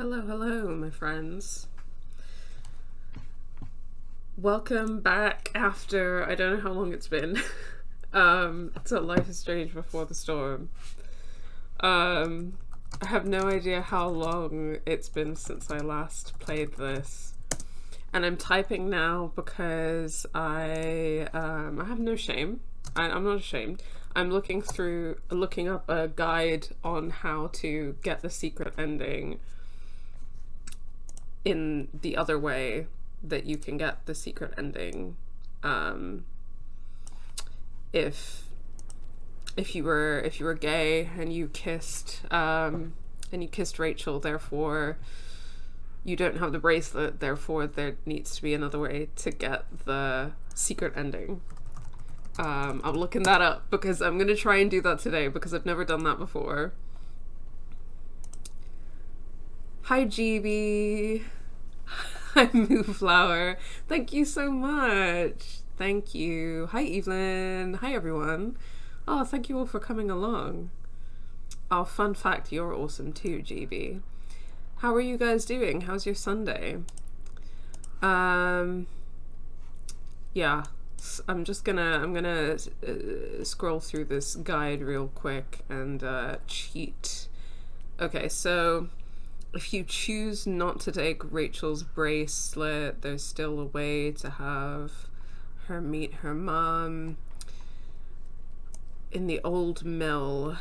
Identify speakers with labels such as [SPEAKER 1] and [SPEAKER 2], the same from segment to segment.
[SPEAKER 1] Hello, hello, my friends. Welcome back after, I don't know how long it's been, to Life is Strange Before the Storm. I have no idea how long it's been since I last played this. And I'm typing now because I have no shame. I'm not ashamed. I'm looking up a guide on how to get the secret ending in the other way that you can get the secret ending, if you were gay and you kissed Rachel, therefore you don't have the bracelet, therefore there needs to be another way to get the secret ending. I'm looking that up because I'm gonna try and do that today because I've never done that before. Hi, GB. Hi, Moonflower. Thank you so much. Thank you. Hi, Evelyn. Hi, everyone. Oh, thank you all for coming along. Oh, fun fact, you're awesome too, GB. How are you guys doing? How's your Sunday? Yeah. I'm gonna scroll through this guide real quick and cheat. Okay, so if you choose not to take Rachel's bracelet, there's still a way to have her meet her mom in the old mill.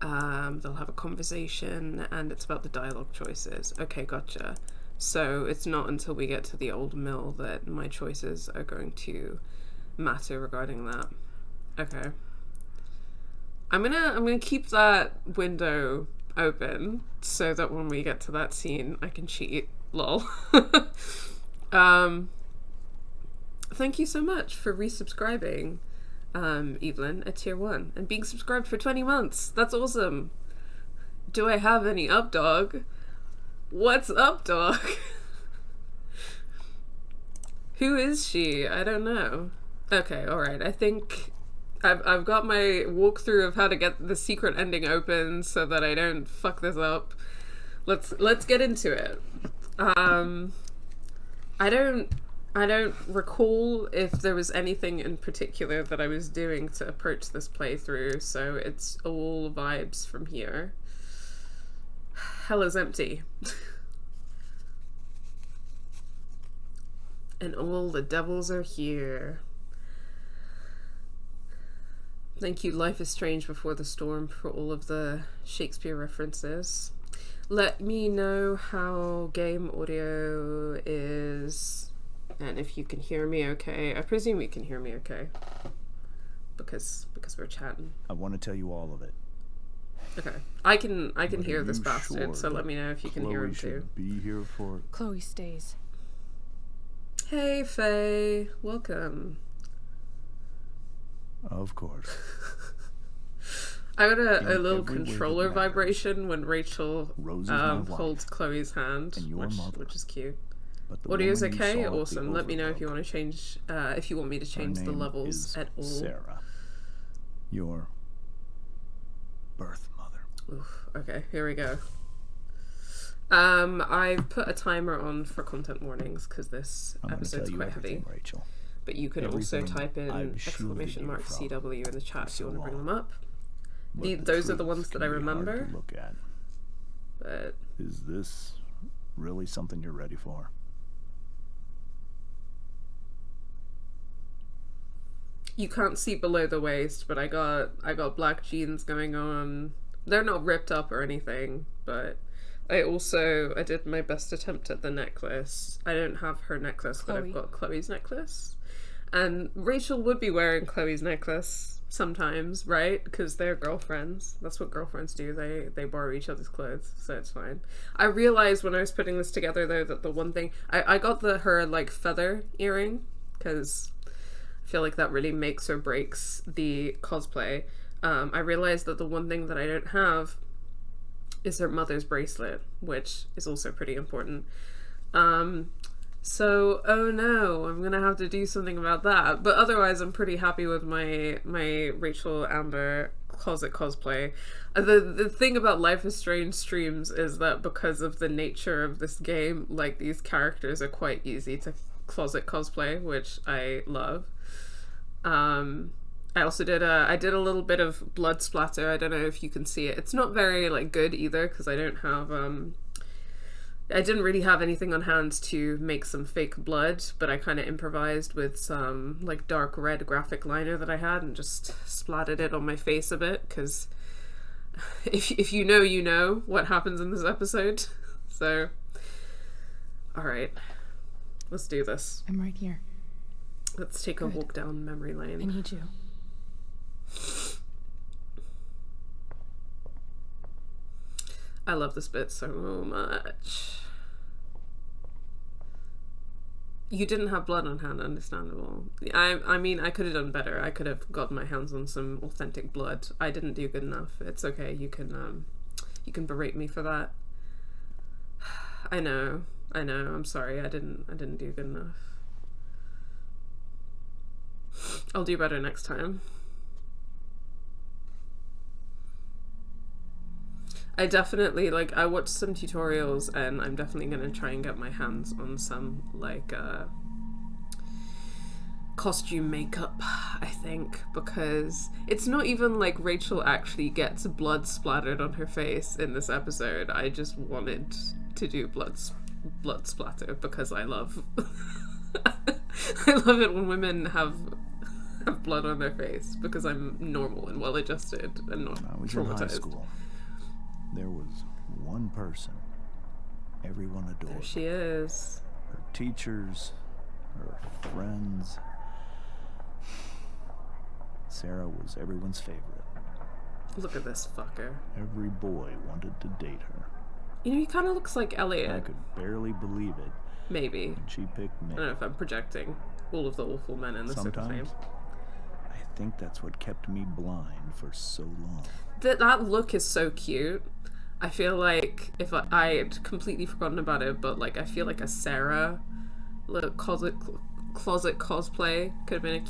[SPEAKER 1] They'll have a conversation and it's about the dialogue choices. Okay, gotcha. So it's not until we get to the old mill that my choices are going to matter regarding that. Okay. I'm gonna keep that window open so that when we get to that scene I can cheat. Lol. Thank you so much for resubscribing, Evelyn, at tier 1 and being subscribed for 20 months. That's awesome. Do I have any up, dog? What's up, dog? Who is she? I don't know. Okay, alright. I think I've got my walkthrough of how to get the secret ending open so that I don't fuck this up. Let's get into it. I don't recall if there was anything in particular that I was doing to approach this playthrough, so it's all vibes from here. Hell is empty. And all the devils are here. Thank you, Life is Strange Before the Storm, for all of the Shakespeare references. Let me know how game audio is, and if you can hear me okay. I presume you can hear me okay, because we're chatting.
[SPEAKER 2] I want to tell you all of it.
[SPEAKER 1] Okay, I can hear this bastard, sure, so let me know if you can hear him too.
[SPEAKER 2] Be here for
[SPEAKER 3] Chloe stays.
[SPEAKER 1] Hey, Faye, welcome.
[SPEAKER 2] Of course.
[SPEAKER 1] I got a little controller vibration when Rachel holds Chloe's hand, which is cute. Audio's okay? Awesome. Let me know if you want to change, if you want me to change the levels at all.
[SPEAKER 2] Sara, your birth mother.
[SPEAKER 1] Oof, okay, here we go. I've put a timer on for content warnings because this episode's quite heavy.
[SPEAKER 2] Rachel.
[SPEAKER 1] But you could also type in !CW in the chat if you want to bring them up. Those are the ones that I remember.
[SPEAKER 2] Look at.
[SPEAKER 1] But
[SPEAKER 2] is this really something you're ready for?
[SPEAKER 1] You can't see below the waist, but I got black jeans going on. They're not ripped up or anything, but I did my best attempt at the necklace. I don't have her necklace, but I've got Chloe's necklace. And Rachel would be wearing Chloe's necklace sometimes, right? Because they're girlfriends. That's what girlfriends do. They borrow each other's clothes, so it's fine. I realized when I was putting this together, though, that the one thing... I got her, like, feather earring, because I feel like that really makes or breaks the cosplay. I realized that the one thing that I don't have is her mother's bracelet, which is also pretty important. So, oh no, I'm gonna have to do something about that. But otherwise, I'm pretty happy with my Rachel Amber closet cosplay. The thing about Life is Strange streams is that because of the nature of this game, like, these characters are quite easy to closet cosplay, which I love. I also did I did a little bit of blood splatter. I don't know if you can see it. It's not very like good either because I don't have I didn't really have anything on hand to make some fake blood, but I kind of improvised with some like dark red graphic liner that I had and just splattered it on my face a bit because if you know what happens in this episode. So, all right, let's do this.
[SPEAKER 3] I'm right here.
[SPEAKER 1] Let's take a walk down memory lane.
[SPEAKER 3] I need you.
[SPEAKER 1] I love this bit so much. You didn't have blood on hand, understandable. I mean, I could have done better. I could have gotten my hands on some authentic blood. I didn't do good enough. It's okay. You can berate me for that. I know. I'm sorry. I didn't do good enough. I'll do better next time. I definitely, like, I watched some tutorials and I'm definitely gonna try and get my hands on some, like, costume makeup, I think, because it's not even like Rachel actually gets blood splattered on her face in this episode. I just wanted to do blood splatter because I love I love it when women have blood on their face because I'm normal and well-adjusted and not
[SPEAKER 2] When I was
[SPEAKER 1] traumatized.
[SPEAKER 2] in high school, there was one person everyone adored.
[SPEAKER 1] There she is.
[SPEAKER 2] Her teachers, her friends. Sara was everyone's favorite.
[SPEAKER 1] Look at this fucker.
[SPEAKER 2] Every boy wanted to date her.
[SPEAKER 1] You know, he kind of looks like Elliot.
[SPEAKER 2] I could barely believe it
[SPEAKER 1] Maybe.
[SPEAKER 2] when she picked me.
[SPEAKER 1] I don't know if I'm projecting all of the awful men in the Sims name.
[SPEAKER 2] Sometimes I think that's what kept me blind for so long.
[SPEAKER 1] That look is so cute. I feel like if I had completely forgotten about it, but like I feel like a Sara closet cosplay could have been a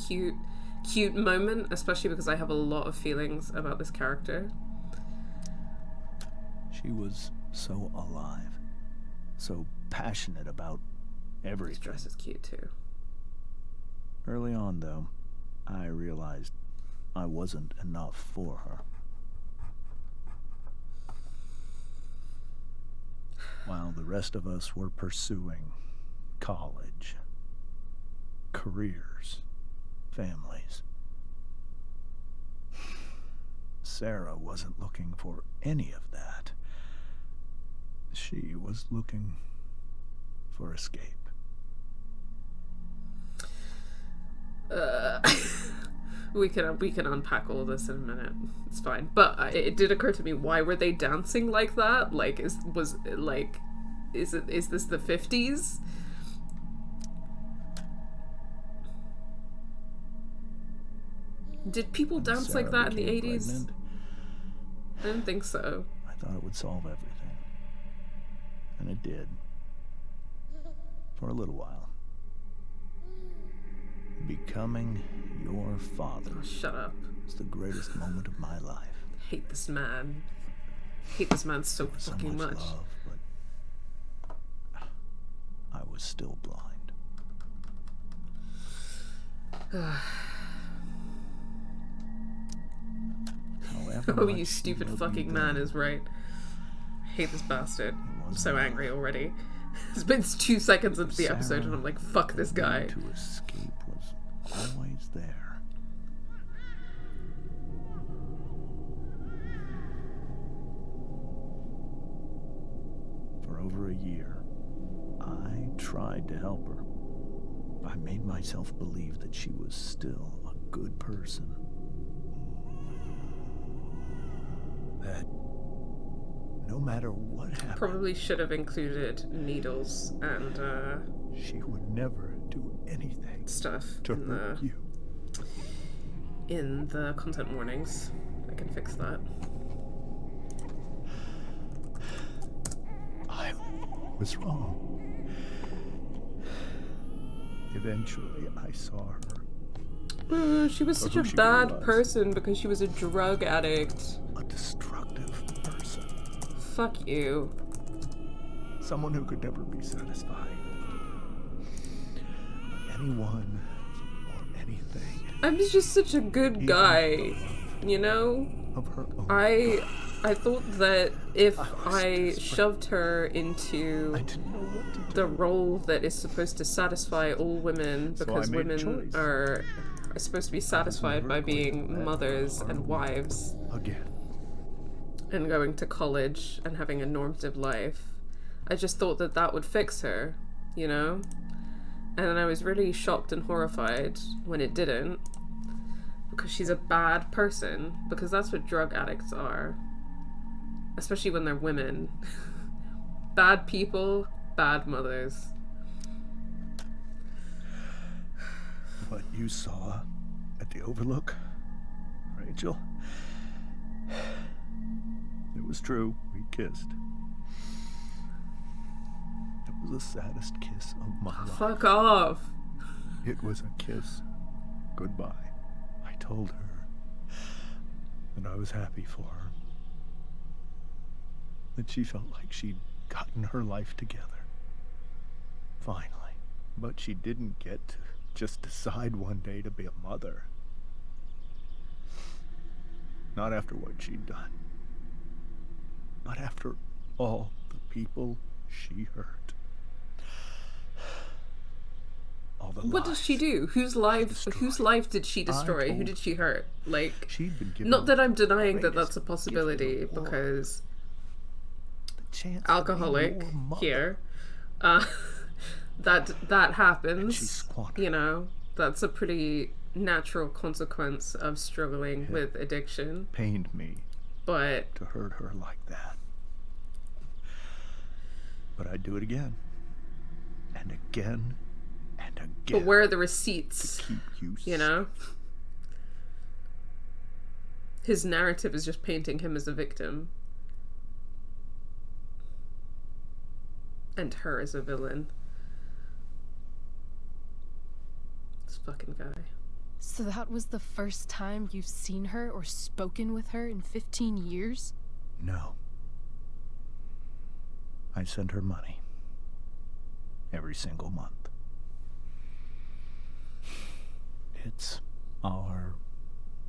[SPEAKER 1] cute moment, especially because I have a lot of feelings about this character.
[SPEAKER 2] She was so alive, so passionate about
[SPEAKER 1] This
[SPEAKER 2] everything.
[SPEAKER 1] dress is cute too.
[SPEAKER 2] Early on, though, I realized I wasn't enough for her. While the rest of us were pursuing college, careers, families, Sara wasn't looking for any of that. She was looking for escape.
[SPEAKER 1] We can unpack all of this in a minute. It's fine. But it did occur to me, why were they dancing like that? Like, is this the 50s? Did people dance
[SPEAKER 2] Sara
[SPEAKER 1] like that in the
[SPEAKER 2] became
[SPEAKER 1] 80s?
[SPEAKER 2] pregnant,
[SPEAKER 1] I don't think so.
[SPEAKER 2] I thought it would solve everything. And it did. For a little while. Becoming your father
[SPEAKER 1] Oh, shut up.
[SPEAKER 2] was the greatest moment of my life.
[SPEAKER 1] Hate this man. Hate this man so
[SPEAKER 2] So
[SPEAKER 1] fucking
[SPEAKER 2] much
[SPEAKER 1] much.
[SPEAKER 2] love, but I was still blind. However
[SPEAKER 1] Oh,
[SPEAKER 2] much
[SPEAKER 1] you
[SPEAKER 2] she
[SPEAKER 1] stupid
[SPEAKER 2] loved me
[SPEAKER 1] fucking man
[SPEAKER 2] then,
[SPEAKER 1] is right. Hate this bastard. I'm
[SPEAKER 2] wasn't
[SPEAKER 1] so
[SPEAKER 2] enough.
[SPEAKER 1] angry already. It's been 2 seconds into the
[SPEAKER 2] Sara,
[SPEAKER 1] episode and I'm like, fuck this
[SPEAKER 2] the
[SPEAKER 1] guy.
[SPEAKER 2] need to escape was always there. For over a year, I tried to help her. I made myself believe that she was still a good person. That no matter what happened,
[SPEAKER 1] Probably should have included needles and
[SPEAKER 2] she would never do anything
[SPEAKER 1] stuff
[SPEAKER 2] to hurt you.
[SPEAKER 1] in the content warnings. I can fix that.
[SPEAKER 2] I was wrong. Eventually, I saw her
[SPEAKER 1] She was
[SPEAKER 2] or
[SPEAKER 1] such
[SPEAKER 2] who
[SPEAKER 1] a
[SPEAKER 2] she really
[SPEAKER 1] bad
[SPEAKER 2] was.
[SPEAKER 1] person because she was a drug addict.
[SPEAKER 2] A destructive person.
[SPEAKER 1] Fuck you.
[SPEAKER 2] Someone who could never be satisfied. By anyone or anything.
[SPEAKER 1] I was just such a good
[SPEAKER 2] Even
[SPEAKER 1] guy, you know?
[SPEAKER 2] of her own.
[SPEAKER 1] I thought that if
[SPEAKER 2] I was
[SPEAKER 1] I
[SPEAKER 2] desperate.
[SPEAKER 1] shoved her
[SPEAKER 2] I
[SPEAKER 1] into
[SPEAKER 2] didn't know what to do.
[SPEAKER 1] the role that is supposed to satisfy all women,
[SPEAKER 2] So I
[SPEAKER 1] because
[SPEAKER 2] made a
[SPEAKER 1] women
[SPEAKER 2] choice.
[SPEAKER 1] are supposed to be satisfied
[SPEAKER 2] never
[SPEAKER 1] by
[SPEAKER 2] going to
[SPEAKER 1] being
[SPEAKER 2] let
[SPEAKER 1] mothers
[SPEAKER 2] her
[SPEAKER 1] and wives
[SPEAKER 2] Again.
[SPEAKER 1] and going to college and having a normative life. I just thought that that would fix her, you know? And then I was really shocked and horrified when it didn't, because she's a bad person, because that's what drug addicts are, especially when they're women. Bad people, bad mothers.
[SPEAKER 2] What you saw at the Overlook, Rachel, it was true. We kissed. It was the saddest kiss of my life.
[SPEAKER 1] Fuck off.
[SPEAKER 2] It was a kiss goodbye. I told her that I was happy for her. That she felt like she'd gotten her life together. Finally. But she didn't get to just decide one day to be a mother. Not after what she'd done. Not after all the people she hurt. All the
[SPEAKER 1] What did
[SPEAKER 2] lies
[SPEAKER 1] she do? Whose life did she destroy? Who
[SPEAKER 2] told
[SPEAKER 1] did she hurt? Like,
[SPEAKER 2] she'd been given
[SPEAKER 1] not that I'm
[SPEAKER 2] the
[SPEAKER 1] denying that
[SPEAKER 2] greatest
[SPEAKER 1] that's a
[SPEAKER 2] gift in
[SPEAKER 1] possibility,
[SPEAKER 2] the world.
[SPEAKER 1] because
[SPEAKER 2] The chance to be
[SPEAKER 1] alcoholic
[SPEAKER 2] your mother.
[SPEAKER 1] here, that
[SPEAKER 2] And she
[SPEAKER 1] happens,
[SPEAKER 2] squandered
[SPEAKER 1] you know, that's a pretty natural consequence of struggling with addiction,
[SPEAKER 2] pained me
[SPEAKER 1] but
[SPEAKER 2] to hurt her like that. But I'd do it again. And again. And again.
[SPEAKER 1] but where are the receipts,
[SPEAKER 2] to keep you
[SPEAKER 1] you know? His narrative is just painting him as a victim. And her as a villain. This fucking guy.
[SPEAKER 3] So that was the first time you've seen her or spoken with her in 15 years?
[SPEAKER 2] No. I send her money. Every single month. It's our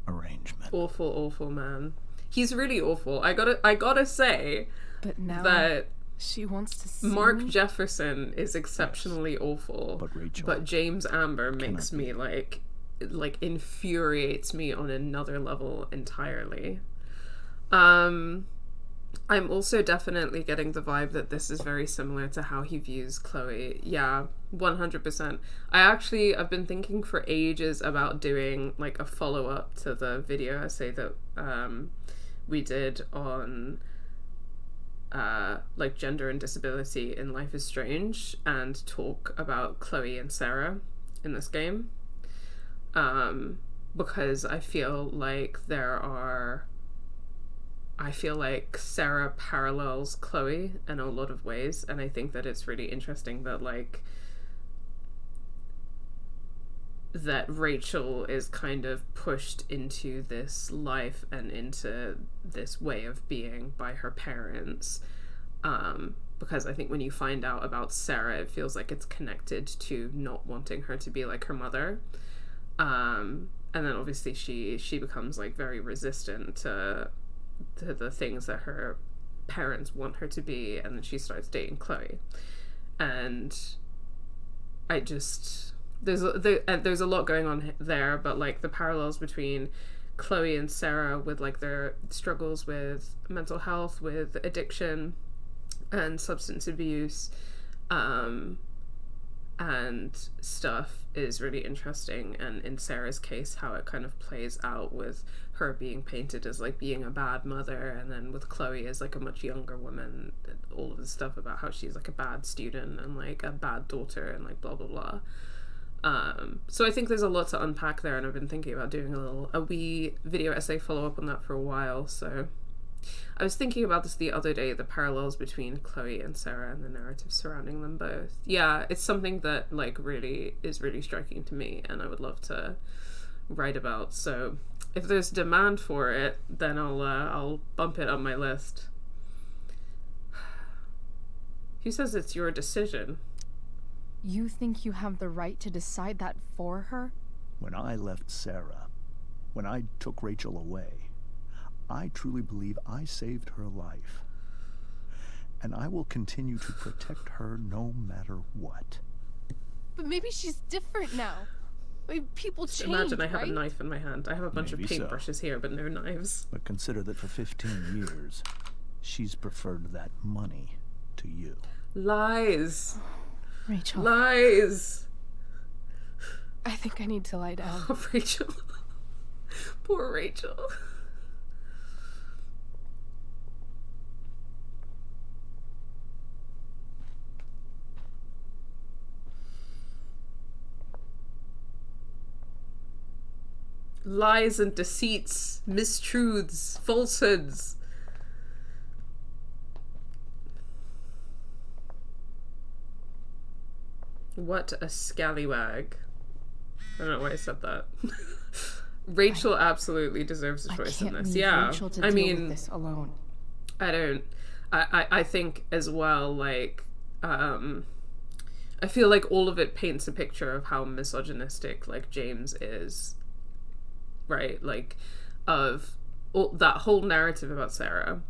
[SPEAKER 2] arrangement.
[SPEAKER 1] Awful, awful man. He's really awful. I gotta say
[SPEAKER 3] But now
[SPEAKER 1] that
[SPEAKER 3] she wants to see
[SPEAKER 1] Mark
[SPEAKER 3] me?
[SPEAKER 1] Jefferson is exceptionally awful.
[SPEAKER 2] But Rachel
[SPEAKER 1] But James Amber makes
[SPEAKER 2] cannot
[SPEAKER 1] me like infuriates me on another level entirely. I'm also definitely getting the vibe that this is very similar to how he views Chloe. Yeah, 100%. I've been thinking for ages about doing like a follow-up to the video essay that we did on like gender and disability in Life is Strange, and talk about Chloe and Sara in this game. Because I feel like Sara parallels Chloe in a lot of ways, and I think that it's really interesting that that Rachel is kind of pushed into this life and into this way of being by her parents. Because I think when you find out about Sara, it feels like it's connected to not wanting her to be like her mother. And then obviously she becomes like very resistant to the things that her parents want her to be, and then she starts dating Chloe. And I just there's a lot going on there, but like the parallels between Chloe and Sara with like their struggles with mental health, with addiction and substance abuse and stuff is really interesting. And in Sarah's case, how it kind of plays out with her being painted as like being a bad mother, and then with Chloe as like a much younger woman, all of the stuff about how she's like a bad student and like a bad daughter and like blah blah blah. So I think there's a lot to unpack there, and I've been thinking about doing a wee video essay follow-up on that for a while. So I was thinking about this the other day, the parallels between Chloe and Sara and the narrative surrounding them both. Yeah, it's something that like really is really striking to me, and I would love to write about. So if there's demand for it, then I'll bump it on my list. Who says it's your decision?
[SPEAKER 3] You think you have the right to decide that for her?
[SPEAKER 2] When I left Sara, when I took Rachel away, I truly believe I saved her life. And I will continue to protect her no matter what.
[SPEAKER 3] But maybe she's different now. People change,
[SPEAKER 1] Imagine I have
[SPEAKER 3] right?
[SPEAKER 1] a knife in my hand. I have a bunch
[SPEAKER 2] Maybe
[SPEAKER 1] of
[SPEAKER 2] so.
[SPEAKER 1] paintbrushes here, but no knives.
[SPEAKER 2] But consider that for 15 years, she's preferred that money to you.
[SPEAKER 1] Lies.
[SPEAKER 3] Rachel.
[SPEAKER 1] Lies.
[SPEAKER 3] I think I need to lie down.
[SPEAKER 1] Oh, Rachel. Poor Rachel. Lies and deceits, mistruths, falsehoods. What a scallywag. I don't know why I said that. Rachel absolutely deserves a choice in this. Yeah.
[SPEAKER 3] Rachel to
[SPEAKER 1] I
[SPEAKER 3] deal
[SPEAKER 1] mean,
[SPEAKER 3] with this alone.
[SPEAKER 1] I think as well, like, I feel like all of it paints a picture of how misogynistic, like, James is. Right? Like, of that whole narrative about Sara,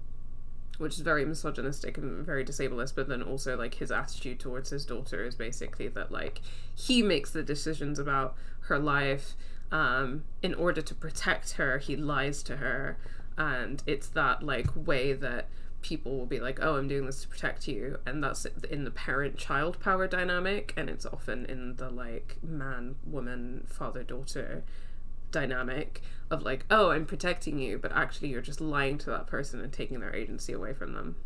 [SPEAKER 1] which is very misogynistic and very disableist, but then also, like, his attitude towards his daughter is basically that, like, he makes the decisions about her life. In order to protect her, he lies to her, and it's that, like, way that people will be like, oh, I'm doing this to protect you, and that's in the parent-child power dynamic, and it's often in the, like, man-woman, father-daughter dynamic of, like, oh, I'm protecting you, but actually you're just lying to that person and taking their agency away from them.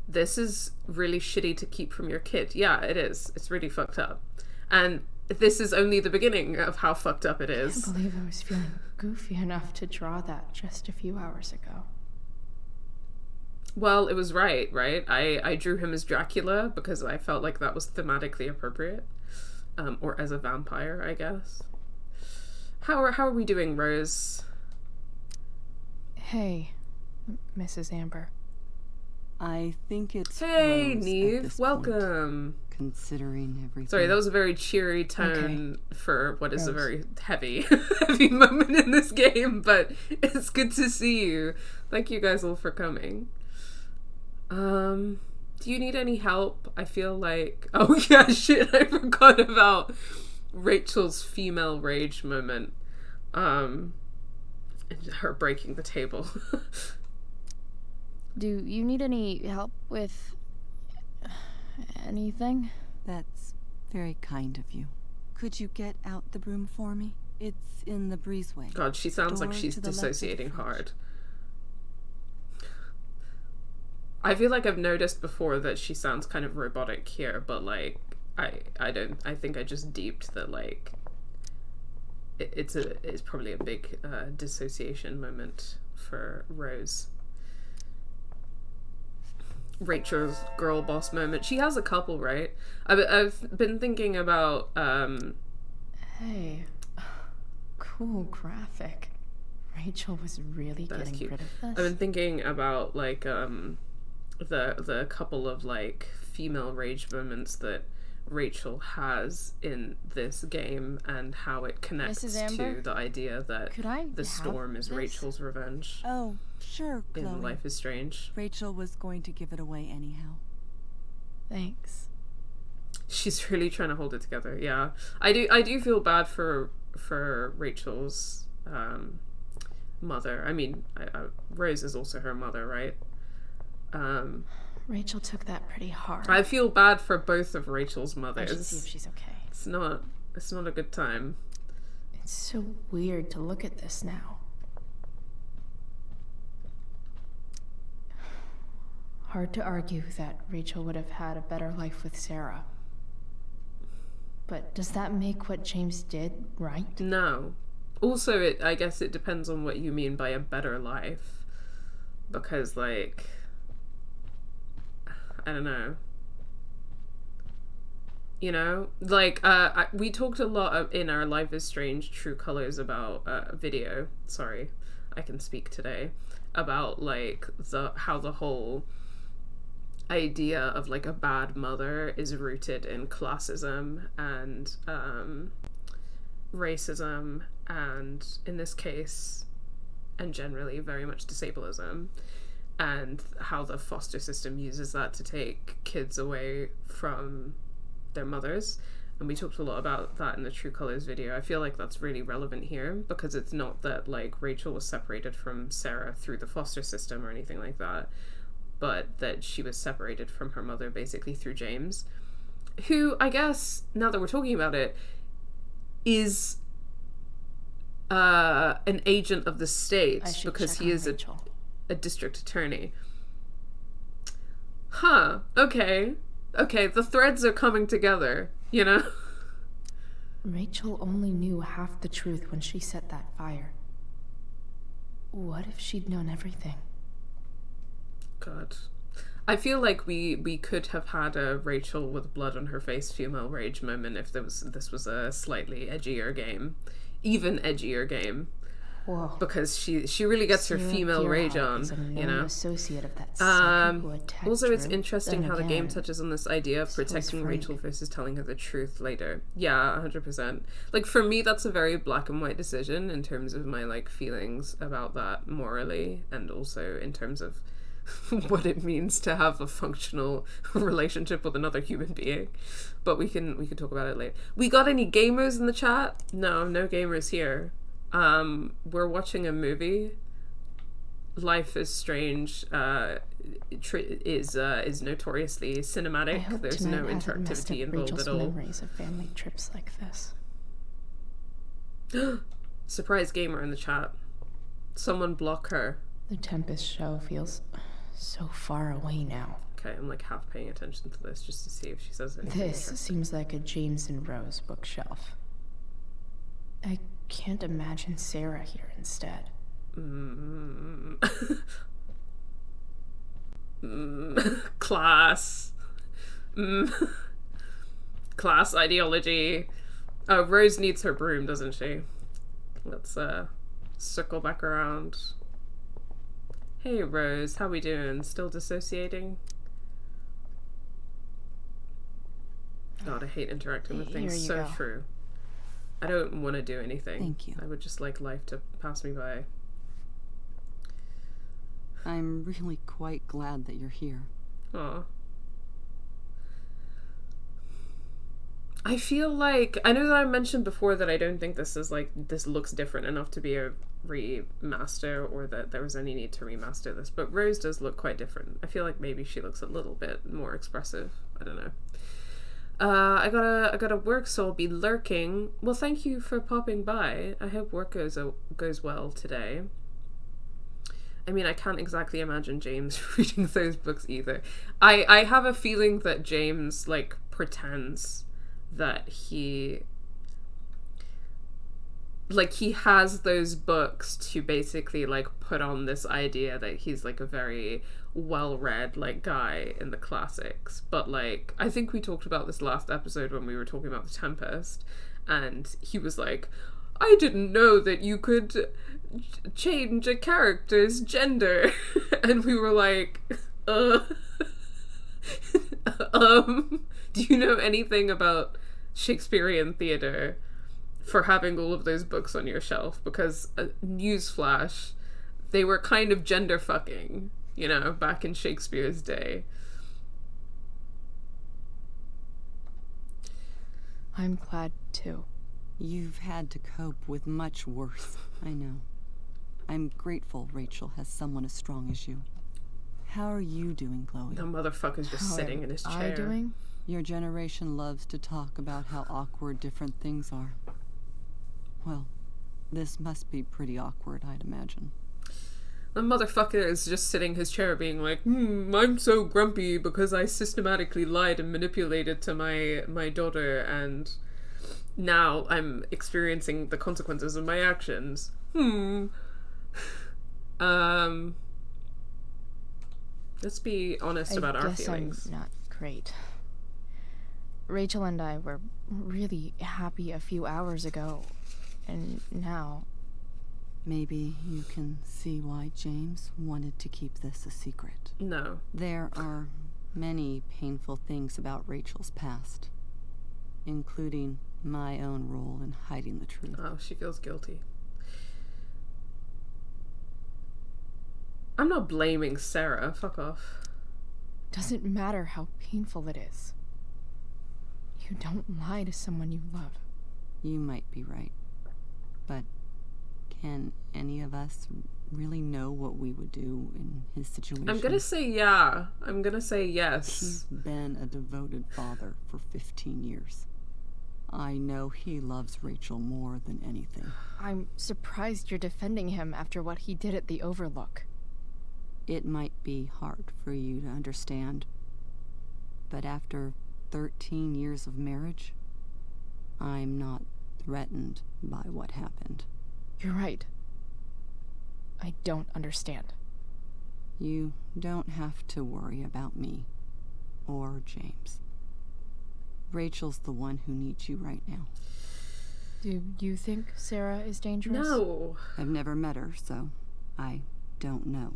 [SPEAKER 1] This is really shitty to keep from your kid. Yeah, it is. It's really fucked up. And this is only the beginning of how fucked up it is.
[SPEAKER 3] I can't believe I was feeling goofy enough to draw that just a few hours ago.
[SPEAKER 1] Well, it was right? I drew him as Dracula because I felt like that was thematically appropriate. Or as a vampire, I guess. How are we doing, Rose?
[SPEAKER 3] Hey, Mrs. Amber.
[SPEAKER 4] I think it's
[SPEAKER 1] Hey,
[SPEAKER 4] Rose at
[SPEAKER 1] Neve.
[SPEAKER 4] this
[SPEAKER 1] Welcome.
[SPEAKER 4] point, considering everything.
[SPEAKER 1] Sorry, that was a very cheery tone for what is a
[SPEAKER 3] Rose.
[SPEAKER 1] very heavy moment in this game, but it's good to see you. Thank you guys all for coming. Do you need any help? I feel like... Oh yeah, shit, I forgot about Rachel's female rage moment. And her breaking the table.
[SPEAKER 3] Do you need any help with anything?
[SPEAKER 4] That's very kind of you. Could you get out the broom for me? It's in the breezeway.
[SPEAKER 1] God, she sounds like
[SPEAKER 4] Door
[SPEAKER 1] she's
[SPEAKER 4] to the left of the
[SPEAKER 1] dissociating
[SPEAKER 4] fridge.
[SPEAKER 1] hard. I feel like I've noticed before that she sounds kind of robotic here, but, like, I think I just deeped that, like, it's probably a big dissociation moment for Rose. Rachel's girl boss moment. She has a couple, right? I've been thinking about
[SPEAKER 3] Hey, cool graphic. Rachel was really
[SPEAKER 1] That's
[SPEAKER 3] getting
[SPEAKER 1] cute.
[SPEAKER 3] rid of this.
[SPEAKER 1] I've been thinking about, like, the couple of, like, female rage moments that Rachel has in this game and how it connects
[SPEAKER 3] Mrs. Amber?
[SPEAKER 1] to the idea that
[SPEAKER 3] Could I
[SPEAKER 1] the
[SPEAKER 3] have
[SPEAKER 1] storm is
[SPEAKER 3] this?
[SPEAKER 1] Rachel's revenge
[SPEAKER 4] Oh, sure, Chloe.
[SPEAKER 1] in Life is Strange.
[SPEAKER 4] Rachel was going to give it away anyhow.
[SPEAKER 3] Thanks.
[SPEAKER 1] She's really trying to hold it together. Yeah, I do feel bad for Rachel's mother. I mean, Rose is also her mother, right?
[SPEAKER 3] Rachel took that pretty hard.
[SPEAKER 1] I feel bad for both of Rachel's
[SPEAKER 3] I should see if
[SPEAKER 1] mothers.
[SPEAKER 3] she's okay.
[SPEAKER 1] It's not a good time.
[SPEAKER 3] It's so weird to look at this now. Hard to argue that Rachel would have had a better life with Sara. But does that make what James did right?
[SPEAKER 1] No. Also, I guess it depends on what you mean by a better life. Because, like, I don't know. You know, like we talked a lot in our Life is Strange True Colors about video. Sorry, I can speak today about like how the whole idea of like a bad mother is rooted in classism and racism, and in this case, and generally very much disablism, and how the foster system uses that to take kids away from their mothers. And we talked a lot about that in the True Colors video. I feel like that's really relevant here because it's not that like Rachel was separated from Sara through the foster system or anything like that, but that she was separated from her mother basically through James, who I guess, now that we're talking about it, is an agent of the state because he is a district attorney. Huh, okay, the threads are coming together, you know?
[SPEAKER 3] Rachel only knew half the truth when she set that fire. What if she'd known everything?
[SPEAKER 1] God. I feel like we could have had a Rachel with blood on her face female rage moment if this was a slightly edgier game. Even edgier game.
[SPEAKER 3] Whoa.
[SPEAKER 1] Because she really gets her female rage on, you know.
[SPEAKER 3] Associate of that
[SPEAKER 1] also, it's interesting how the game touches on this idea of protecting Rachel versus telling her the truth later. Yeah, 100%. Like, for me, that's a very black and white decision in terms of my, like, feelings about that morally, and also in terms of what it means to have a functional relationship with another human being. But we can talk about it later. We got any gamers in the chat? No gamers here. We're watching a movie. Life is Strange is notoriously cinematic. There's no interactivity involved at all.
[SPEAKER 3] Memories of family trips like this.
[SPEAKER 1] Surprise gamer in the chat. Someone block her.
[SPEAKER 3] The Tempest show feels so far away now.
[SPEAKER 1] Okay, I'm like half paying attention to this just to see if she says anything.
[SPEAKER 3] This seems like a James and Rose bookshelf. I can't imagine Sara here instead.
[SPEAKER 1] Class. Class ideology. Rose needs her broom, doesn't she? Let's circle back around. Hey Rose, how we doing? Still dissociating? God, I hate interacting with things. So true. I don't want to do anything.
[SPEAKER 4] Thank you.
[SPEAKER 1] I would just like life to pass me by.
[SPEAKER 4] I'm really quite glad that you're here.
[SPEAKER 1] Aw. I feel like, I know that I mentioned before that I don't think this looks different enough to be a remaster, or that there was any need to remaster this, but Rose does look quite different. I feel like maybe she looks a little bit more expressive. I don't know. I gotta work, so I'll be lurking. Well, thank you for popping by. I hope work goes well today. I mean, I can't exactly imagine James reading those books either. I have a feeling that James, like, pretends that he has those books to basically, like, put on this idea that he's, like, a very well-read, like, guy in the classics. But, like, I think we talked about this last episode when we were talking about The Tempest, and he was like, I didn't know that you could change a character's gender. And we were like, do you know anything about Shakespearean theatre for having all of those books on your shelf? Because, newsflash, they were kind of gender fucking, you know, back in Shakespeare's day.
[SPEAKER 3] I'm glad too.
[SPEAKER 4] You've had to cope with much worse, I know. I'm grateful Rachel has someone as strong as you. How are you doing, Chloe?
[SPEAKER 1] The motherfucker's just sitting in his chair.
[SPEAKER 3] How am I doing?
[SPEAKER 4] Your generation loves to talk about how awkward different things are. Well, this must be pretty awkward, I'd imagine.
[SPEAKER 1] The motherfucker is just sitting in his chair being like, I'm so grumpy because I systematically lied and manipulated to my daughter, and now I'm experiencing the consequences of my actions. Let's be honest about our feelings.
[SPEAKER 3] I'm not great. Rachel and I were really happy a few hours ago, and now...
[SPEAKER 4] Maybe you can see why James wanted to keep this a secret.
[SPEAKER 1] No.
[SPEAKER 4] There are many painful things about Rachel's past, including my own role in hiding the truth.
[SPEAKER 1] Oh, she feels guilty. I'm not blaming Sara. Fuck off.
[SPEAKER 3] Doesn't matter how painful it is. You don't lie to someone you love.
[SPEAKER 4] You might be right, but can any of us really know what we would do in his situation?
[SPEAKER 1] I'm gonna say yeah. I'm gonna say yes.
[SPEAKER 4] He's been a devoted father for 15 years. I know he loves Rachel more than anything.
[SPEAKER 3] I'm surprised you're defending him after what he did at the Overlook.
[SPEAKER 4] It might be hard for you to understand, but after 13 years of marriage, I'm not threatened by what happened.
[SPEAKER 3] You're right. I don't understand.
[SPEAKER 4] You don't have to worry about me or James. Rachel's the one who needs you right now.
[SPEAKER 3] Do you think Sara is dangerous?
[SPEAKER 1] No.
[SPEAKER 4] I've never met her, so I don't know.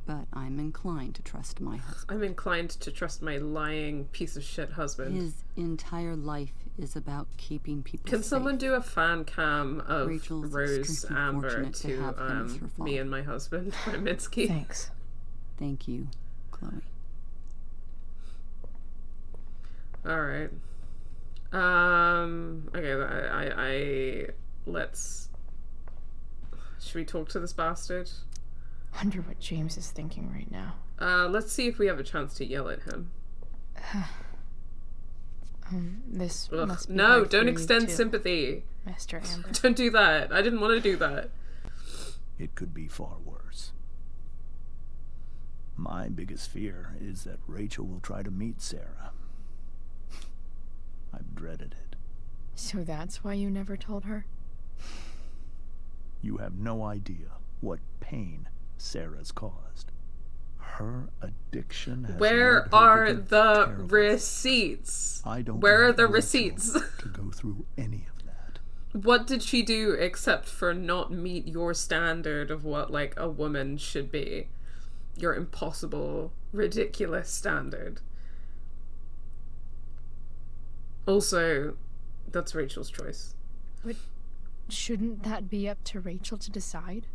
[SPEAKER 4] But I'm inclined to trust my husband.
[SPEAKER 1] I'm inclined to trust my lying piece of shit husband.
[SPEAKER 4] His entire life is about keeping people
[SPEAKER 1] Can
[SPEAKER 4] safe.
[SPEAKER 1] someone do a fan cam of
[SPEAKER 4] Rachel's
[SPEAKER 1] Rose
[SPEAKER 4] extremely
[SPEAKER 1] Amber
[SPEAKER 4] fortunate to have him as her
[SPEAKER 1] me
[SPEAKER 4] father.
[SPEAKER 1] and my husband by Minsky?
[SPEAKER 3] Thanks.
[SPEAKER 4] Thank you, Chloe.
[SPEAKER 1] Alright. Okay, I let's... Should we talk to this bastard?
[SPEAKER 3] Wonder what James is thinking right now.
[SPEAKER 1] Let's see if we have a chance to yell at him.
[SPEAKER 3] This
[SPEAKER 1] Ugh.
[SPEAKER 3] must be
[SPEAKER 1] No,
[SPEAKER 3] hard for
[SPEAKER 1] don't
[SPEAKER 3] you
[SPEAKER 1] extend
[SPEAKER 3] too,
[SPEAKER 1] sympathy.
[SPEAKER 3] Mr. Amber.
[SPEAKER 1] Don't do that. I didn't want to do that.
[SPEAKER 2] It could be far worse. My biggest fear is that Rachel will try to meet Sara. I've dreaded it.
[SPEAKER 3] So that's why you never told her?
[SPEAKER 2] You have no idea what pain Sarah's caused. Her addiction has
[SPEAKER 1] Where
[SPEAKER 2] led her
[SPEAKER 1] are
[SPEAKER 2] to do
[SPEAKER 1] the
[SPEAKER 2] terrible
[SPEAKER 1] receipts?
[SPEAKER 2] I don't
[SPEAKER 1] Where are
[SPEAKER 2] want
[SPEAKER 1] the
[SPEAKER 2] Rachel
[SPEAKER 1] receipts?
[SPEAKER 2] to go through any of that.
[SPEAKER 1] What did she do except for not meet your standard of what, like, a woman should be? Your impossible, ridiculous standard. Also, that's Rachel's choice.
[SPEAKER 3] But shouldn't that be up to Rachel to decide?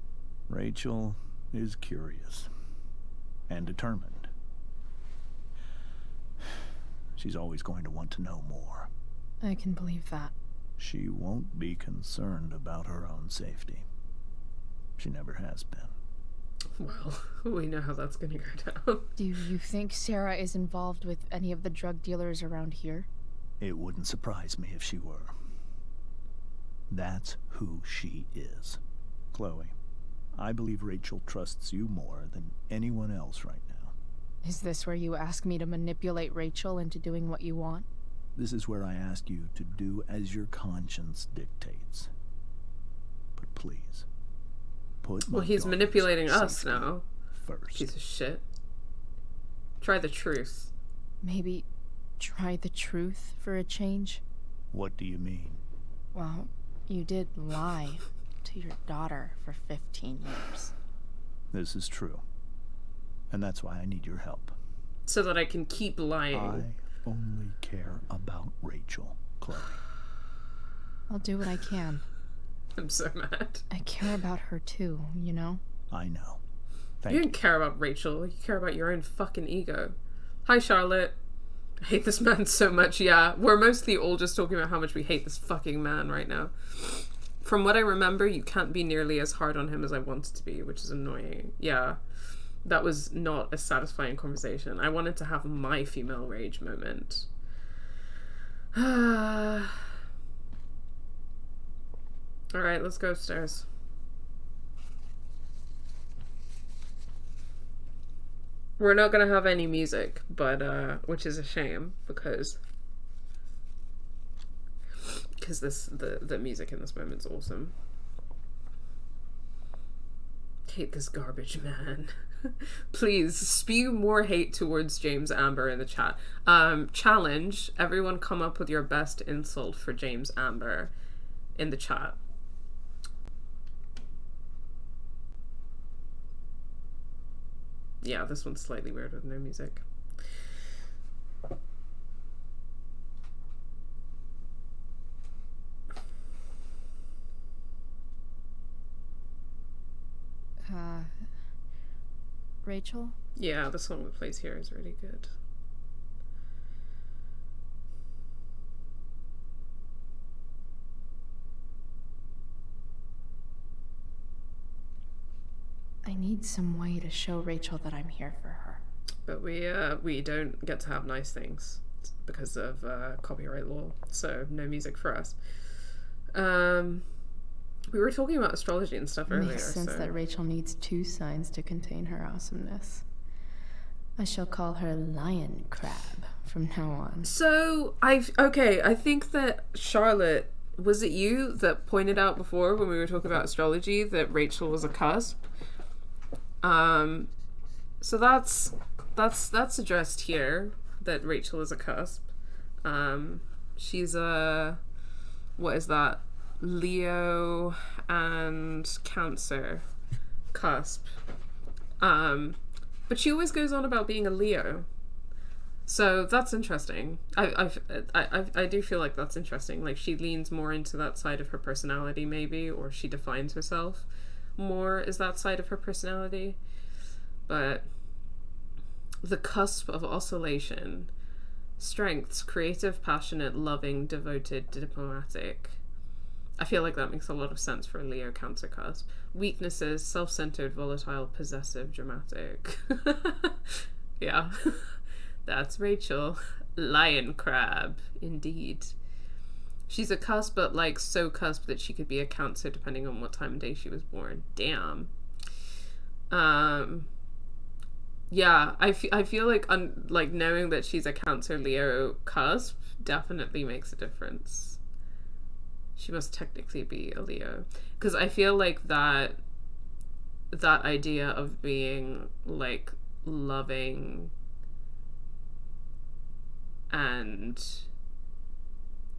[SPEAKER 2] Rachel is curious and determined. She's always going to want to know more.
[SPEAKER 3] I can believe that.
[SPEAKER 2] She won't be concerned about her own safety. She never has been.
[SPEAKER 1] Well, we know how that's gonna go down.
[SPEAKER 3] Do you think Sara is involved with any of the drug dealers around here?
[SPEAKER 2] It wouldn't surprise me if she were. That's who she is. Chloe, I believe Rachel trusts you more than anyone else right now.
[SPEAKER 3] Is this where you ask me to manipulate Rachel into doing what you want?
[SPEAKER 2] This is where I ask you to do as your conscience dictates. But please, put my
[SPEAKER 1] Well, he's
[SPEAKER 2] daughter's
[SPEAKER 1] manipulating us
[SPEAKER 2] safety
[SPEAKER 1] now.
[SPEAKER 2] first.
[SPEAKER 1] Piece of shit. Try the truth.
[SPEAKER 3] Maybe try the truth for a change?
[SPEAKER 2] What do you mean?
[SPEAKER 3] Well, you did lie to your daughter for 15 years.
[SPEAKER 2] This is true. And that's why I need your help.
[SPEAKER 1] So that I can keep lying.
[SPEAKER 2] I only care about Rachel, Chloe.
[SPEAKER 3] I'll do what I can.
[SPEAKER 1] I'm so mad.
[SPEAKER 3] I care about her too, you know?
[SPEAKER 2] I know.
[SPEAKER 1] You
[SPEAKER 2] Thank
[SPEAKER 1] don't care about Rachel. You care about your own fucking ego. Hi, Charlotte. I hate this man so much. Yeah, we're mostly all just talking about how much we hate this fucking man right now. From what I remember, you can't be nearly as hard on him as I wanted to be, which is annoying. Yeah, that was not a satisfying conversation. I wanted to have my female rage moment. Alright, let's go upstairs. We're not gonna have any music, but which is a shame because the music in this moment's awesome. hate this garbage man. Please spew more hate towards James Amber in the chat. Challenge everyone, come up with your best insult for James Amber in the chat. Yeah, this one's slightly weird with no music.
[SPEAKER 3] Rachel?
[SPEAKER 1] Yeah, the song that plays here is really good.
[SPEAKER 3] I need some way to show Rachel that I'm here for her.
[SPEAKER 1] But we don't get to have nice things because of copyright law, so no music for us. We were talking about astrology and stuff earlier.
[SPEAKER 3] Makes sense that Rachel needs 2 signs to contain her awesomeness. I shall call her Lion Crab from now on.
[SPEAKER 1] So I think that Charlotte, was it you that pointed out before when we were talking about astrology that Rachel was a cusp? So that's addressed here, that Rachel is a cusp. She's a, what is that? Leo and Cancer cusp. But she always goes on about being a Leo. So that's interesting. I do feel like that's interesting. Like, she leans more into that side of her personality, maybe, or she defines herself more as that side of her personality. But the cusp of oscillation: strengths, creative, passionate, loving, devoted, diplomatic. I feel like that makes a lot of sense for a Leo Cancer cusp. Weaknesses: self-centered, volatile, possessive, dramatic. Yeah. That's Rachel. Lion Crab, indeed. She's a cusp, but like so cusp that she could be a Cancer depending on what time of day she was born. Damn. Yeah, I feel like like knowing that she's a Cancer Leo cusp definitely makes a difference. She must technically be a Leo, because I feel like that idea of being like loving and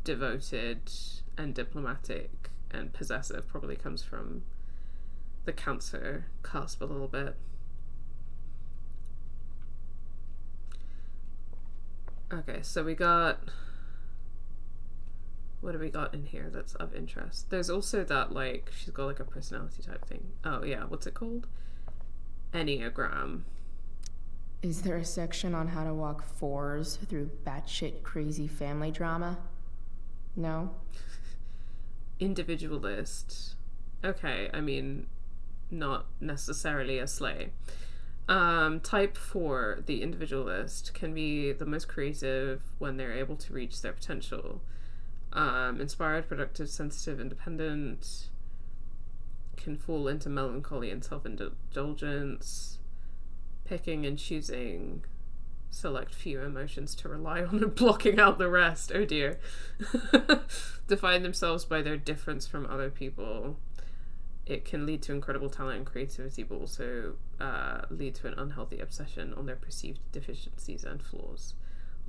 [SPEAKER 1] devoted and diplomatic and possessive probably comes from the Cancer cusp a little bit. Okay, so we got, what do we got in here that's of interest? There's also that, like, she's got like a personality type thing. Oh yeah, what's it called? Enneagram.
[SPEAKER 3] Is there a section on how to walk 4s through batshit crazy family drama? No?
[SPEAKER 1] Individualist. Okay, I mean, not necessarily a sleigh. Type 4, the individualist, can be the most creative when they're able to reach their potential. Inspired, productive, sensitive, independent, can fall into melancholy and self-indulgence, picking and choosing select few emotions to rely on and blocking out the rest. Oh dear. Define themselves by their difference from other people. It can lead to incredible talent and creativity, but also lead to an unhealthy obsession on their perceived deficiencies and flaws.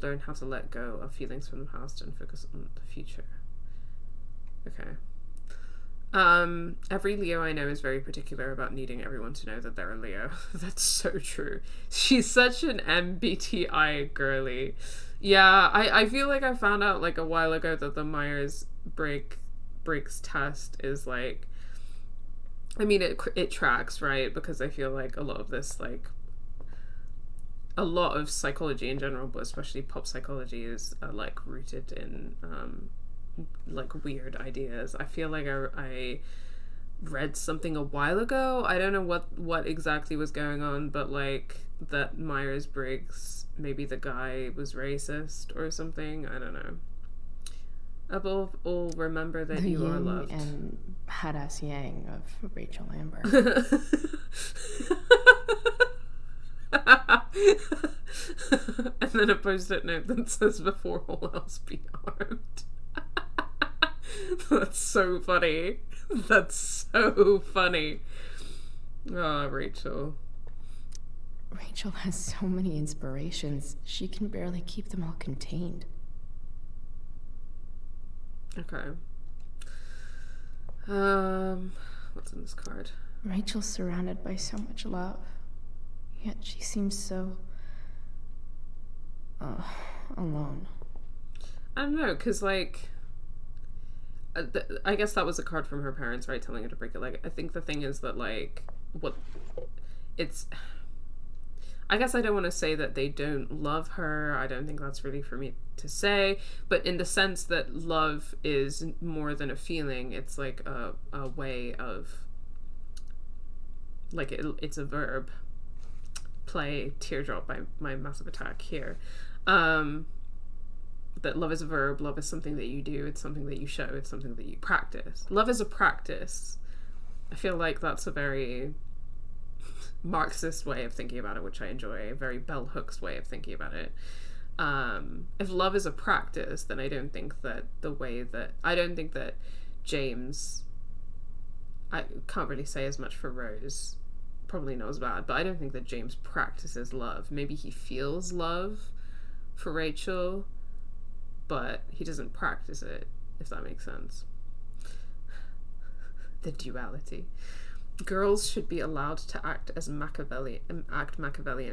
[SPEAKER 1] Learn how to let go of feelings from the past and focus on the future. Okay. Every Leo I know is very particular about needing everyone to know that they're a Leo. That's so true. She's such an MBTI girly. Yeah, I feel like I found out like a while ago that the Myers-Briggs test is like, I mean, it tracks, right? Because I feel like a lot of this, like, a lot of psychology in general, but especially pop psychology, is like rooted in like weird ideas. I feel like I read something a while ago. I don't know what exactly was going on, but like that Myers-Briggs, maybe the guy was racist or something. I don't know. Above all, remember that
[SPEAKER 3] the
[SPEAKER 1] you are
[SPEAKER 3] yin
[SPEAKER 1] loved.
[SPEAKER 3] And badass yang of Rachel Amber.
[SPEAKER 1] And then a post-it note that says, "Before all else be armed." That's so funny. That's so funny. Oh, Rachel.
[SPEAKER 3] Rachel has so many inspirations, she can barely keep them all contained.
[SPEAKER 1] Okay. What's in this card?
[SPEAKER 3] Rachel's surrounded by so much love, yet she seems so... alone.
[SPEAKER 1] I don't know, because, like... I guess that was a card from her parents, right? Telling her to break it. Like, I think the thing is that, like, what... It's... I guess I don't want to say that they don't love her. I don't think that's really for me to say. But in the sense that love is more than a feeling, it's like a way of... Like, it's a verb. Play, teardrop by my massive attack here. That love is a verb. Love is something that you do. It's something that you show. It's something that you practice. Love is a practice. I feel like that's a very... Marxist way of thinking about it, which I enjoy, a very bell hooks way of thinking about it. If love is a practice, then I don't think that James, I can't really say as much for Rose, probably not as bad, but I don't think that James practices love. Maybe he feels love for Rachel, but he doesn't practice it, if that makes sense. The duality. Girls should be allowed to act Machiavellian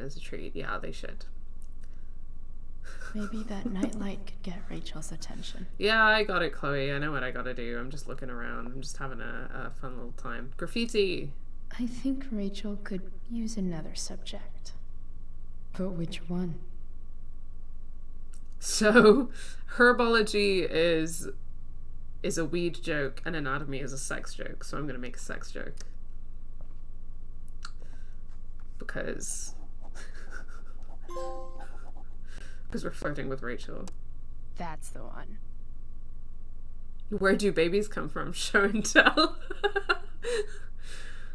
[SPEAKER 1] as a treat. Yeah, they should.
[SPEAKER 3] Maybe that nightlight could get Rachel's attention.
[SPEAKER 1] Yeah, I got it, Chloe. I know what I gotta do. I'm just looking around. I'm just having a fun little time. Graffiti!
[SPEAKER 3] I think Rachel could use another subject. But which one?
[SPEAKER 1] So, herbology is a weed joke and anatomy is a sex joke. So I'm gonna make a sex joke. Because we're flirting with Rachel.
[SPEAKER 3] That's the one.
[SPEAKER 1] Where do babies come from? Show and tell.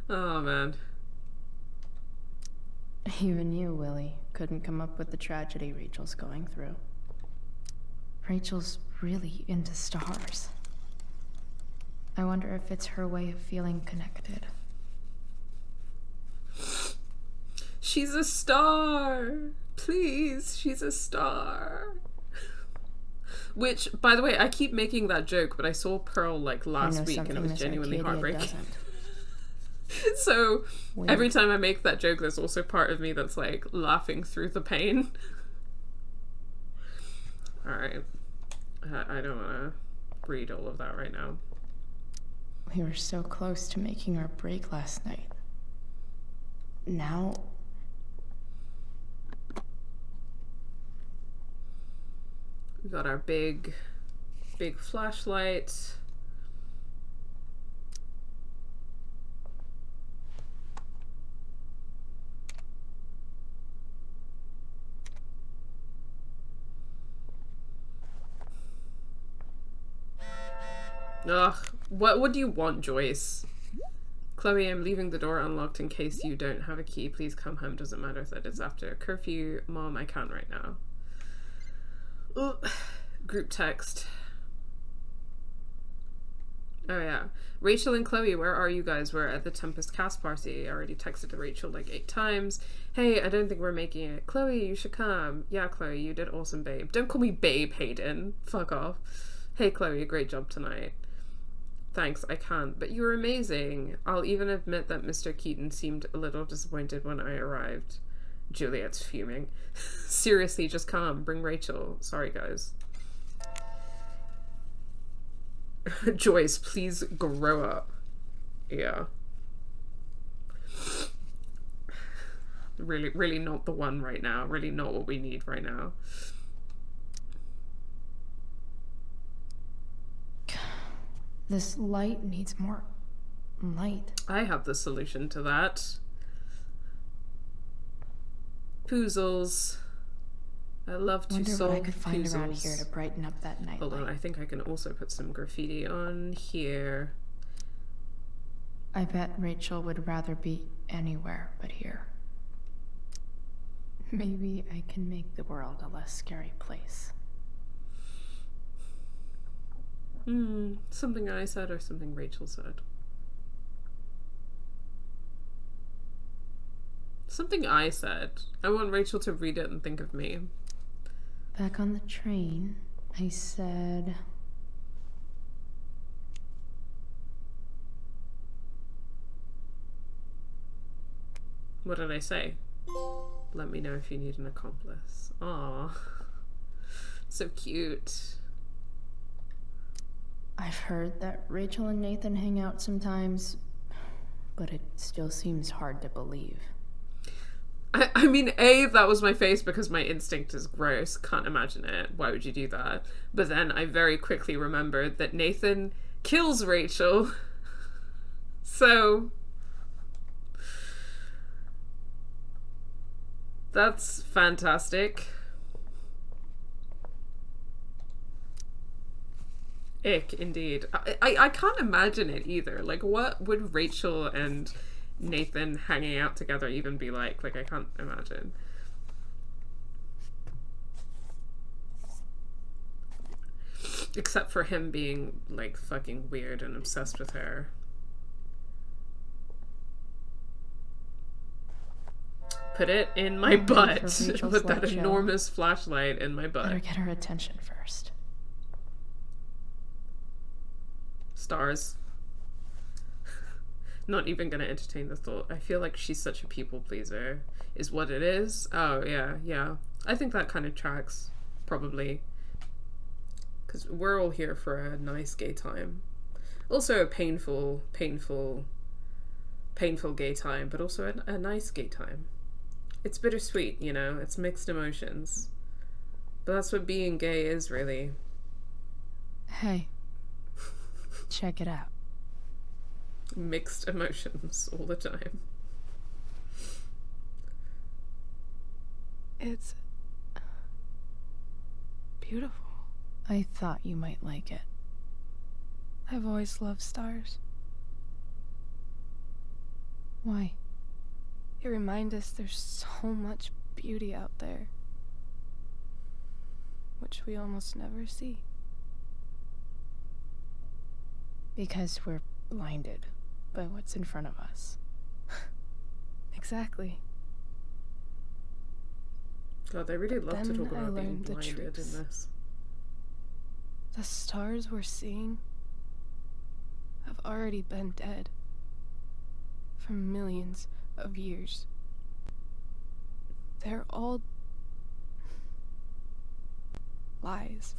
[SPEAKER 1] Oh, man.
[SPEAKER 3] Even you, Willie, couldn't come up with the tragedy Rachel's going through. Rachel's really into stars. I wonder if it's her way of feeling connected.
[SPEAKER 1] She's a star. Please, she's a star. Which, by the way, I keep making that joke, but I saw Pearl like last week and it was genuinely heartbreaking. So
[SPEAKER 3] Weird.
[SPEAKER 1] Every time I make that joke, there's also part of me that's like laughing through the pain. Alright. I don't want to read all of that right now.
[SPEAKER 3] We were so close to making our break last night. Now...
[SPEAKER 1] We got our big flashlight. Ugh, what do you want, Joyce? Chloe, I'm leaving the door unlocked in case you don't have a key. Please come home. Doesn't matter that it's after curfew. Mom, I can't right now. Ugh. Group text. Oh yeah. Rachel and Chloe, where are you guys? We're at the Tempest cast party. I already texted Rachel like 8 times. Hey, I don't think we're making it. Chloe, you should come. Yeah, Chloe, you did awesome, babe. Don't call me babe, Hayden. Fuck off. Hey, Chloe, great job tonight. Thanks, I can't, but you were amazing. I'll even admit that Mr. Keaton seemed a little disappointed when I arrived. Juliet's fuming. Seriously, just come. Bring Rachel. Sorry, guys. Joyce, please grow up. Yeah. Really not the one right now. Really not what we need right now.
[SPEAKER 3] This light needs more light.
[SPEAKER 1] I have the solution to that. Poozles. I love to
[SPEAKER 3] Wonder
[SPEAKER 1] solve
[SPEAKER 3] what I could find
[SPEAKER 1] puzzles.
[SPEAKER 3] around here to brighten up that night.
[SPEAKER 1] Hold on, I think I can also put some graffiti on here.
[SPEAKER 3] I bet Rachel would rather be anywhere but here. Maybe I can make the world a less scary place.
[SPEAKER 1] Something I said or something Rachel said. Something I said. I want Rachel to read it and think of me.
[SPEAKER 3] Back on the train, I said...
[SPEAKER 1] What did I say? Let me know if you need an accomplice. Aww. So cute.
[SPEAKER 3] I've heard that Rachel and Nathan hang out sometimes, but it still seems hard to believe.
[SPEAKER 1] I mean, A, that was my face because my instinct is gross. Can't imagine it. Why would you do that? But then I very quickly remembered that Nathan kills Rachel. So... that's fantastic. Ick, indeed. I can't imagine it either. Like, what would Rachel and Nathan hanging out together even be like? Like, I can't imagine. Except for him being, like, fucking weird and obsessed with her. Put it in my butt. With that enormous flashlight in my butt.
[SPEAKER 3] Better get her attention first.
[SPEAKER 1] Stars. Not even gonna entertain the thought. I feel like she's such a people pleaser. Is what it is. Oh, yeah. I think that kind of tracks. Probably. Because we're all here for a nice gay time. Also a painful gay time, but also a nice gay time. It's bittersweet, you know? It's mixed emotions. But that's what being gay is, really.
[SPEAKER 3] Hey. Check it out.
[SPEAKER 1] Mixed emotions all the time.
[SPEAKER 5] It's beautiful.
[SPEAKER 3] I thought you might like it.
[SPEAKER 5] I've always loved stars.
[SPEAKER 3] Why?
[SPEAKER 5] They remind us there's so much beauty out there, which we almost never see.
[SPEAKER 3] Because we're blinded by what's in front of us.
[SPEAKER 5] Exactly.
[SPEAKER 1] God, they really love to
[SPEAKER 5] Then
[SPEAKER 1] talk
[SPEAKER 5] I
[SPEAKER 1] about being
[SPEAKER 5] learned the
[SPEAKER 1] blinded in
[SPEAKER 5] truth.
[SPEAKER 1] this.
[SPEAKER 5] The stars we're seeing have already been dead for millions of years. They're all lies.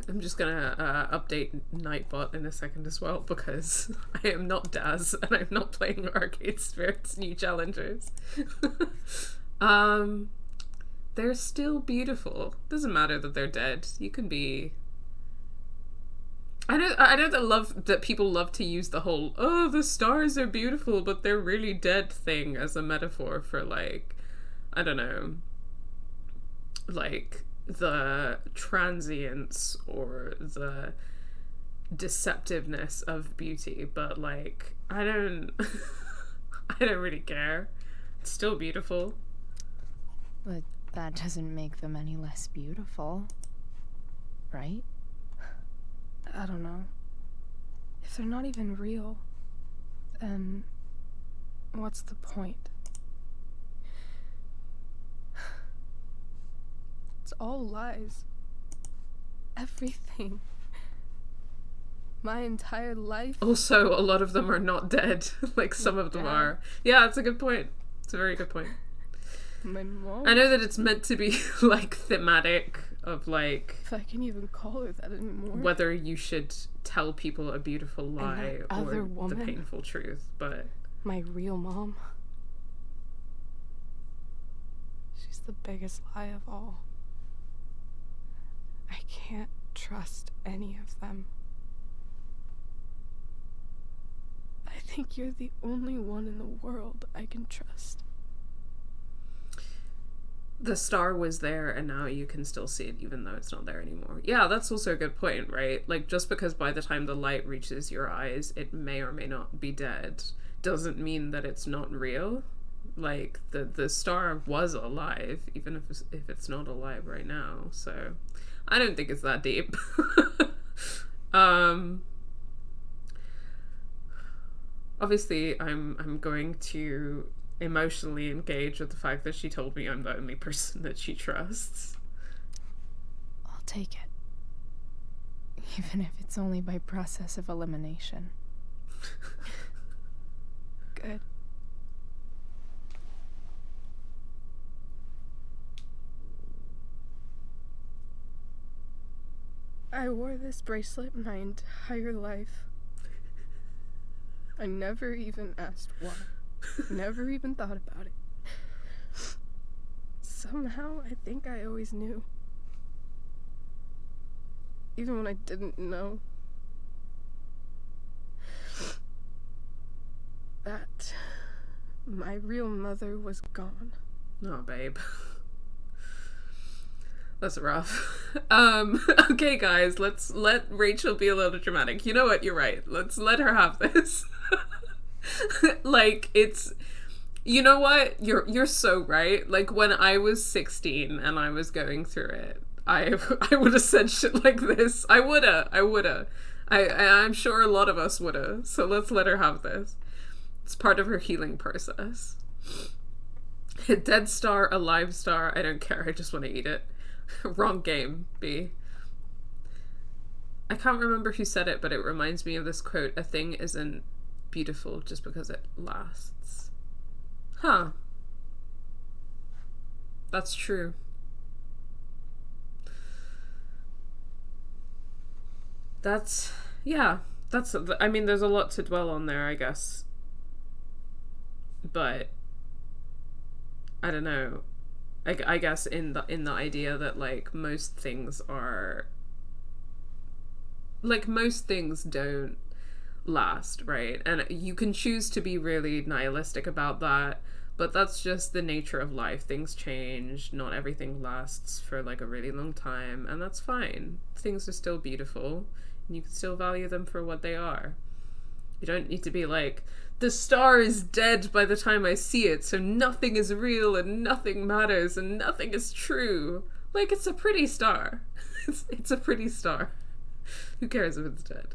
[SPEAKER 1] I'm just gonna update Nightbot in a second as well, because I am not Daz and I'm not playing Arcade Spirits New Challengers. They're still beautiful. Doesn't matter that they're dead. You can be... I know that people love to use the whole, oh, the stars are beautiful, but they're really dead thing as a metaphor for, like, I don't know, like, the transience or the deceptiveness of beauty, but, like, I don't really care. It's still beautiful.
[SPEAKER 3] But that doesn't make them any less beautiful, right?
[SPEAKER 5] I don't know. If they're not even real, then what's the point? It's all lies. Everything. My entire life.
[SPEAKER 1] Also, a lot of them are not dead. Like, some of them are. Yeah, it's a good point. It's a very good point.
[SPEAKER 5] My mom.
[SPEAKER 1] I know that it's meant to be, like, thematic of, like...
[SPEAKER 5] if I can even call her that anymore.
[SPEAKER 1] Whether you should tell people a beautiful lie
[SPEAKER 5] that other
[SPEAKER 1] or
[SPEAKER 5] woman,
[SPEAKER 1] the painful truth, but...
[SPEAKER 5] my real mom. She's the biggest lie of all. I can't trust any of them. I think you're the only one in the world I can trust.
[SPEAKER 1] The star was there and now you can still see it even though it's not there anymore. Yeah, that's also a good point, right? Like, just because by the time the light reaches your eyes it may or may not be dead doesn't mean that it's not real. Like, the star was alive even if it's not alive right now. So I don't think it's that deep. obviously I'm going to emotionally engage with the fact that she told me I'm the only person that she trusts.
[SPEAKER 5] I'll take it. Even if it's only by process of elimination. Good. I wore this bracelet my entire life. I never even asked why. Never even thought about it. Somehow, I think I always knew. Even when I didn't know. That my real mother was gone.
[SPEAKER 1] Oh, babe. That's rough. Okay, guys, let's let Rachel be a little dramatic. You know what? You're right. Let's let her have this. Like, it's... You know what? You're so right. Like, when I was 16 and I was going through it, I would have said shit like this. I woulda. I'm sure a lot of us woulda. So let's let her have this. It's part of her healing process. A dead star, a live star, I don't care. I just want to eat it. Wrong game, B. I can't remember who said it, but it reminds me of this quote: "A thing isn't beautiful just because it lasts." Huh. That's true. I mean, there's a lot to dwell on there, I guess. But I don't know. I guess in the idea that, like, most things don't last, right? And you can choose to be really nihilistic about that, but that's just the nature of life. Things change. Not everything lasts for, like, a really long time, and that's fine. Things are still beautiful, and you can still value them for what they are. You don't need to be like, the star is dead by the time I see it, so nothing is real and nothing matters and nothing is true. Like, it's a pretty star. It's a pretty star. Who cares if it's dead?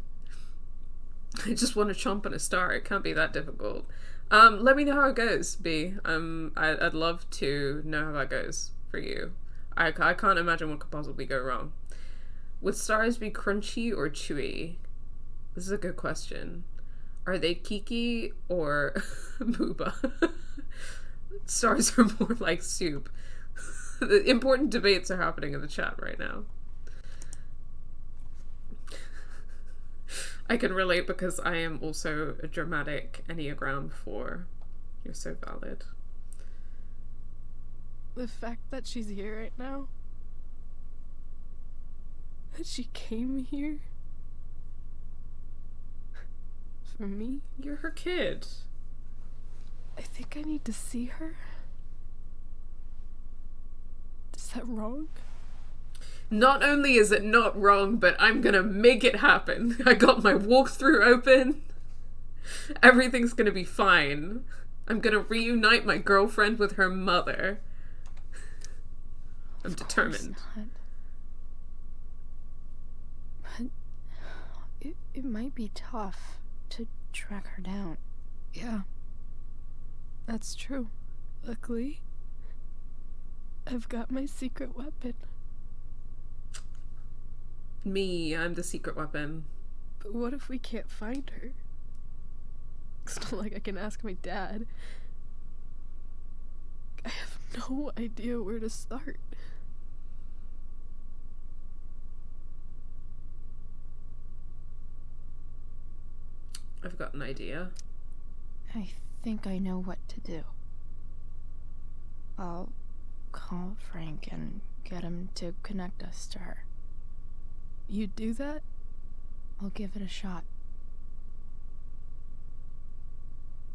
[SPEAKER 1] I just want to chomp on a star. It can't be that difficult. Let me know how it goes, B. I'd love to know how that goes for you. I can't imagine what could possibly go wrong. Would stars be crunchy or chewy? This is a good question. Are they kiki or booba? Stars are more like soup. The important debates are happening in the chat right now. I can relate because I am also a dramatic Enneagram 4. You're so valid.
[SPEAKER 5] The fact that she's here right now, that she came here for me.
[SPEAKER 1] You're her kid.
[SPEAKER 5] I think I need to see her. Is that wrong?
[SPEAKER 1] Not only is it not wrong, but I'm gonna make it happen. I got my walkthrough open. Everything's gonna be fine. I'm gonna reunite my girlfriend with her mother. I'm determined.
[SPEAKER 5] But it might be tough to track her down. Yeah, that's true. Luckily, I've got my secret weapon.
[SPEAKER 1] Me, I'm the secret weapon.
[SPEAKER 5] But what if we can't find her? It's not like I can ask my dad. I have no idea where to start.
[SPEAKER 1] I've got an idea.
[SPEAKER 3] I think I know what to do. I'll call Frank and get him to connect us to her.
[SPEAKER 5] You do that?
[SPEAKER 3] I'll give it a shot.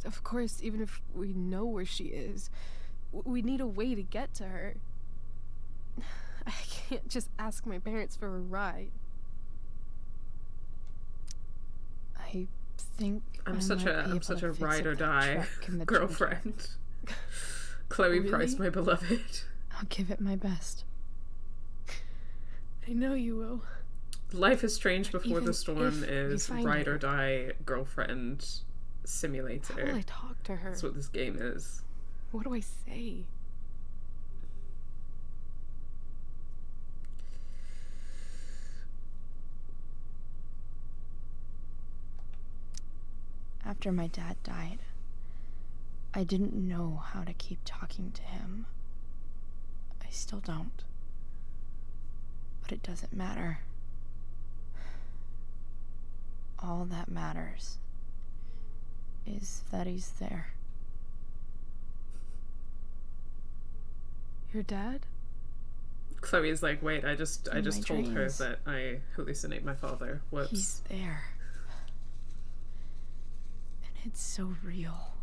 [SPEAKER 5] Of course, even if we know where she is, we need a way to get to her. I can't just ask my parents for a ride.
[SPEAKER 3] I think
[SPEAKER 1] I'm such a ride or die girlfriend. Chloe
[SPEAKER 5] Really?
[SPEAKER 1] Price, my beloved.
[SPEAKER 3] I'll give it my best.
[SPEAKER 5] I know you will.
[SPEAKER 1] Life is Strange Before
[SPEAKER 5] Even
[SPEAKER 1] the Storm
[SPEAKER 5] if we
[SPEAKER 1] is
[SPEAKER 5] find
[SPEAKER 1] ride
[SPEAKER 5] her.
[SPEAKER 1] or die girlfriend simulator.
[SPEAKER 5] How will I talk to her?
[SPEAKER 1] That's what this game is.
[SPEAKER 5] What do I say?
[SPEAKER 3] After my dad died, I didn't know how to keep talking to him. I still don't. But it doesn't matter. All that matters is that he's there.
[SPEAKER 5] Your dad?
[SPEAKER 1] Chloe's like, wait, I just
[SPEAKER 3] In my
[SPEAKER 1] told her
[SPEAKER 3] dreams.
[SPEAKER 1] that I hallucinate my father. Whoops.
[SPEAKER 3] He's there. And it's so real.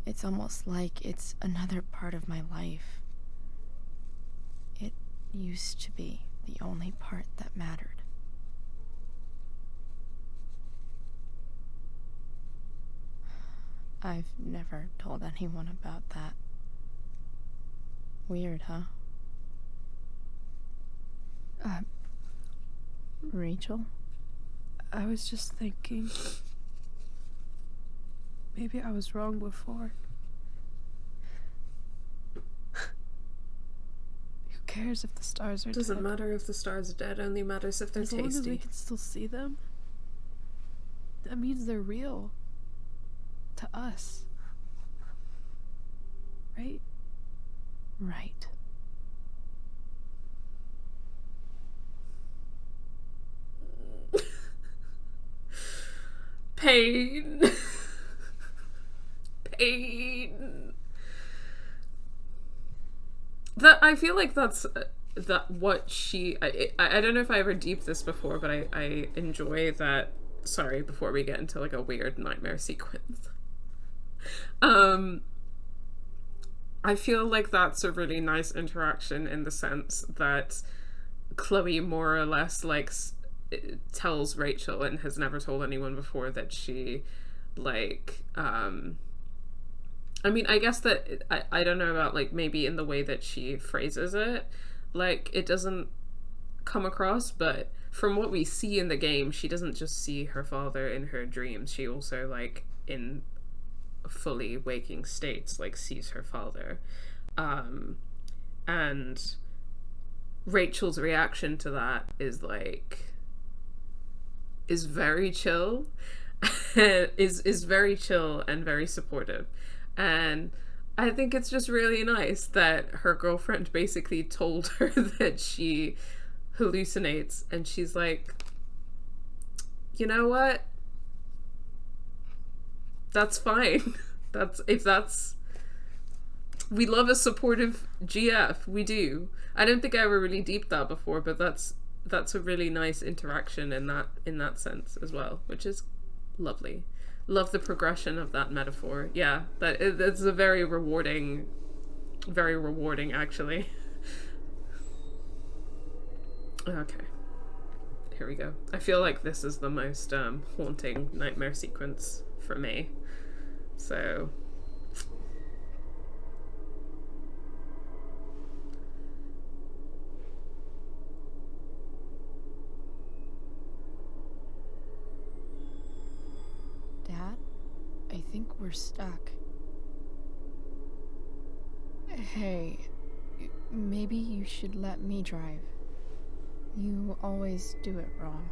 [SPEAKER 3] It's almost like it's another part of my life. It used to be the only part that mattered. I've never told anyone about that. Weird, huh? Rachel?
[SPEAKER 5] I was just thinking. Maybe I was wrong before. Who cares if the stars are
[SPEAKER 1] Doesn't
[SPEAKER 5] dead?
[SPEAKER 1] matter if the stars are dead, only matters if they're
[SPEAKER 5] As long as we
[SPEAKER 1] tasty.
[SPEAKER 5] can still see them, that means they're real. To us. Right?
[SPEAKER 3] Right.
[SPEAKER 1] Pain. Pain. That I feel like that's that what she. I don't know if I ever deeped this before, but I enjoy that. Sorry, before we get into like a weird nightmare sequence. I feel like that's a really nice interaction in the sense that Chloe more or less like tells Rachel and has never told anyone before that she like I mean, I guess that I don't know about like maybe in the way that she phrases it, like it doesn't come across, but from what we see in the game, she doesn't just see her father in her dreams, she also like in fully waking states like sees her father. And Rachel's reaction to that is very chill is very chill and very supportive, and I think it's just really nice that her girlfriend basically told her that she hallucinates, and she's like, you know what, that's fine. That's we love a supportive GF. We do. I don't think I ever really deeped that before, but that's a really nice interaction in that sense as well, which is lovely. Love the progression of that metaphor. Yeah, it's a very rewarding actually. Okay. Here we go. I feel like this is the most haunting nightmare sequence for me. So
[SPEAKER 3] Dad, I think we're stuck. Hey, maybe you should let me drive. You always do it wrong.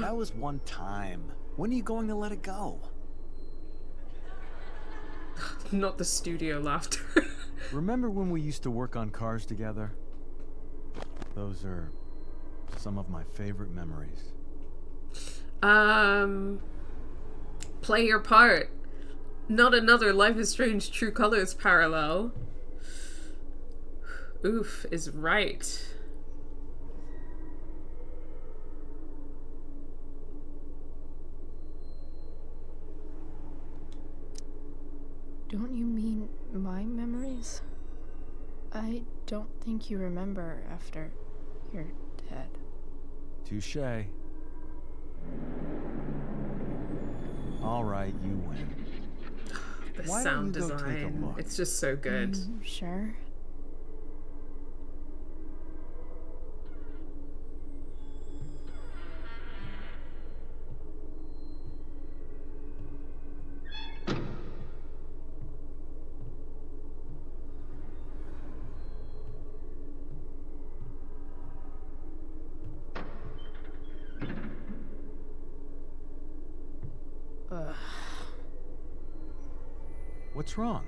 [SPEAKER 6] That was one time. When are you going to let it go?
[SPEAKER 1] not the studio laughter.
[SPEAKER 6] Remember when we used to work on cars together? Those are some of my favorite memories.
[SPEAKER 1] Play your part. Not another Life is Strange True Colors parallel. Oof is right.
[SPEAKER 3] Don't you mean my memories? I don't think you remember after you're dead.
[SPEAKER 6] Touché. All right, you win.
[SPEAKER 1] The
[SPEAKER 6] Why
[SPEAKER 1] sound
[SPEAKER 6] don't you go take a
[SPEAKER 1] design.
[SPEAKER 6] look?
[SPEAKER 1] It's just so good.
[SPEAKER 3] Sure.
[SPEAKER 6] What's wrong?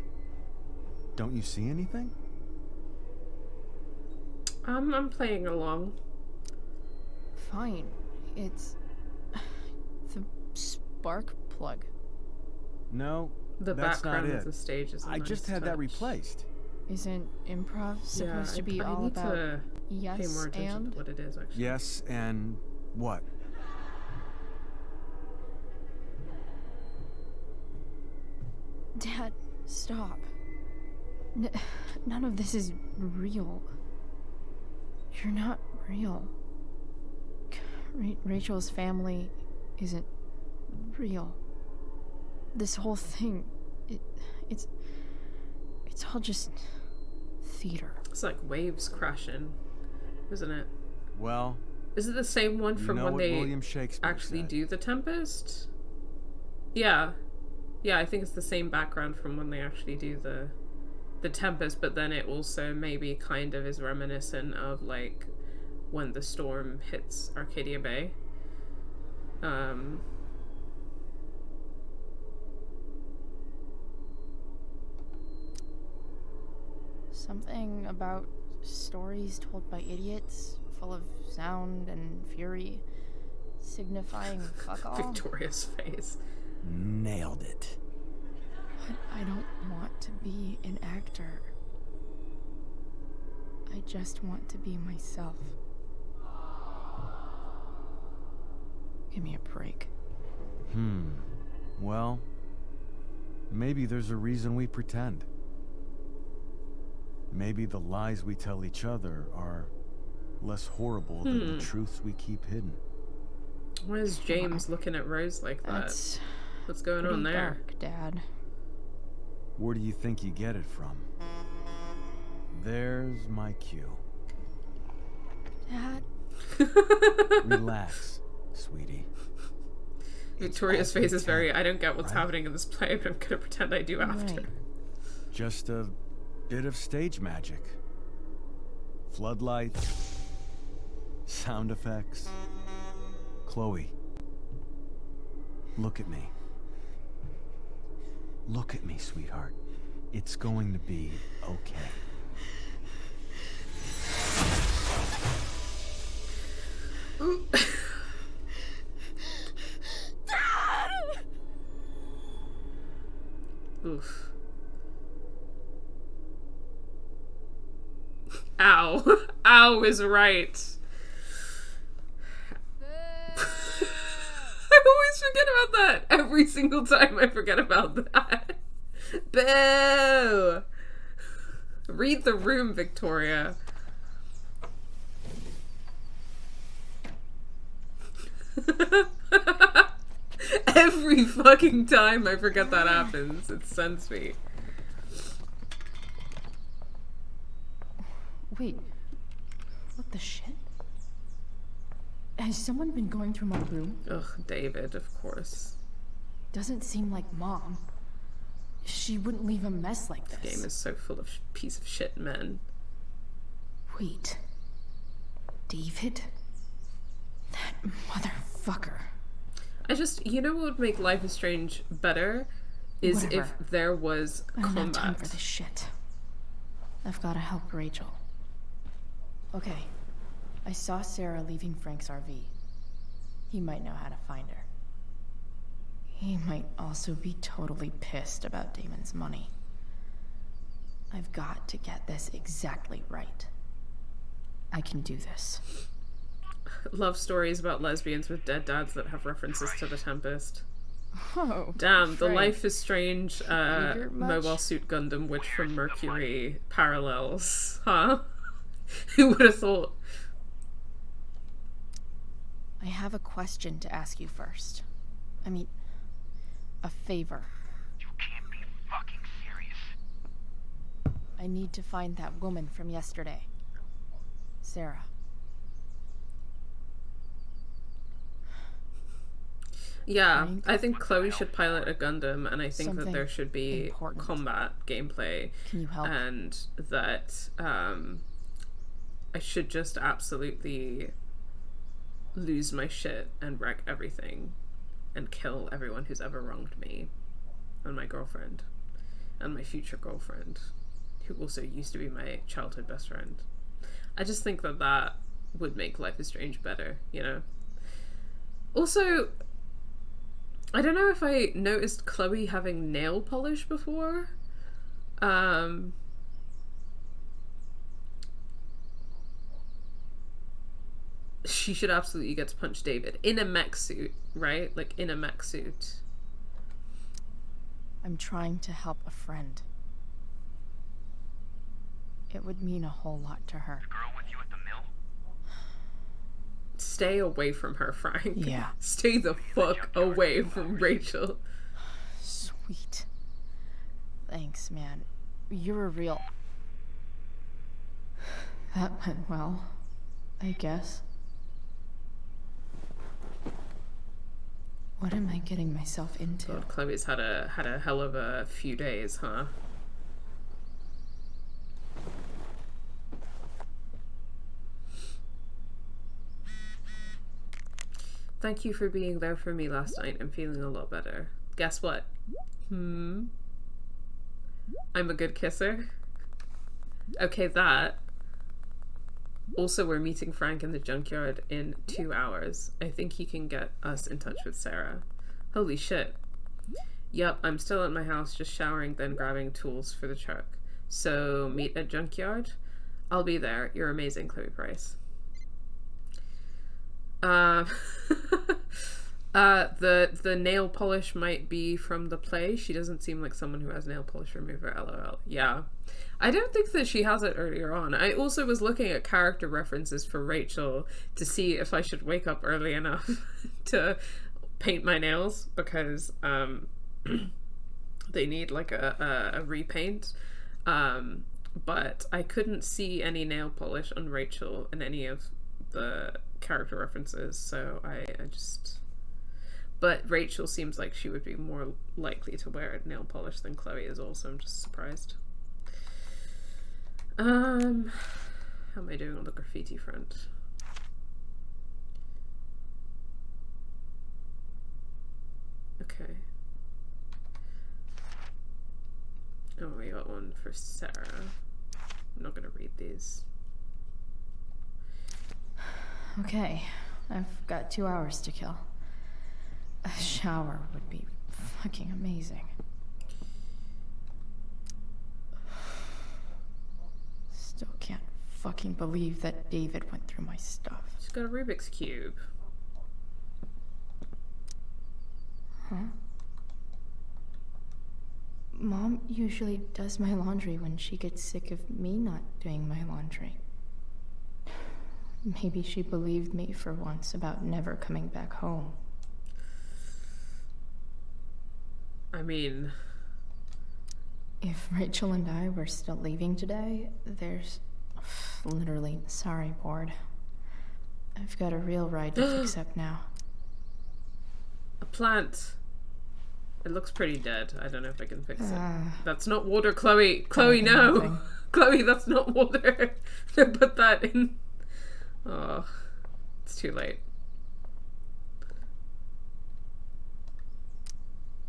[SPEAKER 6] Don't you see anything?
[SPEAKER 1] I'm playing along.
[SPEAKER 3] Fine. It's the spark plug.
[SPEAKER 6] No,
[SPEAKER 1] The
[SPEAKER 6] that's
[SPEAKER 1] background
[SPEAKER 6] not
[SPEAKER 1] of
[SPEAKER 6] it.
[SPEAKER 1] the stage is a
[SPEAKER 6] I
[SPEAKER 1] nice
[SPEAKER 6] just had that
[SPEAKER 1] touch.
[SPEAKER 6] replaced.
[SPEAKER 3] Isn't improv supposed
[SPEAKER 1] Yeah,
[SPEAKER 3] to be
[SPEAKER 1] I
[SPEAKER 3] all
[SPEAKER 1] need
[SPEAKER 3] about
[SPEAKER 1] to pay
[SPEAKER 3] yes
[SPEAKER 1] more attention
[SPEAKER 3] and?
[SPEAKER 1] to what it is, actually.
[SPEAKER 6] Yes, and what?
[SPEAKER 3] Dad, stop. None of this is real. You're not real. Rachel's family isn't real. This whole thing, it's all just theater.
[SPEAKER 1] It's like waves crashing, isn't it?
[SPEAKER 6] Well,
[SPEAKER 1] Is it the same one
[SPEAKER 6] you
[SPEAKER 1] from
[SPEAKER 6] know
[SPEAKER 1] when
[SPEAKER 6] what
[SPEAKER 1] they
[SPEAKER 6] William Shakespeare
[SPEAKER 1] actually
[SPEAKER 6] said.
[SPEAKER 1] do the Tempest? Yeah. Yeah, I think it's the same background from when they actually do the Tempest, but then it also maybe kind of is reminiscent of like when the storm hits Arcadia Bay.
[SPEAKER 3] Something about stories told by idiots, full of sound and fury, signifying fuck all.
[SPEAKER 1] Victoria's face.
[SPEAKER 2] Nailed it.
[SPEAKER 3] But I don't want to be an actor. I just want to be myself. Give me a break.
[SPEAKER 6] Well, maybe there's a reason we pretend. Maybe the lies we tell each other are less horrible than the truths we keep hidden.
[SPEAKER 1] Why is James looking at Rose like that?
[SPEAKER 3] That's
[SPEAKER 1] What's going
[SPEAKER 3] pretty
[SPEAKER 1] on there?
[SPEAKER 3] dark, Dad.
[SPEAKER 6] Where do you think you get it from? There's my cue.
[SPEAKER 3] Dad?
[SPEAKER 6] Relax, sweetie.
[SPEAKER 1] Victoria's face is very, I don't get what's
[SPEAKER 6] right?
[SPEAKER 1] happening in this play, but I'm gonna pretend I do after.
[SPEAKER 3] Right.
[SPEAKER 6] Just a bit of stage magic. Floodlights, sound effects. Chloe, look at me. Look at me, sweetheart. It's going to be okay.
[SPEAKER 1] Oof. Ow. Ow is right. I always forget about that. Every single time I forget about that. Boo! Read the room, Victoria. Every fucking time I forget that happens. It's sends me.
[SPEAKER 3] Wait. What the shit? Has someone been going through my room?
[SPEAKER 1] Ugh, David, of course.
[SPEAKER 3] Doesn't seem like Mom. She wouldn't leave a mess like this.
[SPEAKER 1] The game is so full of piece of shit men.
[SPEAKER 3] Wait. David? That motherfucker.
[SPEAKER 1] You know what would make Life is Strange better? Is
[SPEAKER 3] Whatever.
[SPEAKER 1] if there was
[SPEAKER 3] I don't have time
[SPEAKER 1] combat.
[SPEAKER 3] for this shit. I've gotta help Rachel. Okay. I saw Sara leaving Frank's RV. He might know how to find her. He might also be totally pissed about Damon's money. I've got to get this exactly right. I can do this.
[SPEAKER 1] Love stories about lesbians with dead dads that have references to the Tempest.
[SPEAKER 3] Oh,
[SPEAKER 1] Damn, the
[SPEAKER 3] Frank.
[SPEAKER 1] Life is Strange
[SPEAKER 3] Eager much?
[SPEAKER 1] Mobile Suit Gundam Witch from Mercury parallels. Huh? Who would have thought?
[SPEAKER 3] I have a question to ask you first. I mean, a favor.
[SPEAKER 7] You can't be fucking serious.
[SPEAKER 3] I need to find that woman from yesterday. Sara.
[SPEAKER 1] Yeah,
[SPEAKER 3] Frank?
[SPEAKER 1] I think Chloe should pilot a Gundam, and I think that
[SPEAKER 3] Something
[SPEAKER 1] there should be
[SPEAKER 3] important.
[SPEAKER 1] combat gameplay,
[SPEAKER 3] Can you help?
[SPEAKER 1] and that I should just absolutely lose my shit and wreck everything and kill everyone who's ever wronged me and my girlfriend. and my future girlfriend, who also used to be my childhood best friend. I just think that that would make Life is Strange better, you know? Also, I don't know if I noticed Chloe having nail polish before. She should absolutely get to punch David in a mech suit, right? Like, in a mech suit.
[SPEAKER 3] I'm trying to help a friend. It would mean a whole lot to her.
[SPEAKER 7] The girl with you at the mill?
[SPEAKER 1] Stay away from her, Frank.
[SPEAKER 3] Yeah.
[SPEAKER 1] Stay the fuck away from Rachel.
[SPEAKER 3] Sweet. Thanks, man. You're a real... That went well, I guess. What am I getting myself into?
[SPEAKER 1] God, Chloe's had a hell of a few days, huh? Thank you for being there for me last night. I'm feeling a lot better. Guess what? I'm a good kisser. Okay, that. Also, we're meeting Frank in the junkyard in 2 hours. I think he can get us in touch with Sara. Holy shit. Yup, I'm still at my house just showering, then grabbing tools for the truck. So, meet at junkyard? I'll be there. You're amazing, Chloe Price. The nail polish might be from the play. She doesn't seem like someone who has nail polish remover, lol. Yeah. I don't think that she has it earlier on. I also was looking at character references for Rachel to see if I should wake up early enough to paint my nails, because they need like a repaint. But I couldn't see any nail polish on Rachel in any of the character references, so I just... But Rachel seems like she would be more likely to wear nail polish than Chloe is also. I'm just surprised. How am I doing on the graffiti front? Okay. Oh, we got one for Sara. I'm not gonna read these.
[SPEAKER 3] Okay, I've got 2 hours to kill. A shower would be fucking amazing. Still can't fucking believe that David went through my stuff.
[SPEAKER 1] She's got a Rubik's Cube.
[SPEAKER 3] Huh? Mom usually does my laundry when she gets sick of me not doing my laundry. Maybe she believed me for once about never coming back home.
[SPEAKER 1] I mean...
[SPEAKER 3] If Rachel and I were still leaving today, there's literally sorry board. I've got a real ride to fix up now.
[SPEAKER 1] A plant. It looks pretty dead. I don't know if I can fix it. That's not water, Chloe. Chloe, no.
[SPEAKER 3] Nothing.
[SPEAKER 1] Chloe, that's not water. Put that in. Oh, it's too late.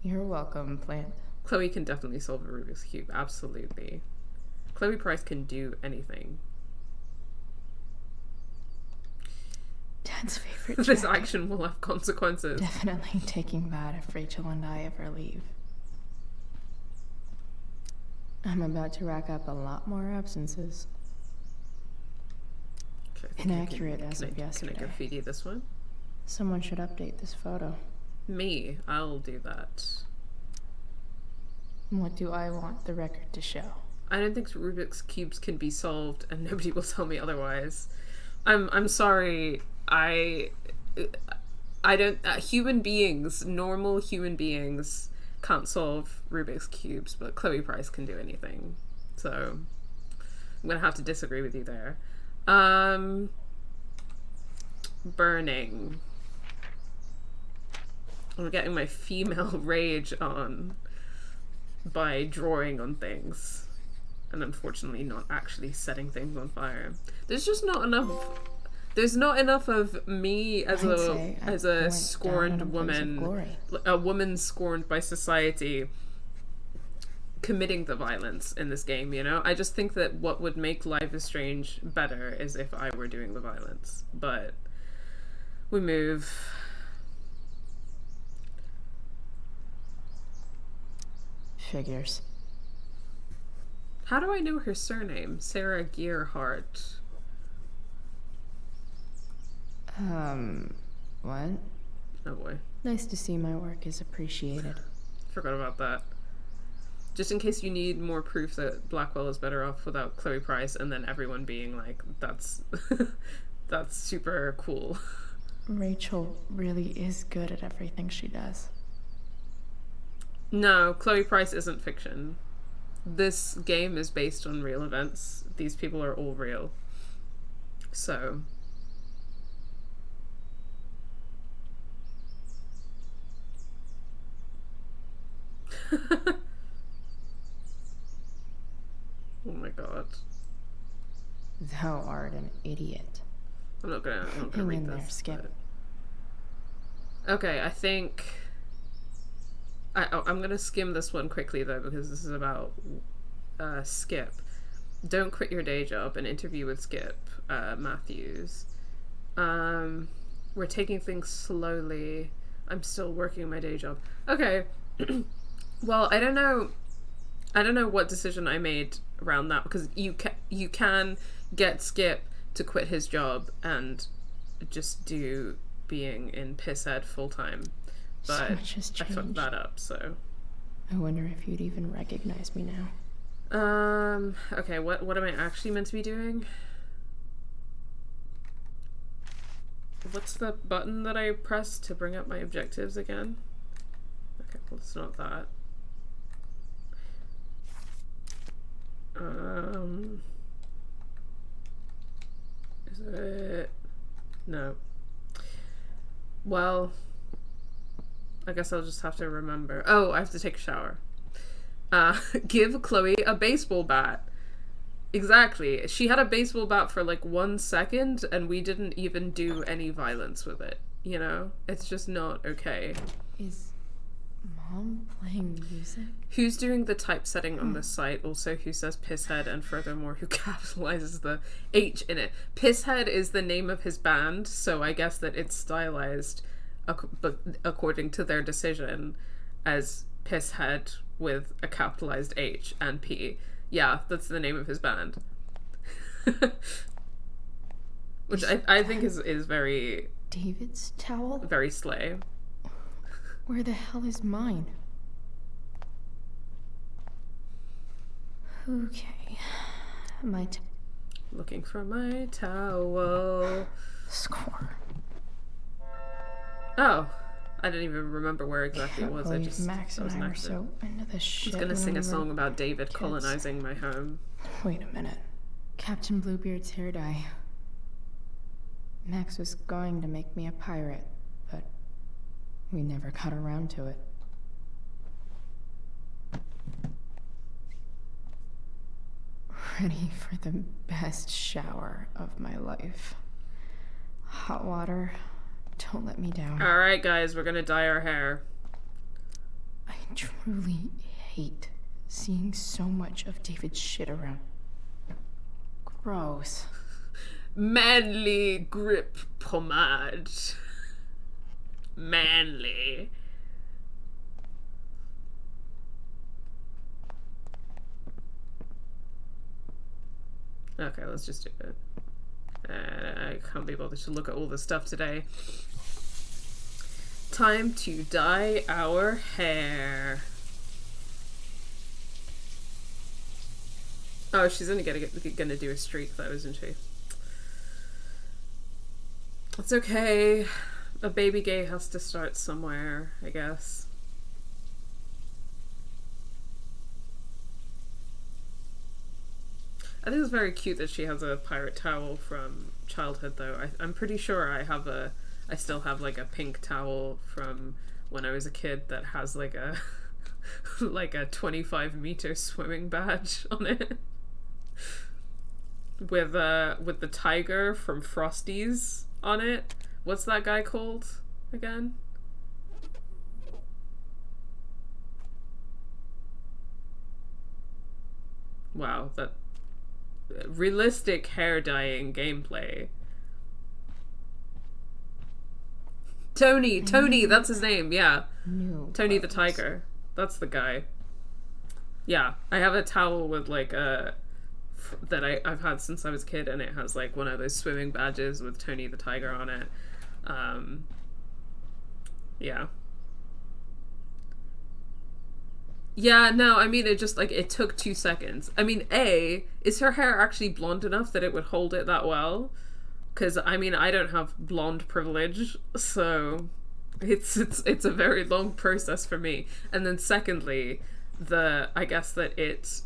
[SPEAKER 3] You're welcome, plant.
[SPEAKER 1] Chloe can definitely solve a Rubik's Cube. Absolutely. Chloe Price can do anything.
[SPEAKER 3] Dad's favorite
[SPEAKER 1] This
[SPEAKER 3] track.
[SPEAKER 1] action will have consequences.
[SPEAKER 3] Definitely taking that if Rachel and I ever leave. I'm about to rack up a lot more absences.
[SPEAKER 1] Okay, I think
[SPEAKER 3] Inaccurate as of
[SPEAKER 1] Can
[SPEAKER 3] yesterday.
[SPEAKER 1] I graffiti this one?
[SPEAKER 3] Someone should update this photo.
[SPEAKER 1] Me. I'll do that.
[SPEAKER 3] What do I want the record to show?
[SPEAKER 1] I don't think Rubik's Cubes can be solved, and nobody will tell me otherwise. I'm sorry. I don't... human beings, normal human beings, can't solve Rubik's Cubes, but Chloe Price can do anything. So, I'm gonna have to disagree with you there. Burning. I'm getting my female rage on by drawing on things, and unfortunately not actually setting things on fire. There's just not enough. There's not enough of me as a scorned woman, a woman scorned by society, committing the violence in this game, you know? I just think that what would make Life is Strange better is if I were doing the violence. But we move.
[SPEAKER 3] Figures.
[SPEAKER 1] How do I know her surname? Sarah Gearhart.
[SPEAKER 3] What?
[SPEAKER 1] Oh boy.
[SPEAKER 3] Nice to see my work is appreciated.
[SPEAKER 1] Forgot about that. Just in case you need more proof that Blackwell is better off without Chloe Price, and then everyone being like, that's that's super cool.
[SPEAKER 3] Rachel really is good at everything she does.
[SPEAKER 1] No, Chloe Price isn't fiction. This game is based on real events. These people are all real. So... Oh my god.
[SPEAKER 3] Thou art an idiot.
[SPEAKER 1] I'm not gonna
[SPEAKER 3] Hang
[SPEAKER 1] read
[SPEAKER 3] in there,
[SPEAKER 1] this.
[SPEAKER 3] Skip.
[SPEAKER 1] But... Okay, I think... I'm gonna skim this one quickly though, because this is about Skip. Don't quit your day job. An interview with Skip Matthews. We're taking things slowly. I'm still working my day job. Okay. Well, I don't know what decision I made around that, because you can get Skip to quit his job and just do being in piss ed full time. But
[SPEAKER 3] So much has
[SPEAKER 1] I fucked
[SPEAKER 3] changed.
[SPEAKER 1] that up, so.
[SPEAKER 3] I wonder if you'd even recognize me now.
[SPEAKER 1] Okay, what am I actually meant to be doing? What's the button that I pressed to bring up my objectives again? Okay, well, it's not that. Is it? No. Well, I guess I'll just have to remember. Oh, I have to take a shower. Give Chloe a baseball bat. Exactly. She had a baseball bat for like 1 second and we didn't even do any violence with it. You know? It's just not okay.
[SPEAKER 3] Is Mom playing music?
[SPEAKER 1] Who's doing the typesetting on this site? Also, who says pisshead, and furthermore, who capitalizes the H in it? Pisshead is the name of his band, so I guess that it's stylized but according to their decision as pisshead with a capitalized H and P. Yeah, that's the name of his band. Which I think is very...
[SPEAKER 3] David's towel?
[SPEAKER 1] Very slay.
[SPEAKER 3] Where the hell is mine? Okay.
[SPEAKER 1] Looking for my towel.
[SPEAKER 3] Score.
[SPEAKER 1] Oh, I didn't even remember where exactly it was.
[SPEAKER 3] Max
[SPEAKER 1] that was
[SPEAKER 3] and
[SPEAKER 1] an
[SPEAKER 3] I were
[SPEAKER 1] accident.
[SPEAKER 3] so into this shit.
[SPEAKER 1] I was gonna
[SPEAKER 3] when
[SPEAKER 1] sing
[SPEAKER 3] we
[SPEAKER 1] a
[SPEAKER 3] were
[SPEAKER 1] song about David
[SPEAKER 3] kids.
[SPEAKER 1] colonizing my home.
[SPEAKER 3] Wait a minute. Captain Bluebeard's hair dye. Max was going to make me a pirate, but we never got around to it. Ready for the best shower of my life. Hot water, don't let me down.
[SPEAKER 1] Alright, guys, we're gonna dye our hair.
[SPEAKER 3] I truly hate seeing so much of David's shit around. Gross.
[SPEAKER 1] Manly grip pomade. Manly. Okay, let's just do it. I can't be bothered to look at all this stuff today. Time to dye our hair. Oh, she's only gonna do a streak though, isn't she? It's okay. A baby gay has to start somewhere, I guess. I think it's very cute that she has a pirate towel from childhood, though. I'm pretty sure I still have like a pink towel from when I was a kid that has like a like a 25-meter swimming badge on it. With the tiger from Frosties on it. What's that guy called again? Wow, that realistic hair dyeing gameplay. Tony, that's his name, yeah.
[SPEAKER 3] New
[SPEAKER 1] Tony the
[SPEAKER 3] clothes.
[SPEAKER 1] Tiger. That's the guy. Yeah, I have a towel with like that I've had since I was a kid, and it has like one of those swimming badges with Tony the Tiger on it. Yeah. Yeah, no, I mean, it just, like, it took 2 seconds. I mean, is her hair actually blonde enough that it would hold it that well? Because, I mean, I don't have blonde privilege, so it's a very long process for me. And then secondly, I guess that it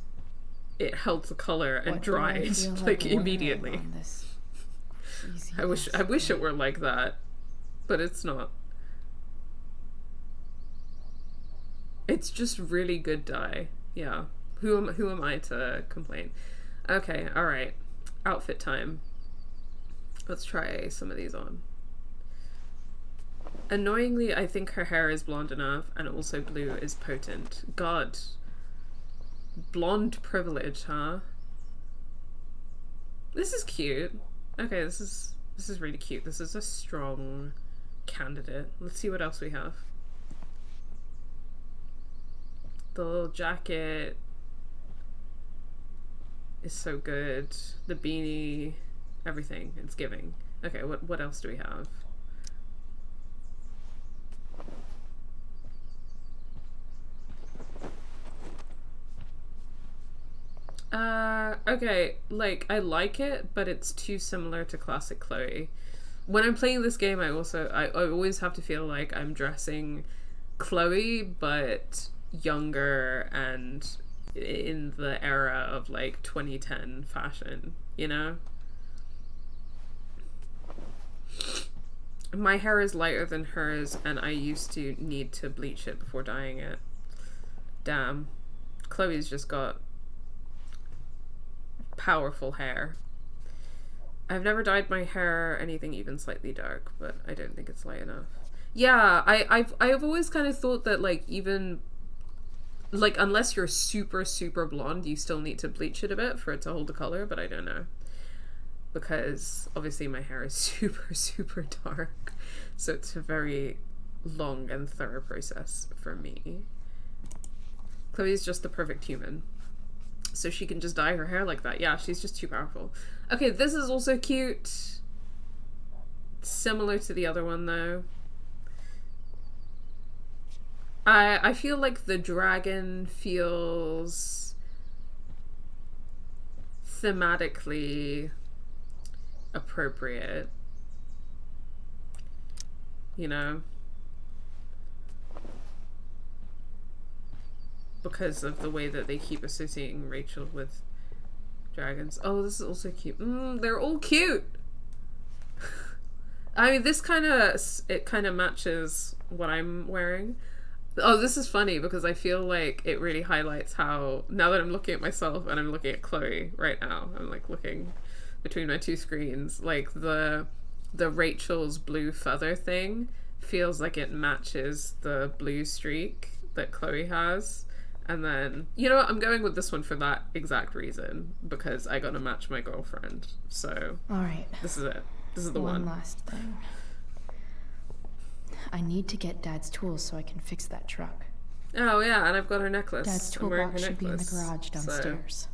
[SPEAKER 1] held the color and
[SPEAKER 3] What do I
[SPEAKER 1] dried,
[SPEAKER 3] feel
[SPEAKER 1] like,
[SPEAKER 3] wearing
[SPEAKER 1] immediately.
[SPEAKER 3] on this
[SPEAKER 1] I wish it were like that, but it's not. It's just really good dye. Yeah. Who am I to complain? Okay, alright. Outfit time. Let's try some of these on. Annoyingly, I think her hair is blonde enough, and also blue is potent. God. Blonde privilege, huh? This is cute. Okay, this is really cute. This is a strong candidate. Let's see what else we have. The little jacket is so good. The beanie, everything. It's giving. Okay, what else do we have? Okay, like, I like it, but it's too similar to classic Chloe. When I'm playing this game, I always have to feel like I'm dressing Chloe, but younger and in the era of like 2010 fashion, you know? My hair is lighter than hers, and I used to need to bleach it before dyeing it. Damn. Chloe's just got powerful hair. I've never dyed my hair anything even slightly dark, but I don't think it's light enough. Yeah, I've always kind of thought that, like, even like, unless you're super blonde, you still need to bleach it a bit for it to hold the color, but I don't know, because obviously my hair is super dark, so it's a very long and thorough process for me. Chloe's just the perfect human, so she can just dye her hair like that. Yeah, she's just too powerful. Okay, this is also cute. Similar to the other one, though. I feel like the dragon feels thematically appropriate. You know? Because of the way that they keep associating Rachel with dragons. Oh, this is also cute. They're all cute! I mean, this kind of matches what I'm wearing. Oh, this is funny because I feel like it really highlights how, now that I'm looking at myself and I'm looking at Chloe right now, I'm like looking between my two screens, like the Rachel's blue feather thing feels like it matches the blue streak that Chloe has. And then, you know what, I'm going with this one for that exact reason, because I gotta match my girlfriend. So,
[SPEAKER 3] alright.
[SPEAKER 1] This is it. This is the one.
[SPEAKER 3] One last thing. I need to get Dad's tools so I can fix that truck.
[SPEAKER 1] Oh yeah, and I've got her necklace.
[SPEAKER 3] Dad's toolbox should be in the garage downstairs.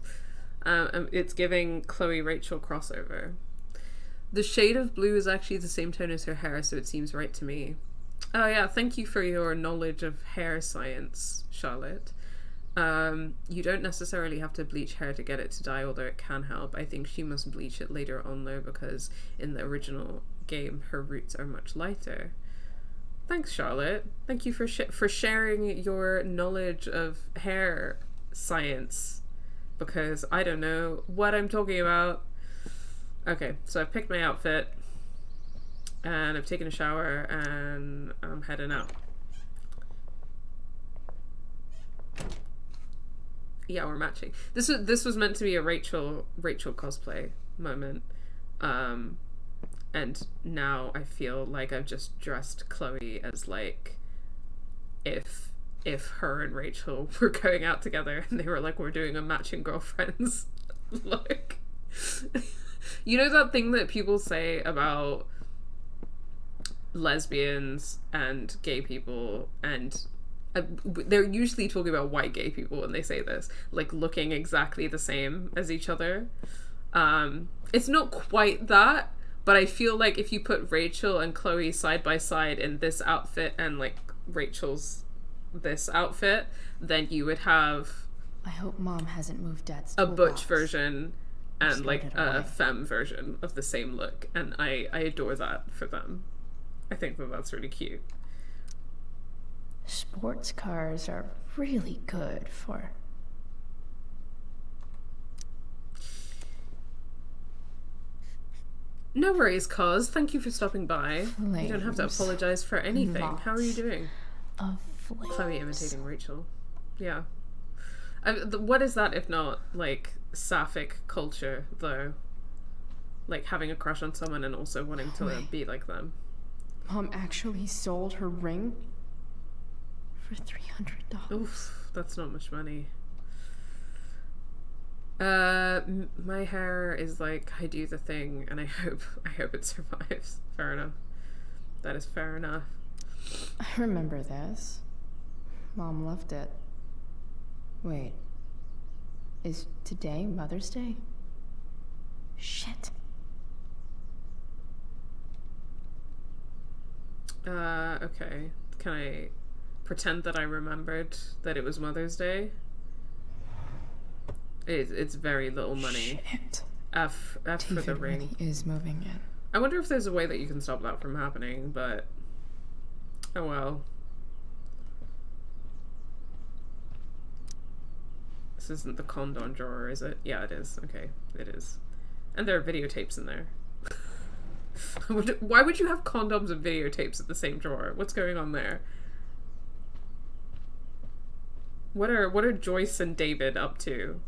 [SPEAKER 1] So, it's giving Chloe Rachel crossover. The shade of blue is actually the same tone as her hair, so it seems right to me. Oh yeah, thank you for your knowledge of hair science, Charlotte. You don't necessarily have to bleach hair to get it to dye, although it can help. I think she must bleach it later on though, because in the original game her roots are much lighter. Thanks, Charlotte. Thank you for sharing your knowledge of hair science, because I don't know what I'm talking about. Okay, so I've picked my outfit, and I've taken a shower, and I'm heading out. Yeah, we're matching. This was meant to be a Rachel cosplay moment. And now I feel like I've just dressed Chloe as, like, if if her and Rachel were going out together and they were like, we're doing a matching girlfriends look. You know that thing that people say about lesbians and gay people, and they're usually talking about white gay people when they say this, like looking exactly the same as each other. It's not quite that, but I feel like if you put Rachel and Chloe side by side in this outfit and like Rachel's this outfit, then you would have
[SPEAKER 3] I hope Mom hasn't moved Dad's
[SPEAKER 1] a
[SPEAKER 3] toolbox.
[SPEAKER 1] butch version and
[SPEAKER 3] Stored
[SPEAKER 1] like
[SPEAKER 3] it
[SPEAKER 1] a
[SPEAKER 3] away.
[SPEAKER 1] femme version of the same look, and I adore that for them. I think that that's really cute.
[SPEAKER 3] Sports cars are really good for...
[SPEAKER 1] No worries, Cos. Thank you for stopping by. You don't have to
[SPEAKER 3] Flames.
[SPEAKER 1] apologize for anything. How are you
[SPEAKER 3] Lots.
[SPEAKER 1] doing?
[SPEAKER 3] of flames.
[SPEAKER 1] Chloe imitating Rachel. Yeah. What is that if not, like, sapphic culture, though? Like, having a crush on someone and also wanting to
[SPEAKER 3] Wait.
[SPEAKER 1] be like them.
[SPEAKER 3] Mom actually sold her ring for $300.
[SPEAKER 1] Oof, that's not much money. My hair is like, I do the thing, and I hope it survives. Fair enough. That is fair enough.
[SPEAKER 3] I remember this. Mom loved it. Wait. Is today Mother's Day? Shit.
[SPEAKER 1] Okay. Can I pretend that I remembered that it was Mother's Day? It's very little money.
[SPEAKER 3] Shit.
[SPEAKER 1] F for the
[SPEAKER 3] David
[SPEAKER 1] ring.
[SPEAKER 3] really is moving in.
[SPEAKER 1] I wonder if there's a way that you can stop that from happening, but oh well. This isn't the condom drawer, is it? Yeah, it is. Okay, it is. And there are videotapes in there. Why would you have condoms and videotapes in the same drawer? What's going on there? What are Joyce and David up to?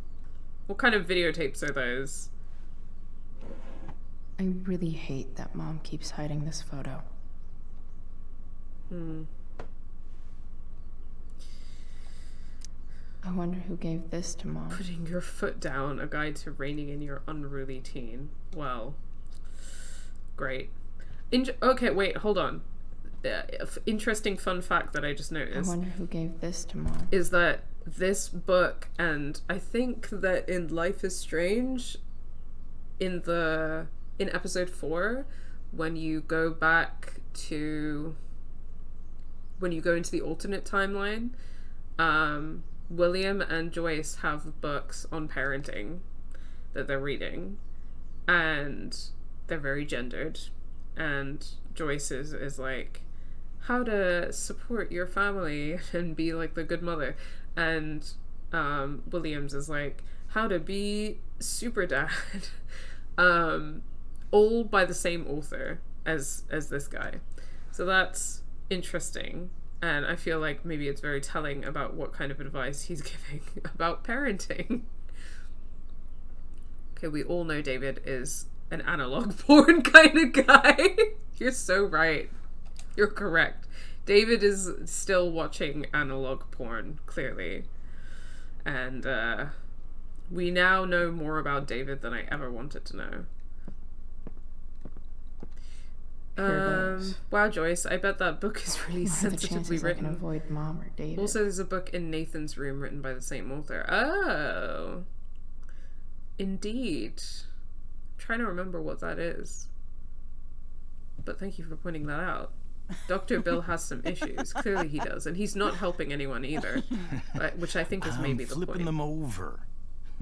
[SPEAKER 1] What kind of videotapes are those?
[SPEAKER 3] I really hate that Mom keeps hiding this photo. I wonder who gave this to Mom.
[SPEAKER 1] Putting your foot down, a guide to reining in your unruly teen. Well, great. Okay, wait, hold on. Interesting fun fact that I just
[SPEAKER 3] I
[SPEAKER 1] noticed
[SPEAKER 3] wonder who gave this to Mom.
[SPEAKER 1] is that this book, and I think that in Life is Strange, in episode 4, when you go into the alternate timeline, William and Joyce have books on parenting that they're reading, and they're very gendered, and Joyce is like, how to support your family and be like the good mother, and Williams is like, how to be super dad. All by the same author as this guy. So that's interesting, and I feel like maybe it's very telling about what kind of advice he's giving about parenting. Okay, we all know David is an analog porn kind of guy. You're so right. You're correct. David is still watching analog porn, clearly. And we now know more about David than I ever wanted to know. Wow, Joyce, I bet that book is really
[SPEAKER 3] What are the
[SPEAKER 1] sensitively
[SPEAKER 3] chances I can
[SPEAKER 1] written.
[SPEAKER 3] avoid Mom or David?
[SPEAKER 1] Also, there's a book in Nathan's room written by the same author. Oh. Indeed. I'm trying to remember what that is. But thank you for pointing that out. Dr. Bill has some issues. Clearly he does. And he's not helping anyone either. Which I think is maybe the
[SPEAKER 7] flipping
[SPEAKER 1] point.
[SPEAKER 7] them over.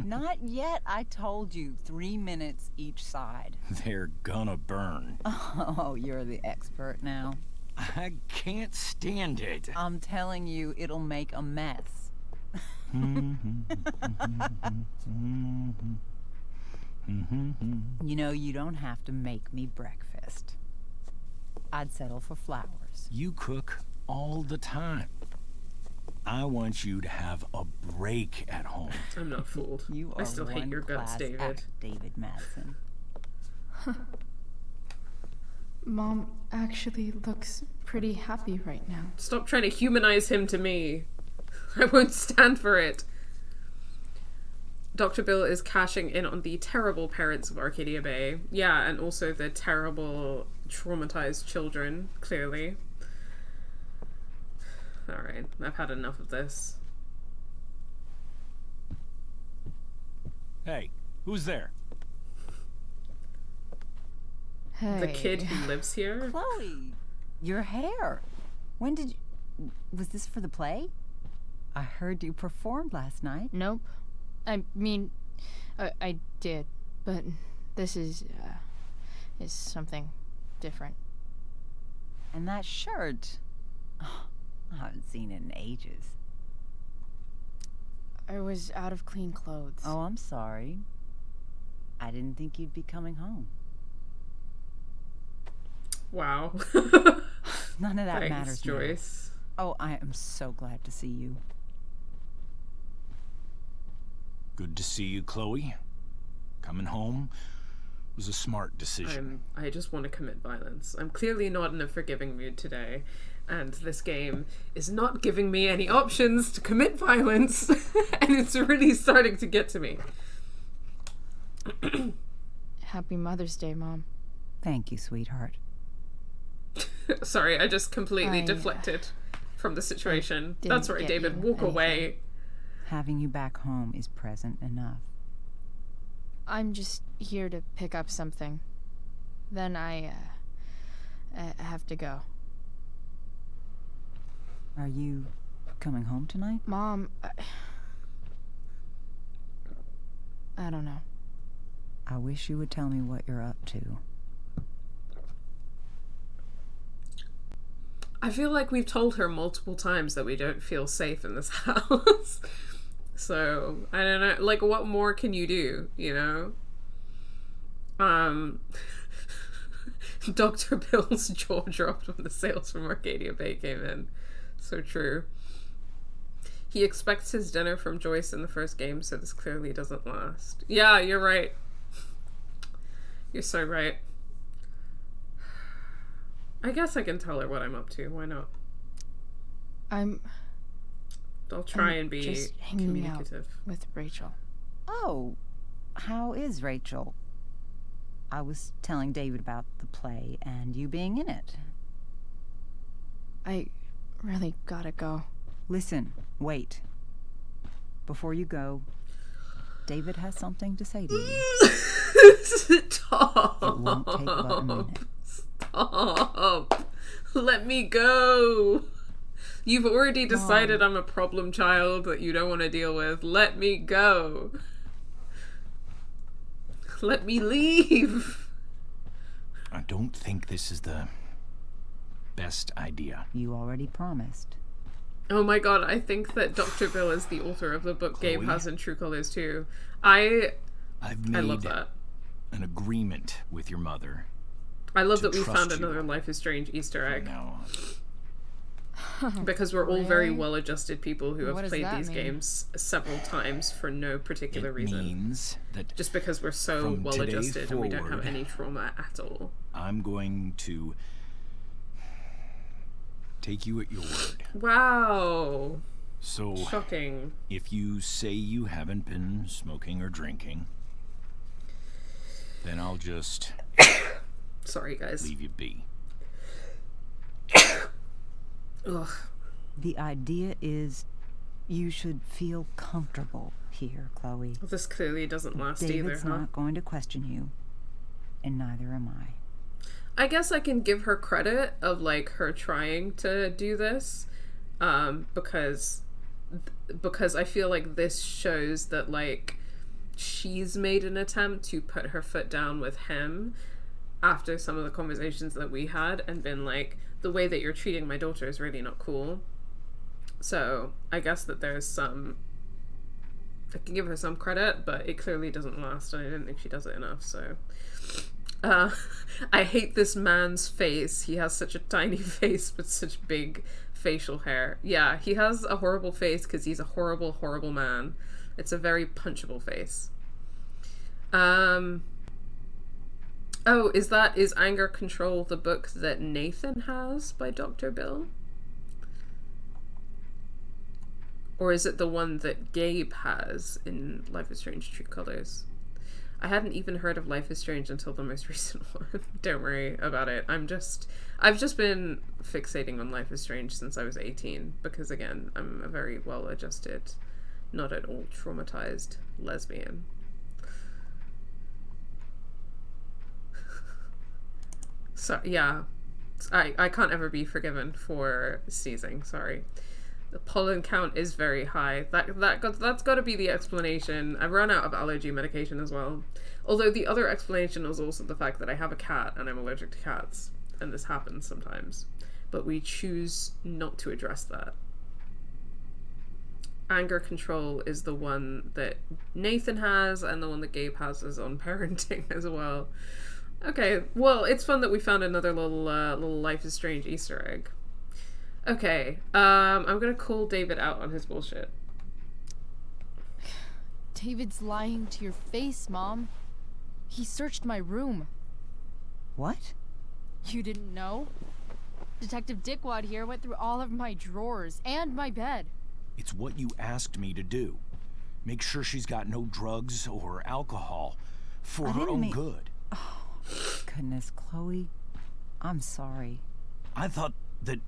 [SPEAKER 8] Not yet. I told you 3 minutes each side.
[SPEAKER 7] They're gonna burn.
[SPEAKER 8] Oh, you're the expert now.
[SPEAKER 7] I can't stand it.
[SPEAKER 8] I'm telling you, it'll make a mess. You know, you don't have to make me breakfast. I'd settle for flowers.
[SPEAKER 7] You cook all the time. I want you to have a break at home.
[SPEAKER 1] I'm not fooled.
[SPEAKER 8] You are
[SPEAKER 1] I still hate
[SPEAKER 8] one
[SPEAKER 1] your guts,
[SPEAKER 8] class
[SPEAKER 1] David.
[SPEAKER 8] act, David Madsen.
[SPEAKER 3] Mom actually looks pretty happy right now.
[SPEAKER 1] Stop trying to humanize him to me. I won't stand for it. Dr. Bill is cashing in on the terrible parents of Arcadia Bay. Yeah, and also the terrible traumatized children, clearly. Alright, I've had enough of this.
[SPEAKER 7] Hey, who's there?
[SPEAKER 3] Hey.
[SPEAKER 1] The kid who lives here?
[SPEAKER 8] Chloe, your hair. When did you... Was this for the play? I heard you performed last night.
[SPEAKER 3] Nope. I mean, I did, but this is something different.
[SPEAKER 8] And that shirt. Oh, I haven't seen it in ages.
[SPEAKER 3] I was out of clean clothes.
[SPEAKER 8] Oh, I'm sorry. I didn't think you'd be coming home.
[SPEAKER 1] Wow.
[SPEAKER 8] None of that
[SPEAKER 1] Thanks,
[SPEAKER 8] matters now.
[SPEAKER 1] Joyce.
[SPEAKER 8] Oh, I am so glad to see you.
[SPEAKER 7] Good to see you, Chloe. Coming home was a smart decision.
[SPEAKER 1] I just want to commit violence. I'm clearly not in a forgiving mood today, and this game is not giving me any options to commit violence, and it's really starting to get to me.
[SPEAKER 3] Happy Mother's Day, Mom.
[SPEAKER 8] Thank you, sweetheart.
[SPEAKER 1] Sorry, I just completely deflected from the situation.
[SPEAKER 3] didn't
[SPEAKER 1] That's right,
[SPEAKER 3] get
[SPEAKER 1] David.
[SPEAKER 3] you
[SPEAKER 1] Walk
[SPEAKER 3] anything.
[SPEAKER 1] away.
[SPEAKER 8] Having you back home is present enough.
[SPEAKER 3] I'm just here to pick up something. Then I have to go.
[SPEAKER 8] Are you coming home tonight?
[SPEAKER 3] Mom, I don't know.
[SPEAKER 8] I wish you would tell me what you're up to.
[SPEAKER 1] I feel like we've told her multiple times that we don't feel safe in this house. So, I don't know. Like, what more can you do, you know? Dr. Bill's jaw dropped when the sales from Arcadia Bay came in. So true. He expects his dinner from Joyce in the first game, so this clearly doesn't last. Yeah, you're right. You're so right. I guess I can tell her what I'm up to. Why not? I'll try and be
[SPEAKER 3] just hanging
[SPEAKER 1] communicative.
[SPEAKER 3] out with Rachel.
[SPEAKER 8] Oh, how is Rachel? I was telling David about the play and you being in it.
[SPEAKER 3] I really gotta go.
[SPEAKER 8] Listen, wait. Before you go, David has something to say to you.
[SPEAKER 1] Stop.
[SPEAKER 8] It won't take but a minute.
[SPEAKER 1] Stop. Let me go. You've already decided I'm a problem child that you don't want to deal with. Let me go. Let me leave.
[SPEAKER 7] I don't think this is the best idea.
[SPEAKER 8] You already promised.
[SPEAKER 1] Oh my god, I think that Dr. Bill is the author of the book
[SPEAKER 7] Chloe?
[SPEAKER 1] Gabe has in True Colors too. I
[SPEAKER 7] I've
[SPEAKER 1] love
[SPEAKER 7] made
[SPEAKER 1] that.
[SPEAKER 7] an agreement with your mother.
[SPEAKER 1] I love
[SPEAKER 7] To
[SPEAKER 1] that we
[SPEAKER 7] trust
[SPEAKER 1] found
[SPEAKER 7] you.
[SPEAKER 1] another Life is Strange Easter egg.
[SPEAKER 7] Now,
[SPEAKER 1] Because we're all very
[SPEAKER 5] Really?
[SPEAKER 1] well-adjusted people who
[SPEAKER 5] What
[SPEAKER 1] have
[SPEAKER 5] does
[SPEAKER 1] played
[SPEAKER 5] that
[SPEAKER 1] these
[SPEAKER 5] mean?
[SPEAKER 1] games several times for no particular
[SPEAKER 7] it
[SPEAKER 1] reason.
[SPEAKER 7] means that
[SPEAKER 1] Just because we're so
[SPEAKER 7] From today
[SPEAKER 1] well-adjusted and we don't have
[SPEAKER 7] forward-
[SPEAKER 1] any trauma at all.
[SPEAKER 7] I'm going to take you at your word.
[SPEAKER 1] Wow.
[SPEAKER 7] So,
[SPEAKER 1] Shocking.
[SPEAKER 7] if you say you haven't been smoking or drinking, then I'll just
[SPEAKER 1] Sorry, guys.
[SPEAKER 7] leave you be.
[SPEAKER 1] Ugh.
[SPEAKER 8] The idea is you should feel comfortable here, Chloe.
[SPEAKER 1] This clearly doesn't last
[SPEAKER 8] David's
[SPEAKER 1] either, huh?
[SPEAKER 8] not going to question you, and neither am I.
[SPEAKER 1] I guess I can give her credit of, like, her trying to do this, because I feel like this shows that, like, she's made an attempt to put her foot down with him after some of the conversations that we had and been like, the way that you're treating my daughter is really not cool. So I guess that there's some, I can give her some credit, but it clearly doesn't last, and I didn't think she does it enough. So I hate this man's face. He has such a tiny face with such big facial hair. Yeah, he has a horrible face because he's a horrible, horrible man. It's a very punchable face. Oh, is Anger Control the book that Nathan has by Dr. Bill? Or is it the one that Gabe has in Life is Strange True Colors? I hadn't even heard of Life is Strange until the most recent one. Don't worry about it. I've just been fixating on Life is Strange since I was 18 because, again, I'm a very well-adjusted, not at all traumatized lesbian. So, yeah. I can't ever be forgiven for sneezing, sorry. The pollen count is very high. That's got to be the explanation. I've run out of allergy medication as well. Although the other explanation is also the fact that I have a cat and I'm allergic to cats. And this happens sometimes. But we choose not to address that. Anger control is the one that Nathan has, and the one that Gabe has is on parenting as well. Okay, well, it's fun that we found another little Life is Strange Easter egg. Okay, I'm gonna call David out on his bullshit.
[SPEAKER 9] David's lying to your face, Mom. He searched my room.
[SPEAKER 8] What?
[SPEAKER 9] You didn't know? Detective Dickwad here went through all of my drawers and my bed.
[SPEAKER 7] It's what you asked me to do. Make sure she's got no drugs or alcohol for her own good.
[SPEAKER 8] Oh, goodness, Chloe. I'm sorry.
[SPEAKER 7] I thought that...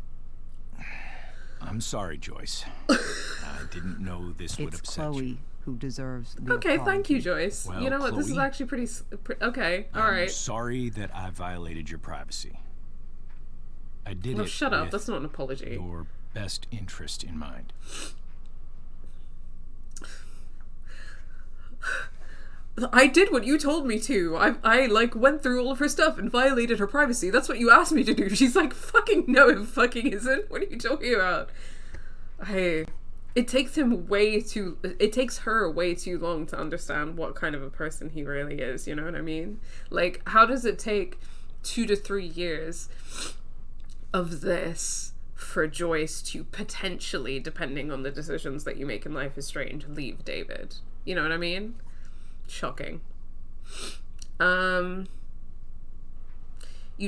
[SPEAKER 7] I'm sorry, Joyce. I didn't know this would upset
[SPEAKER 8] Chloe
[SPEAKER 7] you.
[SPEAKER 8] Who deserves the
[SPEAKER 1] Okay,
[SPEAKER 8] apology.
[SPEAKER 1] thank you, Joyce.
[SPEAKER 7] Well,
[SPEAKER 1] you know what, this is
[SPEAKER 7] Chloe,
[SPEAKER 1] actually pretty okay, alright.
[SPEAKER 7] I'm sorry that I violated your privacy. I did
[SPEAKER 1] Well,
[SPEAKER 7] it
[SPEAKER 1] shut up,
[SPEAKER 7] with
[SPEAKER 1] that's not an apology.
[SPEAKER 7] your best interest in mind.
[SPEAKER 1] I did what you told me to. I like went through all of her stuff and violated her privacy. That's what you asked me to do. She's like, fucking no, it fucking isn't. What are you talking about? It takes her way too long to understand what kind of a person he really is, you know what I mean? Like, how does it take 2 to 3 years of this for Joyce to potentially, depending on the decisions that you make in Life is Strange, leave David? You know what I mean? Shocking. You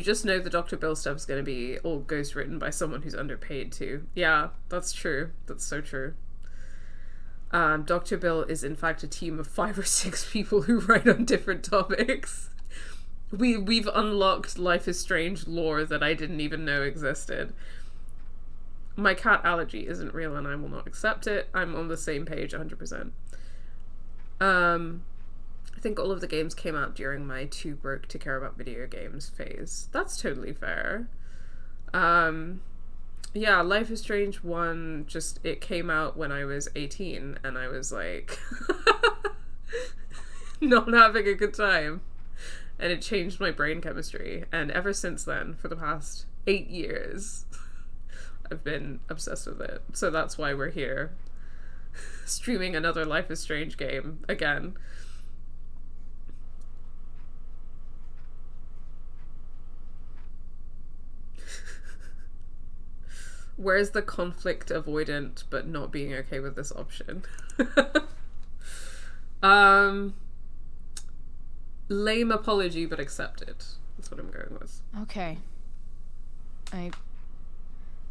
[SPEAKER 1] just know the Dr. Bill stuff's gonna be all ghost written by someone who's underpaid too. Yeah, that's true. That's so true. Dr. Bill is in fact a team of 5 or 6 people who write on different topics. We've unlocked Life is Strange lore that I didn't even know existed. My cat allergy isn't real and I will not accept it. I'm on the same page 100%. I think all of the games came out during my too broke to care about video games phase. That's totally fair. Yeah, Life is Strange 1, it came out when I was 18 and I was like not having a good time. And it changed my brain chemistry. And ever since then, for the past 8 years, I've been obsessed with it. So that's why we're here. Streaming another Life is Strange game again. Where's the conflict avoidant but not being okay with this option? Lame apology but accepted. That's what I'm going with.
[SPEAKER 9] Okay. I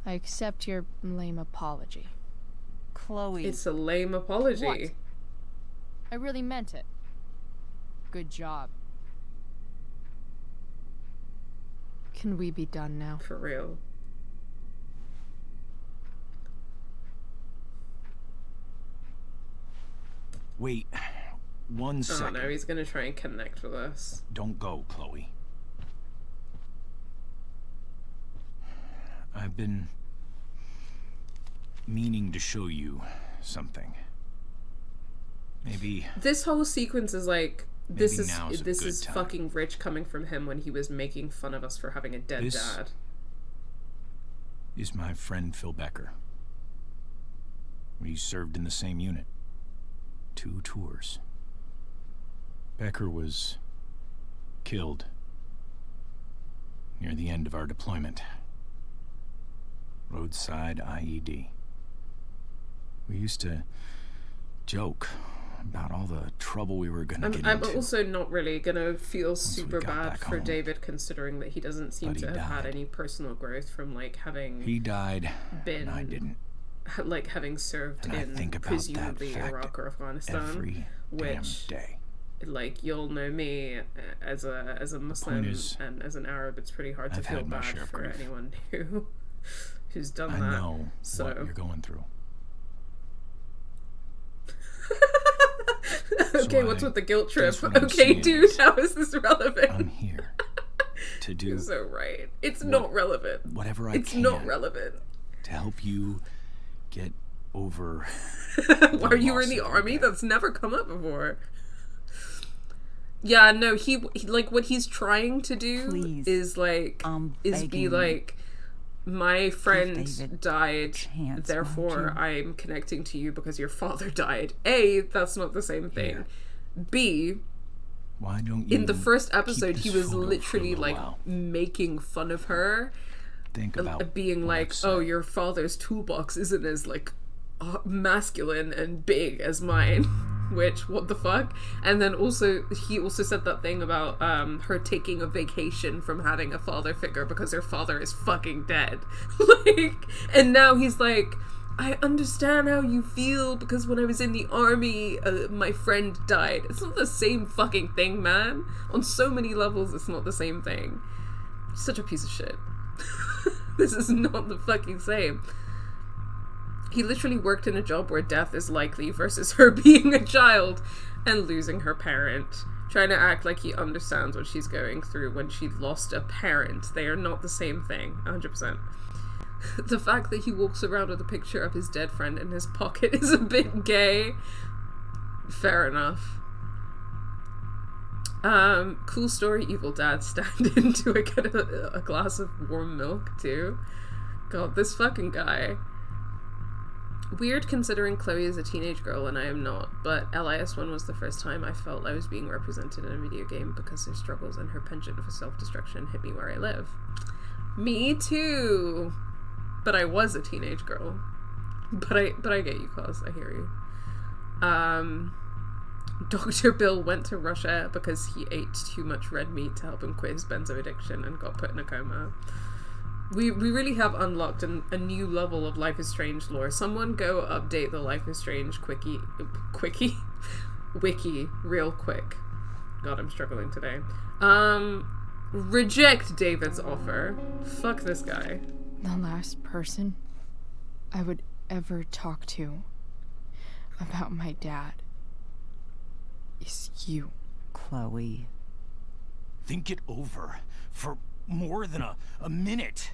[SPEAKER 9] accept your lame apology.
[SPEAKER 8] Chloe.
[SPEAKER 1] It's a lame apology.
[SPEAKER 9] What? I really meant it. Good job.
[SPEAKER 5] Can we be done now?
[SPEAKER 1] For real.
[SPEAKER 7] Wait, 1 second.
[SPEAKER 1] Oh no, he's gonna try and connect with us.
[SPEAKER 7] Don't go, Chloe. I've been meaning to show you something. Maybe
[SPEAKER 1] this whole sequence is like this
[SPEAKER 7] now's a
[SPEAKER 1] is
[SPEAKER 7] good time.
[SPEAKER 1] fucking rich coming from him when he was making fun of us for having a dead
[SPEAKER 7] This-
[SPEAKER 1] dad.
[SPEAKER 7] is my friend Phil Becker. We served in the same unit. 2 tours. Becker was killed near the end of our deployment. Roadside IED. We used to joke about all the trouble we were gonna get
[SPEAKER 1] I'm
[SPEAKER 7] into.
[SPEAKER 1] also not really gonna feel
[SPEAKER 7] we
[SPEAKER 1] super
[SPEAKER 7] got
[SPEAKER 1] bad
[SPEAKER 7] back
[SPEAKER 1] for
[SPEAKER 7] home.
[SPEAKER 1] David, considering that he doesn't seem
[SPEAKER 7] But he
[SPEAKER 1] to have had
[SPEAKER 7] died.
[SPEAKER 1] any personal growth from like having
[SPEAKER 7] He died,
[SPEAKER 1] been
[SPEAKER 7] and I didn't.
[SPEAKER 1] like having served
[SPEAKER 7] And I
[SPEAKER 1] in
[SPEAKER 7] think about that
[SPEAKER 1] presumably
[SPEAKER 7] fact
[SPEAKER 1] Iraq or Afghanistan,
[SPEAKER 7] every damn
[SPEAKER 1] which
[SPEAKER 7] day.
[SPEAKER 1] like you'll know me as a Muslim
[SPEAKER 7] is,
[SPEAKER 1] and as an Arab, it's pretty hard to
[SPEAKER 7] I've
[SPEAKER 1] feel
[SPEAKER 7] had my
[SPEAKER 1] bad
[SPEAKER 7] share of
[SPEAKER 1] for
[SPEAKER 7] grief.
[SPEAKER 1] anyone who's done
[SPEAKER 7] I
[SPEAKER 1] that.
[SPEAKER 7] know
[SPEAKER 1] So
[SPEAKER 7] what you're going through.
[SPEAKER 1] okay,
[SPEAKER 7] So
[SPEAKER 1] what's with the guilt trip?
[SPEAKER 7] guess what I'm
[SPEAKER 1] Okay,
[SPEAKER 7] saying
[SPEAKER 1] dude,
[SPEAKER 7] is,
[SPEAKER 1] how is this relevant?
[SPEAKER 7] I'm here to do
[SPEAKER 1] You're so right. It's
[SPEAKER 7] what-
[SPEAKER 1] not relevant.
[SPEAKER 7] whatever I
[SPEAKER 1] It's
[SPEAKER 7] can
[SPEAKER 1] not relevant.
[SPEAKER 7] to help you get over.
[SPEAKER 1] Why you were in
[SPEAKER 7] loss
[SPEAKER 1] the
[SPEAKER 7] of your
[SPEAKER 1] army?
[SPEAKER 7] dad.
[SPEAKER 1] That's never come up before. Yeah, no, he like what he's trying to do
[SPEAKER 8] Please,
[SPEAKER 1] is like is be
[SPEAKER 8] begging
[SPEAKER 1] like my friend
[SPEAKER 8] David
[SPEAKER 1] died,
[SPEAKER 8] chance,
[SPEAKER 1] therefore
[SPEAKER 8] won't you?
[SPEAKER 1] I'm connecting to you because your father died. A, that's not the same thing.
[SPEAKER 7] Here.
[SPEAKER 1] B,
[SPEAKER 7] Why don't you?
[SPEAKER 1] in the first
[SPEAKER 7] keep
[SPEAKER 1] episode
[SPEAKER 7] this
[SPEAKER 1] he was
[SPEAKER 7] photo for a
[SPEAKER 1] literally
[SPEAKER 7] little
[SPEAKER 1] like
[SPEAKER 7] while?
[SPEAKER 1] making fun of her,
[SPEAKER 7] Think about
[SPEAKER 1] being
[SPEAKER 7] what I've
[SPEAKER 1] like,
[SPEAKER 7] said.
[SPEAKER 1] oh, your father's toolbox isn't as like masculine and big as mine. Which, what the fuck? And then also he also said that thing about her taking a vacation from having a father figure because her father is fucking dead. Like, and now he's like, I understand how you feel because when I was in the army my friend died. It's not the same fucking thing, man. On so many levels it's not the same thing. Such a piece of shit. This is not the fucking same. He literally worked in a job where death is likely versus her being a child and losing her parent. Trying to act like he understands what she's going through when she lost a parent. They are not the same thing, 100%. The fact that he walks around with a picture of his dead friend in his pocket is a bit gay. Fair enough. Cool story, evil dad stand in to get a glass of warm milk too. God, this fucking guy. Weird considering Chloe is a teenage girl and I am not, but LIS1 was the first time I felt I was being represented in a video game because her struggles and her penchant for self-destruction hit me where I live. Me too! But I was a teenage girl. But I get you, Cause. I hear you. Dr. Bill went to Russia because he ate too much red meat to help him quit his benzo addiction and got put in a coma. We really have unlocked a new level of Life is Strange lore. Someone go update the Life is Strange wiki real quick. God, I'm struggling today. Reject David's offer. Fuck this guy.
[SPEAKER 3] The last person I would ever talk to about my dad is you.
[SPEAKER 8] Chloe.
[SPEAKER 10] Think it over for more than a minute.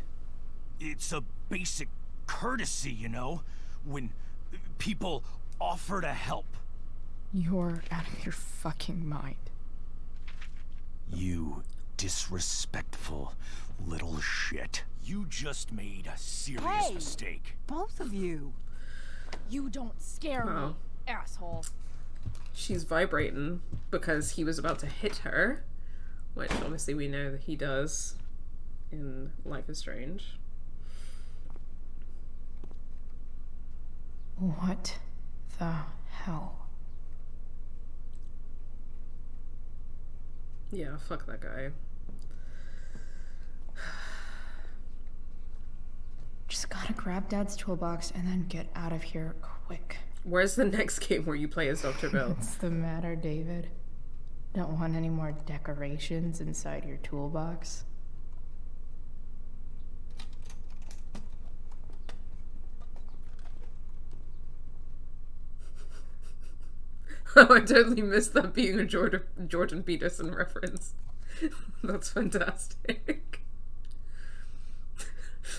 [SPEAKER 10] It's a basic courtesy, you know, when people offer to help.
[SPEAKER 3] You're out of your fucking mind.
[SPEAKER 10] You disrespectful little shit. You just made a serious mistake.
[SPEAKER 8] Both of you.
[SPEAKER 9] You don't scare
[SPEAKER 1] Wow.
[SPEAKER 9] me, asshole.
[SPEAKER 1] She's vibrating because he was about to hit her, which obviously we know that he does in Life is Strange.
[SPEAKER 3] What the hell?
[SPEAKER 1] Yeah, fuck that guy.
[SPEAKER 3] Just gotta grab Dad's toolbox and then get out of here quick.
[SPEAKER 1] Where's the next game where you play as Dr. Bill?
[SPEAKER 3] What's the matter, David? Don't want any more decorations inside your toolbox?
[SPEAKER 1] Oh, I totally missed that being a Jordan Peterson reference. That's fantastic.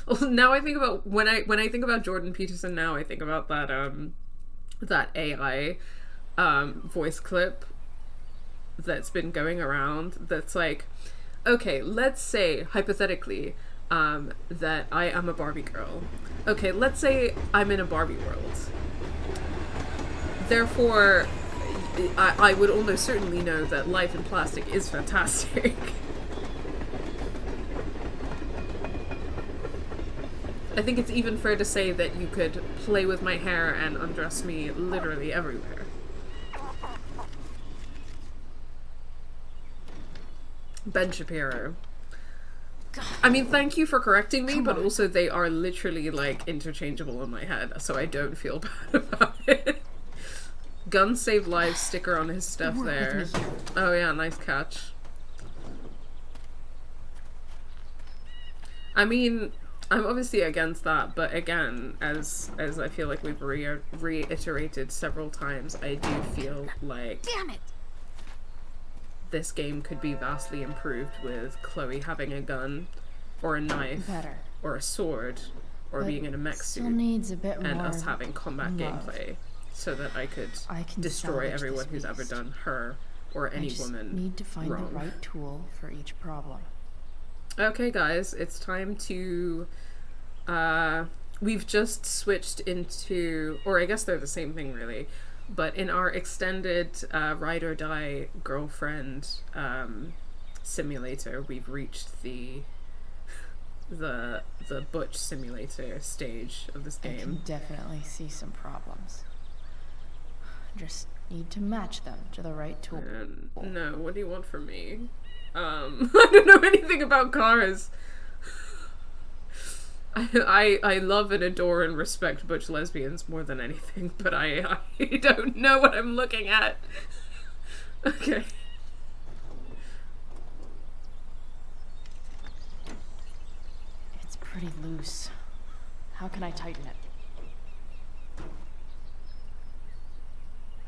[SPEAKER 1] Well, now I think about when I think about Jordan Peterson now, I think about that AI voice clip that's been going around that's like, okay, let's say hypothetically that I am a Barbie girl. Okay, let's say I'm in a Barbie world. Therefore, I would almost certainly know that life in plastic is fantastic. I think it's even fair to say that you could play with my hair and undress me literally everywhere. Ben Shapiro. I mean, thank you for correcting me, but also they are literally, like, interchangeable in my head, so I don't feel bad about it. Guns save lives sticker on his stuff there. Oh yeah, nice catch. I mean, I'm obviously against that, but again, as I feel like we've reiterated several times, I do feel like...
[SPEAKER 9] Damn it!
[SPEAKER 1] This game could be vastly improved with Chloe having a gun, or a knife, or a sword, or being in a mech suit,
[SPEAKER 3] needs a bit
[SPEAKER 1] and
[SPEAKER 3] more
[SPEAKER 1] us having combat gameplay, so that I could destroy everyone who's ever done her or any woman
[SPEAKER 3] need to find
[SPEAKER 1] wrong.
[SPEAKER 3] the right tool for each problem.
[SPEAKER 1] Okay, guys, it's time to. We've just switched into, or I guess they're the same thing, really. But in our extended ride or die girlfriend simulator, we've reached the butch simulator stage of this game.
[SPEAKER 3] I can definitely see some problems. Just need to match them to the right tool.
[SPEAKER 1] No, what do you want from me? I don't know anything about cars. I love and adore and respect butch lesbians more than anything, but I don't know what I'm looking at. Okay.
[SPEAKER 3] It's pretty loose. How can I tighten it?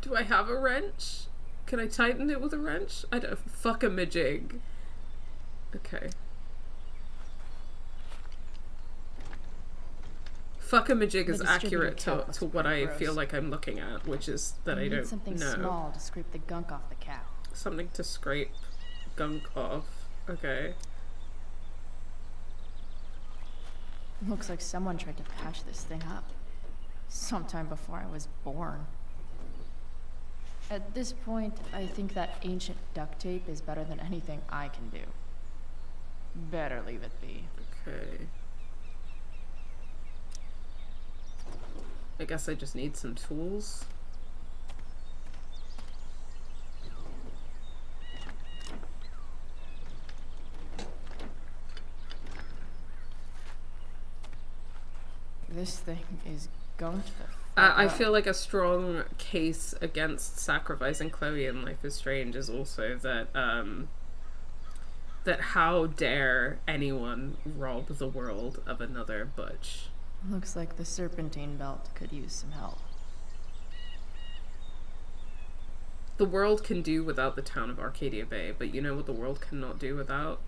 [SPEAKER 1] Do I have a wrench? Can I tighten it with a wrench? I don't. Fuck a majig. Okay. Fuck a majig is accurate to what I feel like I'm looking at, which is that I don't
[SPEAKER 3] something
[SPEAKER 1] know.
[SPEAKER 3] small to scrape the gunk off the cap.
[SPEAKER 1] Something to scrape gunk off. Okay.
[SPEAKER 3] Looks like someone tried to patch this thing up. Sometime before I was born. At this point, I think that ancient duct tape is better than anything I can do. Better leave it be.
[SPEAKER 1] Okay. I guess I just need some tools.
[SPEAKER 3] This thing is going to
[SPEAKER 1] I feel like a strong case against sacrificing Chloe in Life is Strange is also that that how dare anyone rob the world of another butch.
[SPEAKER 3] Looks like the serpentine belt could use some help.
[SPEAKER 1] The world can do without the town of Arcadia Bay, but you know what the world cannot do without?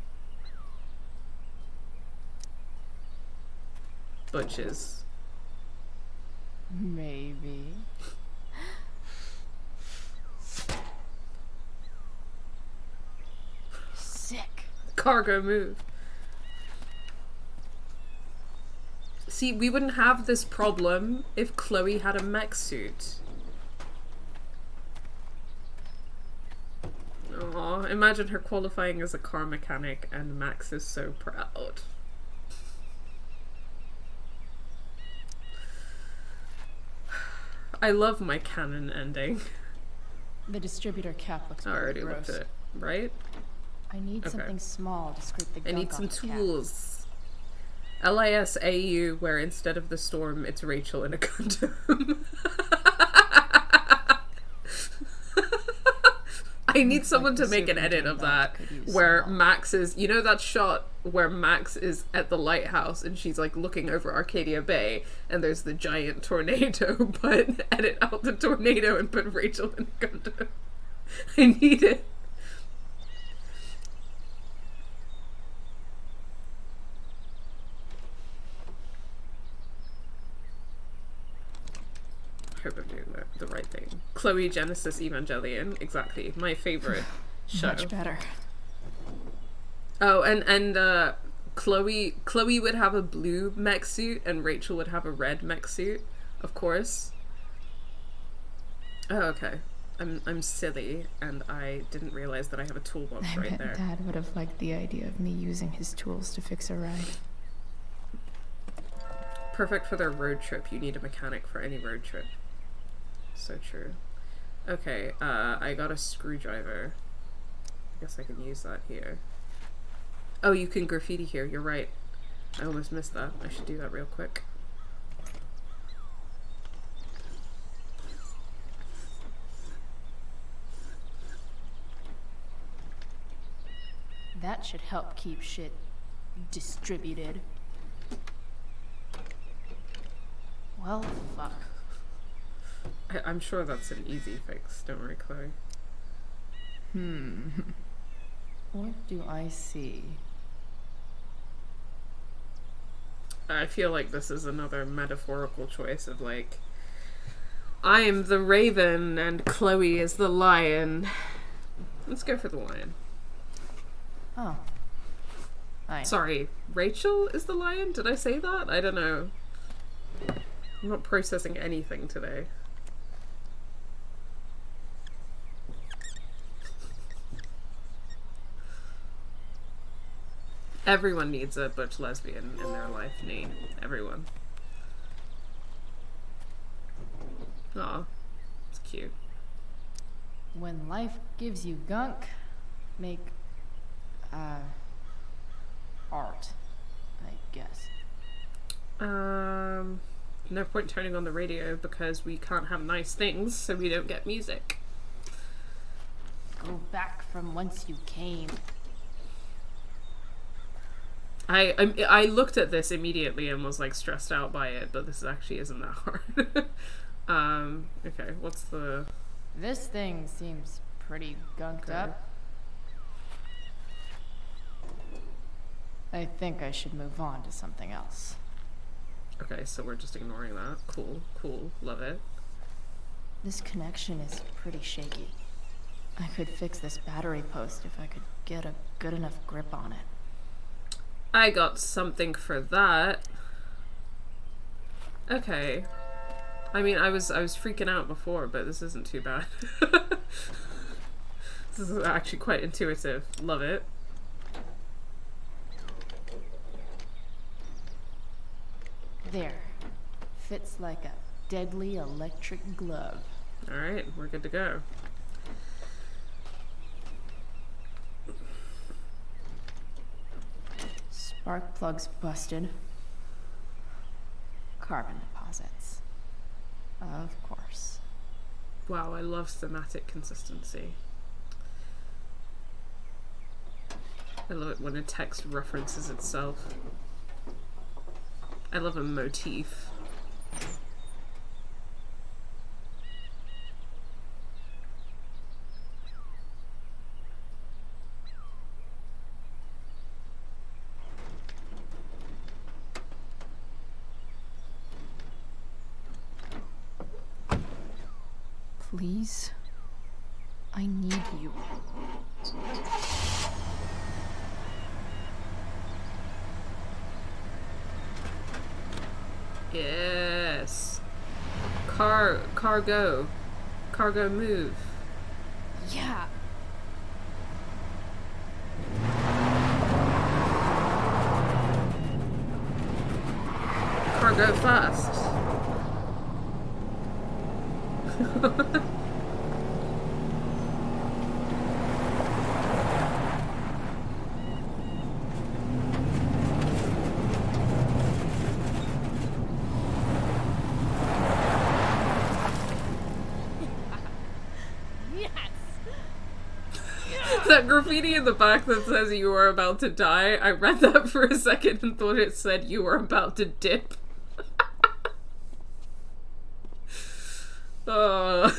[SPEAKER 1] Butches.
[SPEAKER 3] Maybe. Sick.
[SPEAKER 1] Cargo move. See, we wouldn't have this problem if Chloe had a mech suit. Aw, imagine her qualifying as a car mechanic and Max is so proud. I love my canon ending.
[SPEAKER 3] The distributor cap looks
[SPEAKER 1] I already
[SPEAKER 3] gross.
[SPEAKER 1] looked at it, right?
[SPEAKER 3] I need something small to scrape the
[SPEAKER 1] I
[SPEAKER 3] gunk
[SPEAKER 1] need
[SPEAKER 3] off
[SPEAKER 1] some
[SPEAKER 3] the cap.
[SPEAKER 1] tools. LISAU, where instead of the storm, it's Rachel in a condom. I need someone to make an edit of that, where Max is, you know that shot where Max is at the lighthouse and she's like looking over Arcadia Bay and there's the giant tornado, but edit out the tornado and put Rachel in a condom. I need it. I hope I'm doing the right thing. Chloe Genesis Evangelion, exactly. My favorite show.
[SPEAKER 3] Much better.
[SPEAKER 1] Oh, and Chloe would have a blue mech suit and Rachel would have a red mech suit, of course. Oh, okay. I'm silly and I didn't realize that I have a toolbox right there.
[SPEAKER 3] Dad would have liked the idea of me using his tools to fix a ride.
[SPEAKER 1] Perfect for their road trip. You need a mechanic for any road trip. So true. Okay, I got a screwdriver. I guess I can use that here. Oh, you can graffiti here. You're right. I almost missed that. I should do that real quick.
[SPEAKER 9] That should help keep shit distributed. Well, fuck.
[SPEAKER 1] I'm sure that's an easy fix. Don't worry, Chloe.
[SPEAKER 3] What do I see?
[SPEAKER 1] I feel like this is another metaphorical choice of like, I am the raven and Chloe is the lion. Let's go for the lion.
[SPEAKER 3] Oh.
[SPEAKER 1] Sorry, Rachel is the lion? Did I say that? I don't know. I'm not processing anything today. Everyone needs a butch lesbian in their life, name. Everyone. Aw, it's cute.
[SPEAKER 3] When life gives you gunk, make art, I guess.
[SPEAKER 1] No point turning on the radio because we can't have nice things, so we don't get music.
[SPEAKER 9] Go back from whence you came.
[SPEAKER 1] I looked at this immediately and was like stressed out by it, but this actually isn't that hard. Okay, what's the...
[SPEAKER 3] This thing seems pretty gunked up. I think I should move on to something else.
[SPEAKER 1] Okay, so we're just ignoring that. Cool, cool, love it.
[SPEAKER 3] This connection is pretty shaky. I could fix this battery post if I could get a good enough grip on it.
[SPEAKER 1] I got something for that. Okay. I mean, I was freaking out before, but this isn't too bad. This is actually quite intuitive. Love it.
[SPEAKER 3] There. Fits like a deadly electric glove.
[SPEAKER 1] Alright, we're good to go.
[SPEAKER 3] Spark plugs busted. Carbon deposits. Of course.
[SPEAKER 1] Wow, I love thematic consistency. I love it when a text references itself. I love a motif.
[SPEAKER 3] Please? I need you.
[SPEAKER 1] Yes. Cargo move.
[SPEAKER 9] Yeah.
[SPEAKER 1] Cargo fast. That graffiti in the back that says you are about to die, I read that for a second and thought it said you were about to dip. Oh.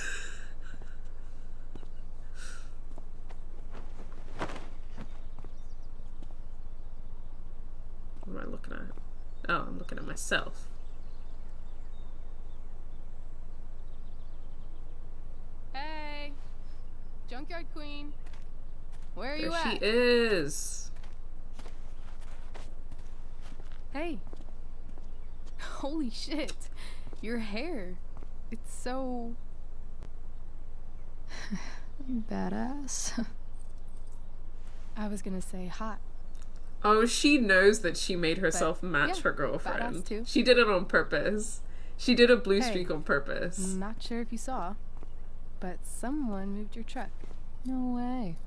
[SPEAKER 1] What am I looking at? Oh, I'm looking at myself.
[SPEAKER 5] Hey! Junkyard Queen. Where are you
[SPEAKER 1] There
[SPEAKER 5] at?
[SPEAKER 1] she is.
[SPEAKER 5] Hey. Holy shit. Your hair. It's so...
[SPEAKER 3] Badass.
[SPEAKER 5] I was gonna say hot.
[SPEAKER 1] Oh, she knows that she made herself match
[SPEAKER 5] yeah,
[SPEAKER 1] her girlfriend.
[SPEAKER 5] badass too.
[SPEAKER 1] She did it on purpose. She did a blue
[SPEAKER 5] Hey,
[SPEAKER 1] streak on purpose.
[SPEAKER 5] Not sure if you saw, but someone moved your truck.
[SPEAKER 3] No way.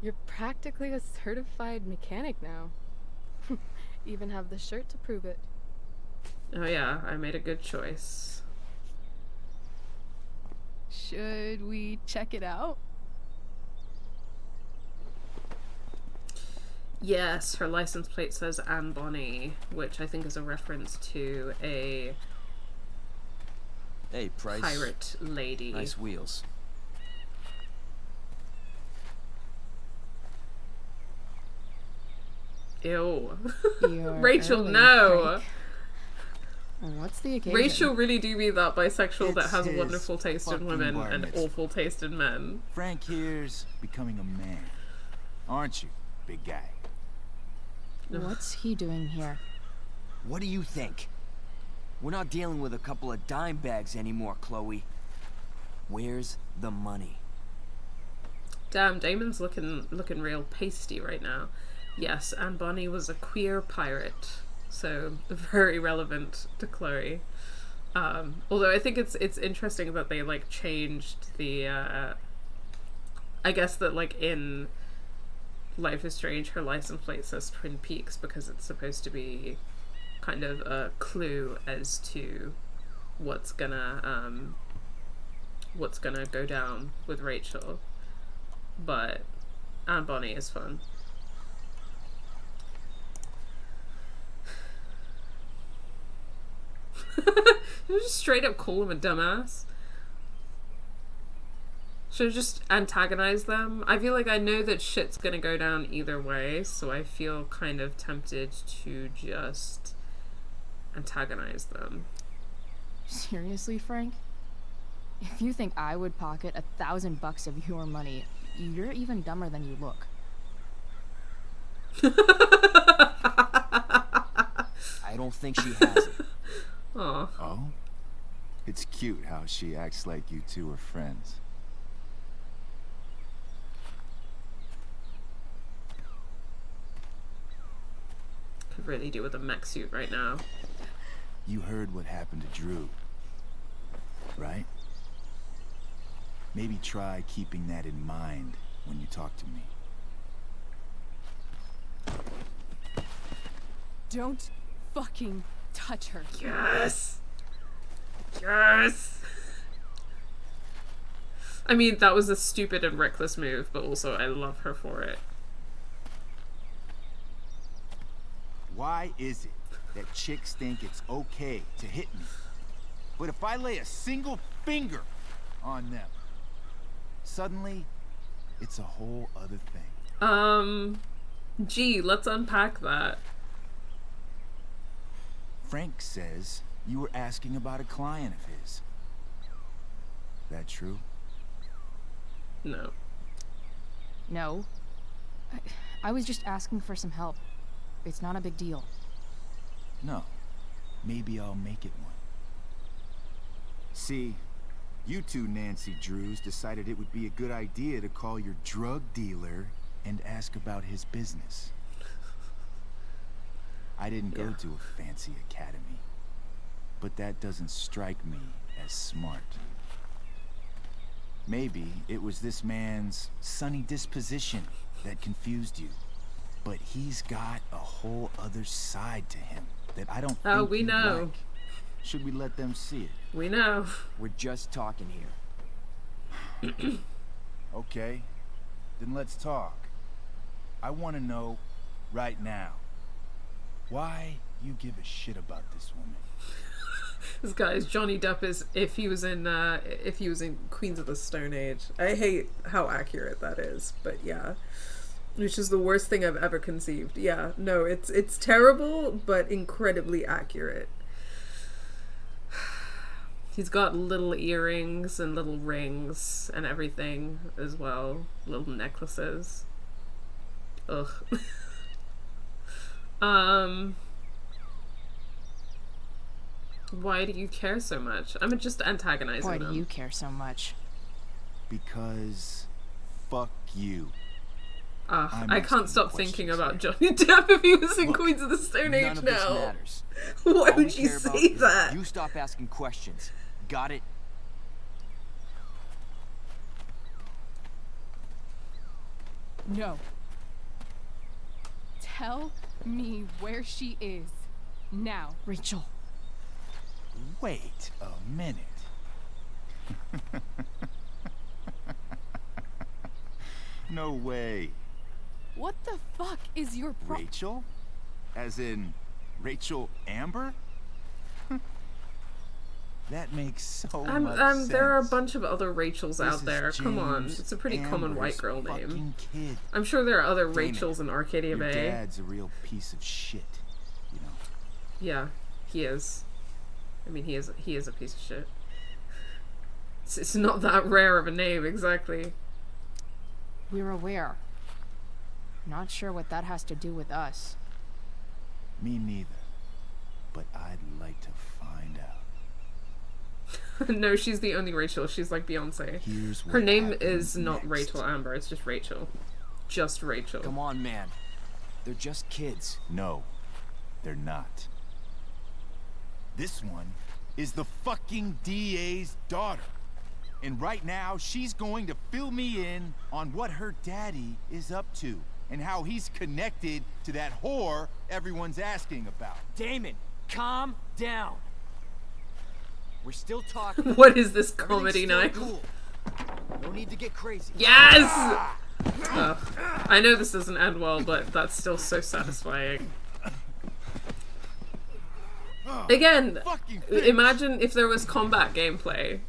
[SPEAKER 5] You're practically a certified mechanic now. Even have the shirt to prove it.
[SPEAKER 1] Oh yeah, I made a good choice.
[SPEAKER 5] Should we check it out?
[SPEAKER 1] Yes, her license plate says Anne Bonny, which I think is a reference to a
[SPEAKER 11] Hey, Price.
[SPEAKER 1] pirate lady.
[SPEAKER 11] Nice wheels.
[SPEAKER 1] Ew.
[SPEAKER 3] You're
[SPEAKER 1] Rachel,
[SPEAKER 3] early,
[SPEAKER 1] no!
[SPEAKER 3] Frank. What's the occasion?
[SPEAKER 1] Rachel really do be that bisexual that
[SPEAKER 10] It's
[SPEAKER 1] has
[SPEAKER 10] his
[SPEAKER 1] wonderful taste in
[SPEAKER 10] fucking
[SPEAKER 1] women
[SPEAKER 10] bar
[SPEAKER 1] and
[SPEAKER 10] mitzvah.
[SPEAKER 1] awful taste in men.
[SPEAKER 10] Frank here's becoming a man. Aren't you, big guy?
[SPEAKER 3] What's he doing here?
[SPEAKER 11] What do you think? We're not dealing with a couple of dime bags anymore, Chloe. Where's the money?
[SPEAKER 1] Damn, Damon's looking real pasty right now. Yes, Anne Bonny was a queer pirate, so very relevant to Chloe. Although I think it's interesting that they like changed the. I guess that like in Life is Strange, her license plate says Twin Peaks because it's supposed to be kind of a clue as to what's gonna go down with Rachel. But Anne Bonny is fun. You just straight up call him a dumbass. Should I just antagonize them? I feel like I know that shit's gonna go down either way, so I feel kind of tempted to just antagonize them.
[SPEAKER 3] Seriously, Frank? If you think I would pocket $1,000 of your money, you're even dumber than you look.
[SPEAKER 11] I don't think she has it.
[SPEAKER 1] Aw.
[SPEAKER 10] Oh? It's cute how she acts like you two are friends.
[SPEAKER 1] Could really do with a mech suit right now.
[SPEAKER 10] You heard what happened to Drew, right? Maybe try keeping that in mind when you talk to me.
[SPEAKER 5] Don't fucking touch her.
[SPEAKER 1] Yes! Yes! I mean, that was a stupid and reckless move, but also I love her for it.
[SPEAKER 10] Why is it that chicks think it's okay to hit me? But if I lay a single finger on them, suddenly it's a whole other thing.
[SPEAKER 1] Gee, let's unpack that.
[SPEAKER 10] Frank says you were asking about a client of his. That true?
[SPEAKER 1] No.
[SPEAKER 3] No. I was just asking for some help. It's not a big deal.
[SPEAKER 10] No. Maybe I'll make it one. See, you two Nancy Drews decided it would be a good idea to call your drug dealer and ask about his business. I didn't go to a fancy academy, but that doesn't strike me as smart. Maybe it was this man's sunny disposition that confused you, but he's got a whole other side to him that I don't think
[SPEAKER 1] we
[SPEAKER 10] you'd
[SPEAKER 1] know.
[SPEAKER 10] like. Should we let them see it?
[SPEAKER 1] We know.
[SPEAKER 11] We're just talking here.
[SPEAKER 10] Okay, then let's talk. I want to know right now, why you give a shit about this woman?
[SPEAKER 1] This guy's Johnny Depp is if he was in Queens of the Stone Age. I hate how accurate that is, but yeah. Which is the worst thing I've ever conceived. Yeah, no, it's terrible, but incredibly accurate. He's got little earrings and little rings and everything as well. Little necklaces. Ugh. Why do you care so much? I'm just antagonizing
[SPEAKER 3] Why
[SPEAKER 1] them.
[SPEAKER 3] do you care so much?
[SPEAKER 10] Because fuck you.
[SPEAKER 1] I
[SPEAKER 10] asking
[SPEAKER 1] can't stop
[SPEAKER 10] questions
[SPEAKER 1] thinking about
[SPEAKER 10] here.
[SPEAKER 1] Johnny Depp if he was in
[SPEAKER 11] Look,
[SPEAKER 1] Queens of the Stone
[SPEAKER 11] None
[SPEAKER 1] Age
[SPEAKER 11] of this
[SPEAKER 1] now.
[SPEAKER 11] matters.
[SPEAKER 1] Why
[SPEAKER 11] All we
[SPEAKER 1] would you
[SPEAKER 11] care about
[SPEAKER 1] say
[SPEAKER 11] is
[SPEAKER 1] that?
[SPEAKER 11] You stop asking questions. Got it?
[SPEAKER 5] No. Tell me where she is. Now.
[SPEAKER 3] Rachel.
[SPEAKER 12] Wait a minute. No way.
[SPEAKER 5] What the fuck is your
[SPEAKER 12] Rachel? As in Rachel Amber? That makes so much sense.
[SPEAKER 1] There are a bunch of other Rachels out there.
[SPEAKER 12] Is
[SPEAKER 1] Come on,
[SPEAKER 12] James
[SPEAKER 1] it's a pretty common white
[SPEAKER 12] Amber's
[SPEAKER 1] girl name.
[SPEAKER 12] fucking kid.
[SPEAKER 1] I'm sure there are other
[SPEAKER 12] Damn
[SPEAKER 1] Rachels
[SPEAKER 12] it.
[SPEAKER 1] in Arcadia
[SPEAKER 12] Your
[SPEAKER 1] Bay.
[SPEAKER 12] dad's a real piece of shit, you know.
[SPEAKER 1] Yeah, he is. I mean, he is a piece of shit. It's not that rare of a name, exactly.
[SPEAKER 3] We're aware. Not sure what that has to do with us.
[SPEAKER 12] Me neither. But I'd like to find out.
[SPEAKER 1] No, she's the only Rachel. She's like Beyonce.
[SPEAKER 12] Here's
[SPEAKER 1] Her
[SPEAKER 12] what
[SPEAKER 1] name
[SPEAKER 12] happens
[SPEAKER 1] is not
[SPEAKER 12] next.
[SPEAKER 1] Rachel Amber, it's just Rachel. Just Rachel.
[SPEAKER 11] Come on, man. They're just kids.
[SPEAKER 12] No, they're not. This one is the fucking DA's daughter. And right now, she's going to fill me in on what her daddy is up to and how he's connected to that whore everyone's asking about.
[SPEAKER 11] Damon, calm down. We're still talking.
[SPEAKER 1] What is this comedy
[SPEAKER 11] Everything's
[SPEAKER 1] night?
[SPEAKER 11] still cool. No need to get crazy.
[SPEAKER 1] Yes! I know this doesn't end well, but that's still so satisfying. Again, imagine if there was combat gameplay.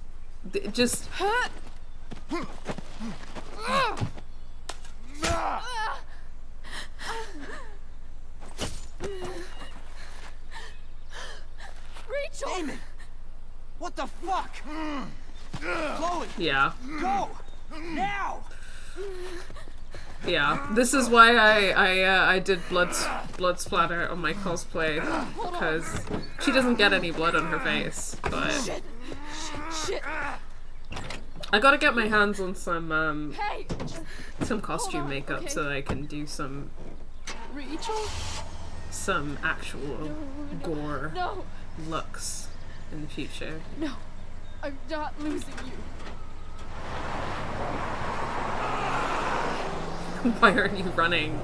[SPEAKER 1] Just...
[SPEAKER 11] Rachel! Damon! What the fuck? Chloe!
[SPEAKER 1] Yeah.
[SPEAKER 11] Go! Now!
[SPEAKER 1] Yeah. This is why I did blood splatter on my cosplay, because she doesn't get any blood on her face, but...
[SPEAKER 5] Shit.
[SPEAKER 1] I gotta get my hands on some costume
[SPEAKER 5] on,
[SPEAKER 1] makeup
[SPEAKER 5] okay.
[SPEAKER 1] so that I can do some
[SPEAKER 5] Rachel?
[SPEAKER 1] actual gore
[SPEAKER 5] No.
[SPEAKER 1] looks in the future.
[SPEAKER 5] No. I'm not losing you.
[SPEAKER 1] Why aren't you running?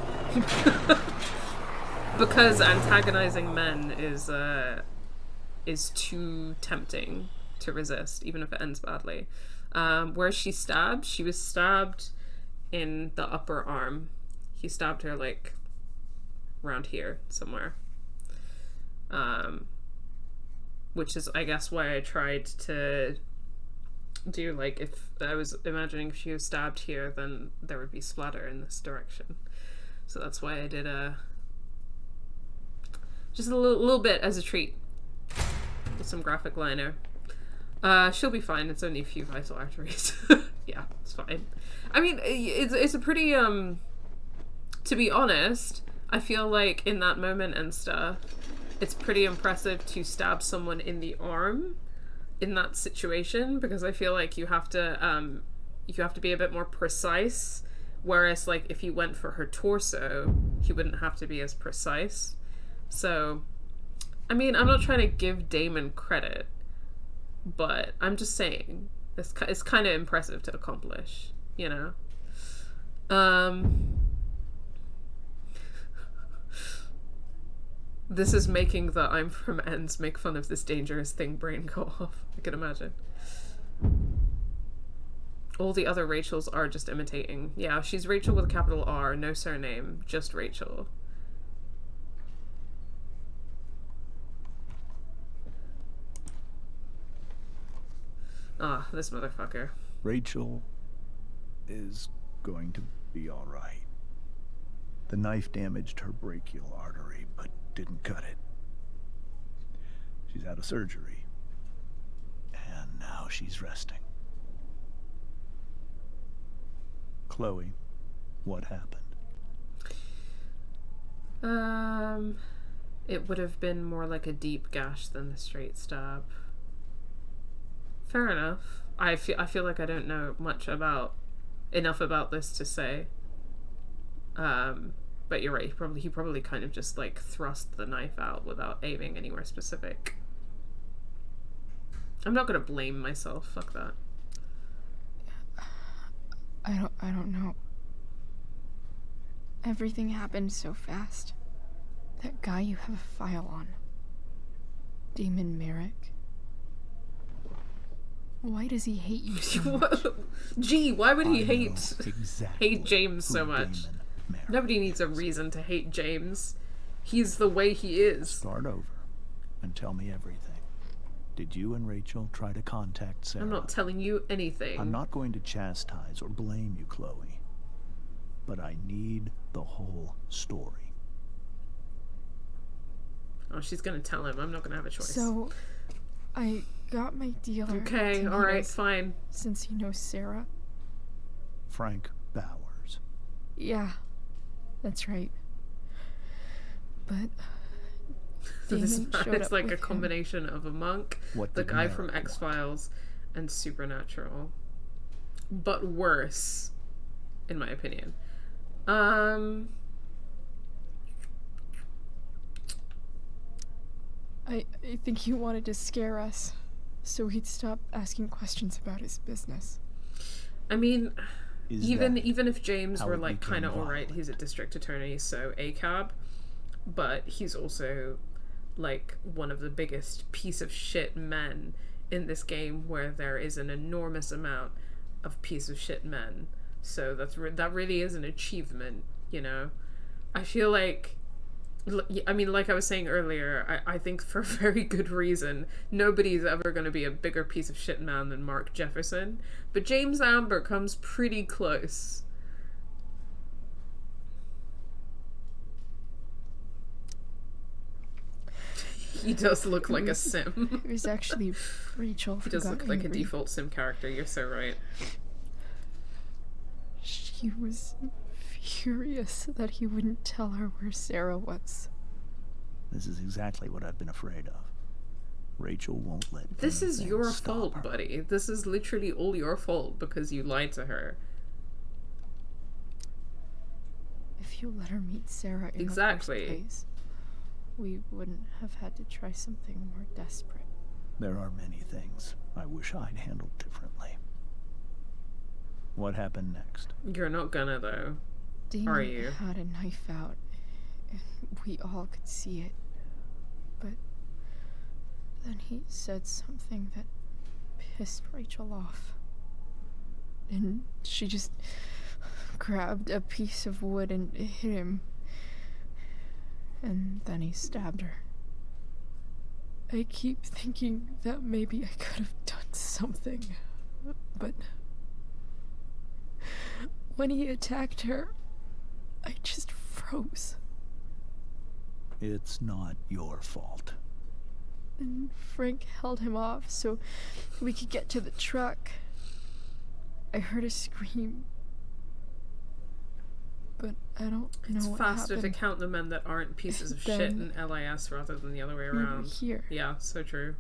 [SPEAKER 1] Because antagonizing men is too tempting to resist, even if it ends badly. Where is she stabbed? She was stabbed in the upper arm. He stabbed her like around here somewhere. Which is, I guess, why I tried to do, like, if I was imagining if she was stabbed here, then there would be splatter in this direction. So that's why I did just a little bit as a treat with some graphic liner. She'll be fine. It's only a few vital arteries. Yeah, it's fine. I mean, it's a pretty, to be honest, I feel like in that moment and stuff, it's pretty impressive to stab someone in the arm in that situation, because I feel like you have to be a bit more precise, whereas like if you went for her torso, he wouldn't have to be as precise. So, I mean, I'm not trying to give Damon credit, but I'm just saying it's kind of impressive to accomplish, you know? This is making the I'm from ends make fun of this dangerous thing brain go off. I can imagine. All the other Rachels are just imitating. Yeah, she's Rachel with a capital R, no surname, just Rachel. Ah, this motherfucker.
[SPEAKER 2] Rachel is going to be all right. The knife damaged her brachial artery, but didn't cut it. She's had a surgery, and now she's resting. Chloe, what happened?
[SPEAKER 1] It would have been more like a deep gash than a straight stab. Fair enough. I feel like I don't know enough about this to say. But you're right. He probably kind of just like thrust the knife out without aiming anywhere specific. I'm not gonna blame myself. Fuck that.
[SPEAKER 3] I don't know. Everything happened so fast. That guy you have a file on. Damon Merrick. Why does he hate you so much?
[SPEAKER 1] Gee, why would he
[SPEAKER 2] I know exactly
[SPEAKER 1] hate James so
[SPEAKER 2] who
[SPEAKER 1] much?
[SPEAKER 2] Damon Merrick
[SPEAKER 1] Nobody needs a
[SPEAKER 2] is.
[SPEAKER 1] reason to hate James. He's the way he is.
[SPEAKER 2] Start over and tell me everything. Did you and Rachel try to contact Sarah?
[SPEAKER 1] I'm not telling you anything.
[SPEAKER 2] I'm not going to chastise or blame you, Chloe. But I need the whole story.
[SPEAKER 1] Oh, she's gonna tell him. I'm not gonna have a choice.
[SPEAKER 3] So, I got my dealer.
[SPEAKER 1] Okay,
[SPEAKER 3] to meet
[SPEAKER 1] alright,
[SPEAKER 3] us,
[SPEAKER 1] fine.
[SPEAKER 3] Since he knows Sara.
[SPEAKER 2] Frank Bowers.
[SPEAKER 3] Yeah, that's right. But
[SPEAKER 1] This
[SPEAKER 3] Damon
[SPEAKER 1] man
[SPEAKER 3] showed
[SPEAKER 1] is
[SPEAKER 3] up
[SPEAKER 1] like
[SPEAKER 3] with
[SPEAKER 1] a
[SPEAKER 3] him.
[SPEAKER 1] combination of a monk,
[SPEAKER 2] What
[SPEAKER 1] the
[SPEAKER 2] did
[SPEAKER 1] guy from
[SPEAKER 2] Merrick
[SPEAKER 1] X-Files, and Supernatural. But worse, in my opinion.
[SPEAKER 3] I think he wanted to scare us, so he'd stop asking questions about his business.
[SPEAKER 1] I mean,
[SPEAKER 2] Is
[SPEAKER 1] even
[SPEAKER 2] that
[SPEAKER 1] if James
[SPEAKER 2] how
[SPEAKER 1] were
[SPEAKER 2] it
[SPEAKER 1] like
[SPEAKER 2] became
[SPEAKER 1] kind of alright,
[SPEAKER 2] violent?
[SPEAKER 1] he's a district attorney, so ACAB, but he's also like one of the biggest piece of shit men in this game, where there is an enormous amount of piece of shit men. So that really is an achievement, you know. I feel like, I mean, like I was saying earlier, I think for a very good reason, nobody's ever going to be a bigger piece of shit man than Mark Jefferson, but James Amber comes pretty close. He does look like a sim.
[SPEAKER 3] It was actually Rachel.
[SPEAKER 1] He does look like a default sim character, you're so right.
[SPEAKER 3] She was furious that he wouldn't tell her where Sara was.
[SPEAKER 2] This is exactly what I've been afraid of. Rachel won't let
[SPEAKER 1] This is
[SPEAKER 2] anything
[SPEAKER 1] your
[SPEAKER 2] stop
[SPEAKER 1] fault,
[SPEAKER 2] her.
[SPEAKER 1] buddy. This is literally all your fault because you lied to her.
[SPEAKER 3] If you let her meet Sara in
[SPEAKER 1] Exactly.
[SPEAKER 3] the first place, we wouldn't have had to try something more desperate.
[SPEAKER 2] There are many things I wish I'd handled differently. What happened next?
[SPEAKER 1] You're not gonna, though.
[SPEAKER 3] Damon
[SPEAKER 1] Are you?
[SPEAKER 3] had a knife out, and we all could see it. But then he said something that pissed Rachel off. And she just grabbed a piece of wood and hit him. And then he stabbed her. I keep thinking that maybe I could have done something, but when he attacked her, I just froze.
[SPEAKER 2] It's not your fault.
[SPEAKER 3] And Frank held him off so we could get to the truck. I heard a scream, but I don't know
[SPEAKER 1] It's
[SPEAKER 3] what
[SPEAKER 1] faster to
[SPEAKER 3] happened.
[SPEAKER 1] count the men that aren't pieces of
[SPEAKER 3] Then
[SPEAKER 1] shit in LIS rather than the other way
[SPEAKER 3] we were
[SPEAKER 1] around.
[SPEAKER 3] here.
[SPEAKER 1] Yeah, so true.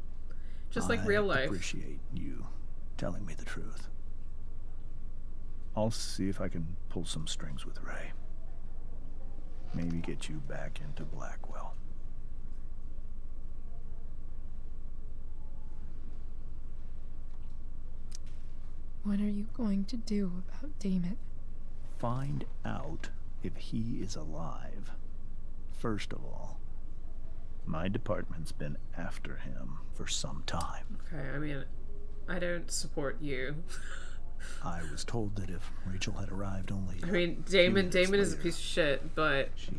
[SPEAKER 1] Just like
[SPEAKER 2] I
[SPEAKER 1] real life.
[SPEAKER 2] appreciate you telling me the truth. I'll see if I can pull some strings with Ray. Maybe get you back into Blackwell.
[SPEAKER 3] What are you going to do about Damon?
[SPEAKER 2] Find out if he is alive. First of all, my department's been after him for some time.
[SPEAKER 1] Okay, I mean, I don't support you.
[SPEAKER 2] I was told that if Rachel had arrived only
[SPEAKER 1] I mean,
[SPEAKER 2] a few
[SPEAKER 1] Damon
[SPEAKER 2] minutes
[SPEAKER 1] is a
[SPEAKER 2] later,
[SPEAKER 1] piece of shit, but
[SPEAKER 2] she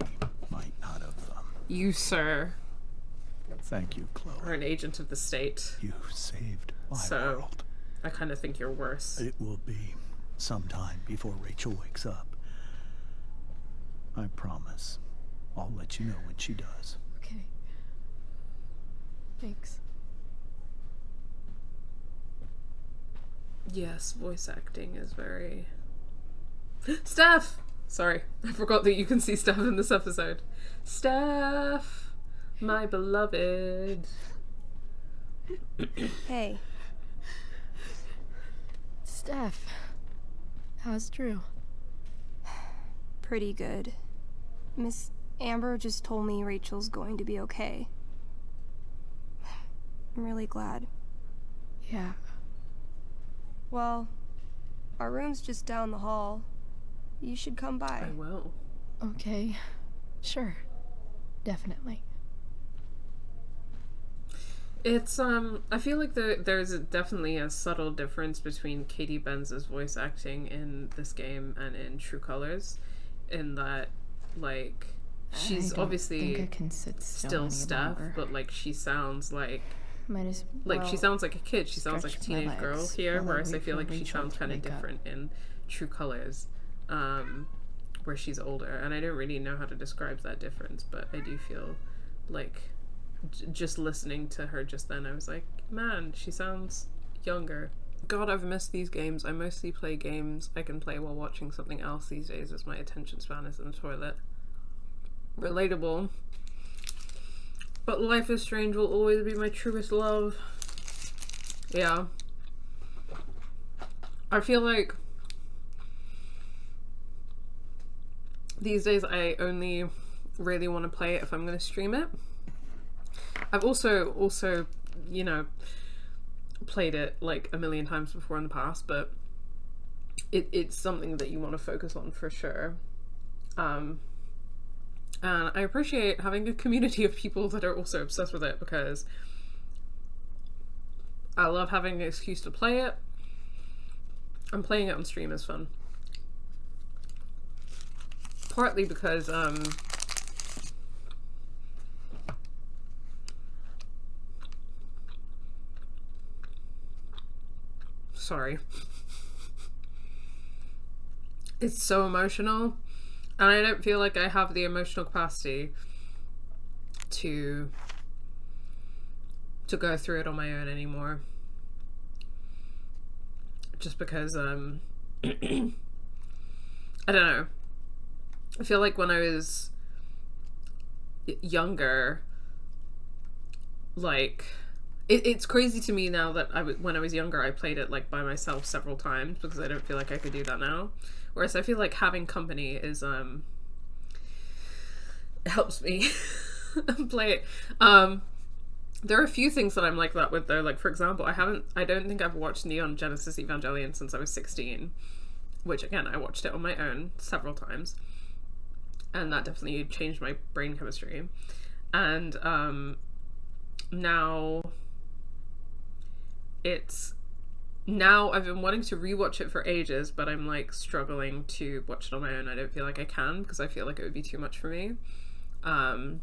[SPEAKER 2] might not have.
[SPEAKER 1] you, sir,
[SPEAKER 2] Thank you,
[SPEAKER 1] are
[SPEAKER 2] Chloe.
[SPEAKER 1] an agent of the state.
[SPEAKER 2] You saved my
[SPEAKER 1] So,
[SPEAKER 2] world.
[SPEAKER 1] I kind of think you're worse.
[SPEAKER 2] It will be some time before Rachel wakes up. I promise. I'll let you know when she does.
[SPEAKER 3] Okay. Thanks.
[SPEAKER 1] Yes, voice acting is very... Steph! Sorry, I forgot that you can see Steph in this episode. Steph! My beloved.
[SPEAKER 13] Hey.
[SPEAKER 3] Steph, how's Drew?
[SPEAKER 13] Pretty good. Miss Amber just told me Rachel's going to be okay. I'm really glad.
[SPEAKER 3] Yeah.
[SPEAKER 13] Well, our room's just down the hall. You should come by.
[SPEAKER 1] I will.
[SPEAKER 3] Okay. Sure. Definitely.
[SPEAKER 1] It's, I feel like there's definitely a subtle difference between Katie Benz's voice acting in this game and in True Colors, in that, like, she's obviously
[SPEAKER 3] think I can sit
[SPEAKER 1] still Steph, but, like, she sounds like, she sounds like a kid. She sounds like a teenage girl here, whereas I feel like she sounds kind of different in True Colors, where she's older. And I don't really know how to describe that difference, but I do feel like just listening to her just then, I was like, man, she sounds younger. God, I've missed these games. I mostly play games I can play while watching something else these days, as my attention span is in the toilet. Relatable. But Life is Strange will always be my truest love. Yeah. I feel like these days I only really want to play it if I'm going to stream it. I've also, you know, played it like a million times before in the past, but it's something that you want to focus on for sure. And I appreciate having a community of people that are also obsessed with it, because I love having an excuse to play it, and playing it on stream is fun. Partly because, sorry. It's so emotional, and I don't feel like I have the emotional capacity to go through it on my own anymore. Just because, I don't know. I feel like when I was younger, like, it's crazy to me now that when I was younger, I played it like by myself several times, because I don't feel like I could do that now. Whereas I feel like having company is, helps me play it. There are a few things that I'm like that with though. Like, for example, I don't think I've watched Neon Genesis Evangelion since I was 16, which again, I watched it on my own several times. And that definitely changed my brain chemistry. And, now I've been wanting to rewatch it for ages, but I'm like struggling to watch it on my own. I don't feel like I can, because I feel like it would be too much for me. And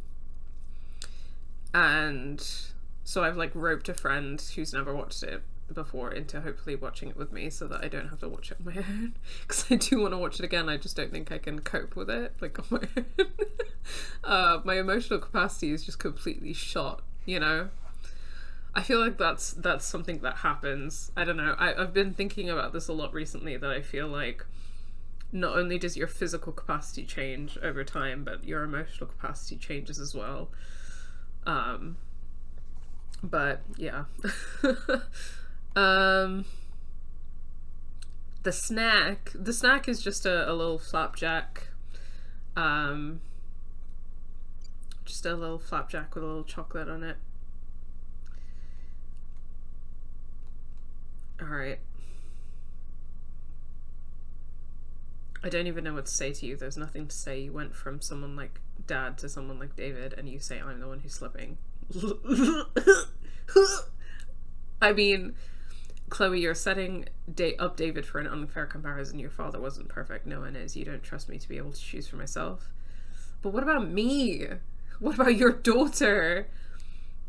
[SPEAKER 1] so I've like roped a friend who's never watched it before into hopefully watching it with me, so that I don't have to watch it on my own, because I do want to watch it again. I just don't think I can cope with it like on my own. My emotional capacity is just completely shot, you know. I feel like that's something that happens. I don't know. I've been thinking about this a lot recently, that I feel like not only does your physical capacity change over time, but your emotional capacity changes as well. But yeah. The snack is just a little flapjack. Just a little flapjack with a little chocolate on it. Alright. I don't even know what to say to you. There's nothing to say. You went from someone like Dad to someone like David, and you say I'm the one who's slipping. I mean, Chloe, you're setting up David for an unfair comparison. Your father wasn't perfect. No one is. You don't trust me to be able to choose for myself. But what about me? What about your daughter?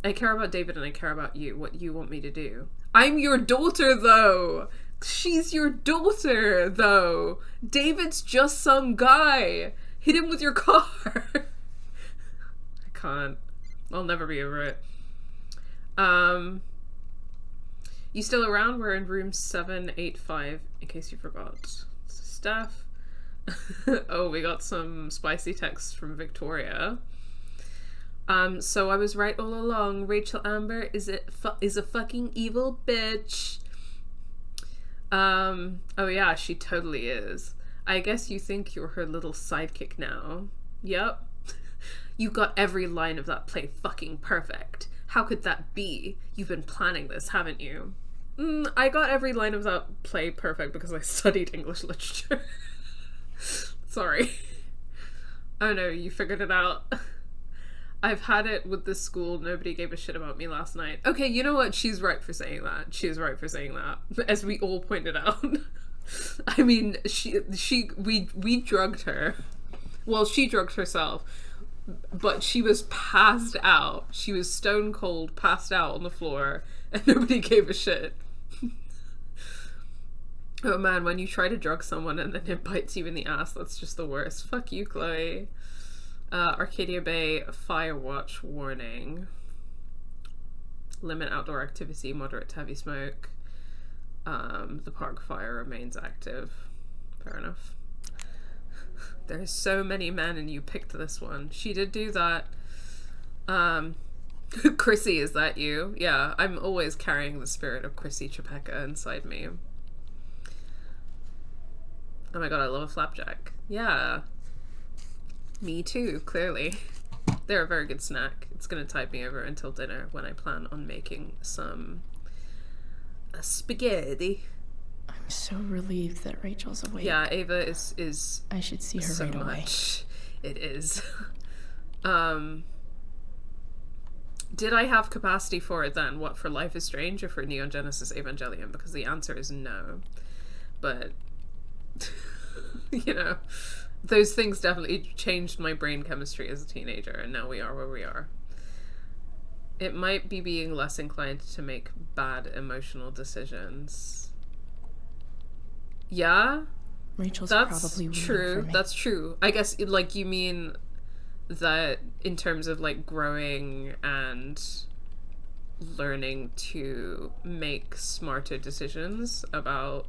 [SPEAKER 1] I care about David and I care about you. What you want me to do. I'm your daughter, though. She's your daughter, though. David's just some guy. Hit him with your car. I can't. I'll never be over it. You still around? We're in room 785, in case you forgot. Steph. Oh, we got some spicy texts from Victoria. So I was right all along. Rachel Amber is a fucking evil bitch. Oh yeah, she totally is. I guess you think you're her little sidekick now. Yep. You got every line of that play fucking perfect. How could that be? You've been planning this, haven't you? I got every line of that play perfect because I studied English literature. Sorry. Oh no, you figured it out. I've had it with this school. Nobody gave a shit about me last night. Okay, you know what? She's right for saying that. She's right for saying that. As we all pointed out. I mean, we drugged her. Well, she drugged herself. But she was passed out. She was stone cold, passed out on the floor. And nobody gave a shit. Oh man, when you try to drug someone and then it bites you in the ass, that's just the worst. Fuck you, Chloe. Arcadia Bay Firewatch warning. Limit outdoor activity, moderate to heavy smoke. The park fire remains active. Fair enough. There's so many men and you picked this one. She did do that. Chrissy, is that you? Yeah, I'm always carrying the spirit of Chrissy Chapeka inside me. Oh my god, I love a flapjack. Yeah. Me too, clearly. They're a very good snack. It's gonna tide me over until dinner when I plan on making some spaghetti.
[SPEAKER 3] I'm so relieved that Rachel's awake.
[SPEAKER 1] Yeah, Ava is
[SPEAKER 3] I should see her
[SPEAKER 1] so
[SPEAKER 3] right away.
[SPEAKER 1] much. It is. Did I have capacity for it then? What, for Life is Strange or for Neon Genesis Evangelion? Because the answer is no. But you know, those things definitely changed my brain chemistry as a teenager, and now we are where we are. It might be being less inclined to make bad emotional decisions. Yeah,
[SPEAKER 3] Rachel's
[SPEAKER 1] that's
[SPEAKER 3] probably waiting
[SPEAKER 1] true.
[SPEAKER 3] for me.
[SPEAKER 1] That's true. I guess, like, you mean that in terms of, like, growing and learning to make smarter decisions about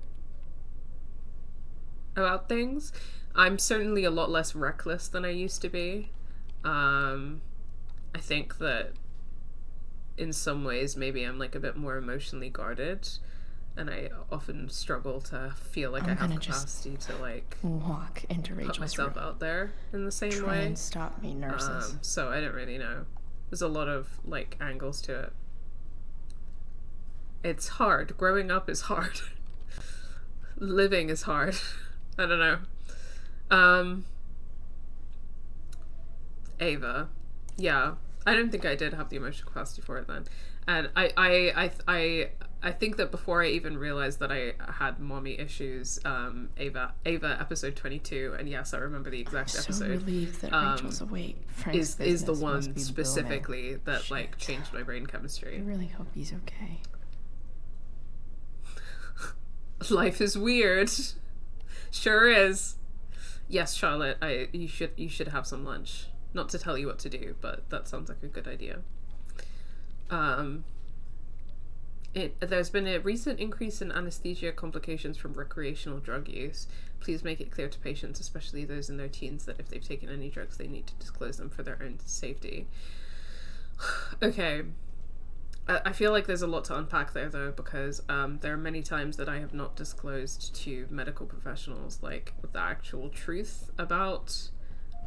[SPEAKER 1] things. I'm certainly a lot less reckless than I used to be. I think that in some ways maybe I'm like a bit more emotionally guarded, and I often struggle to feel like I have capacity to like
[SPEAKER 3] walk into Rachel's
[SPEAKER 1] put myself
[SPEAKER 3] room.
[SPEAKER 1] Out there in the same
[SPEAKER 3] Try
[SPEAKER 1] way.
[SPEAKER 3] and stop me, nurses.
[SPEAKER 1] So I don't really know. There's a lot of like angles to it. It's hard. Growing up is hard. Living is hard. I don't know. Ava. Yeah. I don't think I did have the emotional capacity for it then. And I think that before I even realized that I had mommy issues, Ava episode 22, and yes, I remember the exact episode.
[SPEAKER 3] So relieved that Rachel's awake.
[SPEAKER 1] Is the one specifically that like changed my brain chemistry.
[SPEAKER 3] I really hope he's okay.
[SPEAKER 1] Life is weird. Sure is. Yes, Charlotte, you should have some lunch. Not to tell you what to do, but that sounds like a good idea. There's been a recent increase in anesthesia complications from recreational drug use. Please make it clear to patients, especially those in their teens, that if they've taken any drugs, they need to disclose them for their own safety. Okay. I feel like there's a lot to unpack there, though, because there are many times that I have not disclosed to medical professionals, like, the actual truth about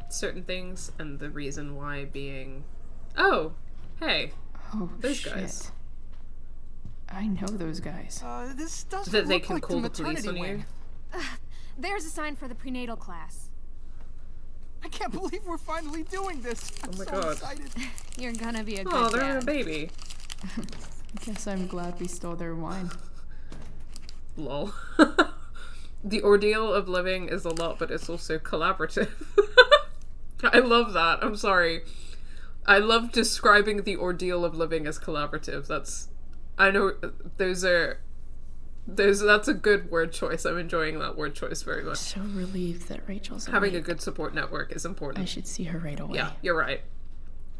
[SPEAKER 1] certain things, and the reason why being... Oh, hey.
[SPEAKER 3] Oh,
[SPEAKER 1] those
[SPEAKER 3] shit.
[SPEAKER 1] guys.
[SPEAKER 3] I know those guys.
[SPEAKER 14] This doesn't
[SPEAKER 1] that they
[SPEAKER 14] look
[SPEAKER 1] can
[SPEAKER 14] like
[SPEAKER 1] call
[SPEAKER 14] the
[SPEAKER 1] the police on
[SPEAKER 14] maternity
[SPEAKER 1] you.
[SPEAKER 14] wing.
[SPEAKER 9] There's a sign for the prenatal class.
[SPEAKER 14] I can't believe we're finally doing this. I'm
[SPEAKER 1] my
[SPEAKER 14] so
[SPEAKER 1] God.
[SPEAKER 14] excited.
[SPEAKER 9] You're gonna be a good
[SPEAKER 1] Oh, they're
[SPEAKER 9] dad.
[SPEAKER 1] a baby.
[SPEAKER 3] Guess I'm glad we stole their wine.
[SPEAKER 1] Lol. The ordeal of living is a lot, but it's also collaborative. I love that. I'm sorry. I love describing the ordeal of living as collaborative. I know that's a good word choice. I'm enjoying that word choice very much.
[SPEAKER 3] So relieved that Rachel's
[SPEAKER 1] Having
[SPEAKER 3] awake.
[SPEAKER 1] a good support network is important.
[SPEAKER 3] I should see her right away.
[SPEAKER 1] Yeah, you're right.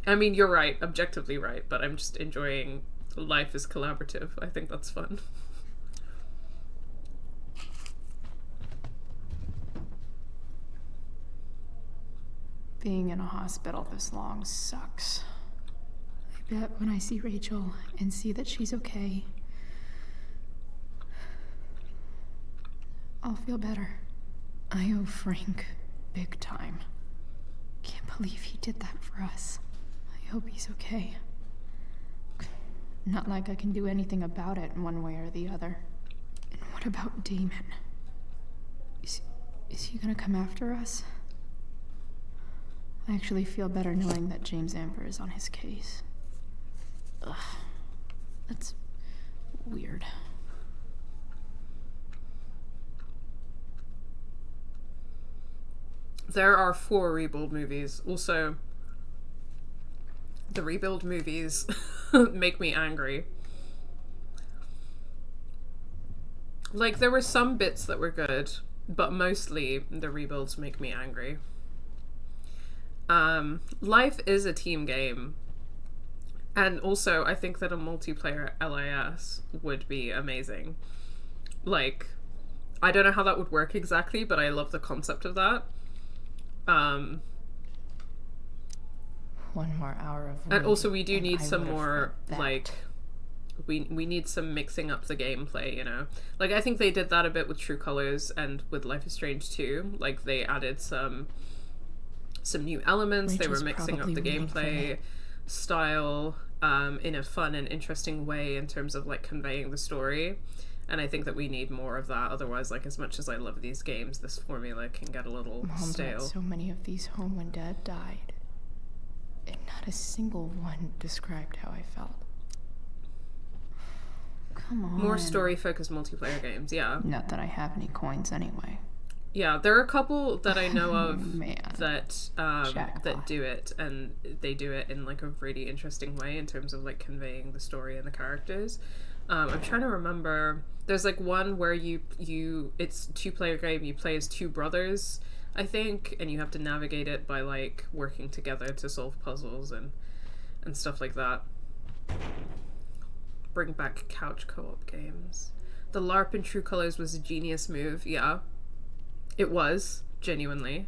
[SPEAKER 1] I mean, you're right, objectively right, but I'm just enjoying life is collaborative. I think that's fun.
[SPEAKER 3] Being in a hospital this long sucks. I bet when I see Rachel and see that she's okay, I'll feel better. I owe Frank big time. Can't believe he did that for us. I hope he's okay. Not like I can do anything about it in one way or the other. And what about Damon? Is he gonna come after us? I actually feel better knowing that James Amber is on his case. Ugh. That's weird.
[SPEAKER 1] There are 4 Rebuild movies. Also, the Rebuild movies make me angry. Like, there were some bits that were good, but mostly the Rebuilds make me angry. Life is a team game. And also, I think that a multiplayer LIS would be amazing. Like, I don't know how that would work exactly, but I love the concept of that.
[SPEAKER 3] One more hour of
[SPEAKER 1] and also we do
[SPEAKER 3] and
[SPEAKER 1] need
[SPEAKER 3] I
[SPEAKER 1] some
[SPEAKER 3] would've
[SPEAKER 1] more,
[SPEAKER 3] read that.
[SPEAKER 1] like, we need some mixing up the gameplay, you know? Like, I think they did that a bit with True Colors and with Life is Strange 2. Like, they added some new elements. They were mixing up the gameplay style in a fun and interesting way in terms of, like, conveying the story. And I think that we need more of that. Otherwise, like, as much as I love these games, this formula can get a little
[SPEAKER 3] Mom
[SPEAKER 1] stale.
[SPEAKER 3] brought so many of these home when Dad died. And not a single one described how I felt. Come on.
[SPEAKER 1] More story-focused multiplayer games, yeah.
[SPEAKER 3] Not that I have any coins anyway.
[SPEAKER 1] Yeah, there are a couple that I know of
[SPEAKER 3] Man.
[SPEAKER 1] that do it, and they do it in, like, a really interesting way in terms of, like, conveying the story and the characters. I'm trying to remember. There's, like, one where it's a 2-player game. You play as 2 brothers, I think, and you have to navigate it by, like, working together to solve puzzles and stuff like that. Bring back couch co-op games. The LARP in True Colors was a genius move, yeah. It was, genuinely.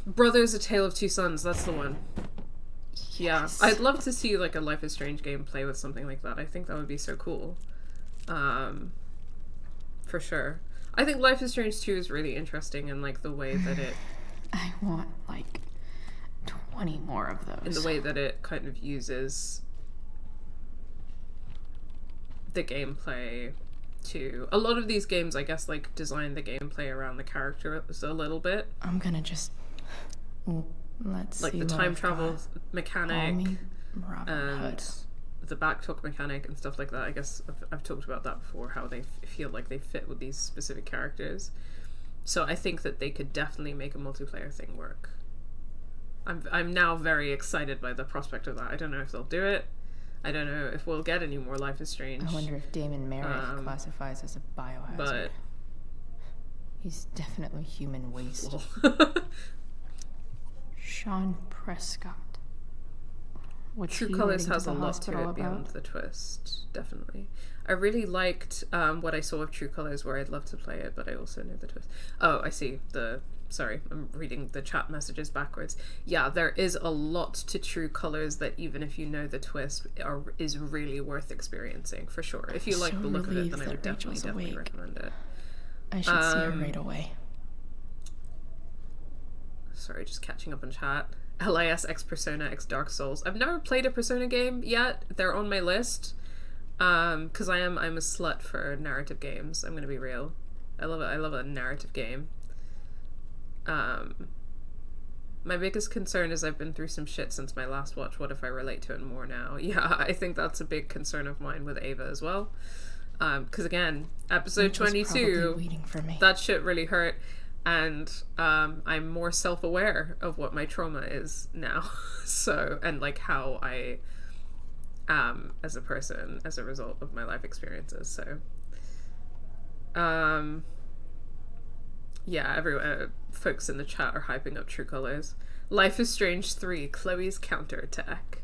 [SPEAKER 1] Brothers, A Tale of Two Sons, that's the one. Yes. Yeah, I'd love to see, like, a Life is Strange gameplay with something like that. I think that would be so cool. For sure. I think Life is Strange 2 is really interesting in, like, the way that it...
[SPEAKER 3] I want, like, 20 more of those.
[SPEAKER 1] In the way that it kind of uses the gameplay to... A lot of these games, I guess, like, design the gameplay around the character a little bit.
[SPEAKER 3] I'm gonna just... Let's
[SPEAKER 1] like
[SPEAKER 3] see
[SPEAKER 1] the
[SPEAKER 3] what
[SPEAKER 1] time
[SPEAKER 3] I've
[SPEAKER 1] travel
[SPEAKER 3] got.
[SPEAKER 1] mechanic
[SPEAKER 3] Robin
[SPEAKER 1] and
[SPEAKER 3] Hood.
[SPEAKER 1] the backtalk mechanic and stuff like that. I guess I've talked about that before, how they feel like they fit with these specific characters. So I think that they could definitely make a multiplayer thing work. I'm now very excited by the prospect of that. I don't know if they'll do it. I don't know if we'll get any more Life is Strange.
[SPEAKER 3] I wonder if Damon Merrick classifies as a biohazard.
[SPEAKER 1] But
[SPEAKER 3] he's definitely human waste. Sean Prescott. What's
[SPEAKER 1] True Colors has a lot to it beyond the twist, definitely. I really liked what I saw of True Colors, where I'd love to play it, but I also know the twist. Oh, I see. Sorry, I'm reading the chat messages backwards. Yeah, there is a lot to True Colors that even if you know the twist is really worth experiencing, for sure. If you like the look of it, then I would definitely recommend it.
[SPEAKER 3] I should see her right away.
[SPEAKER 1] Sorry, just catching up on chat. LIS X Persona X Dark Souls. I've never played a Persona game yet. They're on my list. Because I'm a slut for narrative games. I'm gonna be real. I love a narrative game. My biggest concern is I've been through some shit since my last watch. What if I relate to it more now? Yeah, I think that's a big concern of mine with Ava as well. Because again, episode 22, that shit really hurt. And I'm more self-aware of what my trauma is now. So, and like how I am as a person as a result of my life experiences. So, yeah, everyone, folks in the chat are hyping up True Colors. Life is Strange 3, Chloe's counterattack.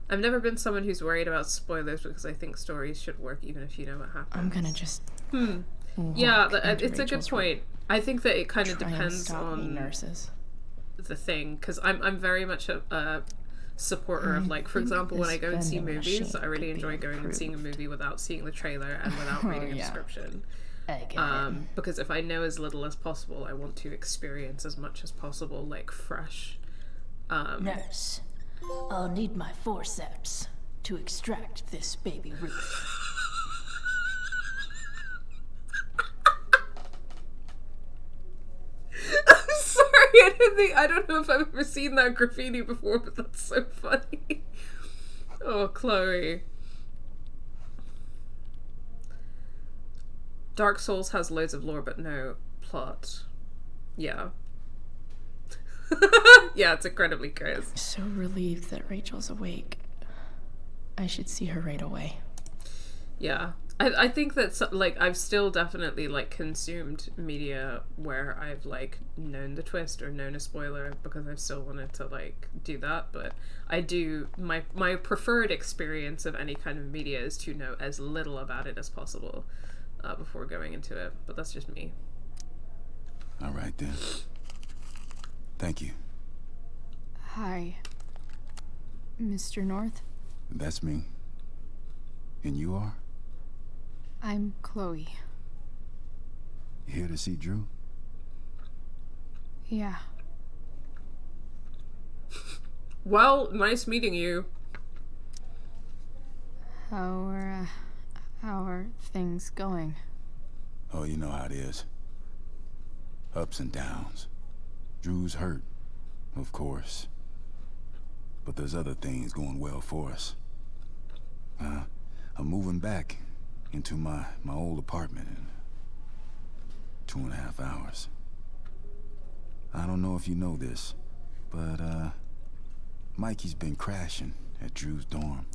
[SPEAKER 1] I've never been someone who's worried about spoilers because I think stories should work even if you know what happens.
[SPEAKER 3] I'm gonna just...
[SPEAKER 1] Yeah, it's a good point. I think that it kind of
[SPEAKER 3] Try and
[SPEAKER 1] depends
[SPEAKER 3] stop me,
[SPEAKER 1] on
[SPEAKER 3] nurses.
[SPEAKER 1] the thing, because I'm very much a supporter of, like, for example, when I go and see movies, I really enjoy going and seeing a movie without seeing the trailer and without reading a description. Because if I know as little as possible, I want to experience as much as possible, like, fresh.
[SPEAKER 15] Nurse, I'll need my forceps to extract this baby Ruth.
[SPEAKER 1] I'm sorry, I don't know if I've ever seen that graffiti before, but that's so funny. Oh, Chloe. Dark Souls has loads of lore, but no plot. Yeah. Yeah, it's incredibly crazy.
[SPEAKER 3] So relieved that Rachel's awake. I should see her right away.
[SPEAKER 1] Yeah. I think that, like, I've still definitely, like, consumed media where I've, like, known the twist or known a spoiler because I've still wanted to, like, do that. But I do, my preferred experience of any kind of media is to know as little about it as possible before going into it. But that's just me.
[SPEAKER 16] All right, then. Thank you.
[SPEAKER 3] Hi, Mr. North.
[SPEAKER 16] That's me. And you are?
[SPEAKER 3] I'm Chloe.
[SPEAKER 16] You here to see Drew?
[SPEAKER 3] Yeah.
[SPEAKER 1] Well, nice meeting you.
[SPEAKER 3] How are things going?
[SPEAKER 16] Oh, you know how it is. Ups and downs. Drew's hurt, of course. But there's other things going well for us. I'm moving back into my old apartment in 2.5 hours. I don't know if you know this, but Mikey's been crashing at Drew's dorm.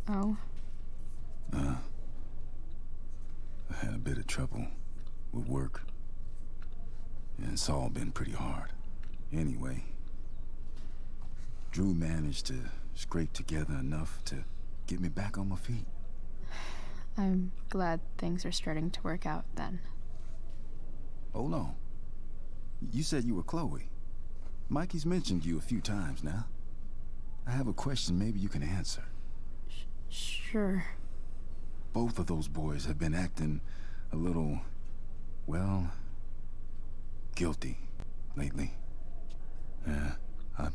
[SPEAKER 3] Oh?
[SPEAKER 16] I had a bit of trouble with work. And it's all been pretty hard. Anyway, Drew managed to scrape together enough to get me back on my feet.
[SPEAKER 3] I'm glad things are starting to work out then.
[SPEAKER 16] Hold on. You said you were Chloe. Mikey's mentioned you a few times now. I have a question maybe you can answer.
[SPEAKER 3] Sure.
[SPEAKER 16] Both of those boys have been acting a little, well, guilty lately. Yeah,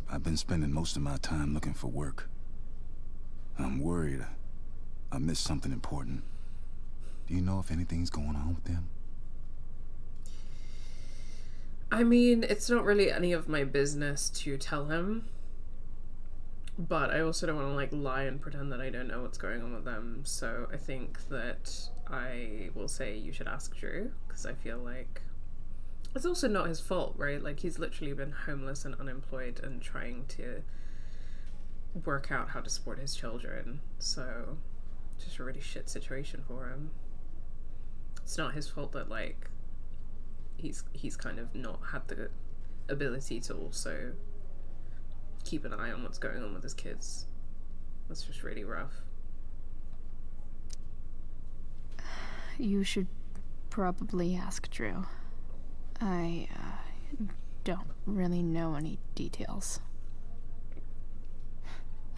[SPEAKER 16] I've been spending most of my time looking for work. I'm worried I missed something important. Do you know if anything's going on with them?
[SPEAKER 1] I mean, it's not really any of my business to tell him. But I also don't want to, like, lie and pretend that I don't know what's going on with them. So I think that I will say you should ask Drew, because I feel like it's also not his fault, right? Like, he's literally been homeless and unemployed and trying to work out how to support his children. So, just a really shit situation for him. It's not his fault that, like, he's kind of not had the ability to also keep an eye on what's going on with his kids. That's just really rough.
[SPEAKER 3] You should probably ask Drew. I don't really know any details.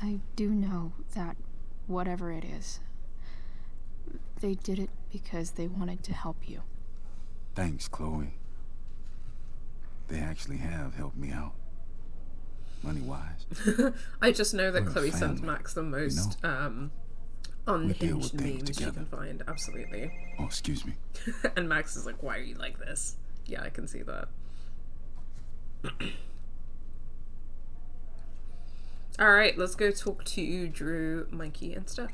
[SPEAKER 3] I do know that whatever it is, they did it because they wanted to help you.
[SPEAKER 16] Thanks, Chloe. They actually have helped me out. Money-wise.
[SPEAKER 1] I just know that
[SPEAKER 16] We're a
[SPEAKER 1] Chloe sends
[SPEAKER 16] family,
[SPEAKER 1] Max the most
[SPEAKER 16] you know?
[SPEAKER 1] unhinged memes she can find. Absolutely.
[SPEAKER 16] Oh, excuse me.
[SPEAKER 1] And Max is like, why are you like this? Yeah, I can see that. Alright, let's go talk to Drew, Mikey, and stuff.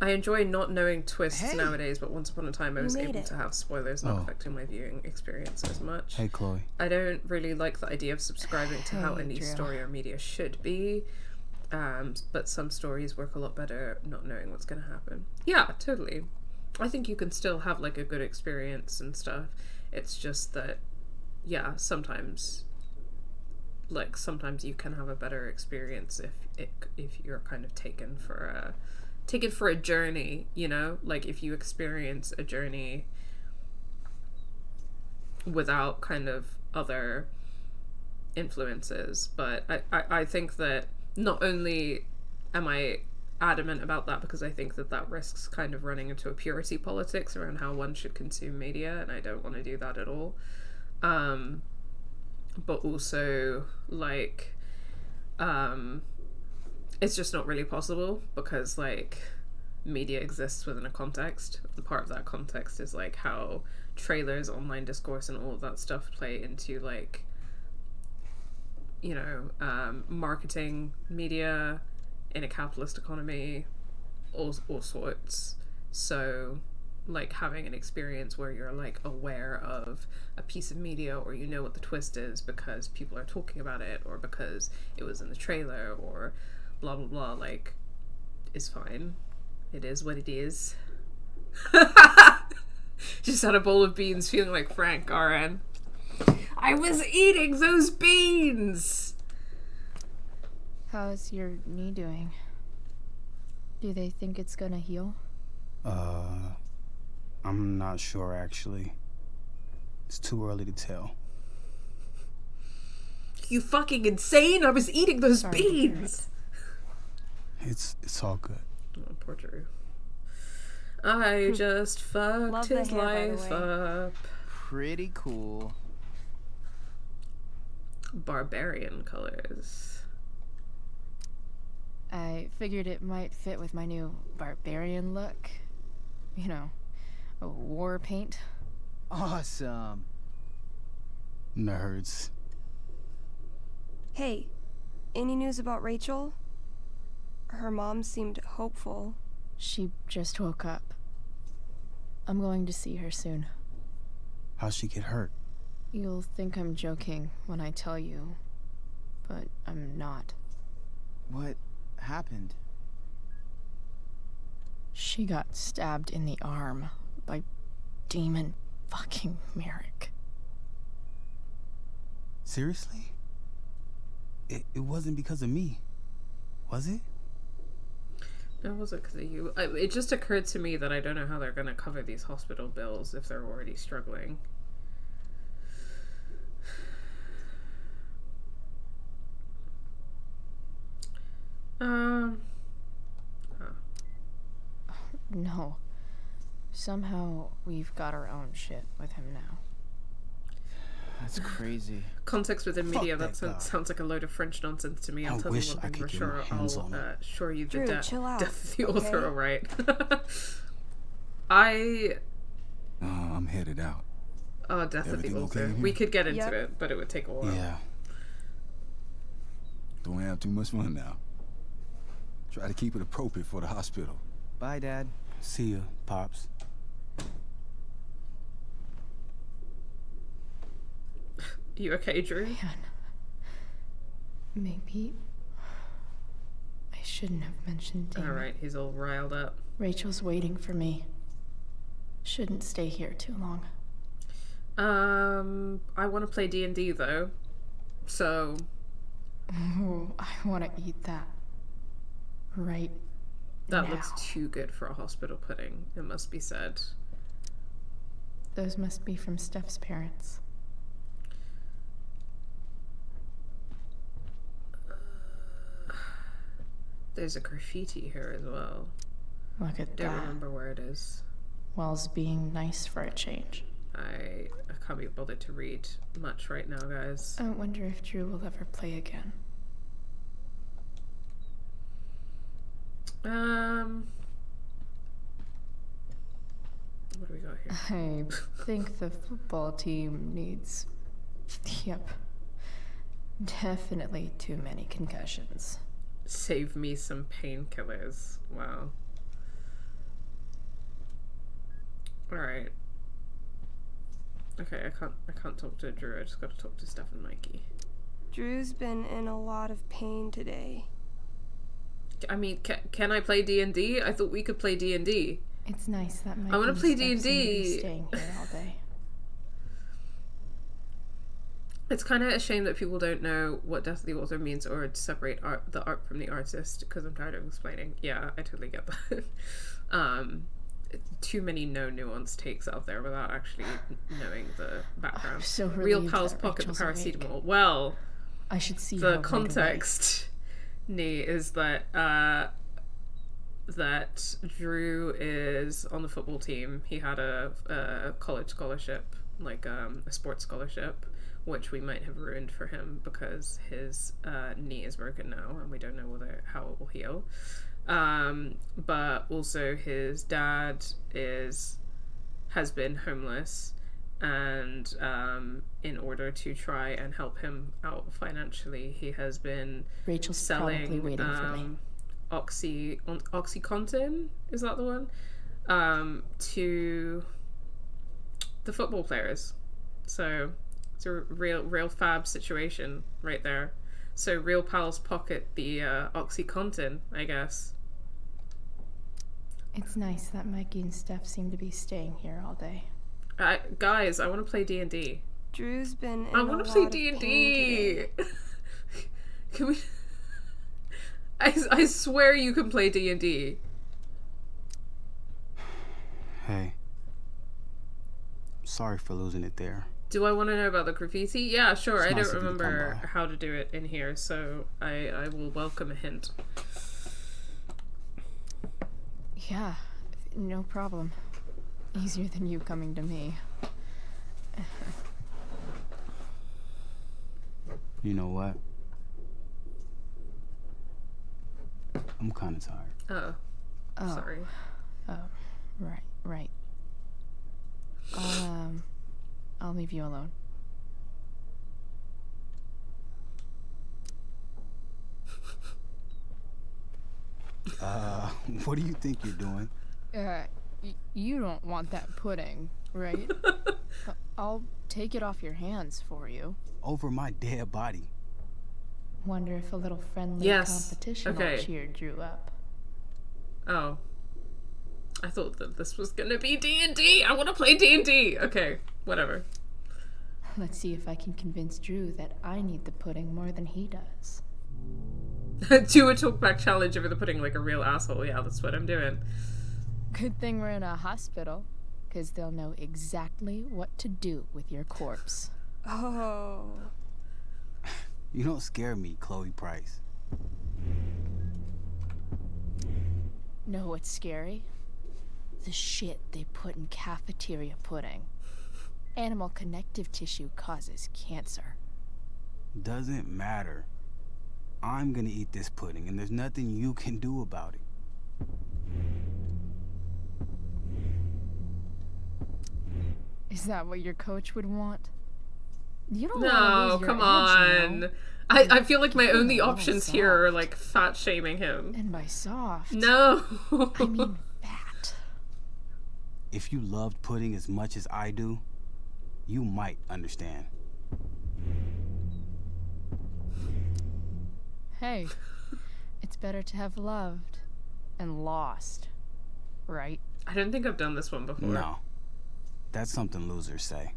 [SPEAKER 1] I enjoy not knowing twists nowadays, but once upon a time I was able to have spoilers not affecting my viewing experience as much.
[SPEAKER 2] Hey, Chloe.
[SPEAKER 1] I don't really like the idea of subscribing to how any
[SPEAKER 3] Drew.
[SPEAKER 1] story or media should be, but some stories work a lot better not knowing what's going to happen. Yeah, totally. I think you can still have, like, a good experience and stuff. It's just that, yeah, sometimes you can have a better experience if you're kind of taken for a journey, you know? Like, if you experience a journey without kind of other influences. But I think that not only am I adamant about that because I think that that risks kind of running into a purity politics around how one should consume media, and I don't want to do that at all. But also, like, it's just not really possible because, like, media exists within a context. And part of that context is, like, how trailers, online discourse, and all of that stuff play into, like, you know, marketing, media, in a capitalist economy, all sorts. So, like, having an experience where you're, like, aware of a piece of media, or you know what the twist is because people are talking about it, or because it was in the trailer, or blah blah blah, like, is fine. It is what it is. Just had a bowl of beans, feeling like Frank RN. I was eating those beans!
[SPEAKER 3] How's your knee doing? Do they think it's gonna heal?
[SPEAKER 17] I'm not sure, actually. It's too early to tell.
[SPEAKER 1] You fucking insane? I was eating those beans!
[SPEAKER 17] It's all good.
[SPEAKER 1] Oh, poor Drew. I just fucked
[SPEAKER 13] Love the
[SPEAKER 1] his
[SPEAKER 13] hair, by the
[SPEAKER 1] life
[SPEAKER 13] way.
[SPEAKER 1] up.
[SPEAKER 14] Pretty cool.
[SPEAKER 1] Barbarian colors.
[SPEAKER 3] I figured it might fit with my new barbarian look. You know, a war paint.
[SPEAKER 14] Awesome.
[SPEAKER 17] Nerds.
[SPEAKER 13] Hey, any news about Rachel? Her mom seemed hopeful.
[SPEAKER 3] She just woke up. I'm going to see her soon.
[SPEAKER 17] How'd she get hurt?
[SPEAKER 3] You'll think I'm joking when I tell you, but I'm not.
[SPEAKER 14] What happened?
[SPEAKER 3] She got stabbed in the arm by Demon fucking Merrick.
[SPEAKER 17] Seriously? It wasn't because of me, was it?
[SPEAKER 1] It wasn't because of you. It just occurred to me that I don't know how they're going to cover these hospital bills if they're already struggling.
[SPEAKER 3] No. Somehow we've got our own shit with him now.
[SPEAKER 14] That's crazy.
[SPEAKER 1] Context within media,
[SPEAKER 17] Fuck
[SPEAKER 1] that
[SPEAKER 17] that guy.
[SPEAKER 1] sounds like a load of French nonsense to me. I'll
[SPEAKER 17] I
[SPEAKER 1] tell you
[SPEAKER 17] wish
[SPEAKER 1] one
[SPEAKER 17] I
[SPEAKER 1] thing
[SPEAKER 17] could
[SPEAKER 1] for
[SPEAKER 17] get
[SPEAKER 1] sure.
[SPEAKER 17] my hands
[SPEAKER 1] I'll
[SPEAKER 17] on it.
[SPEAKER 1] assure you the
[SPEAKER 13] Drew,
[SPEAKER 1] death
[SPEAKER 13] chill out,
[SPEAKER 1] of the
[SPEAKER 13] okay?
[SPEAKER 1] author, alright?
[SPEAKER 16] I'm headed out.
[SPEAKER 1] Oh, death
[SPEAKER 16] Everything
[SPEAKER 1] of the
[SPEAKER 16] okay
[SPEAKER 1] author.
[SPEAKER 16] in
[SPEAKER 1] We
[SPEAKER 16] here?
[SPEAKER 1] could get into
[SPEAKER 13] Yep.
[SPEAKER 1] it, but it would take a while.
[SPEAKER 17] Yeah.
[SPEAKER 16] Don't have too much fun now. Try to keep it appropriate for the hospital.
[SPEAKER 14] Bye, Dad.
[SPEAKER 17] See ya, Pops.
[SPEAKER 1] You okay, Drew?
[SPEAKER 3] Man. Maybe I shouldn't have mentioned Damon.
[SPEAKER 1] Alright, he's all riled up.
[SPEAKER 3] Rachel's waiting for me. Shouldn't stay here too long.
[SPEAKER 1] I want to play D&D though. So,
[SPEAKER 3] Ooh, I want to eat that. Right
[SPEAKER 1] that
[SPEAKER 3] now.
[SPEAKER 1] looks too good for a hospital pudding, it must be said.
[SPEAKER 3] Those must be from Steph's parents.
[SPEAKER 1] There's a graffiti here as well.
[SPEAKER 3] Look at
[SPEAKER 1] Don't
[SPEAKER 3] that.
[SPEAKER 1] remember where it is.
[SPEAKER 3] Wells being nice for a change.
[SPEAKER 1] I can't be bothered to read much right now, guys.
[SPEAKER 3] I wonder if Drew will ever play again.
[SPEAKER 1] What do we got here?
[SPEAKER 3] I think the football team needs... Yep. Definitely too many concussions.
[SPEAKER 1] Save me some painkillers. Wow. Alright. Okay, I can't talk to Drew, I just gotta talk to Steph and Mikey.
[SPEAKER 13] Drew's been in a lot of pain today.
[SPEAKER 1] I mean, can I play D&D? I thought we could play D&D.
[SPEAKER 3] It's nice that Mikey
[SPEAKER 1] I wanna
[SPEAKER 3] and
[SPEAKER 1] play
[SPEAKER 3] Steph seem to be
[SPEAKER 1] D&D.
[SPEAKER 3] staying here all day.
[SPEAKER 1] It's kind of a shame that people don't know what Death of the Author means or to separate the art from the artist, because I'm tired of explaining. Yeah, I totally get that. Too many no nuance takes out there without actually knowing the background.
[SPEAKER 3] I'm so
[SPEAKER 1] Real
[SPEAKER 3] relieved
[SPEAKER 1] Pals
[SPEAKER 3] that
[SPEAKER 1] Pocket the
[SPEAKER 3] Rachel's awake.
[SPEAKER 1] Paracetamol. Well,
[SPEAKER 3] I should see her
[SPEAKER 1] the
[SPEAKER 3] right
[SPEAKER 1] context, Nee, is that that Drew is on the football team. He had a college scholarship, like a sports scholarship, which we might have ruined for him because his knee is broken now and we don't know how it will heal. But also his dad has been homeless and in order to try and help him out financially, he has been
[SPEAKER 15] Rachel's probably
[SPEAKER 1] selling
[SPEAKER 15] waiting for me.
[SPEAKER 1] OxyContin, is that the one? To the football players. So it's a real fab situation right there. So real pals pocket the OxyContin, I guess.
[SPEAKER 3] It's nice that Mikey and Steph seem to be staying here all day.
[SPEAKER 1] Guys, I want to play D&D.
[SPEAKER 13] Drew's been in
[SPEAKER 1] I want to play D&D. Can we? I swear you can play D&D.
[SPEAKER 17] Hey. Sorry for losing it there.
[SPEAKER 1] Do I want to know about the graffiti? Yeah, sure.
[SPEAKER 17] It's
[SPEAKER 1] I
[SPEAKER 17] nice
[SPEAKER 1] don't
[SPEAKER 17] of you to come
[SPEAKER 1] remember
[SPEAKER 17] by.
[SPEAKER 1] how to do it in here, so I will welcome a hint.
[SPEAKER 5] Yeah, no problem. Easier than you coming to me.
[SPEAKER 17] You know what? I'm kind of tired.
[SPEAKER 1] Oh. Sorry.
[SPEAKER 5] Oh, right. I'll leave you alone.
[SPEAKER 17] What do you think you're doing?
[SPEAKER 5] You don't want that pudding, right? I'll take it off your hands for you.
[SPEAKER 17] Over my dead body.
[SPEAKER 3] Wonder if a little friendly competition will cheer Drew up.
[SPEAKER 1] Oh. I thought that this was gonna be D&D. I want to play D&D. Okay, whatever.
[SPEAKER 3] Let's see if I can convince Drew that I need the pudding more than he does.
[SPEAKER 1] Do a talkback challenge over the pudding like a real asshole. Yeah, that's what I'm doing.
[SPEAKER 5] Good thing we're in a hospital, because they'll know exactly what to do with your corpse.
[SPEAKER 13] Oh.
[SPEAKER 17] You don't scare me, Chloe Price.
[SPEAKER 5] Know what's scary? The shit they put in cafeteria pudding. Animal connective tissue causes cancer.
[SPEAKER 17] Doesn't matter. I'm gonna eat this pudding, and there's nothing you can do about it.
[SPEAKER 5] Is that what your coach would want? You don't
[SPEAKER 1] No,
[SPEAKER 5] wanna lose your
[SPEAKER 1] come
[SPEAKER 5] edge,
[SPEAKER 1] on.
[SPEAKER 5] you know?
[SPEAKER 1] I feel like my
[SPEAKER 5] You're
[SPEAKER 1] only
[SPEAKER 5] a little
[SPEAKER 1] options
[SPEAKER 5] soft.
[SPEAKER 1] here are like fat shaming him.
[SPEAKER 5] And by soft,
[SPEAKER 1] No.
[SPEAKER 5] I mean fat.
[SPEAKER 17] If you loved pudding as much as I do, you might understand.
[SPEAKER 5] Hey, it's better to have loved and lost, right?
[SPEAKER 1] I don't think I've done this one before.
[SPEAKER 17] No. That's something losers say.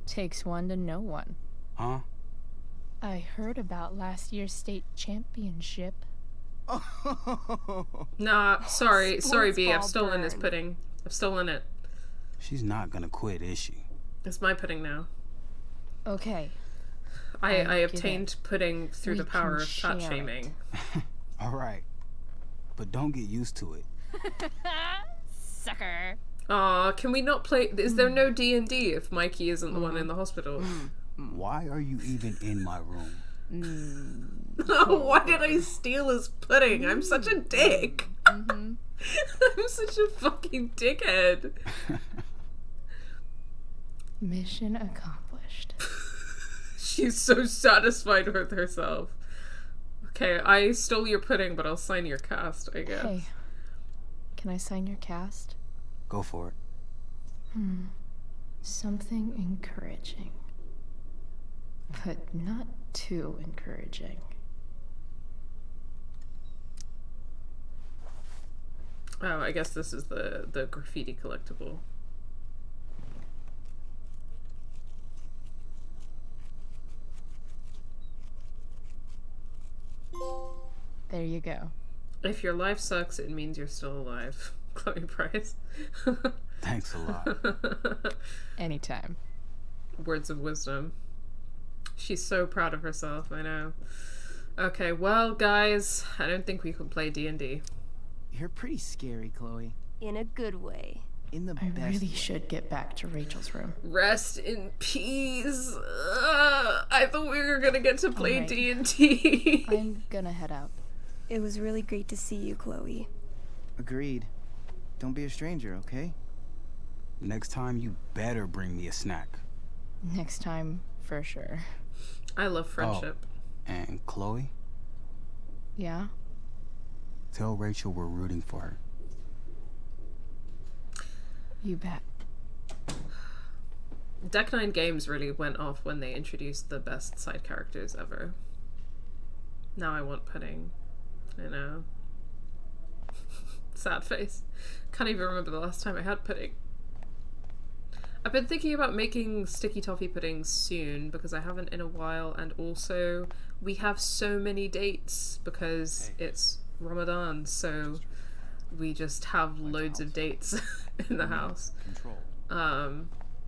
[SPEAKER 5] Takes one to know one.
[SPEAKER 17] Huh?
[SPEAKER 3] I heard about last year's state championship.
[SPEAKER 1] Nah, sorry, B. I've
[SPEAKER 13] ball
[SPEAKER 1] stolen his
[SPEAKER 13] burn.
[SPEAKER 1] pudding. I've stolen it.
[SPEAKER 17] She's not gonna quit, is she?
[SPEAKER 1] It's my pudding now.
[SPEAKER 5] Okay.
[SPEAKER 1] I
[SPEAKER 5] get it.
[SPEAKER 1] obtained pudding through
[SPEAKER 5] We
[SPEAKER 1] the power
[SPEAKER 5] can
[SPEAKER 1] of fat
[SPEAKER 5] share it.
[SPEAKER 1] shaming.
[SPEAKER 17] All right. But don't get used to it.
[SPEAKER 9] Sucker.
[SPEAKER 1] Aw, can we not play? Is there no D&D if Mikey isn't the one in the hospital?
[SPEAKER 17] Why are you even in my room?
[SPEAKER 1] Why did I steal his pudding? I'm such a dick. I'm such a fucking dickhead.
[SPEAKER 3] Mission accomplished.
[SPEAKER 1] She's so satisfied with herself. Okay, I stole your pudding, but I'll sign your cast, I guess.
[SPEAKER 3] Hey, can I sign your cast?
[SPEAKER 17] Go for it.
[SPEAKER 3] Something encouraging. But not too encouraging.
[SPEAKER 1] Oh, I guess this is the graffiti collectible.
[SPEAKER 5] There you go.
[SPEAKER 1] If your life sucks, it means you're still alive. Chloe Price.
[SPEAKER 17] Thanks a lot.
[SPEAKER 5] Anytime.
[SPEAKER 1] Words of wisdom. She's so proud of herself, I know. Okay, well, guys, I don't think we can play D&D.
[SPEAKER 14] You're pretty scary, Chloe.
[SPEAKER 13] In a good way.
[SPEAKER 14] In the
[SPEAKER 3] I
[SPEAKER 14] best
[SPEAKER 3] really
[SPEAKER 14] way.
[SPEAKER 3] should get back to Rachel's room.
[SPEAKER 1] Rest in peace. I thought we were gonna get to play
[SPEAKER 3] Alright.
[SPEAKER 1] D&D.
[SPEAKER 5] I'm gonna head out.
[SPEAKER 13] It was really great to see you, Chloe.
[SPEAKER 14] Agreed. Don't be a stranger, okay?
[SPEAKER 17] Next time, you better bring me a snack.
[SPEAKER 3] Next time, for sure.
[SPEAKER 1] I love friendship.
[SPEAKER 17] Oh, and Chloe?
[SPEAKER 3] Yeah?
[SPEAKER 17] Tell Rachel we're rooting for her.
[SPEAKER 3] You bet.
[SPEAKER 1] Deck 9 Games really went off when they introduced the best side characters ever. Now I want pudding. I know. Sad face. Can't even remember the last time I had pudding. I've been thinking about making sticky toffee pudding soon because I haven't in a while, and also we have so many dates because it's Ramadan, so we just have loads of dates in the house.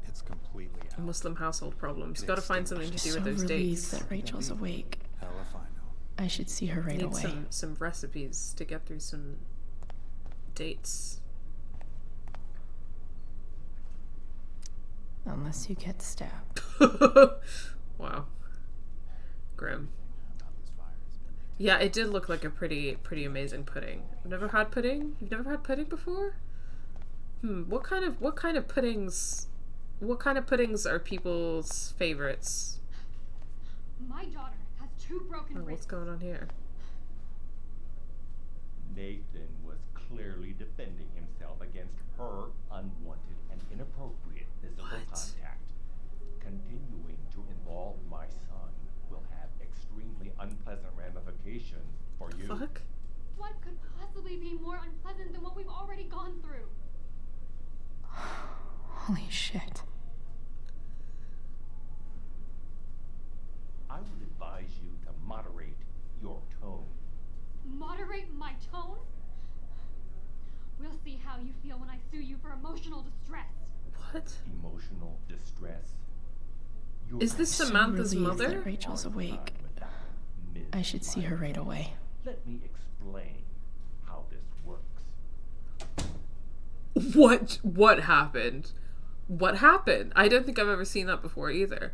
[SPEAKER 2] It's completely out.
[SPEAKER 1] Muslim household problems. Got to find something to do with those dates.
[SPEAKER 3] That Rachel's awake.
[SPEAKER 2] Hell if I know.
[SPEAKER 3] I should see her right
[SPEAKER 1] Need
[SPEAKER 3] away.
[SPEAKER 1] some recipes to get through some dates.
[SPEAKER 3] Unless you get stabbed.
[SPEAKER 1] Wow. Grim. Yeah, it did look like a pretty amazing pudding. I've never had pudding. You've never had pudding before? What kind of puddings are people's favorites?
[SPEAKER 9] My daughter has 2 broken
[SPEAKER 1] what's
[SPEAKER 9] ribs.
[SPEAKER 1] going on here?
[SPEAKER 18] Nathan was clearly defending himself against her unwanted and inappropriate physical contact. Continuing to involve my son will have extremely unpleasant ramifications for you.
[SPEAKER 1] Fuck?
[SPEAKER 9] What could possibly be more unpleasant than what we've already gone through?
[SPEAKER 3] Holy shit.
[SPEAKER 18] I would advise you to moderate your tone.
[SPEAKER 9] Moderate my tone? We'll see how you feel when I sue you for emotional distress.
[SPEAKER 1] What?
[SPEAKER 18] Emotional distress?
[SPEAKER 1] Is this Samantha's mother?
[SPEAKER 3] That Rachel's awake. I should see her right away.
[SPEAKER 18] Let me explain how this works.
[SPEAKER 1] What happened? What happened? I don't think I've ever seen that before either.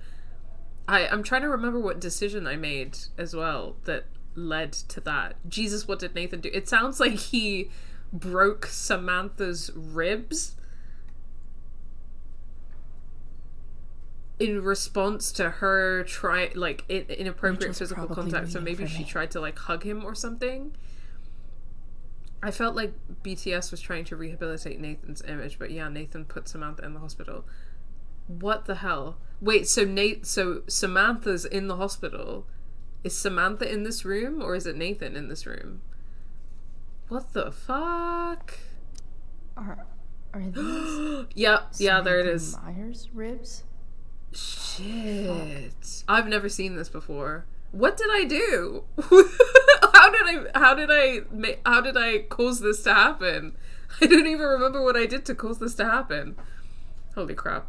[SPEAKER 1] I'm trying to remember what decision I made as well that led to that. Jesus, what did Nathan do? It sounds like he broke Samantha's ribs in response to her inappropriate
[SPEAKER 3] Rachel's
[SPEAKER 1] physical
[SPEAKER 3] probably
[SPEAKER 1] contact, so
[SPEAKER 3] waiting
[SPEAKER 1] maybe
[SPEAKER 3] for
[SPEAKER 1] she
[SPEAKER 3] me.
[SPEAKER 1] tried to like hug him or something. I felt like BTS was trying to rehabilitate Nathan's image, but yeah, Nathan put Samantha in the hospital. What the hell? Wait, so Samantha's in the hospital. Is Samantha in this room or is it Nathan in this room? What the fuck?
[SPEAKER 3] Are these
[SPEAKER 1] yeah, there it is.
[SPEAKER 3] Myers ribs?
[SPEAKER 1] Shit. Fuck. I've never seen this before. What did I do? How did I cause this to happen? I don't even remember what I did to cause this to happen. Holy crap.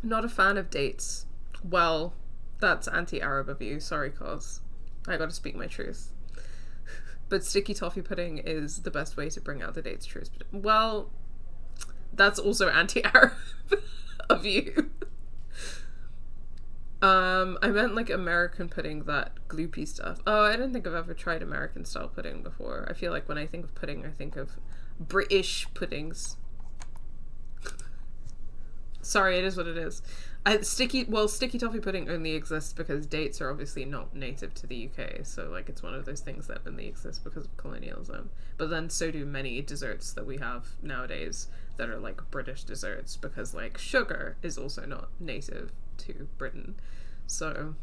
[SPEAKER 1] Not a fan of dates. Well, that's anti-Arab of you. Sorry, cause I gotta speak my truth. But sticky toffee pudding is the best way to bring out the date's truth. Well, that's also anti-Arab of you. I meant like American pudding, that gloopy stuff. Oh, I don't think I've ever tried American style pudding before. I feel like when I think of pudding, I think of British puddings. Sorry, it is what it is. Sticky toffee pudding only exists because dates are obviously not native to the UK, so like it's one of those things that only exists because of colonialism. But then so do many desserts that we have nowadays that are like British desserts, because like sugar is also not native to Britain. So,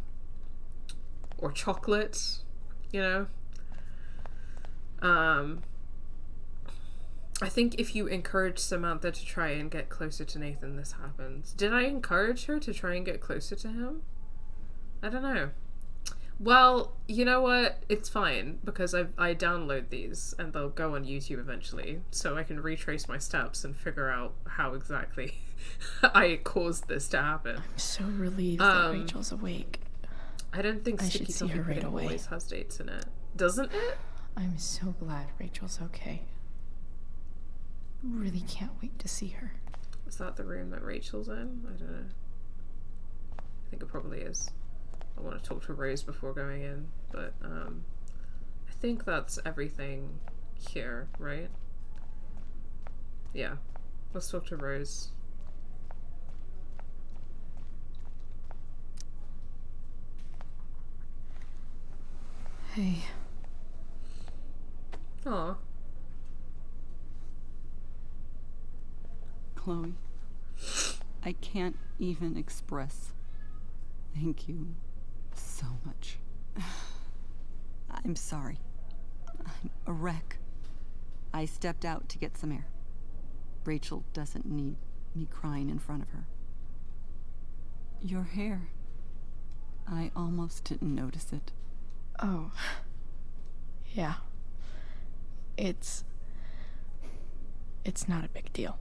[SPEAKER 1] or chocolate, you know. I think if you encourage Samantha to try and get closer to Nathan, this happens. Did I encourage her to try and get closer to him? I don't know. Well, you know what? It's fine, because I download these and they'll go on YouTube eventually, so I can retrace my steps and figure out how exactly I caused this to happen.
[SPEAKER 3] I'm so relieved that Rachel's awake.
[SPEAKER 1] I don't think sticky toffee pudding always has dates in it. Doesn't it?
[SPEAKER 3] I'm so glad Rachel's okay. Really can't wait to see her.
[SPEAKER 1] Is that the room that Rachel's in? I don't know. I think it probably is. I want to talk to Rose before going in, but I think that's everything here, right? Yeah. Let's talk to Rose.
[SPEAKER 3] Hey.
[SPEAKER 1] Aw.
[SPEAKER 4] Chloe, I can't even express thank you so much. I'm sorry. I'm a wreck. I stepped out to get some air. Rachel doesn't need me crying in front of her. Your hair. I almost didn't notice it.
[SPEAKER 3] Oh. Yeah. It's not a big deal.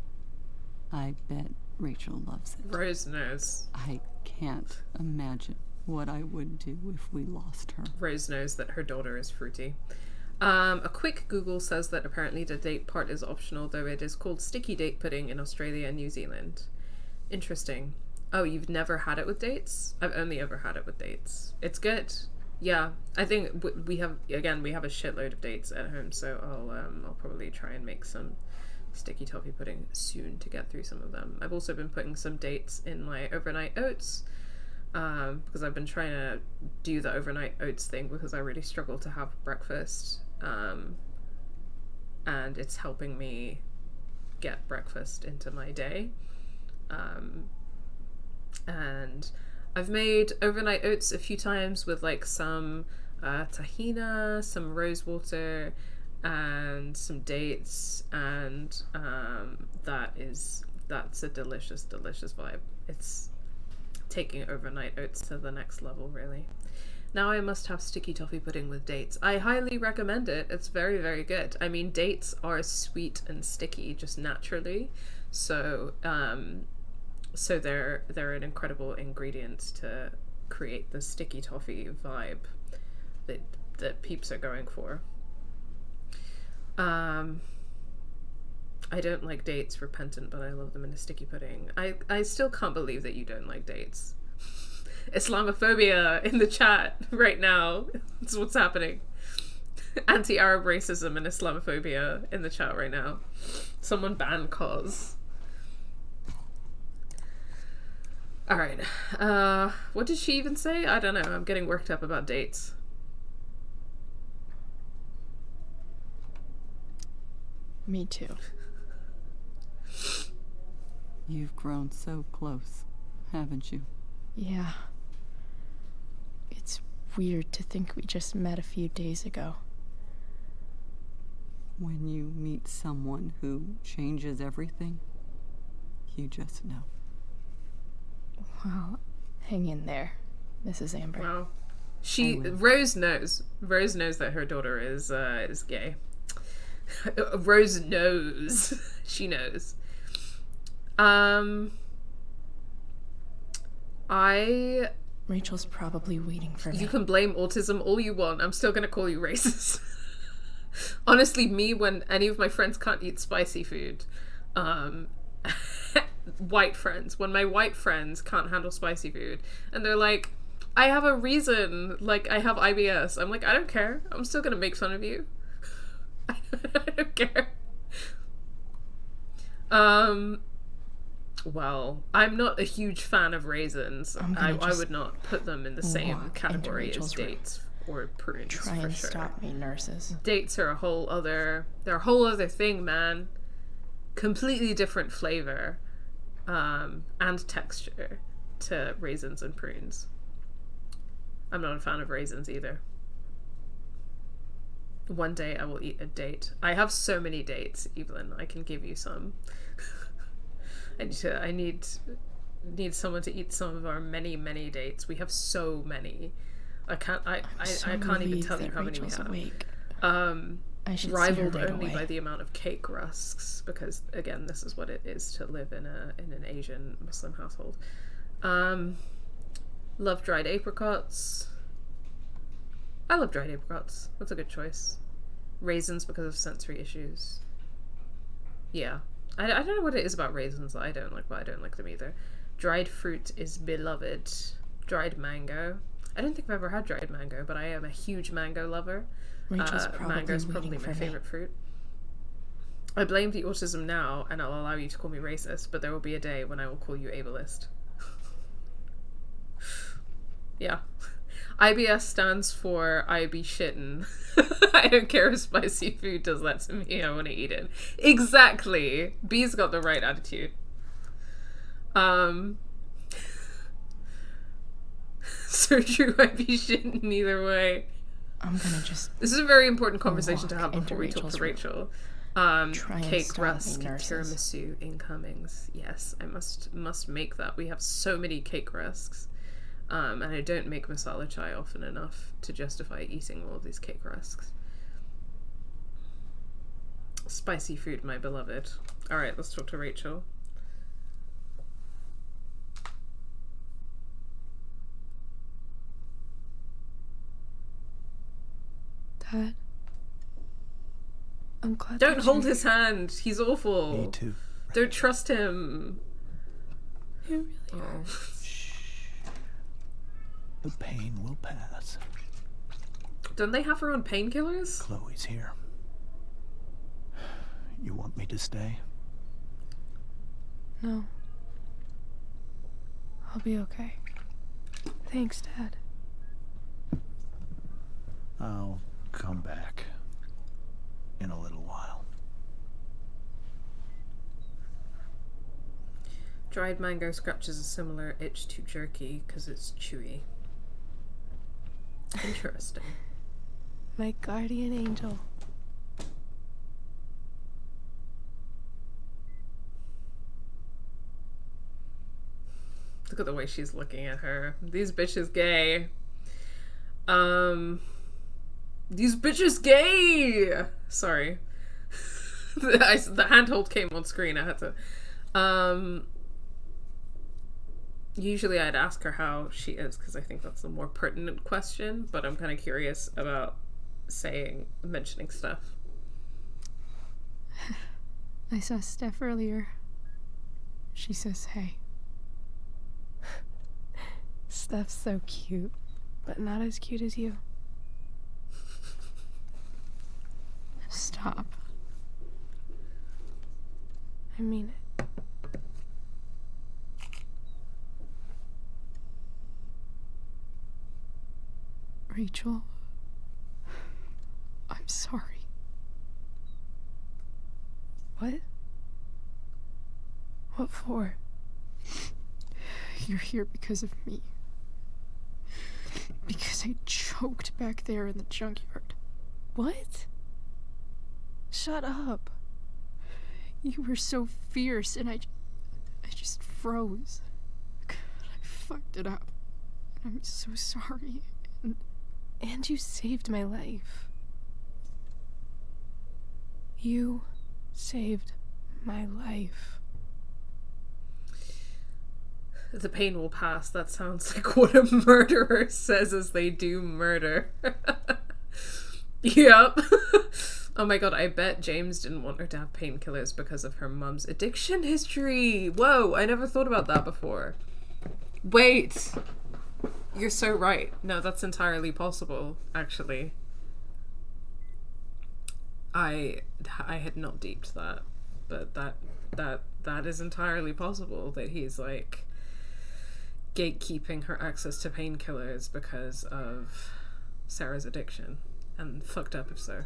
[SPEAKER 4] I bet Rachel loves it.
[SPEAKER 1] Rose knows.
[SPEAKER 4] I can't imagine what I would do if we lost her.
[SPEAKER 1] Rose knows that her daughter is fruity. A quick Google says that apparently the date part is optional, though it is called sticky date pudding in Australia and New Zealand. Interesting. Oh, you've never had it with dates? I've only ever had it with dates. It's good. Yeah, I think we have a shitload of dates at home, so I'll probably try and make some sticky toffee pudding soon to get through some of them. I've also been putting some dates in my overnight oats, because I've been trying to do the overnight oats thing because I really struggle to have breakfast, and it's helping me get breakfast into my day. And I've made overnight oats a few times with like some tahina, some rose water, and some dates, and that's a delicious vibe. It's taking overnight oats to the next level, really. Now I must have sticky toffee pudding with dates. I highly recommend it. It's very, very good. I mean, dates are sweet and sticky just naturally, so they're an incredible ingredient to create the sticky toffee vibe that peeps are going for. I don't like dates, repentant, but I love them in a sticky pudding. I still can't believe that you don't like dates. Islamophobia in the chat right now. That's what's happening. Anti-Arab racism and Islamophobia in the chat right now. Someone ban cause. Alright. What did she even say? I don't know. I'm getting worked up about dates.
[SPEAKER 3] Me too.
[SPEAKER 4] You've grown so close, haven't you?
[SPEAKER 3] Yeah. It's weird to think we just met a few days ago.
[SPEAKER 4] When you meet someone who changes everything, you just know.
[SPEAKER 3] Well, hang in there, Mrs. Amber.
[SPEAKER 1] Wow. Rose knows. Rose knows that her daughter is gay. Rose knows. She knows.
[SPEAKER 3] Rachel's probably waiting for me.
[SPEAKER 1] You can blame autism all you want. I'm still gonna call you racist. Honestly, when any of my friends can't eat spicy food, white friends, when my white friends can't handle spicy food, and they're like, I have a reason, like I have IBS. I'm like, I don't care. I'm still gonna make fun of you. I don't care. Well, I'm not a huge fan of raisins. I would not put them in the same category as dates or prunes.
[SPEAKER 3] Try and stop me, nurses.
[SPEAKER 1] Dates are a whole other thing, man. Completely different flavor, and texture to raisins and prunes. I'm not a fan of raisins either. One day I will eat a date. I have so many dates, Evelyn. I can give you some. I need someone to eat some of our many dates. We have so many. I can't even tell you how many we have.
[SPEAKER 3] Awake.
[SPEAKER 1] Rivaled only by the amount of cake rusks, because again, this is what it is to live in an Asian Muslim household. Love dried apricots. I love dried apricots. That's a good choice. Raisins because of sensory issues. Yeah. I don't know what it is about raisins that I don't like, but I don't like them either. Dried fruit is beloved. Dried mango. I don't think I've ever had dried mango, but I am a huge mango lover.
[SPEAKER 3] Rachel's probably
[SPEAKER 1] mango is
[SPEAKER 3] waiting
[SPEAKER 1] probably
[SPEAKER 3] for
[SPEAKER 1] my
[SPEAKER 3] me.
[SPEAKER 1] favorite fruit. I blame the autism now, and I'll allow you to call me racist, but there will be a day when I will call you ableist. Yeah. IBS stands for I be shittin'. I don't care if spicy food does that to me, I want to eat it. Exactly. B's got the right attitude. So true, I be shittin' either way.
[SPEAKER 3] I'm gonna just...
[SPEAKER 1] This is a very important conversation to have before we talk
[SPEAKER 3] Rachel's
[SPEAKER 1] to Rachel. Cake rusk, tiramisu incomings. Yes, I must make that. We have so many cake rusks. And I don't make masala chai often enough to justify eating all of these cake rusks. Spicy food, my beloved. Alright, let's talk to Rachel.
[SPEAKER 5] Dad? I'm glad.
[SPEAKER 1] Don't hold his hand. He's awful.
[SPEAKER 2] Me too.
[SPEAKER 1] Don't trust him.
[SPEAKER 5] You really are.
[SPEAKER 2] The pain will pass.
[SPEAKER 1] Don't they have her own painkillers?
[SPEAKER 2] Chloe's here. You want me to stay?
[SPEAKER 5] No. I'll be okay. Thanks, Dad.
[SPEAKER 2] I'll come back in a little while.
[SPEAKER 1] Dried mango scratches a similar itch to jerky because it's chewy. Interesting.
[SPEAKER 5] My guardian angel.
[SPEAKER 1] Look at the way she's looking at her. These bitches gay. These bitches gay! Sorry. The handhold came on screen. I had to... Usually I'd ask her how she is, because I think that's a more pertinent question, but I'm kind of curious about mentioning stuff.
[SPEAKER 5] I saw Steph earlier. She says hey. Steph's so cute, but not as cute as you. Stop. I mean it. Rachel, I'm sorry. What? What for? You're here because of me. Because I choked back there in the junkyard. What? Shut up. You were so fierce and I just froze. God, I fucked it up. I'm so sorry. And you saved my life. You saved my life.
[SPEAKER 1] The pain will pass. That sounds like what a murderer says as they do murder. Yep. Oh my god, I bet James didn't want her to have painkillers because of her mum's addiction history. Whoa, I never thought about that before. Wait. You're so right. No, that's entirely possible, actually. I had not deeped that, but that is entirely possible, that he's like gatekeeping her access to painkillers because of Sarah's addiction, and fucked up if so.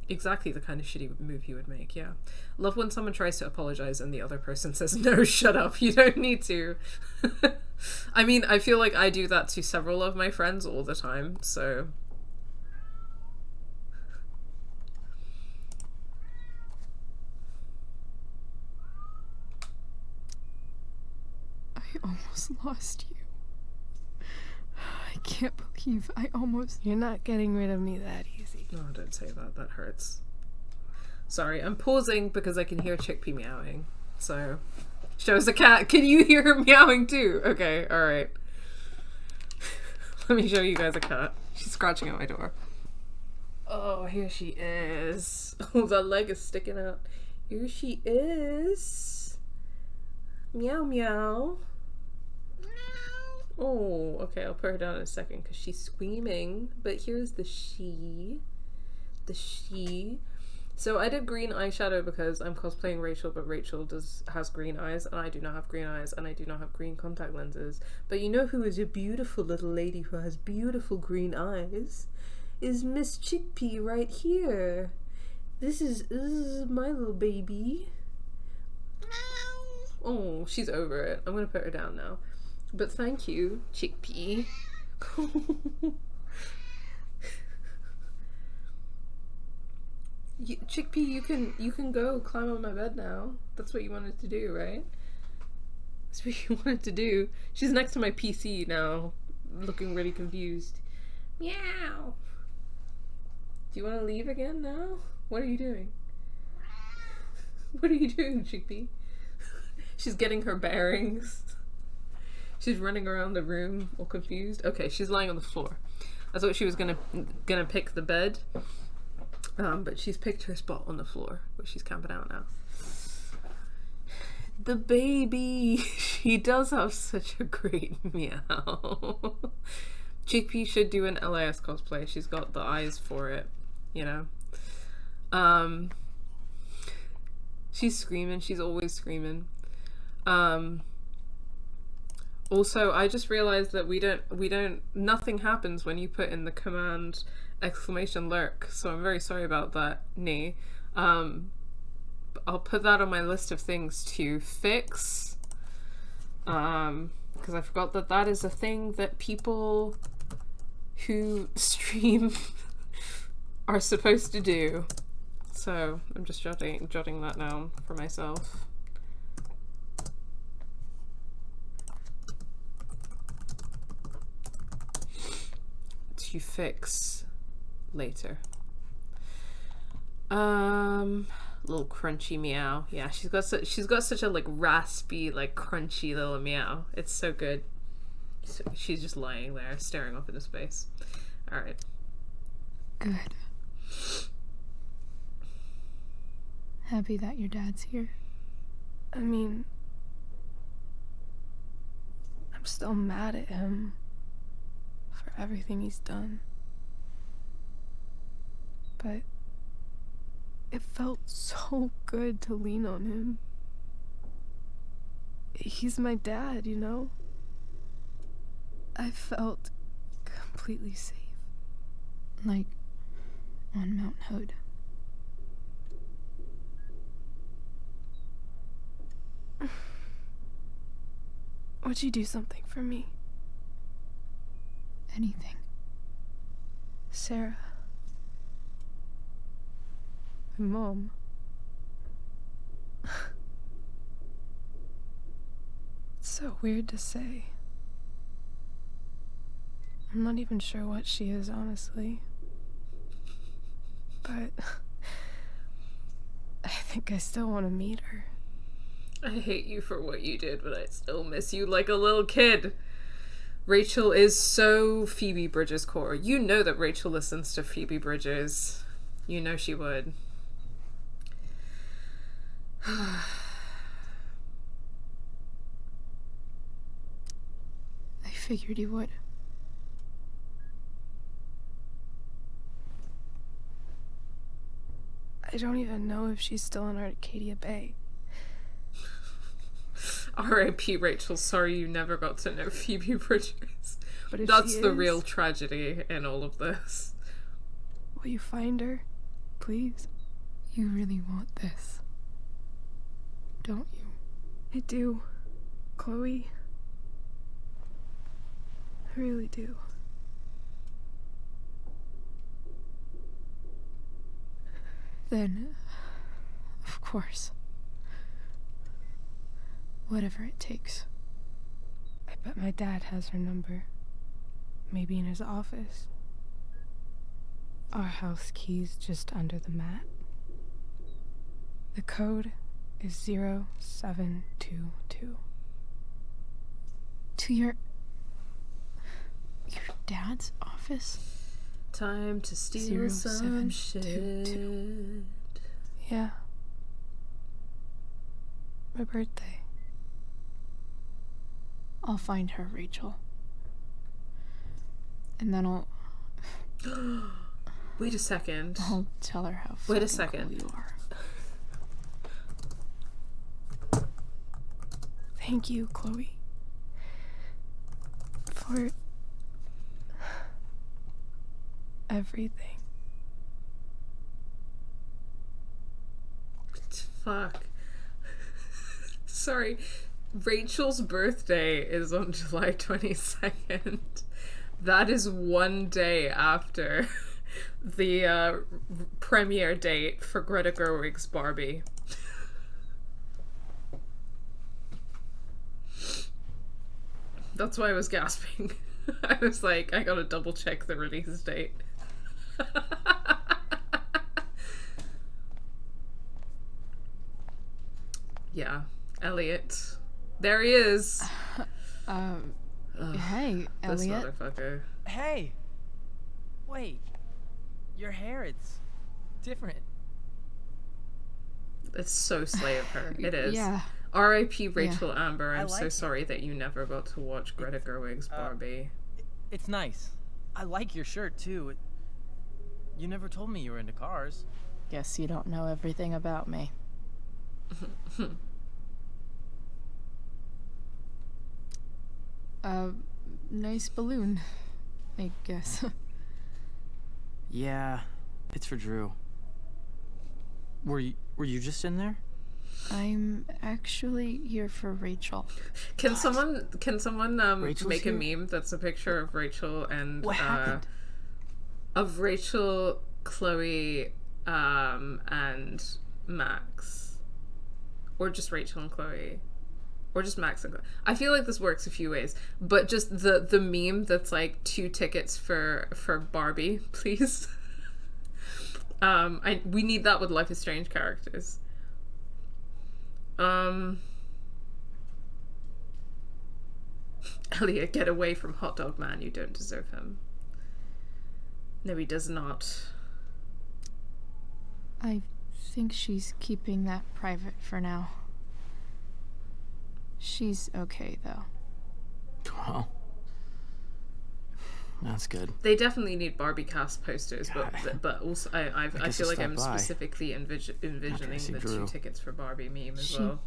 [SPEAKER 1] Exactly the kind of shitty move he would make, yeah. Love when someone tries to apologize and the other person says, no, shut up, you don't need to. I mean, I feel like I do that to several of my friends all the time, so...
[SPEAKER 5] I almost lost you. I can't believe I almost... You're not getting rid of me that easy.
[SPEAKER 1] No, don't say that. That hurts. Sorry, I'm pausing because I can hear Chickpea meowing. So, shows a cat. Can you hear her meowing too? Okay, alright. Let me show you guys a cat. She's scratching at my door. Oh, here she is. Oh, that leg is sticking out. Here she is. Meow, meow. Oh, okay, I'll put her down in a second because she's screaming. But here's the she. the she. So I did green eyeshadow because I'm cosplaying Rachel, but Rachel has green eyes, and I do not have green eyes, and I do not have green contact lenses. But you know who is a beautiful little lady who has beautiful green eyes? Is Miss Chickpea right here. This is my little baby. Oh, she's over it. I'm gonna put her down now. But thank you, Chickpea. Chickpea, you can go climb on my bed now. That's what you wanted to do, right? That's what you wanted to do. She's next to my PC now, looking really confused. Meow. Do you want to leave again now? What are you doing? What are you doing, Chickpea? She's getting her bearings. She's running around the room all confused. Okay, she's lying on the floor. I thought she was gonna pick the bed. But she's picked her spot on the floor where she's camping out now. The baby! She does have such a great meow. Chickpea should do an LIS cosplay. She's got the eyes for it, you know. She's screaming. She's always screaming. Also, I just realized that nothing happens when you put in the command *lurk, so I'm very sorry about that, Nee. I'll put that on my list of things to fix, because I forgot that is a thing that people who stream are supposed to do. So I'm just jotting that down for myself. To fix later. Little crunchy meow. Yeah, she's got such a like raspy, like crunchy little meow. It's so good. So she's just lying there staring off into space. All right.
[SPEAKER 5] Good. Happy that your dad's here.
[SPEAKER 13] I mean, I'm still mad at him for everything he's done. But it felt so good to lean on him. He's my dad, you know? I felt completely safe.
[SPEAKER 5] Like on Mount Hood.
[SPEAKER 13] Would you do something for me?
[SPEAKER 5] Anything.
[SPEAKER 13] Sara. My mom. It's so weird to say. I'm not even sure what she is, honestly. But I think I still want to meet her.
[SPEAKER 1] I hate you for what you did, but I still miss you like a little kid. Rachel is so Phoebe Bridgers core. You know that Rachel listens to Phoebe Bridgers. You know she would.
[SPEAKER 5] I figured you would.
[SPEAKER 13] I don't even know if she's still in Arcadia Bay.
[SPEAKER 1] R.I.P. Rachel, sorry you never got to know Phoebe Bridgers.
[SPEAKER 13] But if
[SPEAKER 1] that's
[SPEAKER 13] she
[SPEAKER 1] the
[SPEAKER 13] is,
[SPEAKER 1] real tragedy in all of this.
[SPEAKER 13] Will you find her? Please?
[SPEAKER 5] You really want this, don't you?
[SPEAKER 13] I do, Chloe. I really do.
[SPEAKER 5] Then, of course. Whatever it takes.
[SPEAKER 13] I bet my dad has her number. Maybe in his office. Our house key's just under the mat. The code is 0722.
[SPEAKER 5] To your dad's office?
[SPEAKER 1] Time to steal some shit.
[SPEAKER 13] Yeah. My birthday.
[SPEAKER 5] I'll find her, Rachel. And then I'll...
[SPEAKER 1] Wait a second.
[SPEAKER 5] I'll tell her how
[SPEAKER 1] Wait a
[SPEAKER 5] fucking
[SPEAKER 1] second.
[SPEAKER 5] cool you are. Thank you, Chloe. For everything.
[SPEAKER 1] Fuck. Sorry. Rachel's birthday is on July 22nd. That is one day after the premiere date for Greta Gerwig's Barbie. That's why I was gasping. I was like, I gotta double check the release date. Yeah, Elliot. There he is.
[SPEAKER 5] Hey,
[SPEAKER 1] This
[SPEAKER 5] Elliot.
[SPEAKER 1] motherfucker.
[SPEAKER 19] Hey! Wait. Your hair, it's different.
[SPEAKER 1] It's so slay of her. It is.
[SPEAKER 5] Yeah.
[SPEAKER 1] R.I.P. Rachel Amber.
[SPEAKER 19] I
[SPEAKER 1] I'm so
[SPEAKER 19] like
[SPEAKER 1] sorry that you never got to watch Greta Gerwig's Barbie.
[SPEAKER 19] It's nice. I like your shirt, too. You never told me you were into cars.
[SPEAKER 5] Guess you don't know everything about me. Nice balloon, I guess.
[SPEAKER 19] Yeah, it's for Drew. Were you just in there?
[SPEAKER 5] I'm actually here for Rachel.
[SPEAKER 1] Can someone
[SPEAKER 19] Rachel's
[SPEAKER 1] make
[SPEAKER 19] here?
[SPEAKER 1] a meme that's a picture of Rachel and
[SPEAKER 19] What happened?
[SPEAKER 1] of Rachel, Chloe, and Max, or just Rachel and Chloe, or just Max and Chloe. I feel like this works a few ways, but just the meme that's like 2 tickets for Barbie, please. We need that with Life is Strange characters. Elliot, get away from Hot Dog Man. You don't deserve him. No, he does not.
[SPEAKER 5] I think she's keeping that private for now. She's okay, though.
[SPEAKER 19] Well, that's good.
[SPEAKER 1] They definitely need Barbie cast posters, but also I
[SPEAKER 19] guess
[SPEAKER 1] feel
[SPEAKER 19] I'll
[SPEAKER 1] like I'm
[SPEAKER 19] stop by.
[SPEAKER 1] specifically envisioning
[SPEAKER 19] see
[SPEAKER 1] the
[SPEAKER 19] Drew.
[SPEAKER 1] 2 tickets for Barbie meme as
[SPEAKER 5] She
[SPEAKER 1] well.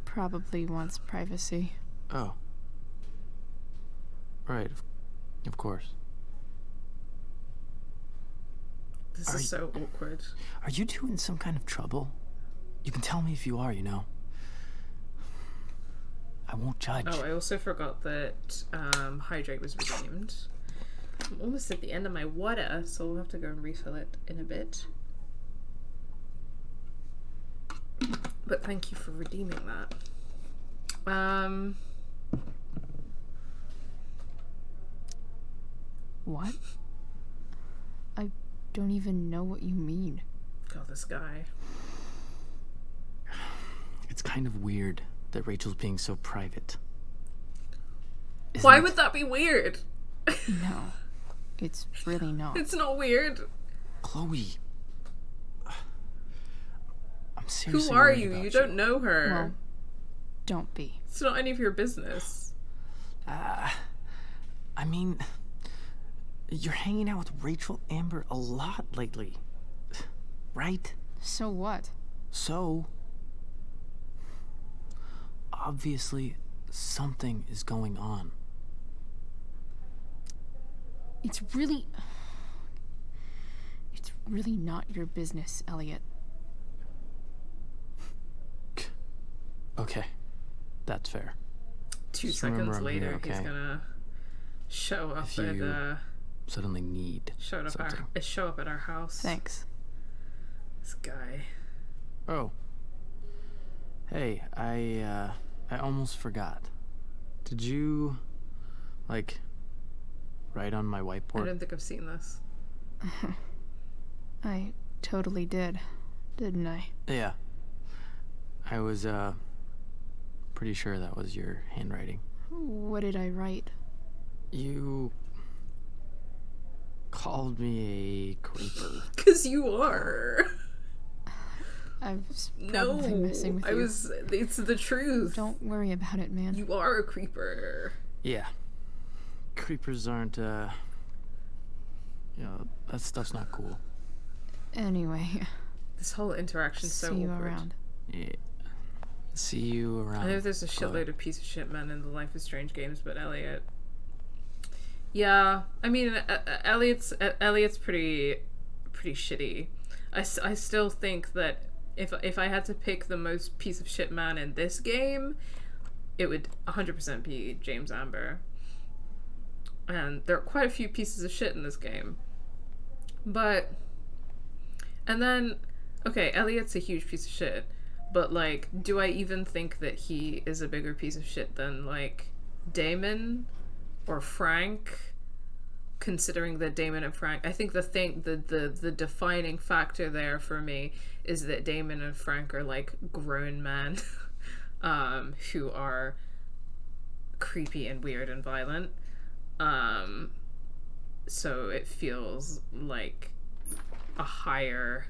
[SPEAKER 5] probably wants privacy.
[SPEAKER 19] Oh. Right, of course.
[SPEAKER 1] This is so awkward.
[SPEAKER 19] Are you two in some kind of trouble? You can tell me if you are, you know. I won't judge.
[SPEAKER 1] Oh, I also forgot that Hydrate was redeemed. I'm almost at the end of my water, so we'll have to go and refill it in a bit. But thank you for redeeming that.
[SPEAKER 5] What? I don't even know what you mean.
[SPEAKER 1] God, this guy.
[SPEAKER 19] It's kind of weird that Rachel's being so private.
[SPEAKER 1] Why would that be weird?
[SPEAKER 5] No, it's really not.
[SPEAKER 1] It's not weird.
[SPEAKER 19] Chloe. I'm
[SPEAKER 1] Who
[SPEAKER 19] seriously
[SPEAKER 1] are
[SPEAKER 19] worried
[SPEAKER 1] you?
[SPEAKER 19] about
[SPEAKER 1] You don't know her.
[SPEAKER 5] Well, don't be.
[SPEAKER 1] It's not any of your business.
[SPEAKER 19] I mean, you're hanging out with Rachel Amber a lot lately, right?
[SPEAKER 5] So what?
[SPEAKER 19] So, obviously, something is going on.
[SPEAKER 5] It's really not your business, Elliot.
[SPEAKER 19] Okay, that's fair.
[SPEAKER 1] 2
[SPEAKER 19] Just remember
[SPEAKER 1] seconds
[SPEAKER 19] I'm
[SPEAKER 1] later,
[SPEAKER 19] here,
[SPEAKER 1] he's
[SPEAKER 19] okay?
[SPEAKER 1] gonna show up
[SPEAKER 19] If
[SPEAKER 1] at
[SPEAKER 19] you suddenly need
[SPEAKER 1] show up at our house.
[SPEAKER 5] Thanks.
[SPEAKER 1] This guy.
[SPEAKER 19] Oh. Hey, I almost forgot. Did you, like, write on my
[SPEAKER 1] I
[SPEAKER 19] whiteboard?
[SPEAKER 1] don't think I've seen this.
[SPEAKER 5] I totally did, didn't I?
[SPEAKER 19] Yeah. I was, pretty sure that was your handwriting.
[SPEAKER 5] What did I write?
[SPEAKER 19] You called me a creeper.
[SPEAKER 1] 'Cause you are.
[SPEAKER 5] I was
[SPEAKER 1] No,
[SPEAKER 5] probably messing with you.
[SPEAKER 1] it's the truth.
[SPEAKER 5] Don't worry about it, man.
[SPEAKER 1] You are a creeper.
[SPEAKER 19] Yeah. Creepers aren't, that stuff's not cool.
[SPEAKER 3] Anyway.
[SPEAKER 1] This whole interaction's so
[SPEAKER 3] See you
[SPEAKER 1] awkward.
[SPEAKER 3] around.
[SPEAKER 19] Yeah. See you around.
[SPEAKER 1] I know there's a shitload of piece of shit men in the Life is Strange games, but Elliot... Yeah, I mean, Elliot's pretty shitty. I still think that if I had to pick the most piece of shit man in this game, it would 100% be James Amber. And there are quite a few pieces of shit in this game. But... And then... Okay, Elliot's a huge piece of shit. But, like, do I even think that he is a bigger piece of shit than, like, Damon or Frank? Considering that Damon and Frank... I think the defining factor there for me is that Damon and Frank are, like, grown men who are creepy and weird and violent. So it feels like a higher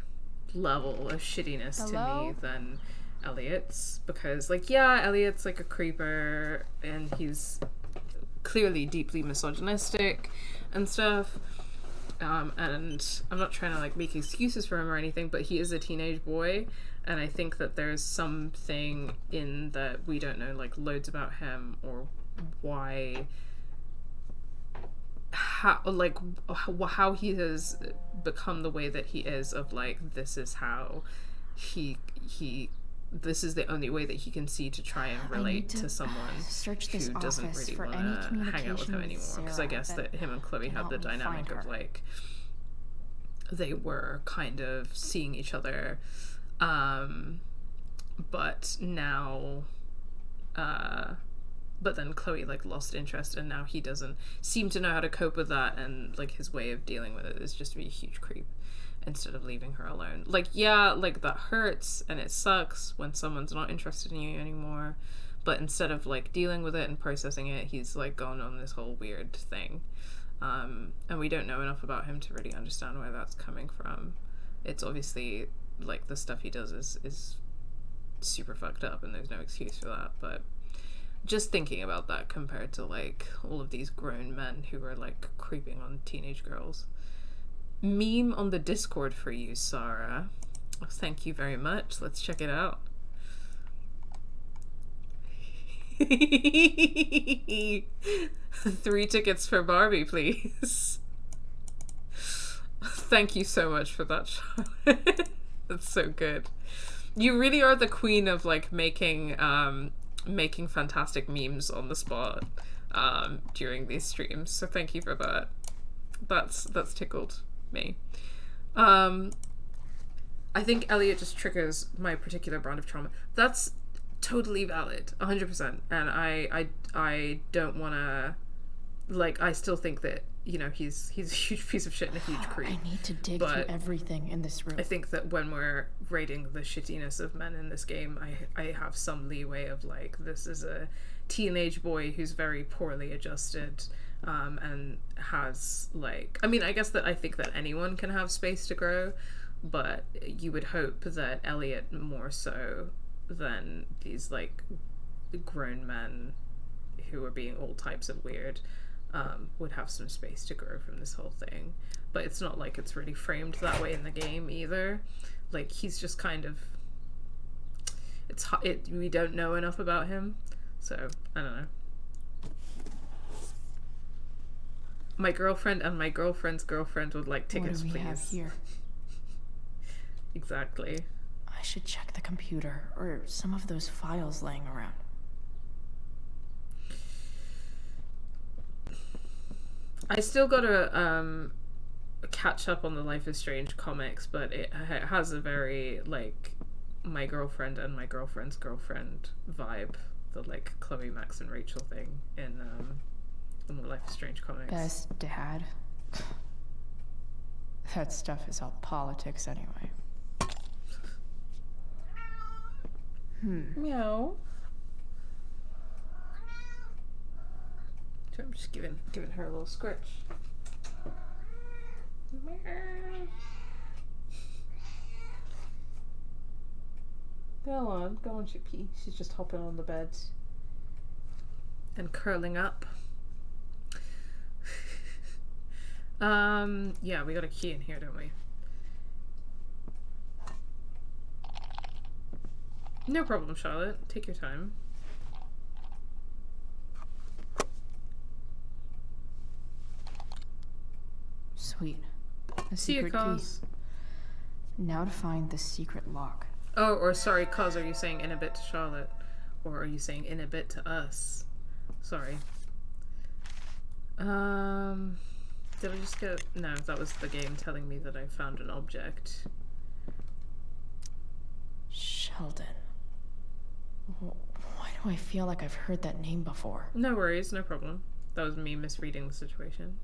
[SPEAKER 1] level of shittiness to me than Elliot's, because, like, yeah, Elliot's like a creeper and he's clearly deeply misogynistic and stuff, and I'm not trying to like make excuses for him or anything, but he is a teenage boy, and I think that there's something in that we don't know like loads about him or why, how he has become the way that he is, of like this is how this is the only way that he can see to try and relate to someone who doesn't really want to hang out with him anymore, because I guess that him and Chloe had the dynamic of like they were kind of seeing each other, but now but then Chloe like lost interest, and now he doesn't seem to know how to cope with that, and like his way of dealing with it is just to be a huge creep instead of leaving her alone. Like, yeah, like that hurts and it sucks when someone's not interested in you anymore, but instead of like dealing with it and processing it, he's like gone on this whole weird thing, and we don't know enough about him to really understand where that's coming from. It's obviously like the stuff he does is super fucked up and there's no excuse for that, but just thinking about that compared to like all of these grown men who are like creeping on teenage girls. Meme on the Discord for you, Sara. Thank you very much. Let's check it out. 3 tickets for Barbie, please. Thank you so much for that, Charlotte. That's so good. You really are the queen of like making fantastic memes on the spot during these streams, so thank you for that. That's tickled me. I think Elliot just triggers my particular brand of trauma. That's totally valid, 100%, and I don't want to, like, I still think that, you know, he's a huge piece of shit and a huge creep.
[SPEAKER 15] I need to dig through everything in this room.
[SPEAKER 1] I think that when we're rating the shittiness of men in this game, I have some leeway of like, this is a teenage boy who's very poorly adjusted, and has like, I mean, I guess that I think that anyone can have space to grow, but you would hope that Elliot more so than these like grown men who are being all types of weird would have some space to grow from this whole thing. But it's not like it's really framed that way in the game either. Like, he's just kind of, we don't know enough about him, so I don't know. My girlfriend and my girlfriend's girlfriend would like tickets, please.
[SPEAKER 15] What do we have here?
[SPEAKER 1] Exactly.
[SPEAKER 15] I should check the computer or some of those files laying around.
[SPEAKER 1] I still gotta catch up on the Life is Strange comics, but it has a very like my girlfriend and my girlfriend's girlfriend vibe, the like Chloe, Max, and Rachel thing in the Life is Strange comics.
[SPEAKER 3] Best dad. That stuff is all politics anyway.
[SPEAKER 1] Meow. So I'm just giving her a little scratch. Go on, Chippy. She's just hopping on the bed and curling up. Yeah, we got a key in here, don't we? No problem, Charlotte. Take your time.
[SPEAKER 3] Sweet. A
[SPEAKER 1] See you,
[SPEAKER 3] secret key.
[SPEAKER 1] Cos.
[SPEAKER 3] Now to find the secret lock.
[SPEAKER 1] Oh, or sorry, Cos, are you saying in a bit to Charlotte? Or are you saying in a bit to us? Sorry. Did I just get... No, that was the game telling me that I found an object.
[SPEAKER 3] Sheldon. Why do I feel like I've heard that name before?
[SPEAKER 1] No worries, no problem. That was me misreading the situation.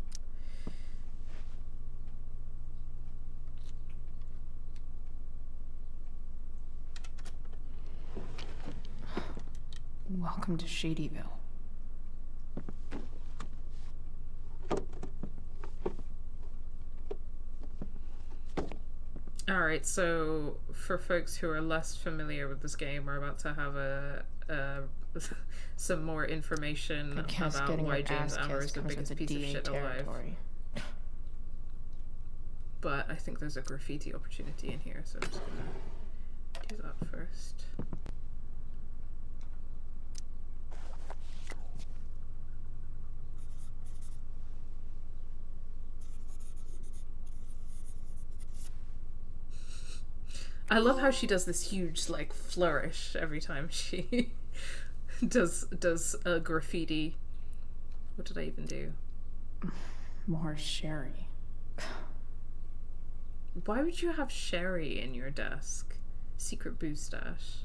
[SPEAKER 3] Welcome to Shadyville.
[SPEAKER 1] Alright, so for folks who are less familiar with this game, we're about to have some more information about why James Amber is the biggest piece of shit alive. But I think there's a graffiti opportunity in here, so I'm just gonna do that first. I love how she does this huge, like, flourish every time she does a graffiti. What did I even do?
[SPEAKER 3] More sherry.
[SPEAKER 1] Why would you have sherry in your desk? Secret booze stash.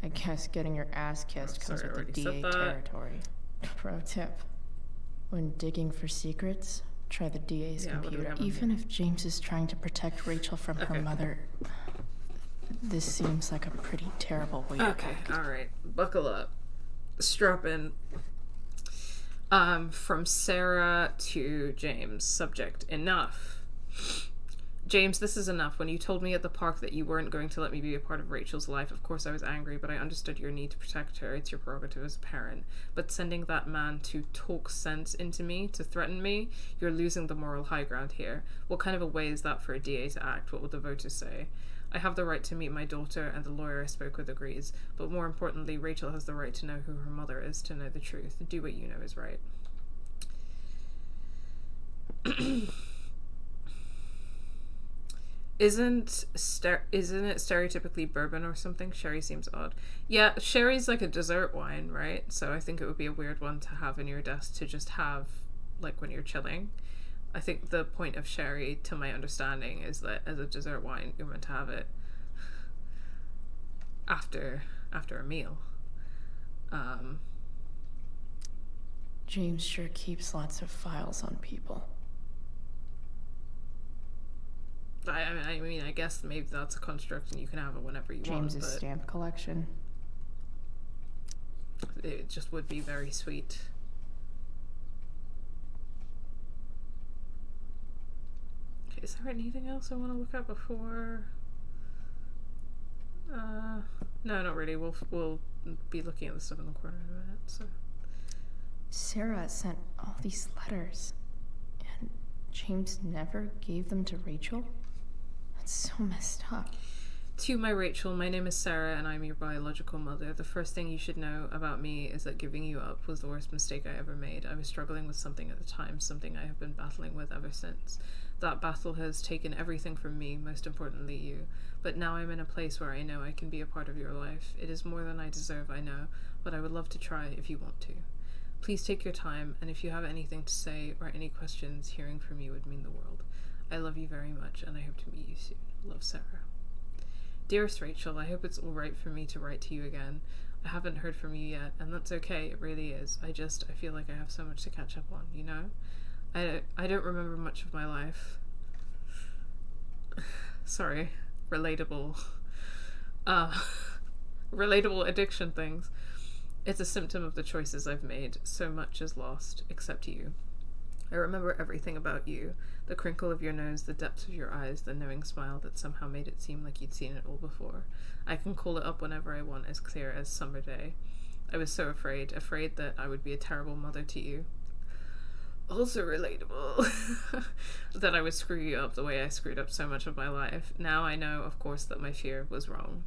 [SPEAKER 3] I guess getting your ass kissed comes with the DA territory. Pro tip. When digging for secrets, try the DA's computer. Even if James is trying to protect Rachel from her mother, this seems like a pretty terrible way to act.
[SPEAKER 1] Alright. Buckle up. Strap in. From Sara to James. Subject. Enough. James, this is enough. When you told me at the park that you weren't going to let me be a part of Rachel's life, of course I was angry, but I understood your need to protect her. It's your prerogative as a parent. But sending that man to talk sense into me, to threaten me, you're losing the moral high ground here. What kind of a way is that for a DA to act? What would the voters say? I have the right to meet my daughter, and the lawyer I spoke with agrees. But more importantly, Rachel has the right to know who her mother is, to know the truth. Do what you know is right. Isn't it stereotypically bourbon or something? Sherry seems odd. Yeah, sherry's like a dessert wine, right? So I think it would be a weird one to have in your desk to just have, like, when you're chilling. I think the point of sherry, to my understanding, is that as a dessert wine, you're meant to have it after a meal.
[SPEAKER 3] James sure keeps lots of files on people.
[SPEAKER 1] I mean, I guess maybe that's a construct and you can have it whenever you want.
[SPEAKER 3] James's stamp collection.
[SPEAKER 1] It just would be very sweet. Okay, is there anything else I want to look at before? No, not really. We'll be looking at the stuff in the corner in a minute, so.
[SPEAKER 3] Sara sent all these letters, and James never gave them to Rachel? That's so messed up.
[SPEAKER 1] To my Rachel, my name is Sara and I'm your biological mother. The first thing you should know about me is that giving you up was the worst mistake I ever made. I was struggling with something at the time, something I have been battling with ever since. That battle has taken everything from me, most importantly you. But now I'm in a place where I know I can be a part of your life. It is more than I deserve, I know, but I would love to try if you want to. Please take your time, and if you have anything to say or any questions, hearing from you would mean the world. I love you very much, and I hope to meet you soon. Love, Sara. Dearest Rachel, I hope it's all right for me to write to you again. I haven't heard from you yet, and that's okay, it really is. I feel like I have so much to catch up on, you know? I don't remember much of my life. Sorry. Relatable. Relatable addiction things. It's a symptom of the choices I've made. So much is lost, except you. I remember everything about you. The crinkle of your nose, the depths of your eyes, the knowing smile that somehow made it seem like you'd seen it all before. I can call it up whenever I want, as clear as summer day. I was so afraid that I would be a terrible mother to you. Also relatable. That I would screw you up the way I screwed up so much of my life. Now I know, of course, that my fear was wrong.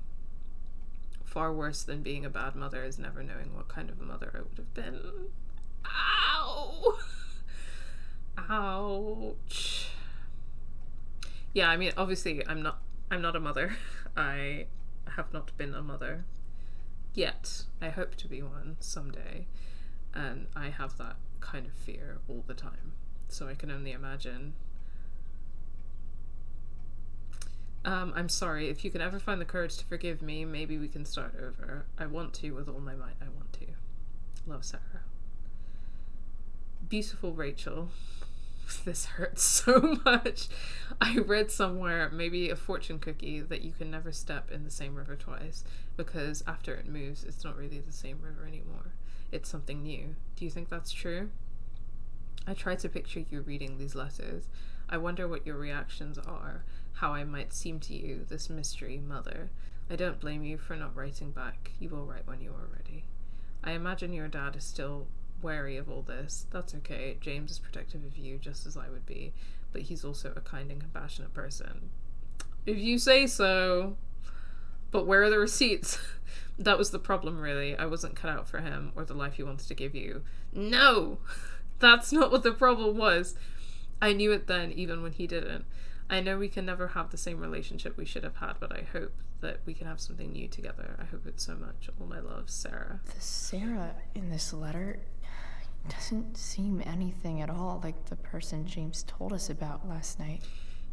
[SPEAKER 1] Far worse than being a bad mother is never knowing what kind of a mother I would have been. Ow! Ouch. Yeah, I mean, obviously, I'm not a mother. I have not been a mother yet. I hope to be one someday. And I have that kind of fear all the time. So I can only imagine. I'm sorry. If you can ever find the courage to forgive me, maybe we can start over. I want to with all my might. I want to. Love, Sarah. Beautiful Rachel. This hurts so much. I read somewhere, maybe a fortune cookie, that you can never step in the same river twice, because after it moves, it's not really the same river anymore. It's something new. Do you think that's true? I try to picture you reading these letters. I wonder what your reactions are, how I might seem to you, this mystery mother. I don't blame you for not writing back. You will write when you are ready. I imagine your dad is still wary of all this. That's okay. James is protective of you just as I would be, but he's also a kind and compassionate person. If you say so. But where are the receipts? That was the problem, really. I wasn't cut out for him or the life he wanted to give you. No! That's not what the problem was. I knew it then, even when he didn't. I know we can never have the same relationship we should have had, but I hope that we can have something new together. I hope it so much. All my love, Sarah.
[SPEAKER 3] The Sara in this letter doesn't seem anything at all like the person James told us about last night.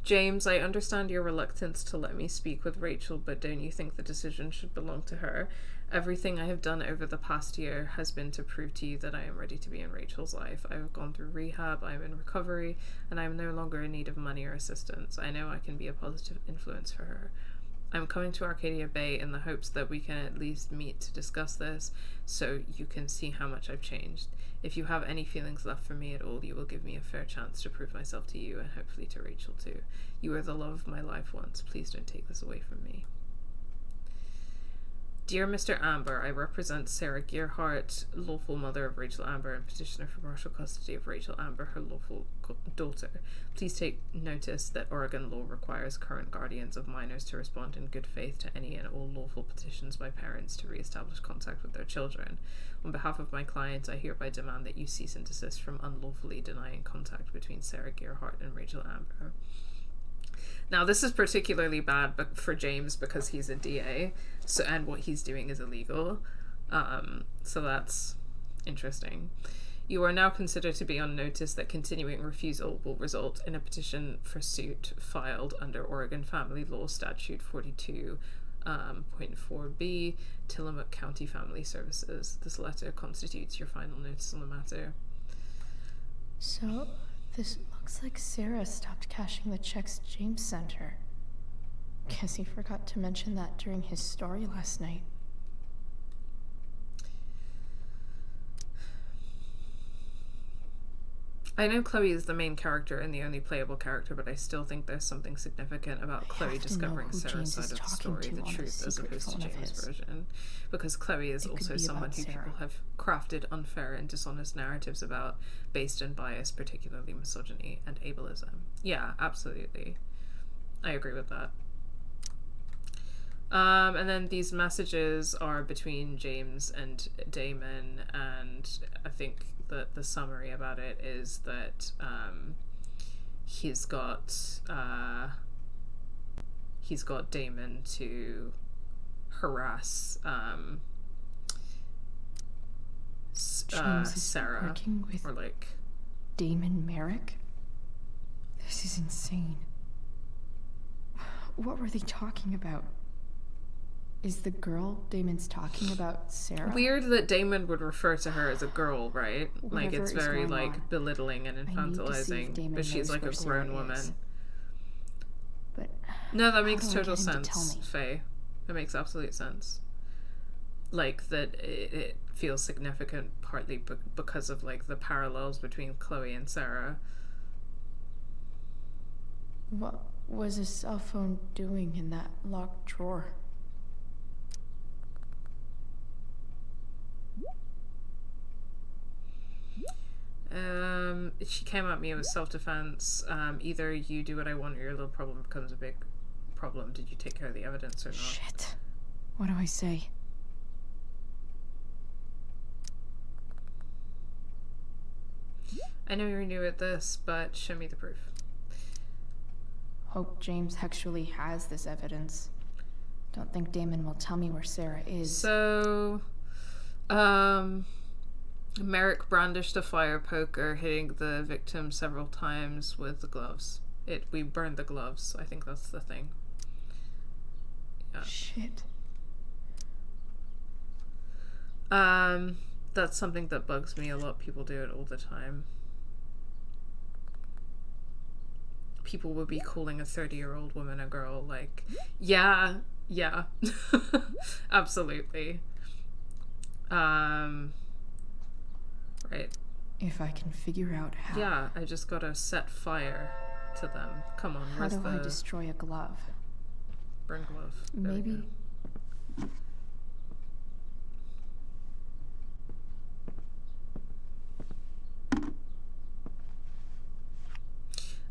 [SPEAKER 1] James, I understand your reluctance to let me speak with Rachel, but don't you think the decision should belong to her? Everything I have done over the past year has been to prove to you that I am ready to be in Rachel's life. I have gone through rehab, I am in recovery, and I am no longer in need of money or assistance. I know I can be a positive influence for her. I'm coming to Arcadia Bay in the hopes that we can at least meet to discuss this, so you can see how much I've changed. If you have any feelings left for me at all, you will give me a fair chance to prove myself to you, and hopefully to Rachel too. You were the love of my life once. Please don't take this away from me. Dear Mr. Amber, I represent Sarah Gearhart, lawful mother of Rachel Amber and petitioner for partial custody of Rachel Amber, her lawful daughter. Please take notice that Oregon law requires current guardians of minors to respond in good faith to any and all lawful petitions by parents to re-establish contact with their children. On behalf of my client, I hereby demand that you cease and desist from unlawfully denying contact between Sarah Gearhart and Rachel Amber. Now, this is particularly bad for James because he's a DA, and what he's doing is illegal. So that's interesting. You are now considered to be on notice that continuing refusal will result in a petition for suit filed under Oregon Family Law Statute 42.4b, Tillamook County Family Services. This letter constitutes your final notice on the matter.
[SPEAKER 3] So, this looks like Sara stopped cashing the checks James sent her. Guess he forgot to mention that during his story last night.
[SPEAKER 1] I know Chloe is the main character and the only playable character, but I still think there's something significant about Chloe discovering Sarah's side of the story, the truth, as opposed to James' version. Because Chloe is also someone who people have crafted unfair and dishonest narratives about, based on bias, particularly misogyny and ableism. Yeah, absolutely. I agree with that. And then these messages are between James and Damon, and I think that the summary about it is that he's got Damon to harass
[SPEAKER 3] James is
[SPEAKER 1] Sara,
[SPEAKER 3] working with
[SPEAKER 1] or like
[SPEAKER 3] Damon Merrick? This is insane. What were they talking about? Is the girl Damon's talking about Sara?
[SPEAKER 1] Weird that Damon would refer to her as a girl, right? Like,
[SPEAKER 3] Whatever
[SPEAKER 1] it's
[SPEAKER 3] is
[SPEAKER 1] very,
[SPEAKER 3] going
[SPEAKER 1] like,
[SPEAKER 3] on,
[SPEAKER 1] belittling and
[SPEAKER 3] I need to see if
[SPEAKER 1] infantilizing,
[SPEAKER 3] Damon
[SPEAKER 1] but she's
[SPEAKER 3] knows
[SPEAKER 1] like
[SPEAKER 3] where
[SPEAKER 1] a
[SPEAKER 3] Sara
[SPEAKER 1] grown woman.
[SPEAKER 3] is. But
[SPEAKER 1] No, that makes
[SPEAKER 3] how do I
[SPEAKER 1] total
[SPEAKER 3] get him to tell
[SPEAKER 1] sense,
[SPEAKER 3] me?
[SPEAKER 1] Faye. It makes absolute sense. Like, that it feels significant partly because of, like, the parallels between Chloe and Sara.
[SPEAKER 3] What was his cell phone doing in that locked drawer?
[SPEAKER 1] She came at me with self-defense. Either you do what I want or your little problem becomes a big problem. Did you take care of the evidence or not?
[SPEAKER 5] Shit. What do I say?
[SPEAKER 1] I know you're new at this, but show me the proof.
[SPEAKER 3] Hope James actually has this evidence. Don't think Damon will tell me where Sara is.
[SPEAKER 1] So, Merrick brandished a fire poker, hitting the victim several times with the gloves. We burned the gloves. I think that's the thing. Yeah.
[SPEAKER 5] Shit.
[SPEAKER 1] That's something that bugs me a lot. People do it all the time. People would be calling a 30-year-old woman a girl, like, yeah, absolutely. Right.
[SPEAKER 3] If I can figure out how.
[SPEAKER 1] Yeah, I just gotta set fire to them. Come on,
[SPEAKER 3] How do I destroy a glove?
[SPEAKER 1] Burn glove. There we
[SPEAKER 3] Maybe.
[SPEAKER 1] go.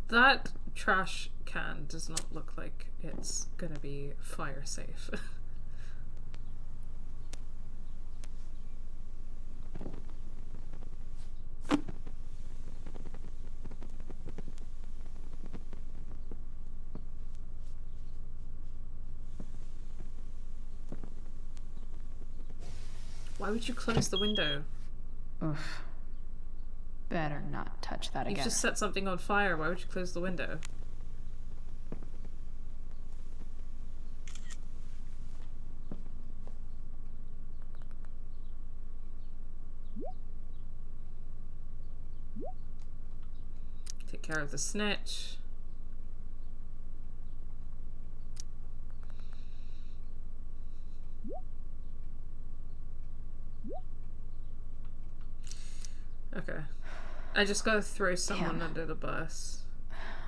[SPEAKER 1] That trash can does not look like it's gonna be fire safe. Why would you close the window?
[SPEAKER 3] Oof. Better not touch that again.
[SPEAKER 1] You've just set something on fire. Why would you close the window? Take care of the snitch. Okay. I just gotta throw someone under the bus.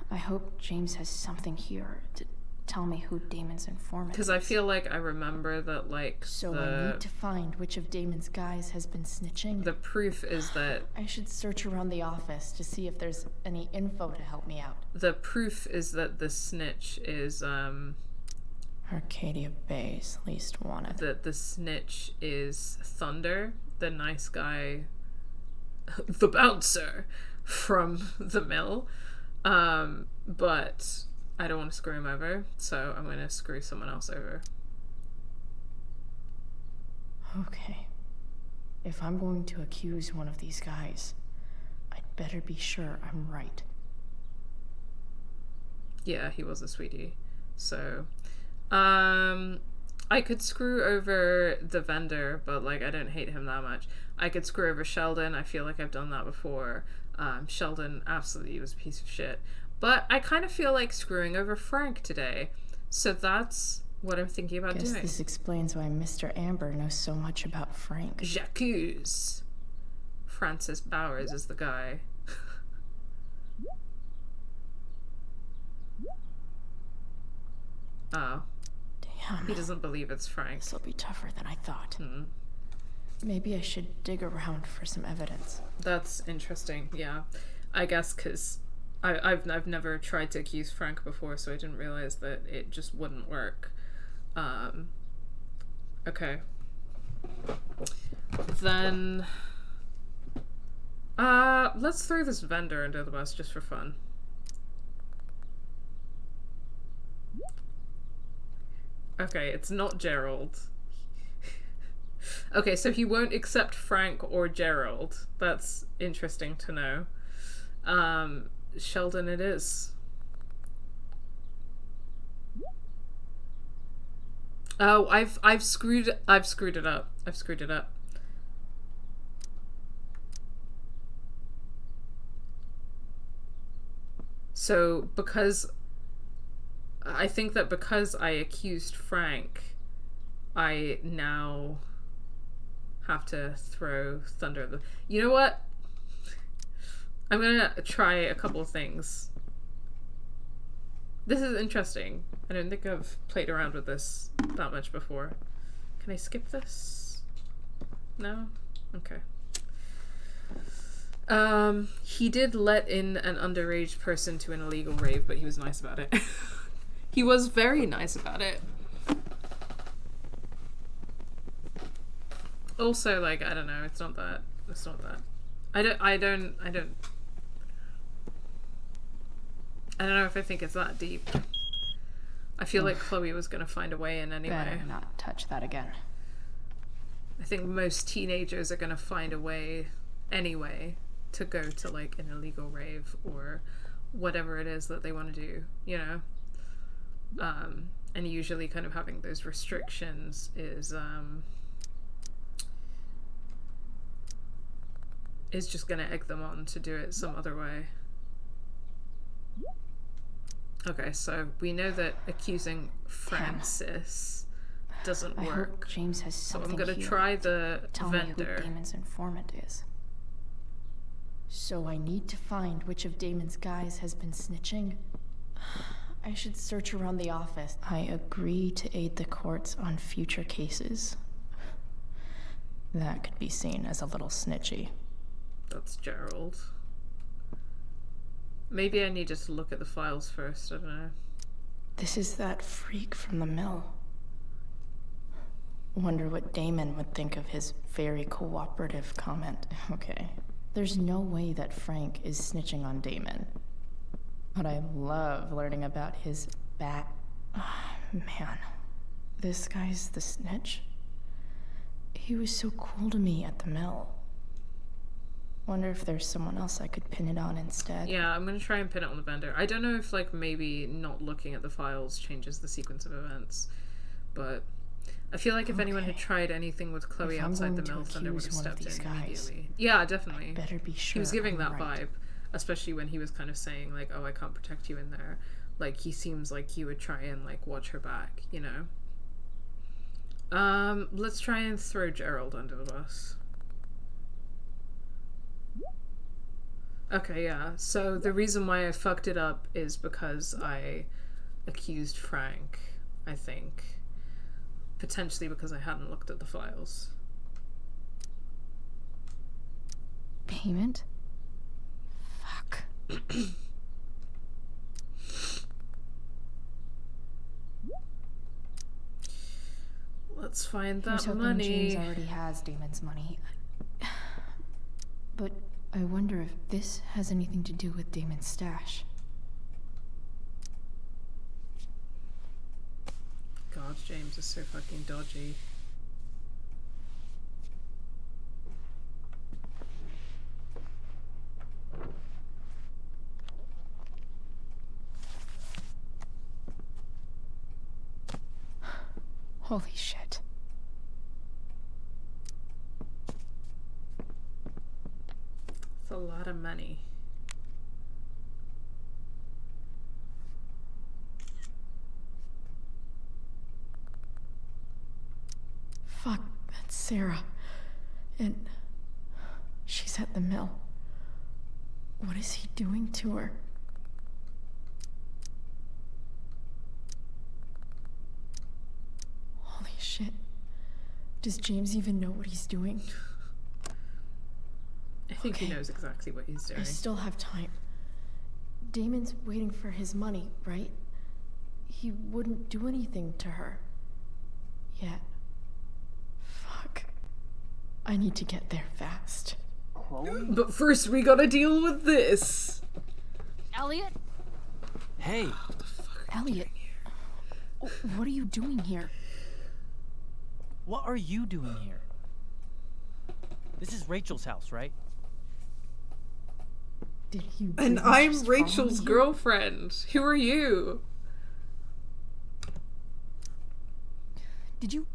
[SPEAKER 3] I hope James has something here to tell me who Damon's informant is.
[SPEAKER 1] Because I feel like I remember that, like,
[SPEAKER 3] So I need to find which of Damon's guys has been snitching.
[SPEAKER 1] The proof is that...
[SPEAKER 3] I should search around the office to see if there's any info to help me out.
[SPEAKER 1] The proof is that the snitch is,
[SPEAKER 3] Arcadia Bay's least wanted.
[SPEAKER 1] That the snitch is Thunder, the nice guy... the bouncer from the mill. But I don't want to screw him over, so I'm going to screw someone else over.
[SPEAKER 3] Okay. If I'm going to accuse one of these guys, I'd better be sure I'm right.
[SPEAKER 1] Yeah, he was a sweetie. So, I could screw over the vendor, but, like, I don't hate him that much. I could screw over Sheldon. I feel like I've done that before. Sheldon absolutely was a piece of shit. But I kind of feel like screwing over Frank today. So that's what I'm thinking about
[SPEAKER 3] Guess
[SPEAKER 1] doing.
[SPEAKER 3] this explains why Mr. Amber knows so much about Frank.
[SPEAKER 1] J'accuse. Francis Bowers is the guy. Oh.
[SPEAKER 3] Damn.
[SPEAKER 1] He doesn't believe it's Frank.
[SPEAKER 3] This'll be tougher than I thought. Maybe I should dig around for some evidence.
[SPEAKER 1] That's interesting, yeah. I guess because I've never tried to accuse Frank before, so I didn't realize that it just wouldn't work. Okay. Then... let's throw this vendor under the bus just for fun. Okay, it's not Gerald. Okay, so he won't accept Frank or Gerald. That's interesting to know. Sheldon it is. Oh, I've screwed it up. I've screwed it up. So I think that because I accused Frank, I now have to throw Thunder. You know what? I'm gonna try a couple of things. This is interesting. I don't think I've played around with this that much before. Can I skip this? No? Okay. He did let in an underage person to an illegal rave, but he was nice about it. He was very nice about it. Also, like, I don't know, it's not that. I don't know if I think it's that deep. I feel like Chloe was gonna find a way in anyway.
[SPEAKER 3] Better not touch that again.
[SPEAKER 1] I think most teenagers are gonna find a way anyway to go to like an illegal rave or whatever it is that they want to do, you know? And usually kind of having those restrictions is just gonna egg them on to do it some other way. Okay, so we know that accusing Francis doesn't
[SPEAKER 3] I
[SPEAKER 1] work.
[SPEAKER 3] hope James has
[SPEAKER 1] So
[SPEAKER 3] something
[SPEAKER 1] I'm gonna
[SPEAKER 3] here.
[SPEAKER 1] try the
[SPEAKER 3] Tell me
[SPEAKER 1] vendor.
[SPEAKER 3] who Damon's informant is. So I need to find which of Damon's guys has been snitching. I should search around the office. I agree to aid the courts on future cases. That could be seen as a little snitchy.
[SPEAKER 1] That's Gerald. Maybe I needed to look at the files first, I don't know.
[SPEAKER 3] This is that freak from the mill. Wonder what Damon would think of his very cooperative comment. Okay. There's no way that Frank is snitching on Damon. But I love learning about his man. This guy's the snitch? He was so cool to me at the mill. Wonder if there's someone else I could pin it on instead.
[SPEAKER 1] Yeah, I'm gonna try and pin it on the vendor. I don't know if like maybe not looking at the files changes the sequence of events, but I feel like if anyone had tried anything with Chloe
[SPEAKER 3] If I'm
[SPEAKER 1] outside the
[SPEAKER 3] going to
[SPEAKER 1] mill, Thunder would have
[SPEAKER 3] accuse one of
[SPEAKER 1] stepped
[SPEAKER 3] these
[SPEAKER 1] in
[SPEAKER 3] guys,
[SPEAKER 1] immediately. Yeah, definitely.
[SPEAKER 3] I'd better be sure
[SPEAKER 1] He was giving
[SPEAKER 3] I'm
[SPEAKER 1] that
[SPEAKER 3] right.
[SPEAKER 1] vibe, especially when he was kind of saying like, "Oh, I can't protect you in there." Like he seems like he would try and like watch her back, you know. Let's try and throw Gerald under the bus. Okay, yeah. So the reason why I fucked it up is because I accused Frank, I think. Potentially because I hadn't looked at the files.
[SPEAKER 3] Payment? Fuck.
[SPEAKER 1] Let's find
[SPEAKER 3] Here's
[SPEAKER 1] that
[SPEAKER 3] hoping
[SPEAKER 1] money.
[SPEAKER 3] James already has Damon's money. But I wonder if this has anything to do with Damon's stash.
[SPEAKER 1] God, James is so fucking dodgy.
[SPEAKER 3] Holy shit.
[SPEAKER 1] It's a lot of money.
[SPEAKER 3] Fuck, that's Sara. And she's at the mill. What is he doing to her? Holy shit. Does James even know what he's doing?
[SPEAKER 1] I think he knows exactly what he's doing.
[SPEAKER 3] I still have time. Damon's waiting for his money, right? He wouldn't do anything to her. Yet. Fuck. I need to get there fast.
[SPEAKER 1] But first we gotta deal with this.
[SPEAKER 9] Elliot?
[SPEAKER 19] Hey.
[SPEAKER 3] Elliot. What are you doing here?
[SPEAKER 19] What are you doing here? This is Rachel's house, right?
[SPEAKER 3] Did you
[SPEAKER 1] And
[SPEAKER 3] really
[SPEAKER 1] I'm
[SPEAKER 3] just follow
[SPEAKER 1] Rachel's
[SPEAKER 3] me here?
[SPEAKER 1] girlfriend. Who are you?
[SPEAKER 9] Did you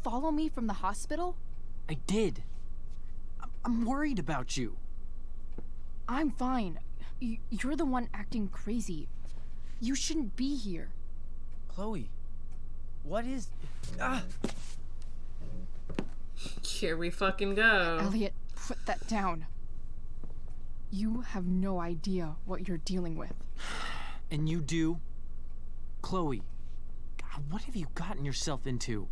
[SPEAKER 9] follow me from the hospital?
[SPEAKER 19] I did. I'm worried about you.
[SPEAKER 9] I'm fine. You're the one acting crazy. You shouldn't be here.
[SPEAKER 19] Chloe, what is...
[SPEAKER 1] Here we fucking go.
[SPEAKER 9] Elliot, put that down. You have no idea what you're dealing with.
[SPEAKER 19] And you do? Chloe, God, what have you gotten yourself into?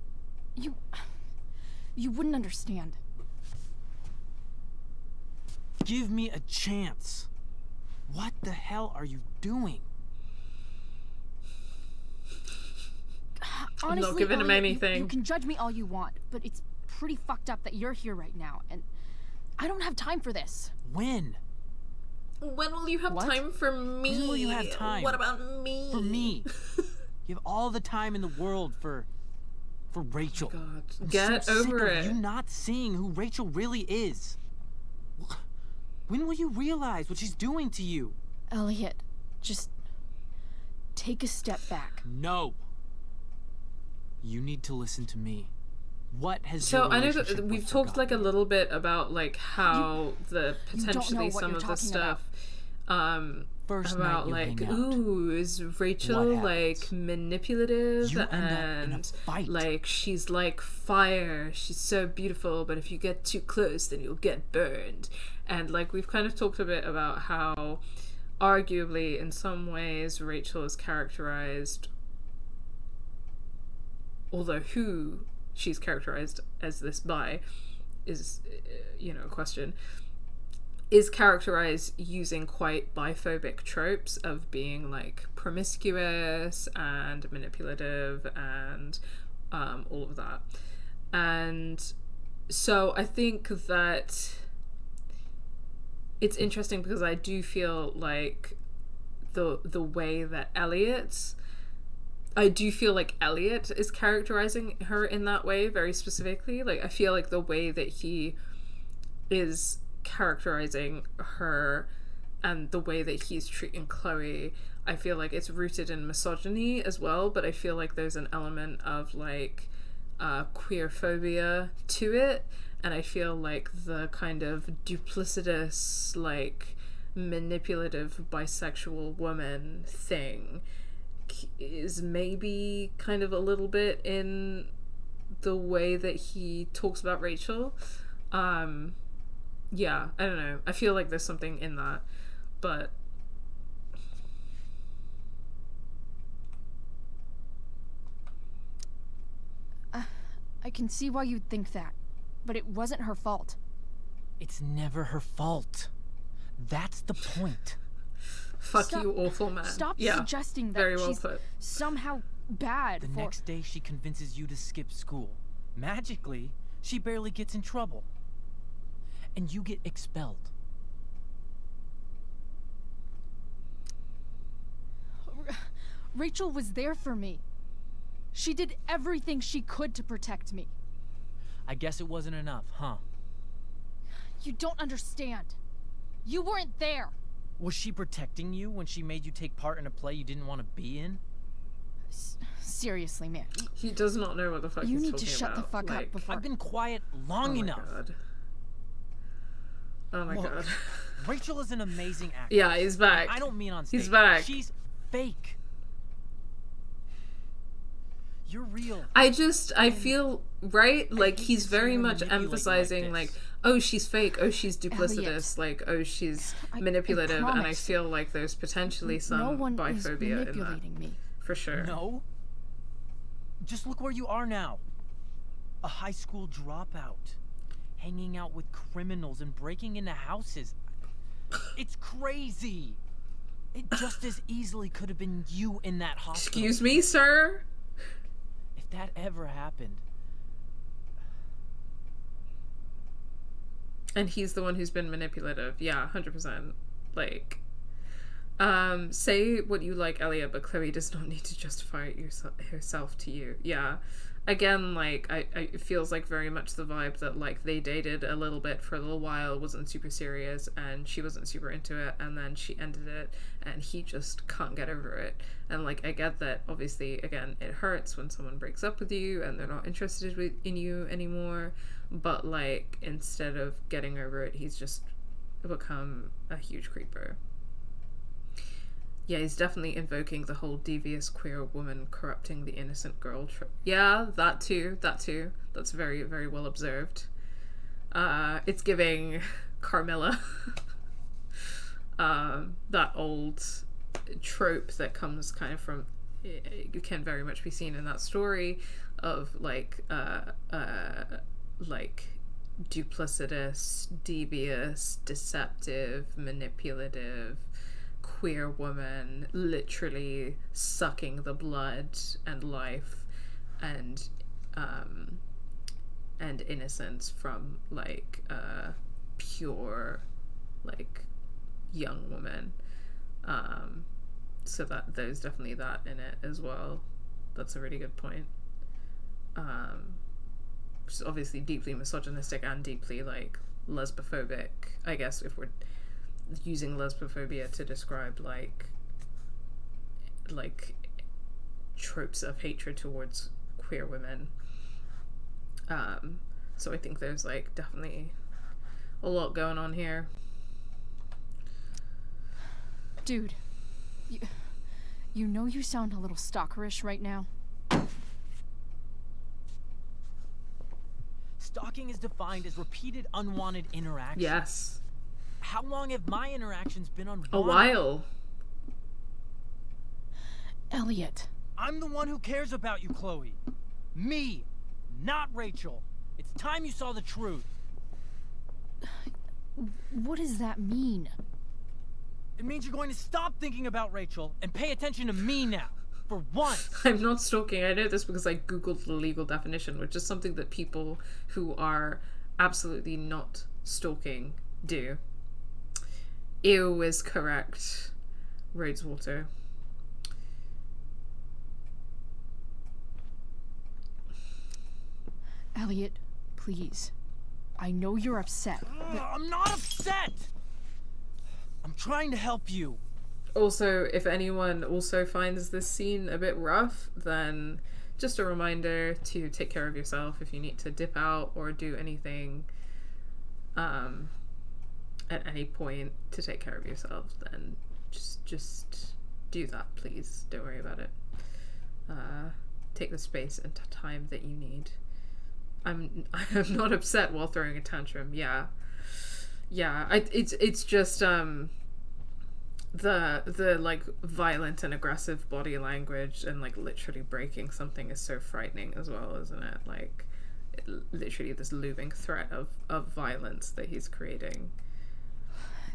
[SPEAKER 9] You wouldn't understand.
[SPEAKER 19] Give me a chance. What the hell are you doing?
[SPEAKER 9] Honestly,
[SPEAKER 1] I'm not giving him
[SPEAKER 9] Elliot,
[SPEAKER 1] anything.
[SPEAKER 9] You can judge me all you want, but it's pretty fucked up that you're here right now, and I don't have time for this.
[SPEAKER 19] When?
[SPEAKER 1] When will you have time for me?
[SPEAKER 19] When will you have time?
[SPEAKER 1] What about me?
[SPEAKER 19] For me. You have all the time in the world for Rachel.
[SPEAKER 1] Oh God.
[SPEAKER 19] I'm
[SPEAKER 1] Get
[SPEAKER 19] so
[SPEAKER 1] over
[SPEAKER 19] sick
[SPEAKER 1] it.
[SPEAKER 19] of you not seeing who Rachel really is. When will you realize what she's doing to you?
[SPEAKER 9] Elliot, just take a step back.
[SPEAKER 19] No. You need to listen to me. What has
[SPEAKER 1] So
[SPEAKER 19] your
[SPEAKER 1] I know
[SPEAKER 19] relationship
[SPEAKER 1] that we've
[SPEAKER 19] with
[SPEAKER 1] talked like a
[SPEAKER 19] forgotten?
[SPEAKER 1] little bit about like how the
[SPEAKER 9] you don't know
[SPEAKER 1] potentially
[SPEAKER 9] what
[SPEAKER 1] some
[SPEAKER 9] you're
[SPEAKER 1] of the
[SPEAKER 9] talking
[SPEAKER 1] stuff
[SPEAKER 19] First
[SPEAKER 1] about
[SPEAKER 19] night you
[SPEAKER 1] like
[SPEAKER 19] hang out.
[SPEAKER 1] ooh, is Rachel
[SPEAKER 19] What
[SPEAKER 1] like manipulative
[SPEAKER 19] You end up in a
[SPEAKER 1] and
[SPEAKER 19] fight.
[SPEAKER 1] like she's like fire, she's so beautiful, but if you get too close then you'll get burned. And like we've kind of talked a bit about how arguably in some ways Rachel is characterized, although who she's characterized as this by is a question, is characterized using quite biphobic tropes of being like promiscuous and manipulative and all of that. And so I think that it's interesting because I do feel like the way that I do feel like Elliot is characterizing her in that way very specifically. Like I feel like the way that he is characterizing her and the way that he's treating Chloe, I feel like it's rooted in misogyny as well, but I feel like there's an element of like queer phobia to it, and I feel like the kind of duplicitous like manipulative bisexual woman thing is maybe kind of a little bit in the way that he talks about Rachel. Yeah, I don't know. I feel like there's something in that, but
[SPEAKER 9] I can see why you'd think that, but it wasn't her fault.
[SPEAKER 19] It's never her fault. That's the point.
[SPEAKER 1] Fuck
[SPEAKER 9] Stop-
[SPEAKER 1] you, awful man.
[SPEAKER 9] Stop
[SPEAKER 1] Yeah,
[SPEAKER 9] suggesting that
[SPEAKER 1] very well
[SPEAKER 9] she's
[SPEAKER 1] put.
[SPEAKER 9] somehow bad
[SPEAKER 19] The
[SPEAKER 9] for...
[SPEAKER 19] next day she convinces you to skip school. Magically, she barely gets in trouble. And you get expelled.
[SPEAKER 9] Rachel was there for me. She did everything she could to protect me.
[SPEAKER 19] I guess it wasn't enough, huh?
[SPEAKER 9] You don't understand. You weren't there.
[SPEAKER 19] Was she protecting you when she made you take part in a play you didn't want to be in?
[SPEAKER 9] Seriously, man.
[SPEAKER 1] He does not know what the fuck
[SPEAKER 9] You
[SPEAKER 1] he's
[SPEAKER 9] need
[SPEAKER 1] talking
[SPEAKER 9] to shut the
[SPEAKER 1] about.
[SPEAKER 9] fuck
[SPEAKER 1] Like,
[SPEAKER 9] up before...
[SPEAKER 19] I've been quiet long enough.
[SPEAKER 1] God. Oh my
[SPEAKER 19] Look,
[SPEAKER 1] God.
[SPEAKER 19] Rachel is an amazing actress.
[SPEAKER 1] Yeah, he's back.
[SPEAKER 19] I don't mean on stage.
[SPEAKER 1] He's back.
[SPEAKER 19] She's fake. You're real.
[SPEAKER 1] I feel, right? Like,
[SPEAKER 19] hate
[SPEAKER 1] he's
[SPEAKER 19] to see
[SPEAKER 1] very
[SPEAKER 19] her
[SPEAKER 1] much
[SPEAKER 19] manipulate you like
[SPEAKER 1] emphasizing,
[SPEAKER 19] this.
[SPEAKER 1] like, oh, she's fake, oh, she's duplicitous,
[SPEAKER 9] Elliot.
[SPEAKER 1] like, oh, she's
[SPEAKER 9] I
[SPEAKER 1] manipulative, and I
[SPEAKER 9] promise.
[SPEAKER 1] feel like there's potentially some
[SPEAKER 9] No one is
[SPEAKER 1] biphobia in that.
[SPEAKER 9] manipulating me.
[SPEAKER 1] For sure.
[SPEAKER 19] No. Just look where you are now. A high school dropout. Hanging out with criminals and breaking into houses. It's crazy. It just as easily could have been you in that hospital.
[SPEAKER 1] Excuse me, sir?
[SPEAKER 19] If that ever happened.
[SPEAKER 1] And he's the one who's been manipulative. Yeah, 100%. Like, say what you like, Elliot, but Chloe does not need to justify herself to you. Yeah. Again, like, it feels like very much the vibe that, like, they dated a little bit for a little while, wasn't super serious, and she wasn't super into it, and then she ended it, and he just can't get over it. And, like, I get that, obviously, again, it hurts when someone breaks up with you, and they're not interested in you anymore, but, like, instead of getting over it, he's just become a huge creeper. Yeah, he's definitely invoking the whole devious queer woman corrupting the innocent girl yeah, that too. That's very, very well observed. It's giving Carmilla. That old trope that comes kind of from, it can very much be seen in that story of like duplicitous, devious, deceptive, manipulative, queer woman, literally sucking the blood and life and innocence from like a pure like young woman. So that there's definitely that in it as well. That's a really good point. Which is obviously deeply misogynistic and deeply like lesbophobic, I guess, if we're using lesbophobia to describe like tropes of hatred towards queer women. So I think there's like definitely a lot going on here.
[SPEAKER 9] Dude, you know you sound a little stalkerish right now.
[SPEAKER 19] Stalking is defined as repeated unwanted interactions.
[SPEAKER 1] Yes.
[SPEAKER 19] How long have my interactions been unwanted?
[SPEAKER 1] A while.
[SPEAKER 19] Elliot. I'm the one who cares about you, Chloe. Me, not Rachel. It's time you saw the truth.
[SPEAKER 9] What does that mean?
[SPEAKER 19] It means you're going to stop thinking about Rachel and pay attention to me now. For once.
[SPEAKER 1] I'm not stalking. I know this because I googled the legal definition, which is something that people who are absolutely not stalking do. Ew is correct. Rhodeswater.
[SPEAKER 9] Elliot, please. I know you're upset.
[SPEAKER 19] I'm not upset! I'm trying to help you.
[SPEAKER 1] Also, if anyone also finds this scene a bit rough, then just a reminder to take care of yourself. If you need to dip out or do anything at any point to take care of yourself, then just do that, please. Don't worry about it. Take the space and time that you need. I'm not upset while throwing a tantrum. Yeah. It's just the like violent and aggressive body language and like literally breaking something is so frightening as well, isn't it? Like literally this looming threat of violence that he's creating.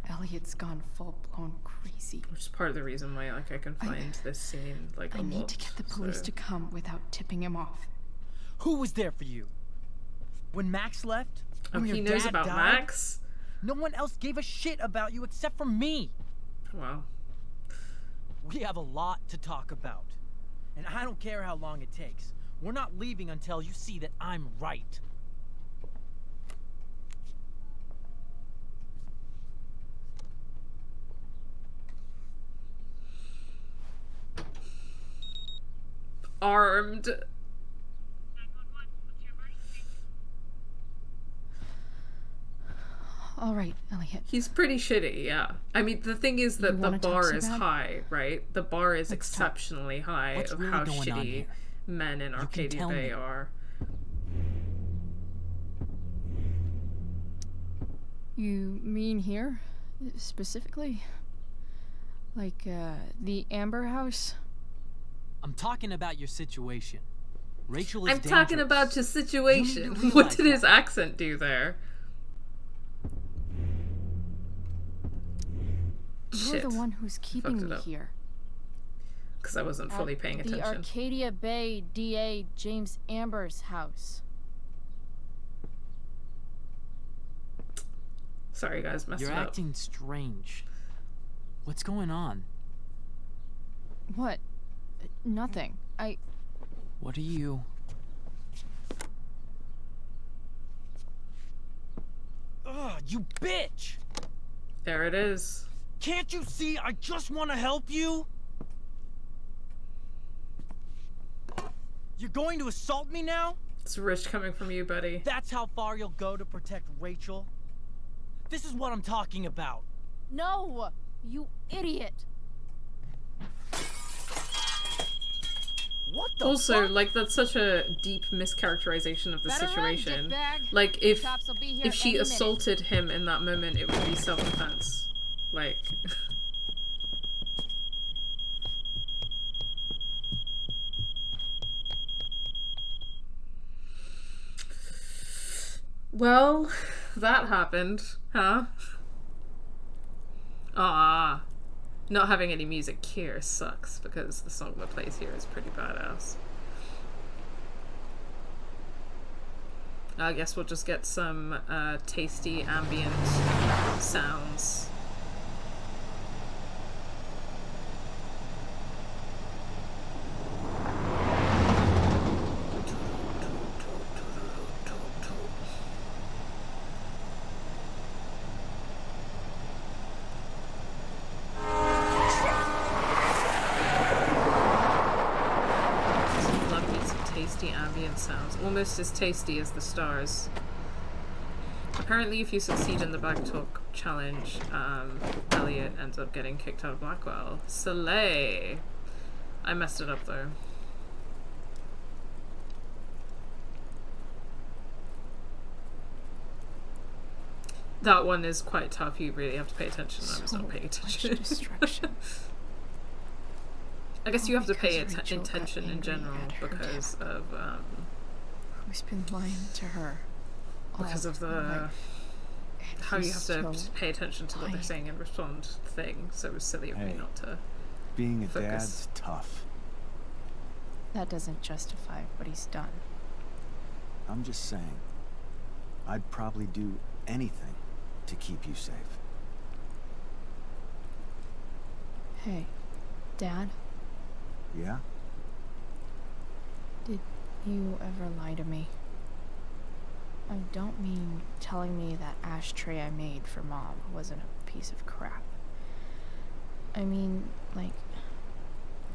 [SPEAKER 9] Elliot's gone full-blown crazy.
[SPEAKER 1] Which is part of the reason why like I can find this scene like a lot.
[SPEAKER 9] I need to get the police to come without tipping him off.
[SPEAKER 19] Who was there for you? When Max left?
[SPEAKER 1] Oh, he knows about Max?
[SPEAKER 19] No one else gave a shit about you except for me.
[SPEAKER 1] Wow.
[SPEAKER 19] We have a lot to talk about. And I don't care how long it takes. We're not leaving until you see that I'm right.
[SPEAKER 1] Armed.
[SPEAKER 9] All right, Elliot.
[SPEAKER 1] He's pretty shitty, yeah. I mean, the thing is that the bar is
[SPEAKER 9] bad?
[SPEAKER 1] high, right? The bar is
[SPEAKER 9] Let's
[SPEAKER 1] exceptionally high
[SPEAKER 19] What's
[SPEAKER 1] of
[SPEAKER 19] really
[SPEAKER 1] how
[SPEAKER 19] going on
[SPEAKER 1] shitty
[SPEAKER 19] here?
[SPEAKER 1] men in Arcadia
[SPEAKER 19] tell
[SPEAKER 1] Bay
[SPEAKER 19] me.
[SPEAKER 1] are.
[SPEAKER 9] You mean here? Specifically? Like, the Amber House?
[SPEAKER 19] I'm talking about your situation. Rachel is
[SPEAKER 1] I'm talking about your situation. What did his accent do there?
[SPEAKER 9] You're the one who's keeping me here.
[SPEAKER 1] Because I wasn't fully paying attention.
[SPEAKER 9] The Arcadia Bay DA James Amber's house.
[SPEAKER 1] Sorry guys, messed
[SPEAKER 19] You're
[SPEAKER 1] it up.
[SPEAKER 19] acting strange. What's going on?
[SPEAKER 9] What? Nothing.
[SPEAKER 19] What are you? Ugh, you bitch!
[SPEAKER 1] There it is.
[SPEAKER 19] Can't you see I just want to help you? You're going to assault me now?
[SPEAKER 1] It's rich coming from you, buddy.
[SPEAKER 19] That's how far you'll go to protect Rachel? This is what I'm talking about.
[SPEAKER 9] No! You idiot!
[SPEAKER 19] What the
[SPEAKER 1] Also,
[SPEAKER 19] fuck?
[SPEAKER 1] like, that's such a deep mischaracterization of the
[SPEAKER 9] Better run,
[SPEAKER 1] situation.
[SPEAKER 9] dickbag.
[SPEAKER 1] Like, if
[SPEAKER 9] Cops will be here
[SPEAKER 1] if she
[SPEAKER 9] any minute.
[SPEAKER 1] assaulted him in that moment, it would be self-defense. Like... Well, that happened, huh? Ah, not having any music here sucks because the song that plays here is pretty badass. I guess we'll just get some tasty ambient sounds. Sounds almost as tasty as the stars. Apparently, if you succeed in the back talk challenge, Elliot ends up getting kicked out of Blackwell. Soleil! I messed it up though. That one is quite tough. You really have to pay attention. I was not paying attention. I guess you have to pay attention in general because of
[SPEAKER 5] who's been lying to her
[SPEAKER 1] because of the how you have to pay attention to what they're saying and respond thing. So it was silly of me not to
[SPEAKER 6] being a
[SPEAKER 1] focus.
[SPEAKER 6] dad's tough.
[SPEAKER 3] That doesn't justify what he's done.
[SPEAKER 6] I'm just saying, I'd probably do anything to keep you safe.
[SPEAKER 3] Hey, Dad?
[SPEAKER 6] Yeah?
[SPEAKER 3] Did you ever lie to me? I don't mean telling me that ashtray I made for Mom wasn't a piece of crap. I mean, like,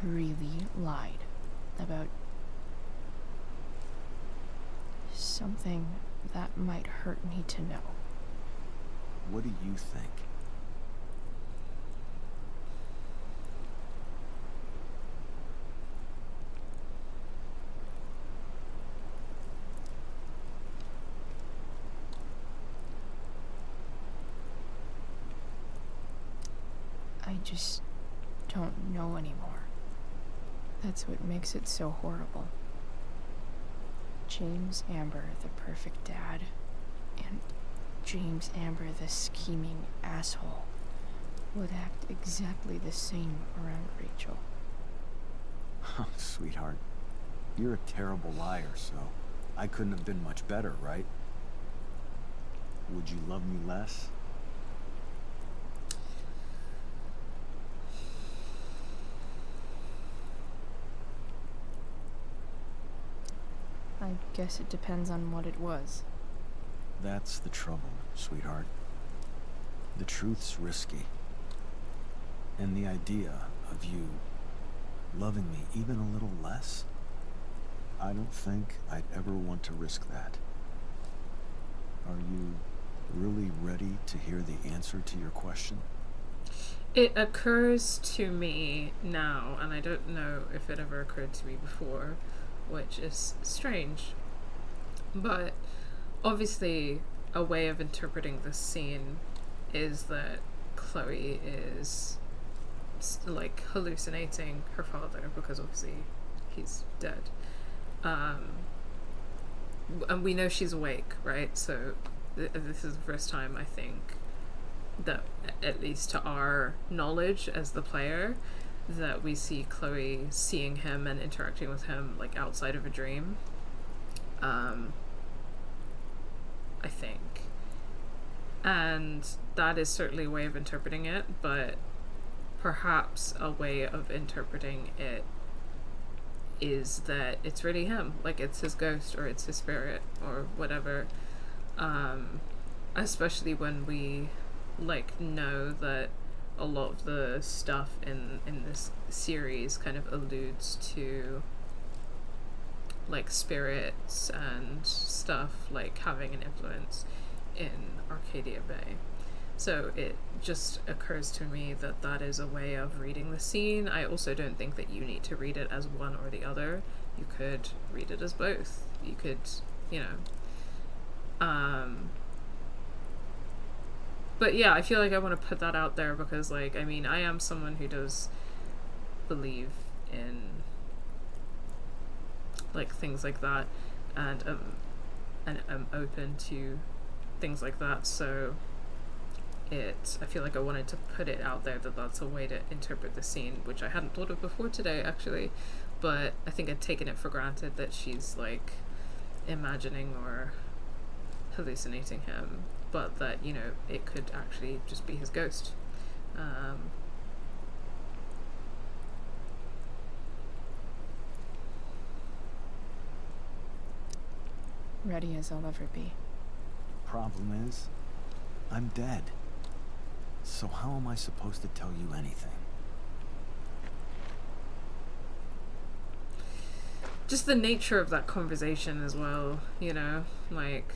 [SPEAKER 3] really lied about something that might hurt me to know.
[SPEAKER 6] What do you think?
[SPEAKER 3] I just don't know anymore. That's what makes it so horrible. James Amber, the perfect dad, and James Amber, the scheming asshole, would act exactly the same around Rachel.
[SPEAKER 6] Oh, sweetheart, you're a terrible liar, so I couldn't have been much better, right? Would you love me less?
[SPEAKER 3] I guess it depends on what it was.
[SPEAKER 6] That's the trouble, sweetheart. The truth's risky. And the idea of you loving me even a little less, I don't think I'd ever want to risk that. Are you really ready to hear the answer to your question?
[SPEAKER 1] It occurs to me now, and I don't know if it ever occurred to me before, which is strange. But obviously a way of interpreting this scene is that Chloe is like hallucinating her father because obviously he's dead. And we know she's awake, right? So this is the first time I think that, at least to our knowledge as the player, that we see Chloe seeing him and interacting with him like outside of a dream. I think. And that is certainly a way of interpreting it, but perhaps a way of interpreting it is that it's really him, like it's his ghost or it's his spirit or whatever. Especially when we like know that a lot of the stuff in this series kind of alludes to like spirits and stuff like having an influence in Arcadia Bay. So it just occurs to me that that is a way of reading the scene. I also don't think that you need to read it as one or the other. You could read it as both. You could, you know. But yeah, I feel like I want to put that out there because, like, I mean, I am someone who does believe in like things like that, and I'm open to things like that. So I feel like I wanted to put it out there that that's a way to interpret the scene, which I hadn't thought of before today, actually. But I think I'd taken it for granted that she's like imagining or hallucinating him, but that, you know, it could actually just be his ghost.
[SPEAKER 3] Ready as I'll ever be.
[SPEAKER 6] Problem is, I'm dead. So how am I supposed to tell you anything?
[SPEAKER 1] Just the nature of that conversation as well, you know, like,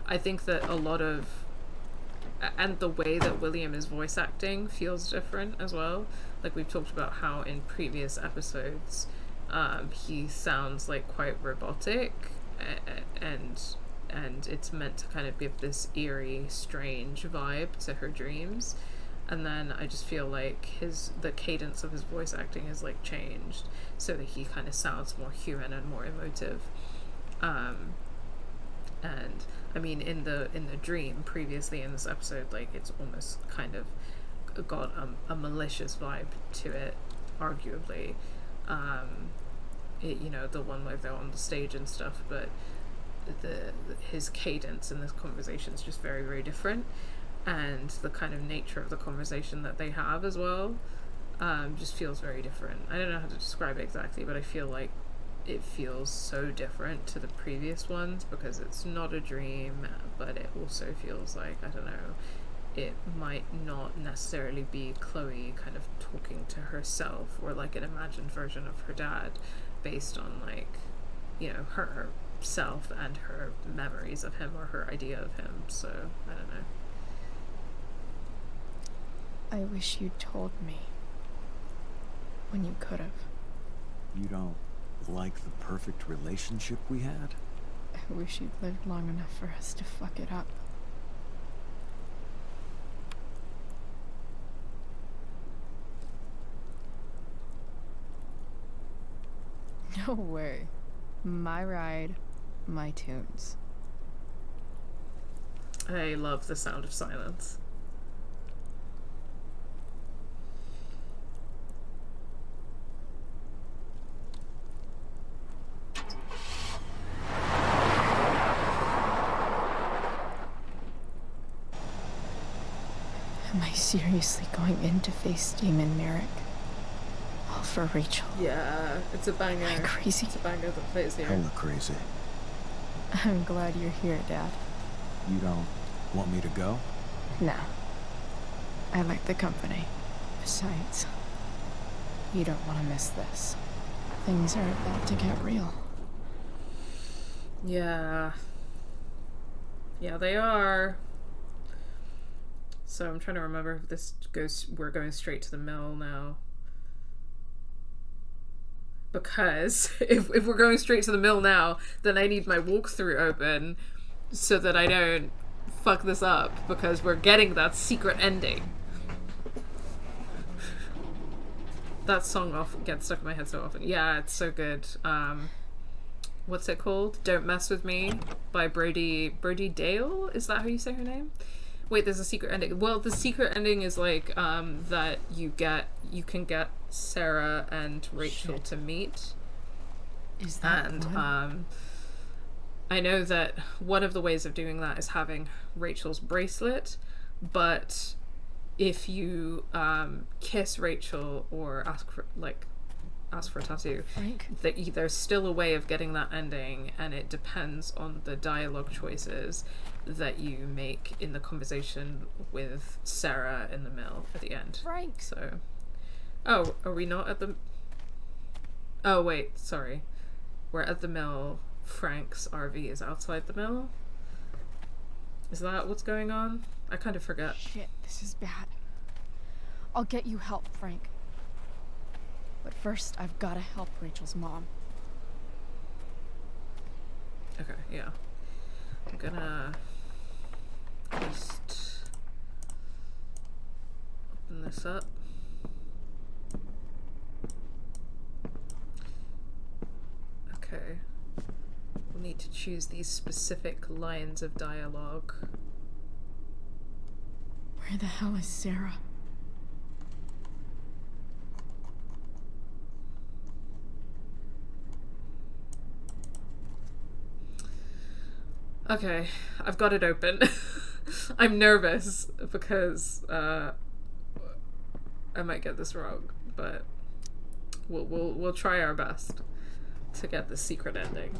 [SPEAKER 1] I think that a lot of, and the way that William is voice acting feels different as well. Like, we've talked about how in previous episodes, he sounds like quite robotic, and it's meant to kind of give this eerie, strange vibe to her dreams. And then I just feel like the cadence of his voice acting is like changed so that he kind of sounds more human and more emotive. And I mean, in the dream previously in this episode, like, it's almost kind of got a malicious vibe to it, arguably. You know, the one where they're on the stage and stuff, but his cadence in this conversation is just very, very different. And the kind of nature of the conversation that they have as well just feels very different. I don't know how to describe it exactly, but I feel like it feels so different to the previous ones because it's not a dream, but it also feels like, I don't know, it might not necessarily be Chloe kind of talking to herself or like an imagined version of her dad based on, like, you know, her self and her memories of him or her idea of him. So I don't know.
[SPEAKER 3] I wish you'd told me when you could have.
[SPEAKER 6] You don't like the perfect relationship we had?
[SPEAKER 3] I wish you'd lived long enough for us to fuck it up. No way. My ride, my tunes.
[SPEAKER 1] I love the sound of silence.
[SPEAKER 3] Am I seriously going in to face Demon Merrick? All for Rachel.
[SPEAKER 1] Yeah, it's a banger.
[SPEAKER 3] Am I crazy?
[SPEAKER 1] It's a banger that plays here.
[SPEAKER 6] Hella crazy.
[SPEAKER 3] I'm glad you're here, Dad.
[SPEAKER 6] You don't want me to go?
[SPEAKER 3] No. I like the company. Besides, you don't want to miss this. Things are about to get real.
[SPEAKER 1] Yeah. Yeah, they are. So I'm trying to remember if this goes, we're going straight to the mill now. Because if we're going straight to the mill now, then I need my walkthrough open so that I don't fuck this up, because we're getting that secret ending. That song gets stuck in my head so often. Yeah, it's so good. What's it called? Don't Mess With Me by Brody Dale? Is that how you say her name? Wait, there's a secret ending. Well, the secret ending is like that you can get Sara and Rachel to meet.
[SPEAKER 3] Is that
[SPEAKER 1] and
[SPEAKER 3] one?
[SPEAKER 1] I know that one of the ways of doing that is having Rachel's bracelet, but if you kiss Rachel or ask for a tattoo, there's still a way of getting that ending, and it depends on the dialogue choices that you make in the conversation with Sara in the mill at the end.
[SPEAKER 9] Frank.
[SPEAKER 1] So, oh, are we not at the? Oh wait, sorry, we're at the mill. Frank's RV is outside the mill. Is that what's going on? I kind of forget.
[SPEAKER 5] Shit, this is bad. I'll get you help, Frank. But first, I've gotta help Rachel's mom.
[SPEAKER 1] Okay, yeah. I'm gonna just open this up. Okay. We'll need need to choose these specific lines of dialogue.
[SPEAKER 5] Where the hell is Sara?
[SPEAKER 1] Okay, I've got it open. I'm nervous because I might get this wrong, but we'll try our best to get the secret ending.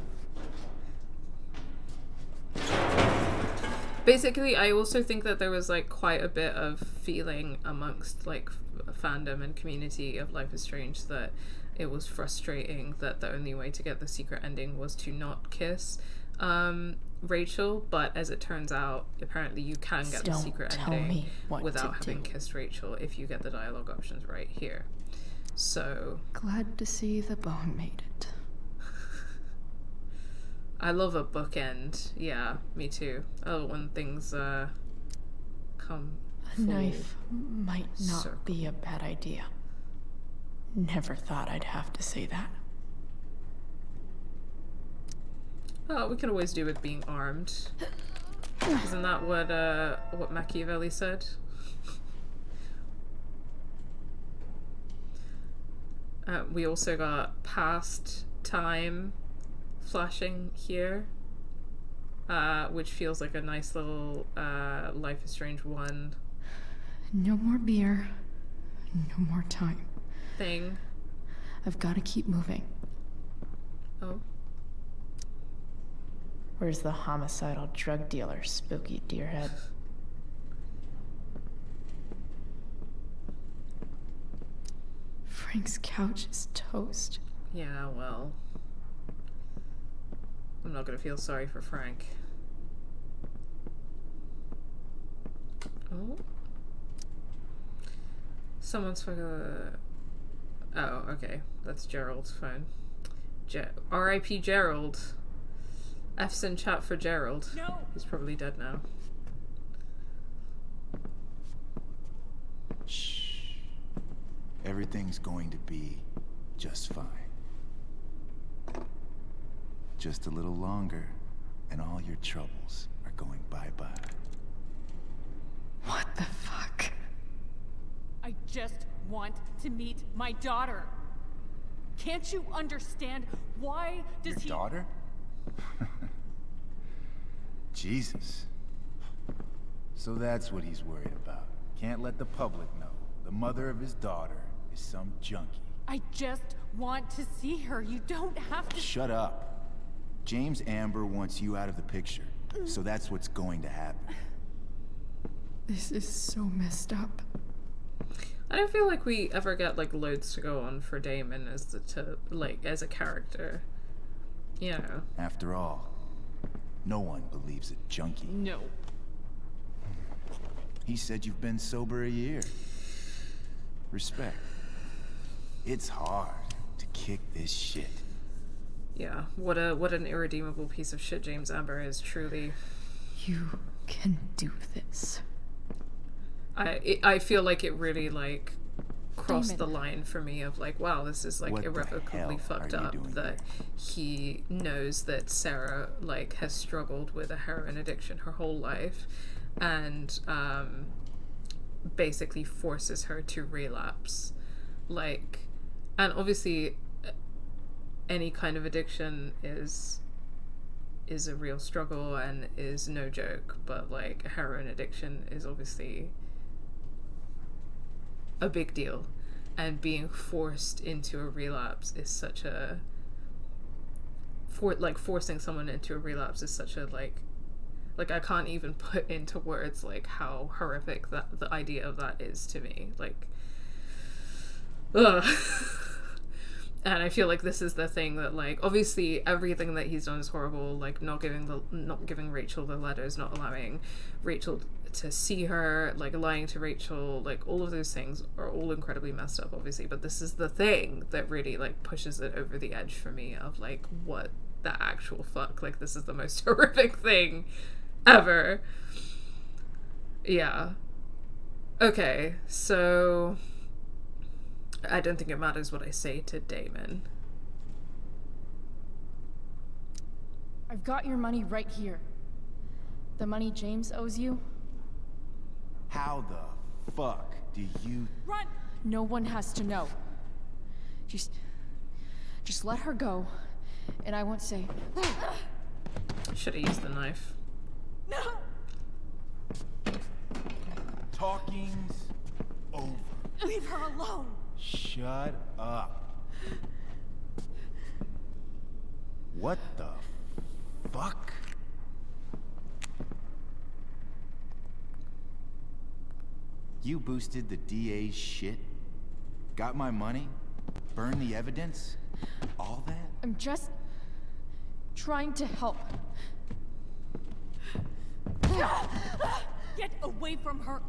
[SPEAKER 1] Basically, I also think that there was like quite a bit of feeling amongst like fandom and community of Life is Strange that it was frustrating that the only way to get the secret ending was to not kiss Rachel, but as it turns out, apparently you can get the secret ending without having kissed Rachel if you get the dialogue options right here. So
[SPEAKER 3] glad to see the bone made it.
[SPEAKER 1] I love a bookend. Yeah, me too. Oh, when things come.
[SPEAKER 3] A knife might not be a bad idea. Never thought I'd have to say that.
[SPEAKER 1] Oh, we can always do with being armed. Isn't that what Machiavelli said? We also got past time flashing here, which feels like a nice little Life is Strange 1
[SPEAKER 3] No more beer, no more time
[SPEAKER 1] thing.
[SPEAKER 3] I've got to keep moving.
[SPEAKER 1] Oh.
[SPEAKER 3] Where's the homicidal drug dealer, spooky deerhead? Frank's couch is toast.
[SPEAKER 1] Yeah, well, I'm not gonna feel sorry for Frank. Oh. Someone's fucking... Oh, okay. That's Gerald's phone. R.I.P. Gerald. F's in chat for Gerald. No. He's probably dead now.
[SPEAKER 12] Shh. Everything's going to be just fine. Just a little longer, and all your troubles are going bye-bye.
[SPEAKER 3] What the fuck?
[SPEAKER 20] I just want to meet my daughter. Can't you understand? Why does
[SPEAKER 12] Your daughter? Jesus. So that's what he's worried about. Can't let the public know. The mother of his daughter is some junkie.
[SPEAKER 20] I just want to see her. You don't have to...
[SPEAKER 12] Shut up. James Amber wants you out of the picture. So that's what's going to happen.
[SPEAKER 3] This is so messed up.
[SPEAKER 1] I don't feel like we ever get like loads to go on for Damon as as a character. You know.
[SPEAKER 12] After all, no one believes a junkie.
[SPEAKER 20] No.
[SPEAKER 12] He said you've been sober a year. Respect. It's hard to kick this shit.
[SPEAKER 1] Yeah, what an irredeemable piece of shit James Amber is, truly.
[SPEAKER 3] You can do this.
[SPEAKER 1] I feel like it really like crossed the line for me of like, wow, this is like irrevocably fucked up that he knows that Sara like has struggled with a heroin addiction her whole life and basically forces her to relapse. Like, and obviously any kind of addiction is a real struggle and is no joke, but like heroin addiction is obviously a big deal, and being forced into a relapse is such a forcing someone into a relapse is such a like I can't even put into words like how horrific that the idea of that is to me. Like, ugh. And I feel like this is the thing that like obviously everything that he's done is horrible, like not giving Rachel the letters, not allowing Rachel to see her, like lying to Rachel, like all of those things are all incredibly messed up obviously, but this is the thing that really like pushes it over the edge for me of like what the actual fuck, like this is the most horrific thing ever. Yeah. Okay, so I don't think it matters what I say to Damon.
[SPEAKER 3] I've got your money right here. The money James owes you.
[SPEAKER 12] How the fuck do you...
[SPEAKER 9] Run!
[SPEAKER 3] No one has to know. Just let her go, and I won't say...
[SPEAKER 1] Should have used the knife.
[SPEAKER 9] No!
[SPEAKER 12] Talking's over.
[SPEAKER 9] Leave her alone!
[SPEAKER 12] Shut up. What the fuck? You boosted the DA's shit? Got my money? Burned the evidence? All that?
[SPEAKER 3] I'm just trying to help.
[SPEAKER 9] Get away from her!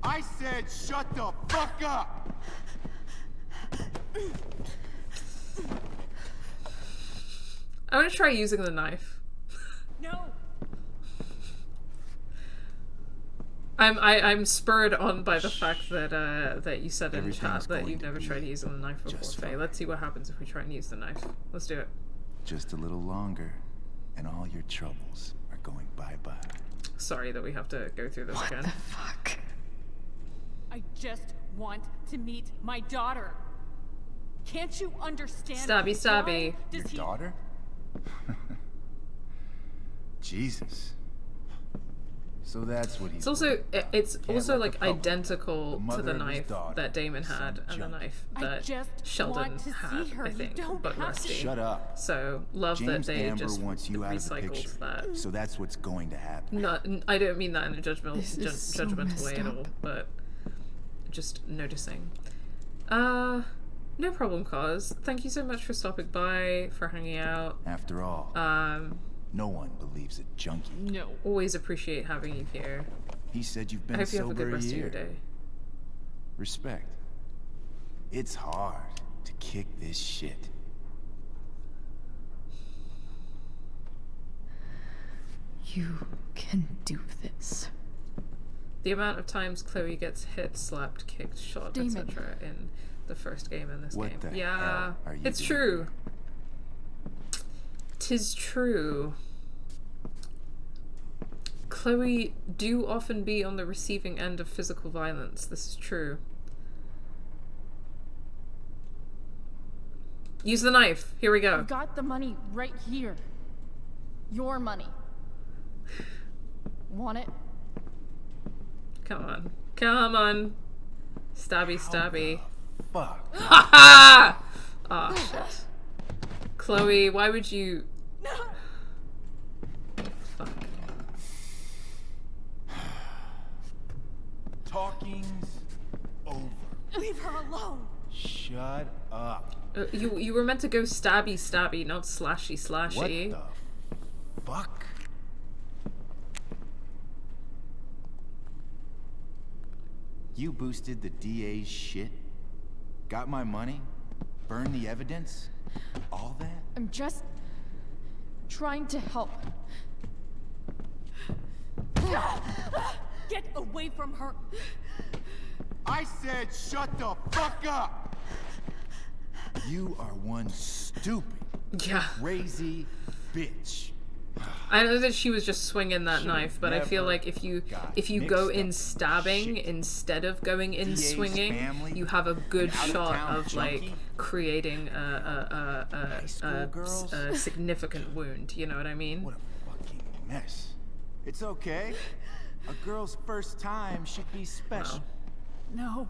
[SPEAKER 12] I said shut the fuck up!
[SPEAKER 1] I want to try using the knife.
[SPEAKER 9] No!
[SPEAKER 1] I'm spurred on by the fact that that you said in chat that you've never tried using the knife before, Faye. Let's see what happens if we try and use the knife. Let's do it.
[SPEAKER 12] Just a little longer, and all your troubles are going bye-bye.
[SPEAKER 1] Sorry that we have to go through this again.
[SPEAKER 3] What the fuck?
[SPEAKER 9] I just want to meet my daughter. Can't you understand?
[SPEAKER 1] Stabby, stabby.
[SPEAKER 12] Your daughter? Jesus. So that's what he's...
[SPEAKER 1] It's also like identical to the knife that Damon had and the knife that Sheldon had, I think, but rusty.
[SPEAKER 12] Shut up.
[SPEAKER 1] So love
[SPEAKER 12] James
[SPEAKER 1] that they
[SPEAKER 12] Amber
[SPEAKER 1] just
[SPEAKER 12] wants you out of the picture,
[SPEAKER 1] recycled that.
[SPEAKER 12] so that's what's going to happen.
[SPEAKER 1] Not, I don't mean that in a judgmental
[SPEAKER 3] so
[SPEAKER 1] judgmental way at all, but just noticing. No problem, Cause. Thank you so much for stopping by, for hanging out.
[SPEAKER 12] After all, no one believes a junkie.
[SPEAKER 9] No.
[SPEAKER 1] Always appreciate having you here.
[SPEAKER 12] He said you've
[SPEAKER 1] I
[SPEAKER 12] been
[SPEAKER 1] hope you have a
[SPEAKER 12] sober
[SPEAKER 1] good
[SPEAKER 12] a
[SPEAKER 1] rest of your
[SPEAKER 12] year.
[SPEAKER 1] day.
[SPEAKER 12] Respect. It's hard to kick this shit.
[SPEAKER 3] You can do this.
[SPEAKER 1] The amount of times Chloe gets hit, slapped, kicked, shot,
[SPEAKER 3] Damon.
[SPEAKER 1] etc. in the first game and this
[SPEAKER 12] What
[SPEAKER 1] game.
[SPEAKER 12] the
[SPEAKER 1] Yeah,
[SPEAKER 12] hell are you
[SPEAKER 1] it's
[SPEAKER 12] doing?
[SPEAKER 1] true. 'Tis true. Chloe do often be on the receiving end of physical violence. This is true. Use the knife. Here we go.
[SPEAKER 3] I've got the money right here. Your money. Want it?
[SPEAKER 1] Come on. Come on. Stabby, stabby.
[SPEAKER 12] Fuck.
[SPEAKER 1] Ha ha! Ah, shit. Chloe, why would you... Fuck.
[SPEAKER 12] Talking's over.
[SPEAKER 9] Leave her alone!
[SPEAKER 12] Shut up.
[SPEAKER 1] You were meant to go stabby, stabby, not slashy, slashy.
[SPEAKER 12] What the fuck? You boosted the DA's shit? Got my money? Burned the evidence? All that?
[SPEAKER 3] I'm just trying to help.
[SPEAKER 9] Get away from her!
[SPEAKER 12] I said shut the fuck up! You are one stupid, crazy bitch.
[SPEAKER 1] I know that she was just swinging that knife, but I feel like if you go in stabbing instead of going in
[SPEAKER 12] DA's
[SPEAKER 1] swinging,
[SPEAKER 12] family,
[SPEAKER 1] you have a good
[SPEAKER 12] an
[SPEAKER 1] shot
[SPEAKER 12] out-of-town
[SPEAKER 1] of like
[SPEAKER 12] junkie,
[SPEAKER 1] creating a significant wound. You know what I mean?
[SPEAKER 12] What a fucking mess. It's okay. A girl's first time should be special.
[SPEAKER 9] No.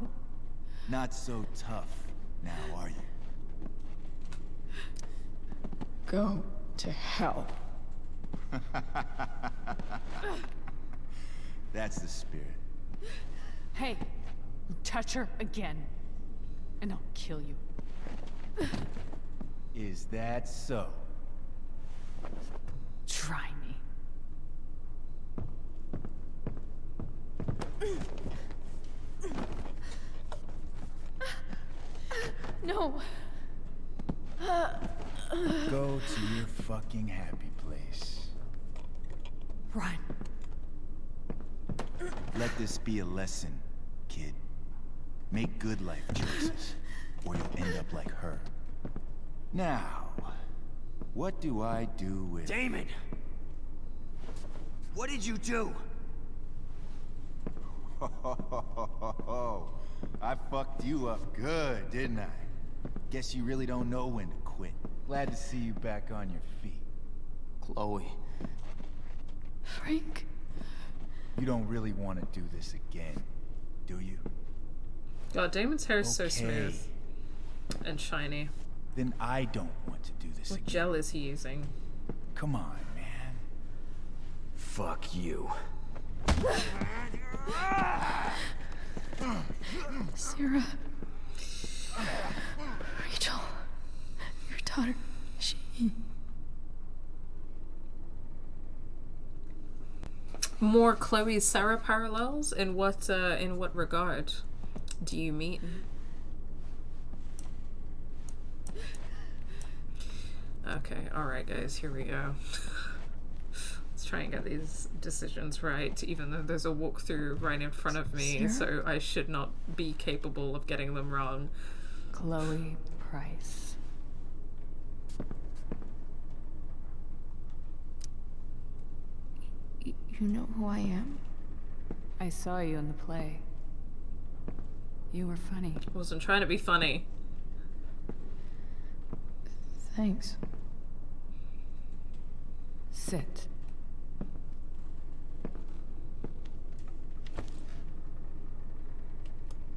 [SPEAKER 12] Not so tough now, are you?
[SPEAKER 3] Go to hell.
[SPEAKER 12] That's the spirit.
[SPEAKER 9] Hey, you touch her again, and I'll kill you.
[SPEAKER 12] Is that so?
[SPEAKER 9] Try me.
[SPEAKER 3] No.
[SPEAKER 12] Go to your fucking happy place.
[SPEAKER 9] Run.
[SPEAKER 12] Let this be a lesson, kid. Make good life choices, or you'll end up like her. Now, What do I do with...
[SPEAKER 11] Damon! What did you do?
[SPEAKER 12] I fucked you up good, didn't I? Guess you really don't know when to quit. Glad to see you back on your feet.
[SPEAKER 11] Chloe.
[SPEAKER 5] Frank?
[SPEAKER 12] You don't really want to do this again, do you?
[SPEAKER 1] God, Damon's hair is so
[SPEAKER 12] Okay.
[SPEAKER 1] smooth and shiny.
[SPEAKER 12] Then I don't want to do this
[SPEAKER 1] What
[SPEAKER 12] again.
[SPEAKER 1] gel is he using?
[SPEAKER 12] Come on, man.
[SPEAKER 11] Fuck you.
[SPEAKER 5] Sara. Rachel. Your daughter. She...
[SPEAKER 1] More Chloe Sara parallels? In what regard do you mean? Okay, alright guys, here we go. Let's try and get these decisions right, even though there's a walkthrough right in front of me, so I should not be capable of getting them wrong.
[SPEAKER 20] Chloe Price.
[SPEAKER 3] You know who I am?
[SPEAKER 20] I saw you in the play. You were funny.
[SPEAKER 1] I wasn't trying to be funny.
[SPEAKER 3] Thanks.
[SPEAKER 20] Sit.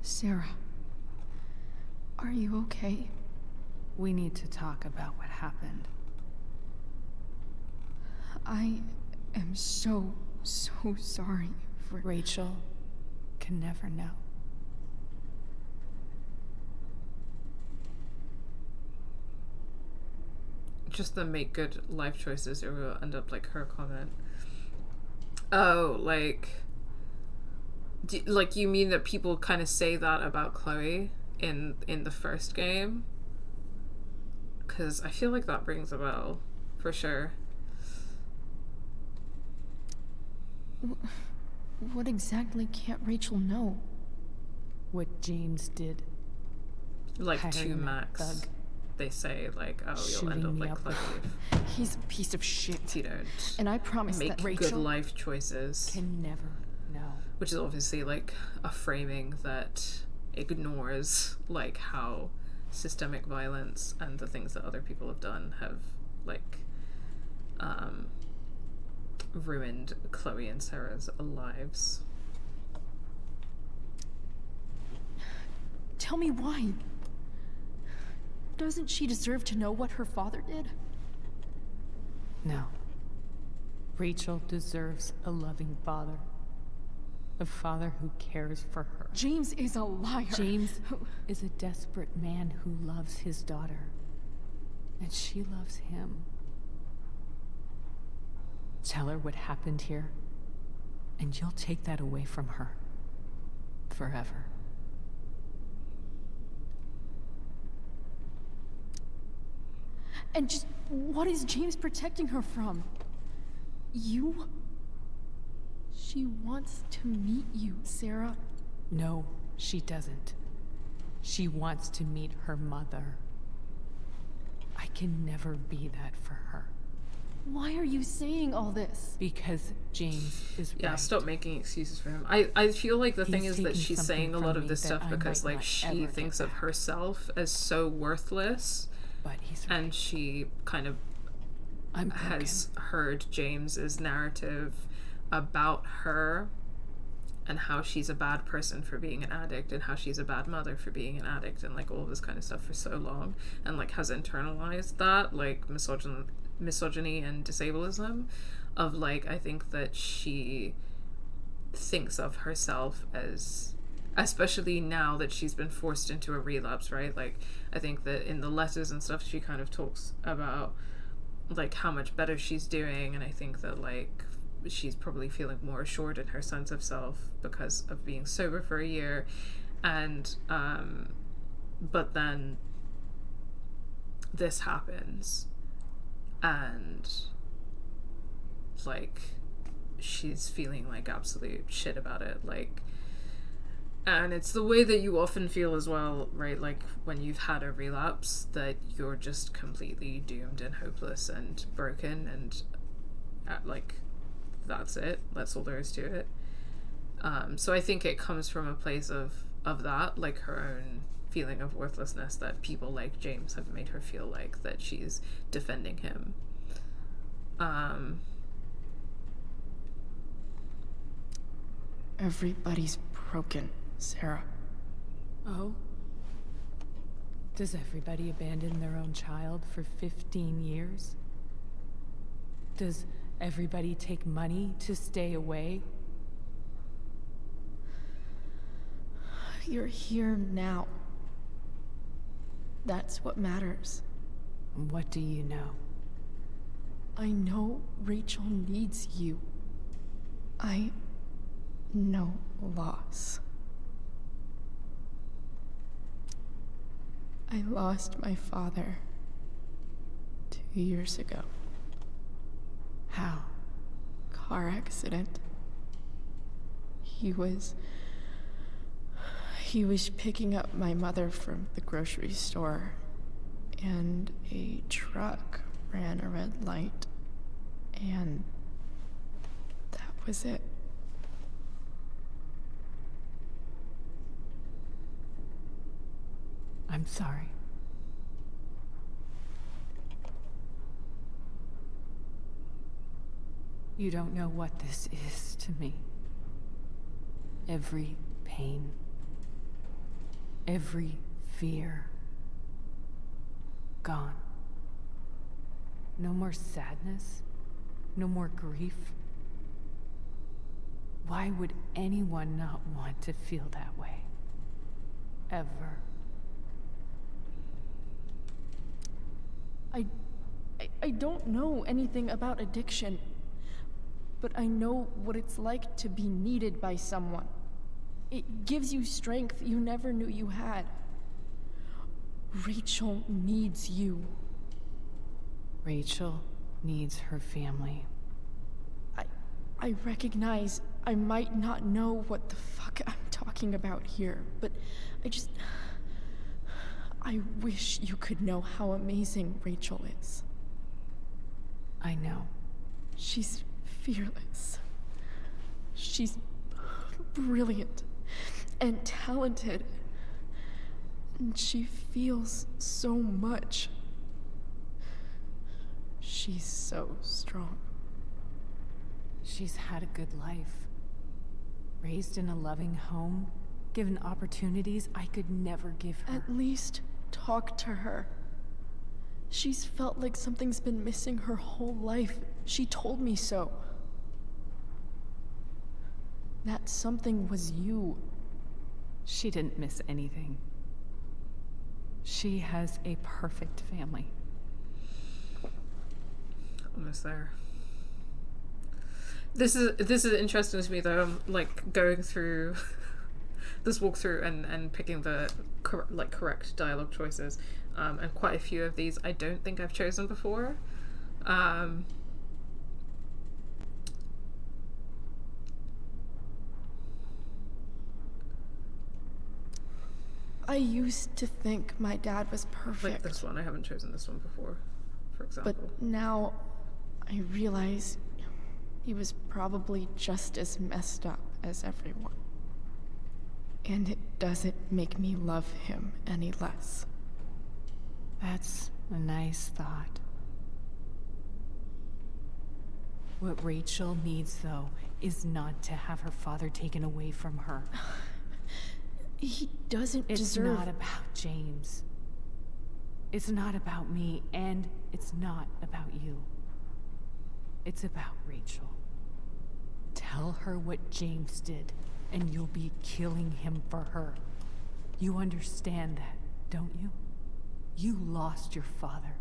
[SPEAKER 3] Sara. Are you okay?
[SPEAKER 20] We need to talk about what happened.
[SPEAKER 3] I am so sorry for...
[SPEAKER 20] Rachel can never know.
[SPEAKER 1] Just the make good life choices, it will end up like her comment. Oh, like you mean that people kind of say that about Chloe in the first game? Because I feel like that rings a bell for sure.
[SPEAKER 3] What exactly can't Rachel know?
[SPEAKER 20] What James did.
[SPEAKER 1] Like
[SPEAKER 20] Hiring
[SPEAKER 1] to
[SPEAKER 20] that
[SPEAKER 1] max.
[SPEAKER 20] thug.
[SPEAKER 1] They say like, oh, you'll end
[SPEAKER 20] Shooting
[SPEAKER 1] up
[SPEAKER 20] me
[SPEAKER 1] like
[SPEAKER 20] up.
[SPEAKER 1] Chloe.
[SPEAKER 5] He's a piece of shit.
[SPEAKER 1] You don't
[SPEAKER 5] And I promise
[SPEAKER 1] make
[SPEAKER 5] that
[SPEAKER 1] good
[SPEAKER 5] Rachel
[SPEAKER 1] life choices.
[SPEAKER 20] Can never know.
[SPEAKER 1] Which is obviously like a framing that ignores like how systemic violence and the things that other people have done have like ruined Chloe and Sarah's lives.
[SPEAKER 5] Tell me why. Doesn't she deserve to know what her father did?
[SPEAKER 20] No. Rachel deserves a loving father. A father who cares for her.
[SPEAKER 5] James is a liar.
[SPEAKER 20] James is a desperate man who loves his daughter. And she loves him. Tell her what happened here, and you'll take that away from her. Forever.
[SPEAKER 5] And just what is James protecting her from? You? She wants to meet you, Sara.
[SPEAKER 20] No, she doesn't. She wants to meet her mother. I can never be that for her.
[SPEAKER 5] Why are you saying all this?
[SPEAKER 20] Because James is
[SPEAKER 1] Yeah,
[SPEAKER 20] right.
[SPEAKER 1] stop making excuses for him. I feel like the thing
[SPEAKER 20] He's
[SPEAKER 1] is that
[SPEAKER 20] taking
[SPEAKER 1] she's
[SPEAKER 20] something
[SPEAKER 1] saying a
[SPEAKER 20] from
[SPEAKER 1] lot of
[SPEAKER 20] me
[SPEAKER 1] this
[SPEAKER 20] that
[SPEAKER 1] stuff
[SPEAKER 20] I
[SPEAKER 1] because
[SPEAKER 20] might
[SPEAKER 1] like
[SPEAKER 20] not
[SPEAKER 1] she
[SPEAKER 20] ever
[SPEAKER 1] thinks
[SPEAKER 20] get
[SPEAKER 1] of
[SPEAKER 20] back.
[SPEAKER 1] herself as so worthless.
[SPEAKER 20] But he's
[SPEAKER 1] right. And she kind of has heard James's narrative about her and how she's a bad person for being an addict and how she's a bad mother for being an addict and like all this kind of stuff for so long, and like has internalized that like misogyny and disablism of like, I think that she thinks of herself as, especially now that she's been forced into a relapse, right? Like I think that in the letters and stuff she kind of talks about like how much better she's doing, and I think that like she's probably feeling more assured in her sense of self because of being sober for a year. And but then this happens and like she's feeling like absolute shit about it. Like And it's the way that you often feel as well, right? Like when you've had a relapse, that you're just completely doomed and hopeless and broken, and like that's it. That's all there is to it. So I think it comes from a place of that, like her own feeling of worthlessness, that people like James have made her feel like that she's defending him.
[SPEAKER 5] Everybody's broken, Sara.
[SPEAKER 20] Oh? Does everybody abandon their own child for 15 years? Does everybody take money to stay away?
[SPEAKER 5] You're here now. That's what matters.
[SPEAKER 20] What do you know?
[SPEAKER 5] I know Rachel needs you. I know loss. I lost my father 2 years ago.
[SPEAKER 20] How?
[SPEAKER 5] Car accident. He was picking up my mother from the grocery store, and a truck ran a red light, and that was it.
[SPEAKER 20] I'm sorry. You don't know what this is to me. Every pain, every fear, gone. No more sadness, no more grief. Why would anyone not want to feel that way? Ever.
[SPEAKER 5] I don't know anything about addiction, but I know what it's like to be needed by someone. It gives you strength you never knew you had. Rachel needs you.
[SPEAKER 20] Rachel needs her family.
[SPEAKER 5] I recognize I might not know what the fuck I'm talking about here, but I wish you could know how amazing Rachel is.
[SPEAKER 20] I know.
[SPEAKER 5] She's fearless. She's brilliant and talented. And she feels so much. She's so strong.
[SPEAKER 20] She's had a good life. Raised in a loving home, given opportunities I could never give her.
[SPEAKER 5] At least talk to her. She's felt like something's been missing her whole life. She told me so. That something was you.
[SPEAKER 20] She didn't miss anything. She has a perfect family.
[SPEAKER 1] Almost there. This is interesting to me though. I'm like going through this walkthrough and picking the correct dialogue choices, and quite a few of these I don't think I've chosen before.
[SPEAKER 5] I used to think my dad was perfect.
[SPEAKER 1] Like this one, I haven't chosen this one before, for example.
[SPEAKER 5] But now I realize he was probably just as messed up as everyone. And it doesn't make me love him any less.
[SPEAKER 20] That's a nice thought. What Rachel needs, though, is not to have her father taken away from her.
[SPEAKER 5] He doesn't deserve...
[SPEAKER 20] It's not about James. It's not about me, and it's not about you. It's about Rachel. Tell her what James did, and you'll be killing him for her. You understand that, don't you? You lost your father.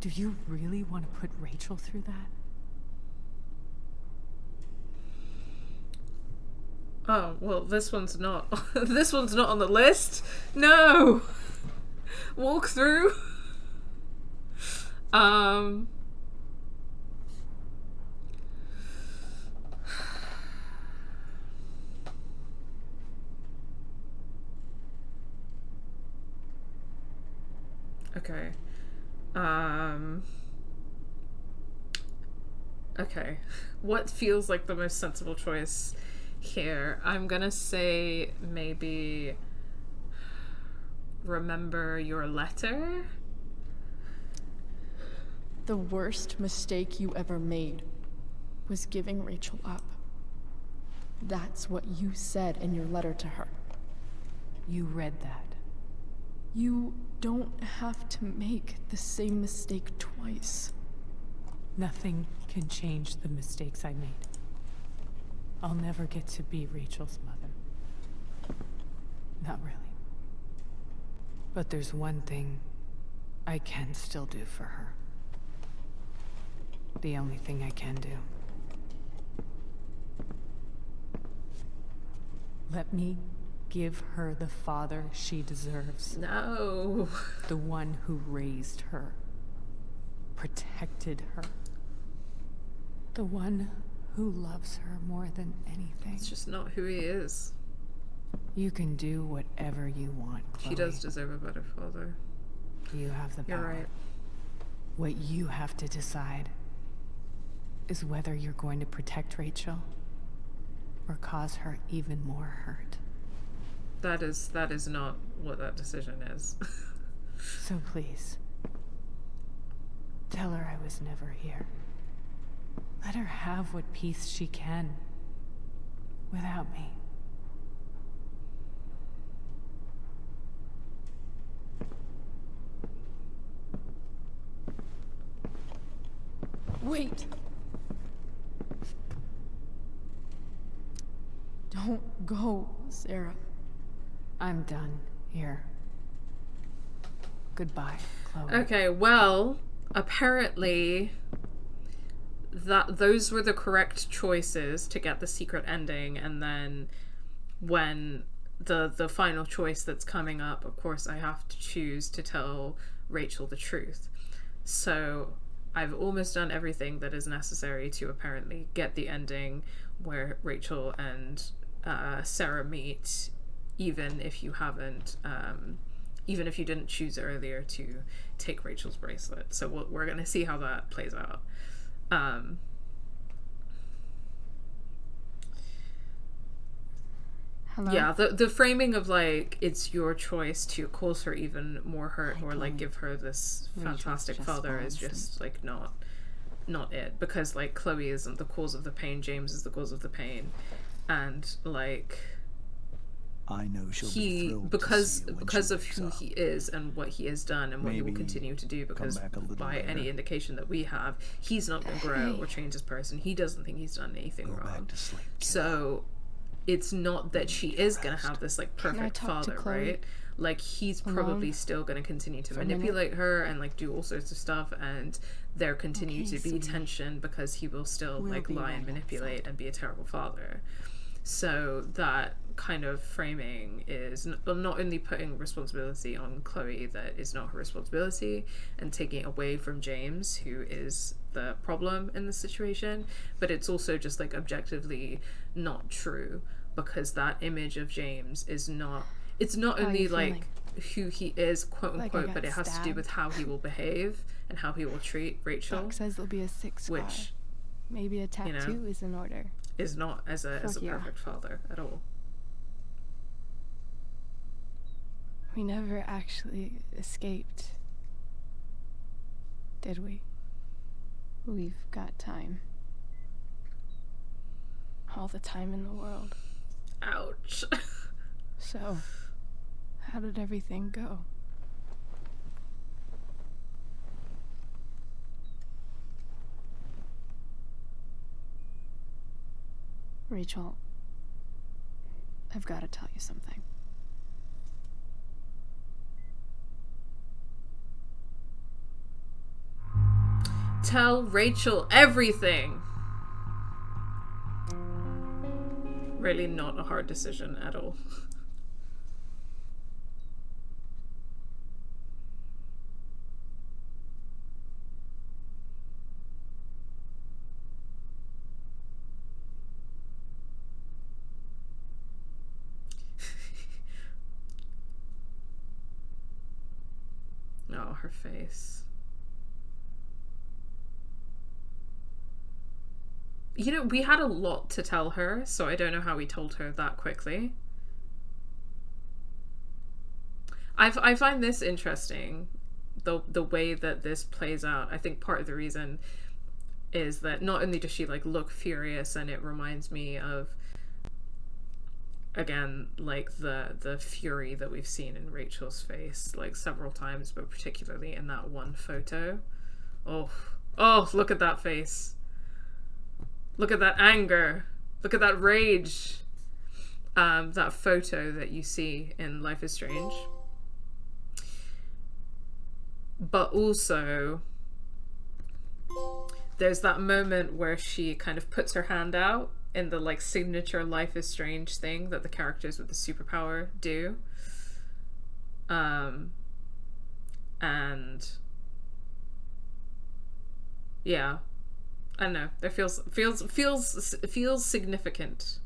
[SPEAKER 20] Do you really want to put Rachel through that?
[SPEAKER 1] Oh, well, this one's not. This one's not on the list. No! Walk through. Okay. Okay. What feels like the most sensible choice here? I'm gonna say maybe remember your letter?
[SPEAKER 5] The worst mistake you ever made was giving Rachel up. That's what you said in your letter to her.
[SPEAKER 20] You read that.
[SPEAKER 5] You don't have to make the same mistake twice.
[SPEAKER 20] Nothing can change the mistakes I made. I'll never get to be Rachel's mother. Not really. But there's one thing I can still do for her. The only thing I can do. Let me give her the father she deserves.
[SPEAKER 1] No.
[SPEAKER 20] The one who raised her, protected her. The one who loves her more than anything.
[SPEAKER 1] It's just not who he is.
[SPEAKER 20] You can do whatever you want, Chloe.
[SPEAKER 1] She does deserve a better father.
[SPEAKER 20] You have the power.
[SPEAKER 1] You're right.
[SPEAKER 20] What you have to decide is whether you're going to protect Rachel or cause her even more hurt.
[SPEAKER 1] That is not what that decision is.
[SPEAKER 20] So please, tell her I was never here. Let her have what peace she can without me.
[SPEAKER 5] Wait! Don't go, Sara.
[SPEAKER 20] I'm done here. Goodbye, Chloe.
[SPEAKER 1] Okay, well, apparently those were the correct choices to get the secret ending, and then when the final choice that's coming up, of course I have to choose to tell Rachel the truth. So I've almost done everything that is necessary to apparently get the ending where Rachel and Sara meet, even if you haven't, even if you didn't choose earlier to take Rachel's bracelet. So we're gonna see how that plays out.
[SPEAKER 5] Hello?
[SPEAKER 1] Yeah, the framing of like it's your choice to cause her even more hurt or like give her this fantastic father is just like not it, because like Chloe isn't the cause of the pain, James is the cause of the pain, and like
[SPEAKER 2] I know she'll be thrilled
[SPEAKER 1] because
[SPEAKER 2] to see you when
[SPEAKER 1] because
[SPEAKER 2] she
[SPEAKER 1] of
[SPEAKER 2] wakes
[SPEAKER 1] who
[SPEAKER 2] up.
[SPEAKER 1] he is and what he has done and what he will
[SPEAKER 2] Maybe
[SPEAKER 1] continue to do, because
[SPEAKER 2] come back a little
[SPEAKER 1] by
[SPEAKER 2] later.
[SPEAKER 1] any indication that we have, he's not going to grow or change as a person. He doesn't think he's done anything
[SPEAKER 2] Go
[SPEAKER 1] wrong.
[SPEAKER 2] back to sleep, kid.
[SPEAKER 1] So it's not that she is going to have this like
[SPEAKER 5] Can I
[SPEAKER 1] perfect
[SPEAKER 5] talk to
[SPEAKER 1] father,
[SPEAKER 5] Chloe
[SPEAKER 1] right? Like he's
[SPEAKER 5] alone
[SPEAKER 1] probably still going to continue to
[SPEAKER 5] for a minute?
[SPEAKER 1] manipulate her and like do all sorts of stuff, and there continue
[SPEAKER 5] Okay,
[SPEAKER 1] to be
[SPEAKER 5] sweetie.
[SPEAKER 1] tension because he will still
[SPEAKER 4] We'll
[SPEAKER 1] like
[SPEAKER 4] be
[SPEAKER 1] lie
[SPEAKER 4] right
[SPEAKER 1] and manipulate and be a terrible father. So that kind of framing is not only putting responsibility on Chloe that is not her responsibility and taking it away from James, who is the problem in the situation, but it's also just like objectively not true, because that image of James is not, it's not
[SPEAKER 5] How are
[SPEAKER 1] only
[SPEAKER 5] you
[SPEAKER 1] like who he is, quote
[SPEAKER 5] Like I
[SPEAKER 1] unquote,
[SPEAKER 5] got
[SPEAKER 1] but it has to do with how he will behave and how he will treat Rachel,
[SPEAKER 13] Doc says there'll be a 6 scar.
[SPEAKER 1] which
[SPEAKER 13] Maybe a tattoo is in order.
[SPEAKER 1] is not as a
[SPEAKER 13] Fuck yeah.
[SPEAKER 1] perfect father at all.
[SPEAKER 13] We never actually escaped. Did we? We've got time. All the time in the world.
[SPEAKER 1] Ouch.
[SPEAKER 13] So, how did everything go? Rachel, I've got to tell you something.
[SPEAKER 1] Tell Rachel everything. Really not a hard decision at all. about her face. You know, we had a lot to tell her, so I don't know how we told her that quickly. I find this interesting, the way that this plays out. I think part of the reason is that not only does she like look furious, and it reminds me of, again, like the fury that we've seen in Rachel's face like several times, but particularly in that one photo. Oh, look at that face. Look at that anger. Look at that rage. That photo that you see in Life is Strange. But also, there's that moment where she kind of puts her hand out in the like signature Life is Strange thing that the characters with the superpower do. And yeah, I don't know. There feels significant.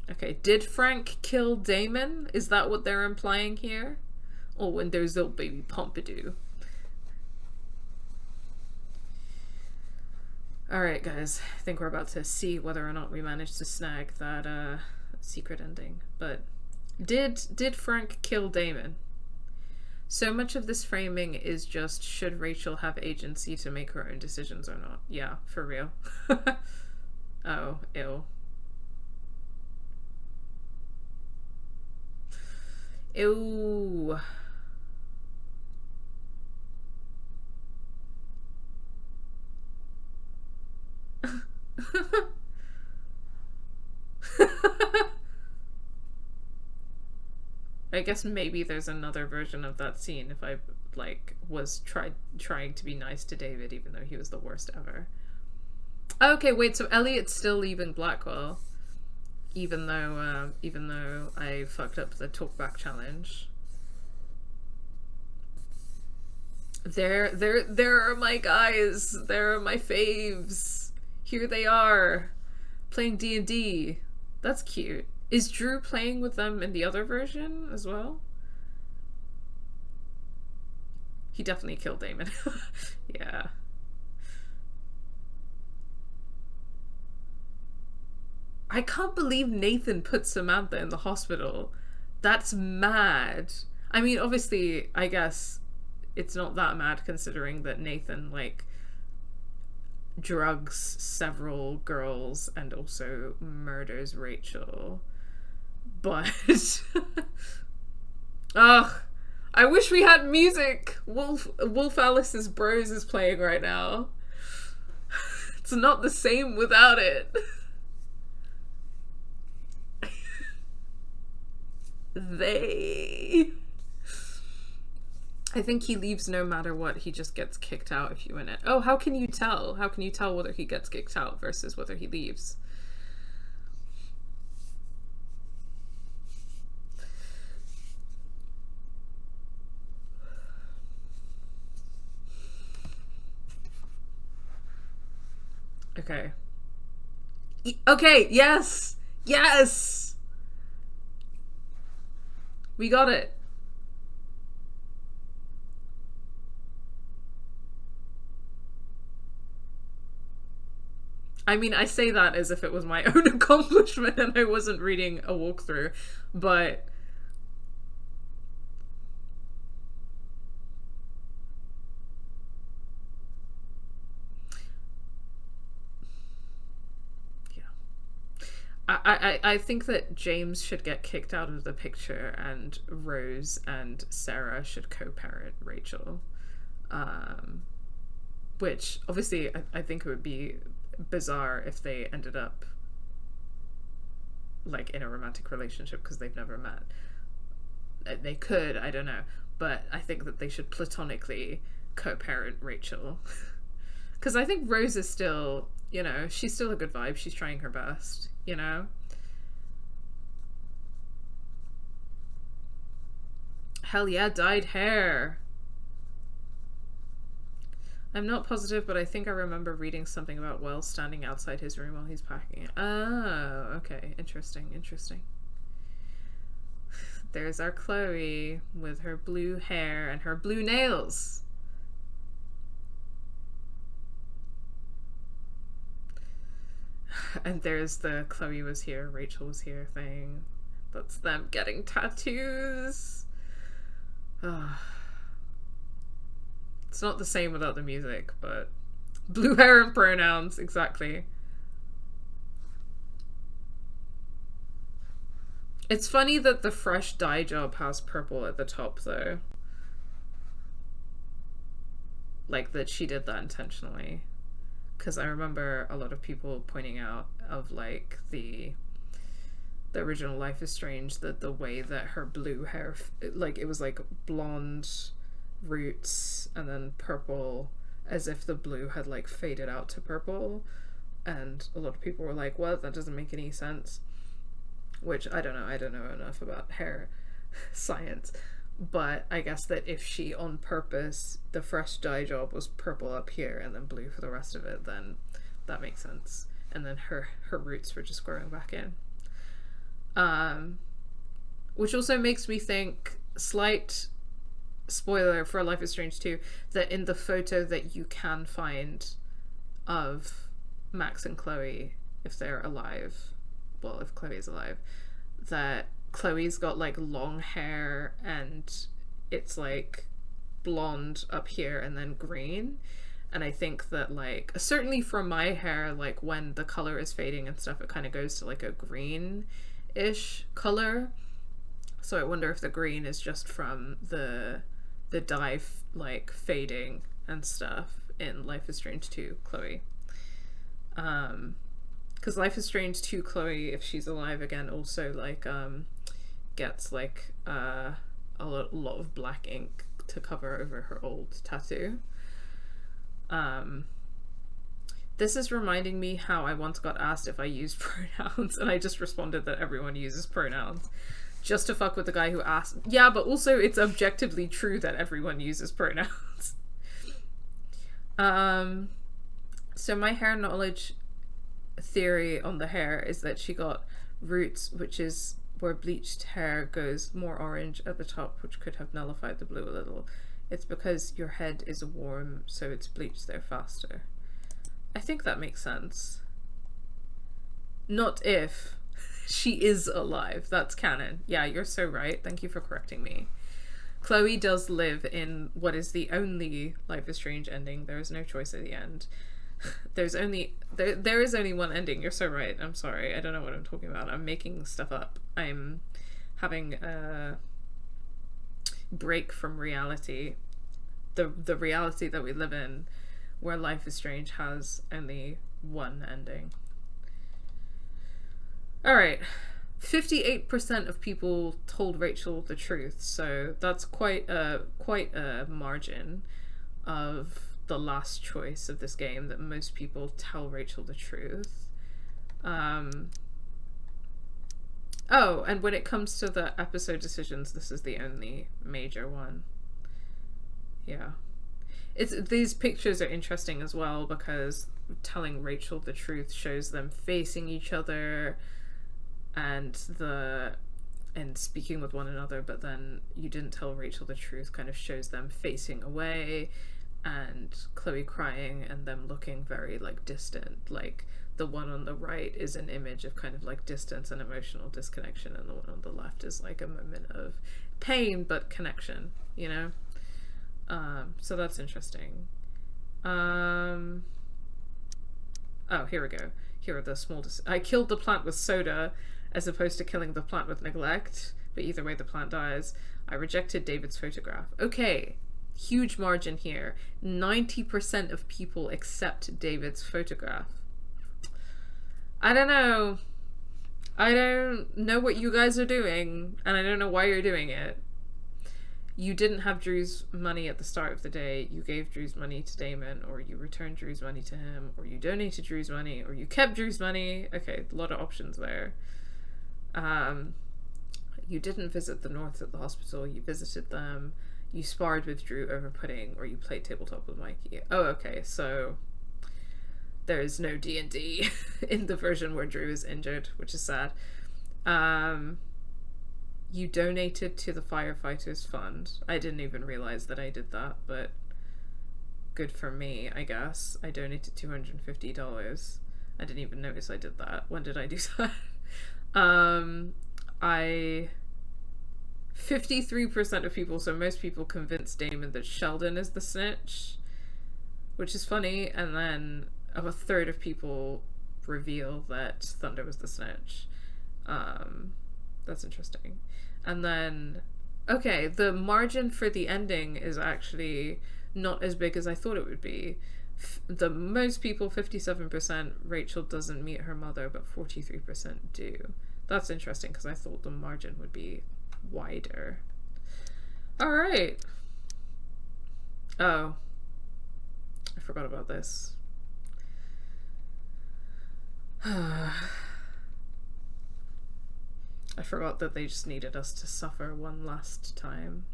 [SPEAKER 1] Okay, did Frank kill Damon? Is that what they're implying here? Oh, when there's little baby Pompidou. Alright, guys. I think we're about to see whether or not we managed to snag that secret ending. But did Frank kill Damon? So much of this framing is just, should Rachel have agency to make her own decisions or not? Yeah, for real. Oh, ew. Ew. I guess maybe there's another version of that scene if I like was trying to be nice to David even though he was the worst ever. Okay, wait, so Elliot's still leaving Blackwell. Even though I fucked up the talkback challenge. There are my guys. There are my faves. Here they are, playing D&D. That's cute. Is Drew playing with them in the other version as well? He definitely killed Damon. Yeah. I can't believe Nathan put Samantha in the hospital. That's mad. I mean, obviously, I guess it's not that mad considering that Nathan, like, drugs several girls and also murders Rachel. But... Ugh. I wish we had music. Wolf Alice's Bros is playing right now. It's not the same without it. I think he leaves no matter what. He just gets kicked out if you win it. Oh, how can you tell? How can you tell whether he gets kicked out versus whether he leaves? Okay. Okay, yes! Yes! We got it. I mean, I say that as if it was my own accomplishment and I wasn't reading a walkthrough, but... I think that James should get kicked out of the picture and Rose and Sarah should co-parent Rachel. Which, obviously, I think it would be bizarre if they ended up, like, in a romantic relationship because they've never met. They could, I don't know. But I think that they should platonically co-parent Rachel. Because I think Rose is still, you know, she's still a good vibe. She's trying her best. You know? Hell yeah, dyed hair. I'm not positive, but I think I remember reading something about Wells standing outside his room while he's packing it. Oh, okay. Interesting, interesting. there's our Chloe with her blue hair and her blue nails. And there's the Chloe was here, Rachel was here thing. That's them getting tattoos. It's not the same without the music, but blue hair and pronouns, exactly. It's funny that the fresh dye job has purple at the top, though. Like, that she did that intentionally. Because I remember a lot of people pointing out of, like, the original Life is Strange, that the way that her blue hair, like, it was, like, blonde roots and then purple, as if the blue had, like, faded out to purple. And a lot of people were like, what? That doesn't make any sense. Which, I don't know enough about hair science, but I guess that if she, on purpose, the fresh dye job was purple up here and then blue for the rest of it, then that makes sense. And then her roots were just growing back in. Which also makes me think, slight spoiler for Life is Strange 2, that in the photo that you can find of Max and Chloe, if they're alive, well, if Chloe's alive, that Chloe's got like long hair and it's like blonde up here and then green. And I think that, like, certainly for my hair, like when the color is fading and stuff, it kind of goes to like a green-ish color. So I wonder if the green is just from the dye like fading and stuff in Life is Strange 2 Chloe. Because Life is Strange 2 Chloe, if she's alive again, also like gets like a lot of black ink to cover over her old tattoo. This is reminding me how I once got asked if I used pronouns, and I just responded that everyone uses pronouns. Just to fuck with the guy who asked. Yeah, but also it's objectively true that everyone uses pronouns. So my hair knowledge theory on the hair is that she got roots, which is where bleached hair goes more orange at the top, which could have nullified the blue a little. It's because your head is warm, so it's bleached there faster. I think that makes sense. Not if she is alive. That's canon. Yeah, you're so right. Thank you for correcting me. Chloe does live in what is the only Life is Strange ending. There is no choice at the end. There is only one ending. You're so right. I'm sorry. I don't know what I'm talking about. I'm making stuff up. I'm having a break from reality. The reality that we live in, where Life is Strange has only one ending. Alright. 58% of people told Rachel the truth, so that's quite a margin of the last choice of this game, that most people tell Rachel the truth. Oh, and when it comes to the episode decisions, this is the only major one. Yeah. These pictures are interesting as well, because telling Rachel the truth shows them facing each other and speaking with one another, but then you didn't tell Rachel the truth kind of shows them facing away, and Chloe crying and them looking very like distant. Like the one on the right is an image of kind of like distance and emotional disconnection, and the one on the left is like a moment of pain but connection, you know? So that's interesting. Oh, here we go. Here are the small I killed the plant with soda as opposed to killing the plant with neglect, but either way the plant dies. I rejected David's photograph. Okay, huge margin here. 90% of people accept David's photograph. I don't know. I don't know what you guys are doing, and I don't know why you're doing it. You didn't have Drew's money at the start of the day. You gave Drew's money to Damon, or you returned Drew's money to him, or you donated Drew's money, or you kept Drew's money. Okay, a lot of options there. You didn't visit the North at the hospital. You visited them. You sparred with Drew over pudding, or you played tabletop with Mikey. Oh, okay, so there's no D&D in the version where Drew is injured, which is sad. you donated to the firefighters fund. I didn't even realize that I did that, but good for me, I guess. I donated $250. I didn't even notice I did that. When did I do that? 53% of people, so most people, convinced Damon that Sheldon is the snitch, which is funny, and then a third of people reveal that Thunder was the snitch. That's interesting. And then, okay, the margin for the ending is actually not as big as I thought it would be. The most people, 57%, Rachel doesn't meet her mother, but 43% do. That's interesting, because I thought the margin would be wider. Alright. Oh. I forgot about this. I forgot that they just needed us to suffer one last time.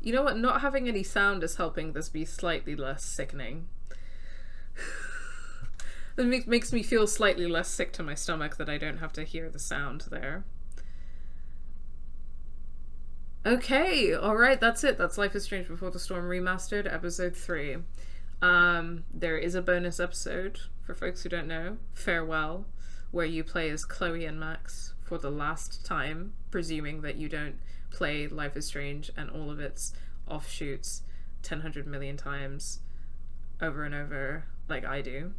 [SPEAKER 1] You know what? Not having any sound is helping this be slightly less sickening. It makes me feel slightly less sick to my stomach that I don't have to hear the sound there. Okay, alright, that's it. That's Life is Strange Before the Storm Remastered, episode 3. There is a bonus episode, for folks who don't know, Farewell, where you play as Chloe and Max for the last time, presuming that you don't play Life is Strange and all of its offshoots 100 million times over and over like I do.